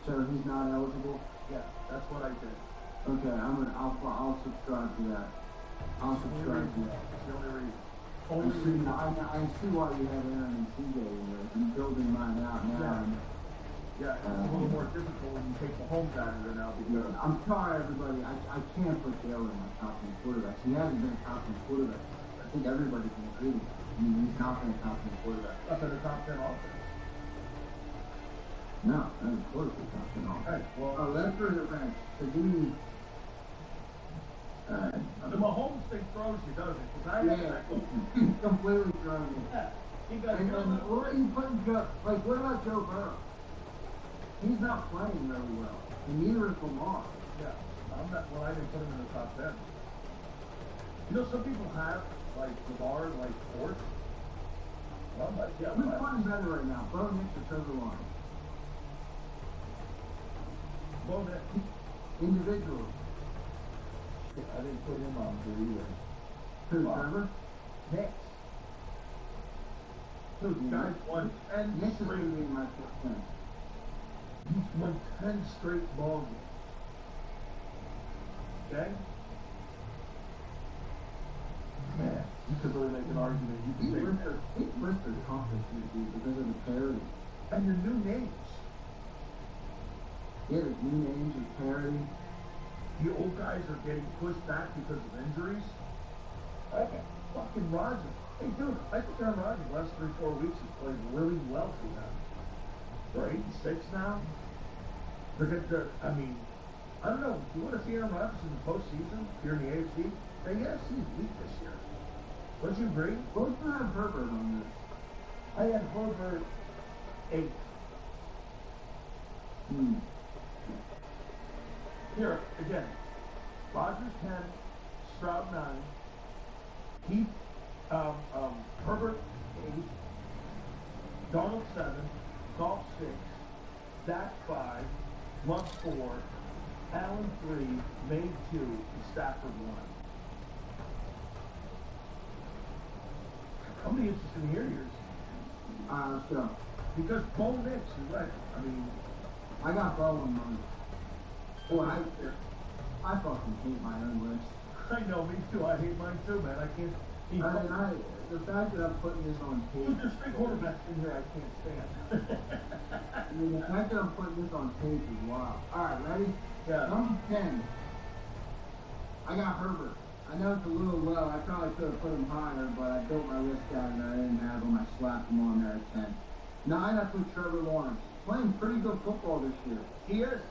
So he's not eligible? Yeah, that's what I did. Okay, I'll subscribe to that. I'll subscribe to that. That's the only reason. I see why you have Aaron and CJ in there. I'm building mine out now. Yeah, it's a little more difficult when you take Mahomes out of there now. Because I'm sorry, everybody. I can't put Jalen in my top 10 quarterbacks. He hasn't been a top 10 quarterback. I think everybody can agree with that. I mean, he's not been a top 10 quarterback. Up in the top 10 offense. No, not of course the top 10 offense. All right, well, that's for the bench. So give me The Mahomes thing throws you, doesn't it? Because completely throws you. Yeah. He got And what are you putting Joe? Like, what about Joe Burrow? He's not playing really well, and neither is Lamar. Yeah, I'm not. Well, I didn't put him in the top 10. You know, some people have like Lamar, like fourth. Well, I'm like, yeah. Who's playing better right now, Bo Nix or Trevor Lawrence? Bo Nix. Individually. I didn't put him on here either. Who, Trevor? Nix. Dude, guys won 10 Nix is straight. going to be in my top 10. He's won 10 straight ball games. Okay? Man, you could really make an argument. You could say He blistered conference because of the parity. and your new names. Yeah, there's new names and parity. The old guys are getting pushed back because of injuries. Okay. Fucking Rodgers. Hey, dude, I think Aaron Rodgers the last 3-4 weeks has played really well for them. They're 8-6 now. They're good. I mean, I don't know. Do you want to see Aaron Rodgers in the postseason here in the AFC? The AFC is weak this year. Don't you agree? Both of them have Herbert on this. I had Herbert 8. Here, again, Rodgers 10, Stroud 9, Heath, Herbert 8, Donald 7, Goff 6, Dak 5, Luck 4, Allen 3, May 2, and Stafford 1. I'll be interested to hear yours. Let's go. Because Bo Nix is right. I mean, I got Bo on mine. Boy, I fucking hate my own list. I know, me too. I hate mine too, man. I can't. The fact that I'm putting this on tape. Dude, there's 3 quarterbacks in here I can't stand. I mean, the fact that I'm putting this on tape is wild. Alright, ready? Yeah. Number 10. I got Herbert. I know it's a little low. I probably could have put him higher, but I built my list out and I didn't have him. I slapped him on there at 10. 9, I put Trevor Lawrence. Playing pretty good football this year. He is.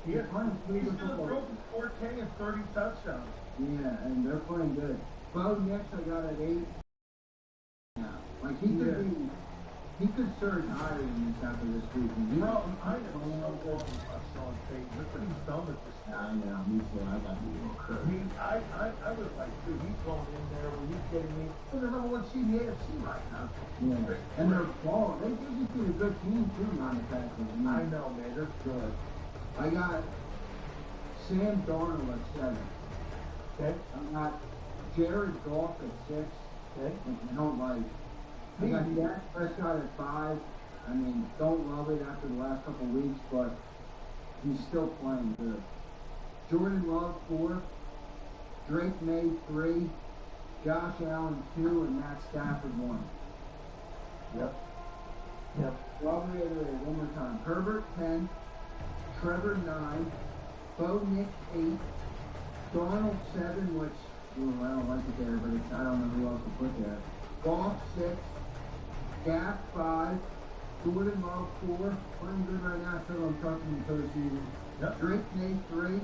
He is. Playing pretty He's good going to football. throw for 4K and 30 touchdowns. Yeah, and they're playing good. Bo Nix, I got at 8. Yeah. Like, he could surge higher than this after this season. Bro, I know Sean Payton. Look what he's done with this guy. I know, me too. I got you a curve. I mean, I was like, dude, he's going in there. Are you kidding me? They're the number 1 seed in the AFC right now. Yeah. And they're ball. They just get a good team, too, on the Packers. I know, man. They're good. I got Sam Darnold at 7. Okay. I got Jared Goff at 6. Okay. I don't like. I got Dak Prescott at 5. I mean, don't love it after the last couple weeks, but he's still playing good. Jordan Love 4. Drake May 3. Josh Allen 2, and Matt Stafford 1. Yep. So I'll reiterate one more time. Herbert 10. Trevor 9. Bo Nix 8. Donald 7, which I don't like it there, but I don't know who else to put there. Goff 6. Dak 5. Jordan Love 4. Playing good right now, so I'm talking in the postseason. Yep. Drake May 3.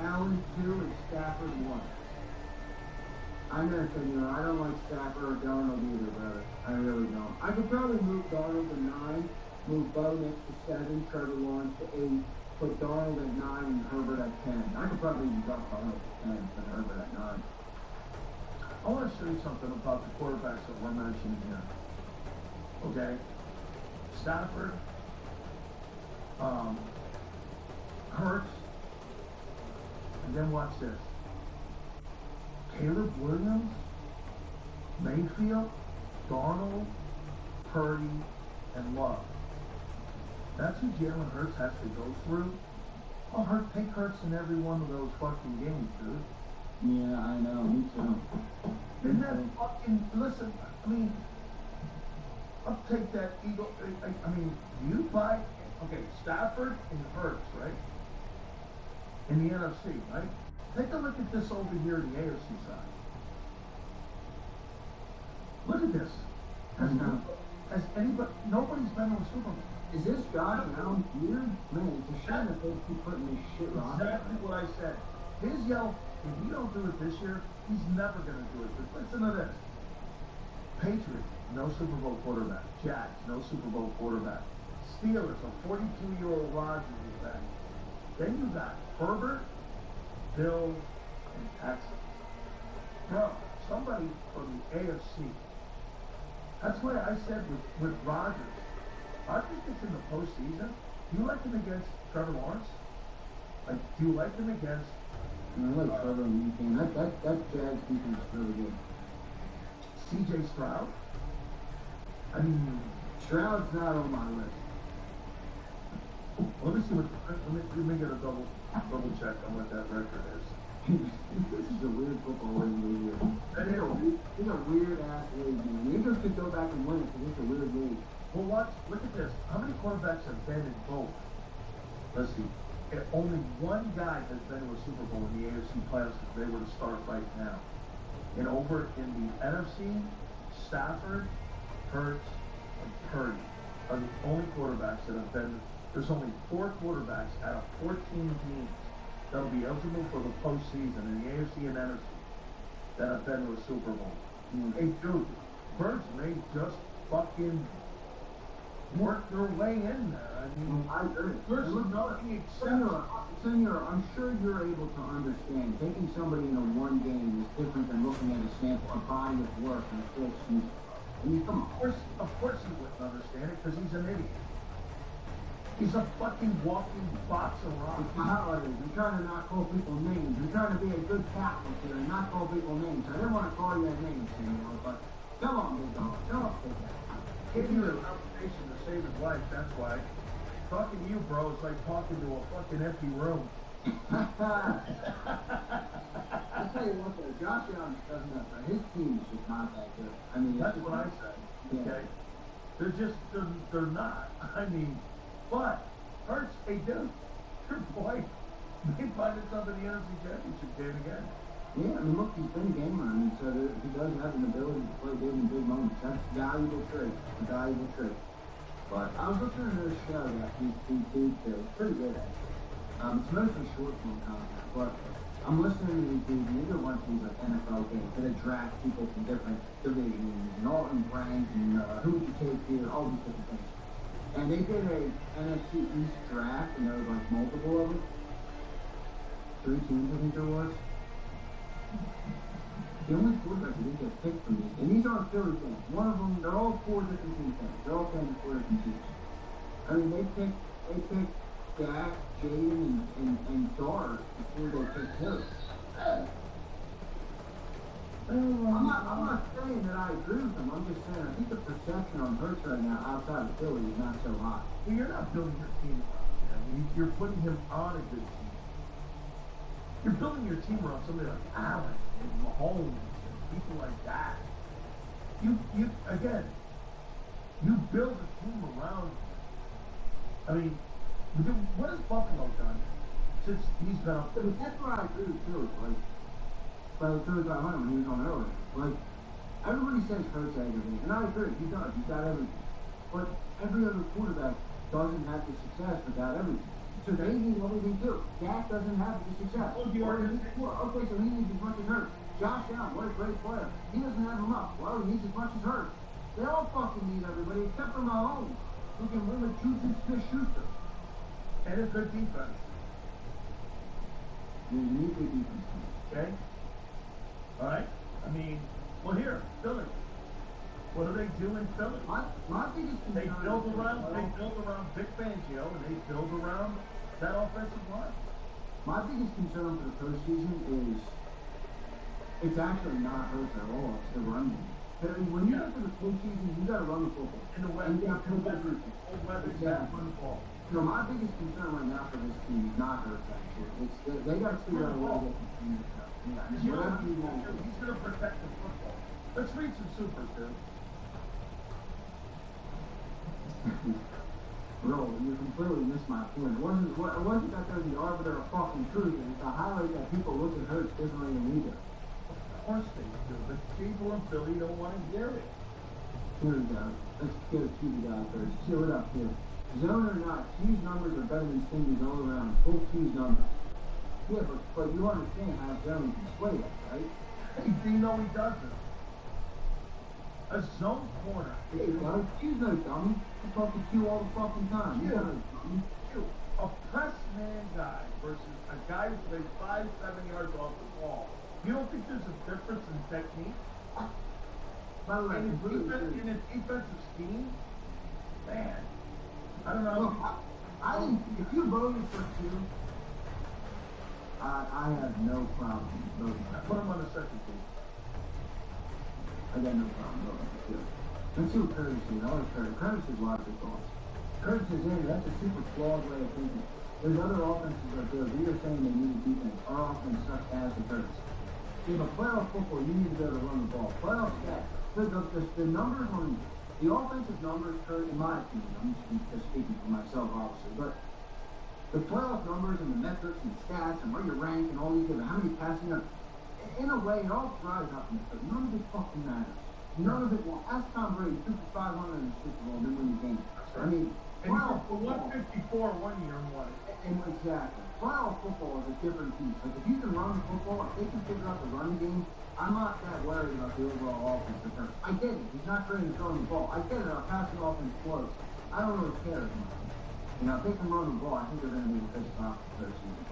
Allen 2, and Stafford 1. I never said, I don't like Stafford or Donald either, brother. I really don't. I could probably move Donald to 9, move Bo Nix to 7, Trevor Lawrence to 8, put Donald at 9, and Herbert at 10. I could probably even drop Donald to 10 and put Herbert at 9. I want to show you something about the quarterbacks that we're mentioning here. Okay? Stafford, Hurts, and then watch this. Caleb Williams, Mayfield, Darnold, Purdy, and Love. That's who Jalen Hurts has to go through. Oh, take Hurts in every one of those fucking games, dude. Yeah, I know, me too. Isn't that fucking, listen, I mean, I'll take that Eagle, I mean, you buy, okay, Stafford and Hurts, right? In the NFC, right? Take a look at this over here in the AFC side. Look at this. Has anybody, nobody's been to a Super Bowl. Is this Josh Allen weird? Man, it's a shame that they keep putting this shit on. Exactly what I said. His yell, if you don't do it this year, he's never going to do it. But listen to this. Patriots, no Super Bowl quarterback. Jags, no Super Bowl quarterback. Steelers, a 42-year-old Rodgers is back. Then you got Herbert, Bills, and Texas. Bro, somebody from the AFC. That's why I said with Rodgers, Rodgers gets in the postseason. Do you like him against Trevor Lawrence? Like, do you like him against? I like Trevor and King. That Jags defense is really good. C.J. Stroud. I mean, Stroud's not on my list. Let me see what. Let me get a double check on what that record is. This is a weird football league here. It's a weird ass league, man. The Eagles could go back and win it because it's a weird league. Well, look at this. How many quarterbacks have been in both? Let's see. Only one guy has been to a Super Bowl in the AFC playoffs if they were to start right now. And over in the NFC, Stafford, Hurts, and Purdy are the only quarterbacks that have been. There's only 4 quarterbacks out of 14 teams that will be eligible for the postseason in the AFC and NFC that have been to a Super Bowl. Hey, dude, Birds may just fucking work their way in there. I mean, I agree. There's nothing exceptional. Senor, I'm sure you're able to understand taking somebody in a one game is different than looking at a sample, a body of work and a full season. I mean, come on. Of course he wouldn't understand it because he's an idiot. He's a fucking walking box of rocks. It's the holidays. We're trying to not call people names. We're trying to be a good Catholic here and not call people names. I didn't want to call you a name, Senor, but come on, big dog. Come on, big dog. Give you a conversation to save his life, that's why. Talking to you, bro, is like talking to a fucking empty room. I'll tell you what, though, Josh Allen doesn't have his team is just not that good. I mean, that's what I say. Yeah. Okay, they're not. I mean, but Hurts, hey dude, your boy, they find himself in the NFC Championship game again. Yeah, I mean, look, he's been a gamer. I mean, so he does have an ability to play big in big moments. That's a valuable trait. A valuable trait. But I was listening to this show that he did. It's pretty good, actually. It's mostly short form content, but I'm listening to these dudes, and these are ones these like NFL games that draft people from different divisions and all in ranks and who would you take here, all these different things. And they did a NFC East draft, and there was like multiple of them. 3 teams, I think there was. The only quarterback that didn't get picked from these, and these aren't Philly fans. One of them, they're all 4 different team fans. They're all fans of 4 different teams. I mean, they picked Dak, Jaden, and Dart before they picked Hurts. I'm not saying that I agree with them. I'm just saying I think the perception on Hurts right now outside of Philly is not so high. Well, you're not building your team around him. I mean, you're putting him on a good team. You're building your team around somebody like Allen and Mahomes and people like that. You build a team around. I mean, what has Buffalo done since he's been up there? That's what I agree with too. Like, by the 3500 when he was on earlier. Like, everybody says Hurts everything, and I agree, he does. He's got everything. But every other quarterback doesn't have the success without everything. So they need everything too. Dak doesn't have the success. Okay, so he needs as much as Hurts. Josh Allen, what a great player. He doesn't have enough. Well, he needs as much as Hurts. They all fucking need everybody except for Mahomes, who can win with Juju Smith-Schuster. And a good defense. You need good defense. Okay? All right? I mean, well, here, Philly. What do they do in Philly? My biggest concern they build around Vic Fangio, and they build around that offensive line. My biggest concern for the postseason is it's actually not Hurts at all. It's the run game. When you get to the postseason, you got to run the football. In the weather, run the ball. You know, my biggest concern right now for this team is not Hurts, actually. It's they got to figure out a way to get the team to go. Whatever you want to do. He's going to protect the football. Let's read some supers, dude. Bro, you completely missed my point. It wasn't that they're the arbiter of fucking truth. It's a highlight that people look at Hurts differently than we do. Of course they do, but people in Philly don't want to hear it. Here we go. Let's get a TV guy first. Chill it up here. Zone or not, Q's numbers are better than Stingy's all around. Full Q's numbers. Yeah, but you understand how Jones can play that, right? Hey, Dino, he doesn't. A zone corner. Hey, bro, Q's no dummy. I talk to Q all the fucking time. He's not a dummy. Q, a press man guy versus a guy who plays 5-7 yards off the ball. You don't think there's a difference in technique? By the way, In a defensive scheme? Man. I don't know. Look, I think if you voted for Q, I have no problem voting for Q. Put him on the second team. I got no problem voting for Q. Let's see what Curtis is. I like Curtis. Curtis is logical thoughts. Curtis is in. That's a super flawed way of thinking. There's other offenses that are good. We are saying they need a defense. Our offense sucks ass at Curtis. In a playoff football, you need to be able to run the ball. Playoff stats. The numbers on the offensive numbers, Kurt, in my opinion, I'm just speaking for myself, obviously, but the playoff numbers and the metrics and stats and where you rank and all these different, how many passing yards, in a way, it all dries up in it. None of it fucking matters. None of it will. Ask Tom Brady, 2 for 500 in the Super Bowl, then win the game. I mean, playoff football. 154 1 year and won. Exactly. Playoff football is a different piece. Like, if you can run the football, if they can figure out the running game, I'm not that worried about the overall offense. I get it. He's not great at throwing the ball. I get it. Our passing offense flows. I don't really care as much. You know, if they can run the ball, I think they're going to be the best offense this season.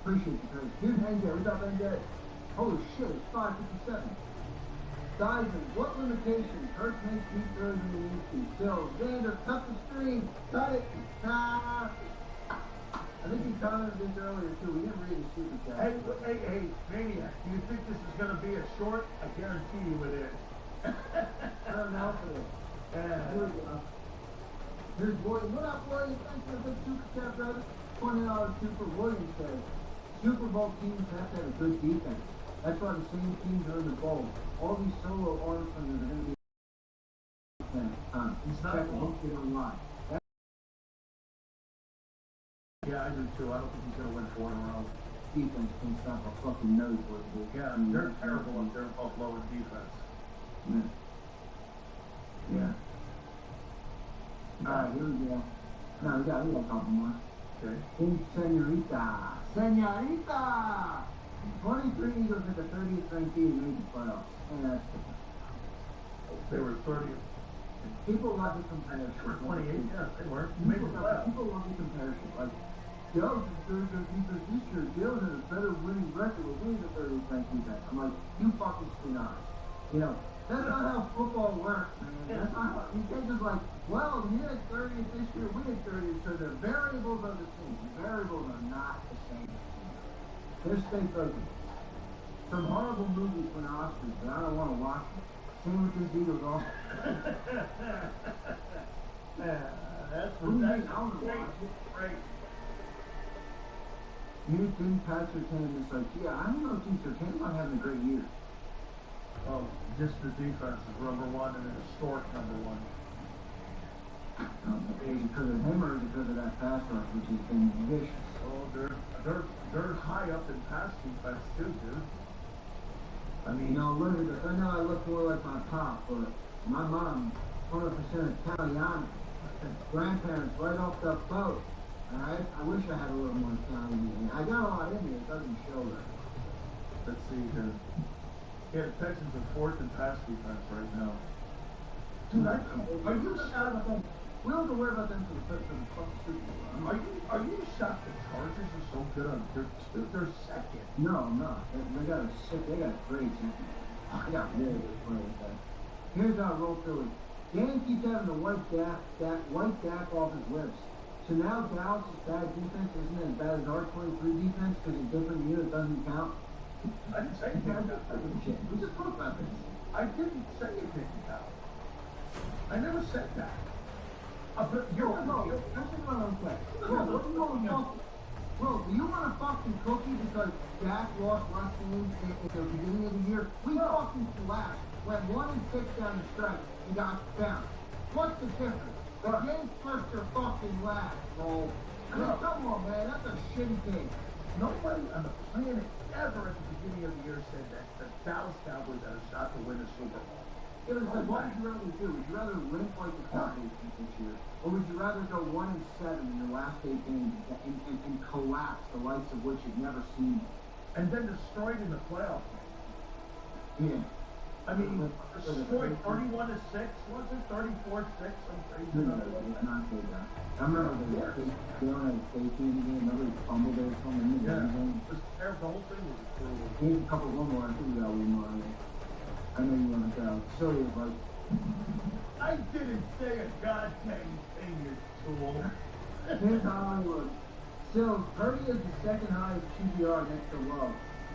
Appreciate you, Coach. Here's NJ. What's up, NJ? Holy shit, it's 5:57. Dyson, what limitations? Hurts makes deep throws in the need to. Still, Xander, cut the screen. Cut it. I think he commented this earlier too. We didn't read the super chat. Hey, Maniac, do you think this is going to be a short? I guarantee you it is. I don't know for this. Here we go. Here's William. What up, William? Thanks for the big super chat, brother. $20 super. William says, Super Bowl teams have to have a good defense. That's why the same teams are in the bowl. All these solo arm slingers are going to be He's not online. Yeah, I do too. I don't think he's going to win 4 in a row. Defense can stop a fucking nosebleed. Yeah, they're terrible up there in Buffalo in defense. Yeah. Alright, here we go. No, we got a couple more. Okay. Senorita! 23 Eagles at the 30th ranked team made the playoffs. And that's They were 30th. People love the comparison. 28, yeah, they were. People love the comparison. Like, Joe's is very good defense this year. Joe's has a better winning record with winning the 30th ranked defense. I'm like, you fucking screw on. You know, that's not how football works, man. That's not how, you can't just like, well, he had 30th this year, we had 30th, so the variables are the same. The variables are not the same. Just stay focused. Some horrible movies win Oscars, but I don't want to watch them. Same with this Eagles also. That's great. You think Pat Surtain is like, yeah, I don't know if Surtain's not having a great year. Oh, just the defense is number one and an historic number one. Is it because of him or is it because of that pass rush, which has been vicious? Oh, they're high up in pass defense too, dude. I mean, I know I look more like my pop, but my mom, 100% Italian. Grandparents right off the boat. Alright? I wish I had a little more Italian in me. I got a lot in me, it doesn't show that. Let's see here. Yeah, the Texans are 4th in pass defense right now. Dude, are you shocked? We don't have to worry about them for the fucking Super Bowl. Are you shocked the Chargers are so good on they're second? No, I'm not. They got a great second. I got really good players there. Here's how I roll through it. Dan keeps having the white dack off his lips. So now Dallas' bad defense isn't as bad as our 23 defense because it's different year, it doesn't count. I didn't say it didn't count. We just talked about this. I didn't say it didn't count. I never said that. But you're That's what I'm saying. Bro, do you want a fucking cookie because Dak lost less games at the beginning of the year? We fucking collapsed. Went 1-6 down the stretch and got bounced. What's the difference? The game's first or fucking last, bro. I mean, come on, man. That's a shitty game. Nobody on the planet ever at the beginning of the year said that the Dallas Cowboys had a shot to win the Super Bowl. It was like, what would you rather do? Would you rather limp like the Cowboys this year, or would you rather go 1-7 in your last 8 games and collapse the likes of which you've never seen? And then destroyed in the playoffs. Yeah. I mean, destroyed 31-6, was it 34-6? Some crazy number. Not good, I remember they don't have safety in the game. Nobody fumbled or something in the game. The whole thing was brutal. Here's a couple one more. I think we got one more. I know you want to go. So it was like, I didn't say a goddamn thing, you tool. here's how I look. Sills, Purdy is the second highest QBR next to Love.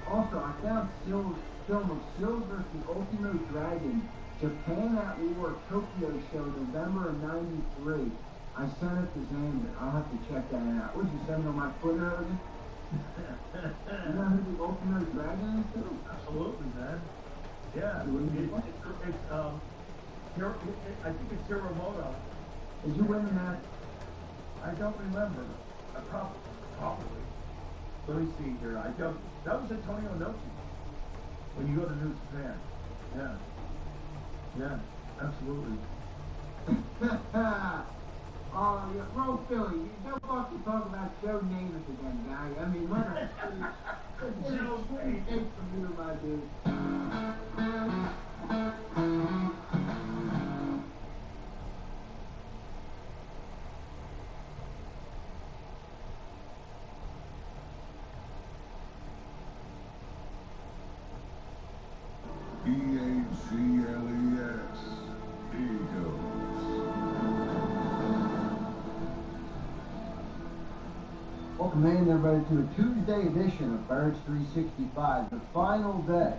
Also, I found film of Sills versus the Ultimo Dragon, Japan at War, Tokyo show, November of '93. I sent it to Xander. I'll have to check that out. Would you send it on my Twitter again? You know who the Ultimo Dragon is too? Absolutely, man. Yeah, I think it's Hiromoto. Did you win the match? I don't remember. Probably. Let me see here. I don't. That was Antonio Inoki. When you go to New Japan. Yeah. Yeah, absolutely. Oh, yeah, bro, Philly, you don't fucking talk about Joe Namath again, guy. I mean, what a... Joe Namath. Thanks from you, my dude. E-A-G-L-E-S. Eagles. Welcome in, everybody, to a Tuesday edition of Birds 365, the final day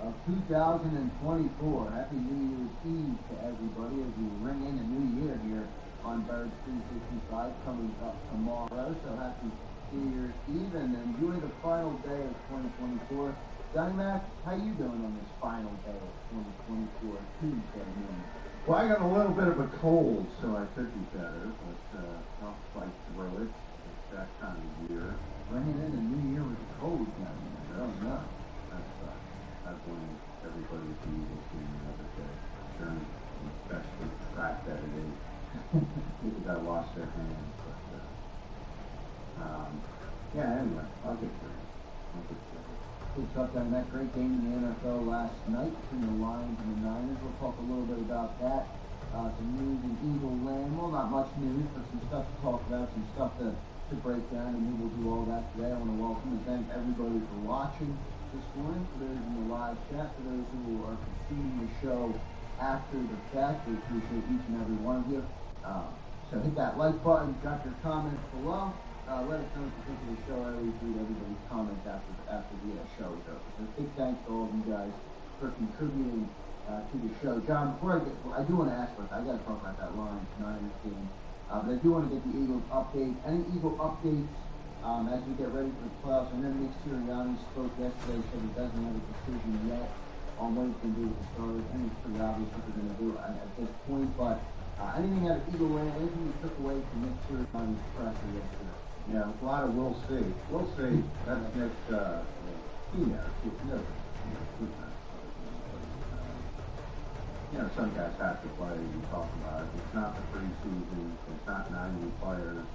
of 2024. Happy New Year's Eve to everybody as we ring in the new year here on Birds 365 coming up tomorrow. So happy New Year's Eve and enjoy the final day of 2024. Johnny Mac, how you doing on this final day of 2024 Tuesday morning? Well, I got a little bit of a cold, so I could be better, but I'll fight through it. It's that time of year. Ringing in the new year with a cold, Johnny Mac. I don't know. I blame everybody at the Eagles game the other day. Sure, especially the fact that it is. Because I lost their hands, but yeah, anyway, I'll get through it. Good stuff down that great game in the NFL last night between the Lions and the Niners. We'll talk a little bit about that. Some news in Eagle Land. Well, not much news, but some stuff to talk about, some stuff to break down, and we will do all that today. I want to welcome and thank everybody for watching this morning, for those in the live chat, for those who are consuming the show after the fact. We appreciate each and every one of you. So hit that like button, drop your comments below. Let us know if you think of the show. I always read everybody's comments after the show is over. So big thanks to all of you guys for contributing to the show. John, before I do want to ask, I got to talk about that Lions-Niners game. But I do want to get the Eagles update. Any Eagle updates as we get ready for the playoffs? I know Nick Sirianni spoke yesterday, said he doesn't have a decision yet on what he's going to do with the starters. I think it's pretty obvious what they're going to do at this point. But anything out of Eagle Land, anything you took away from Nick Sirianni's presser yesterday? Yeah, a lot of we'll see. We'll see. That's Nick's, you know, some guys have to play. We talk about it. It's not the preseason. It's not 90 players.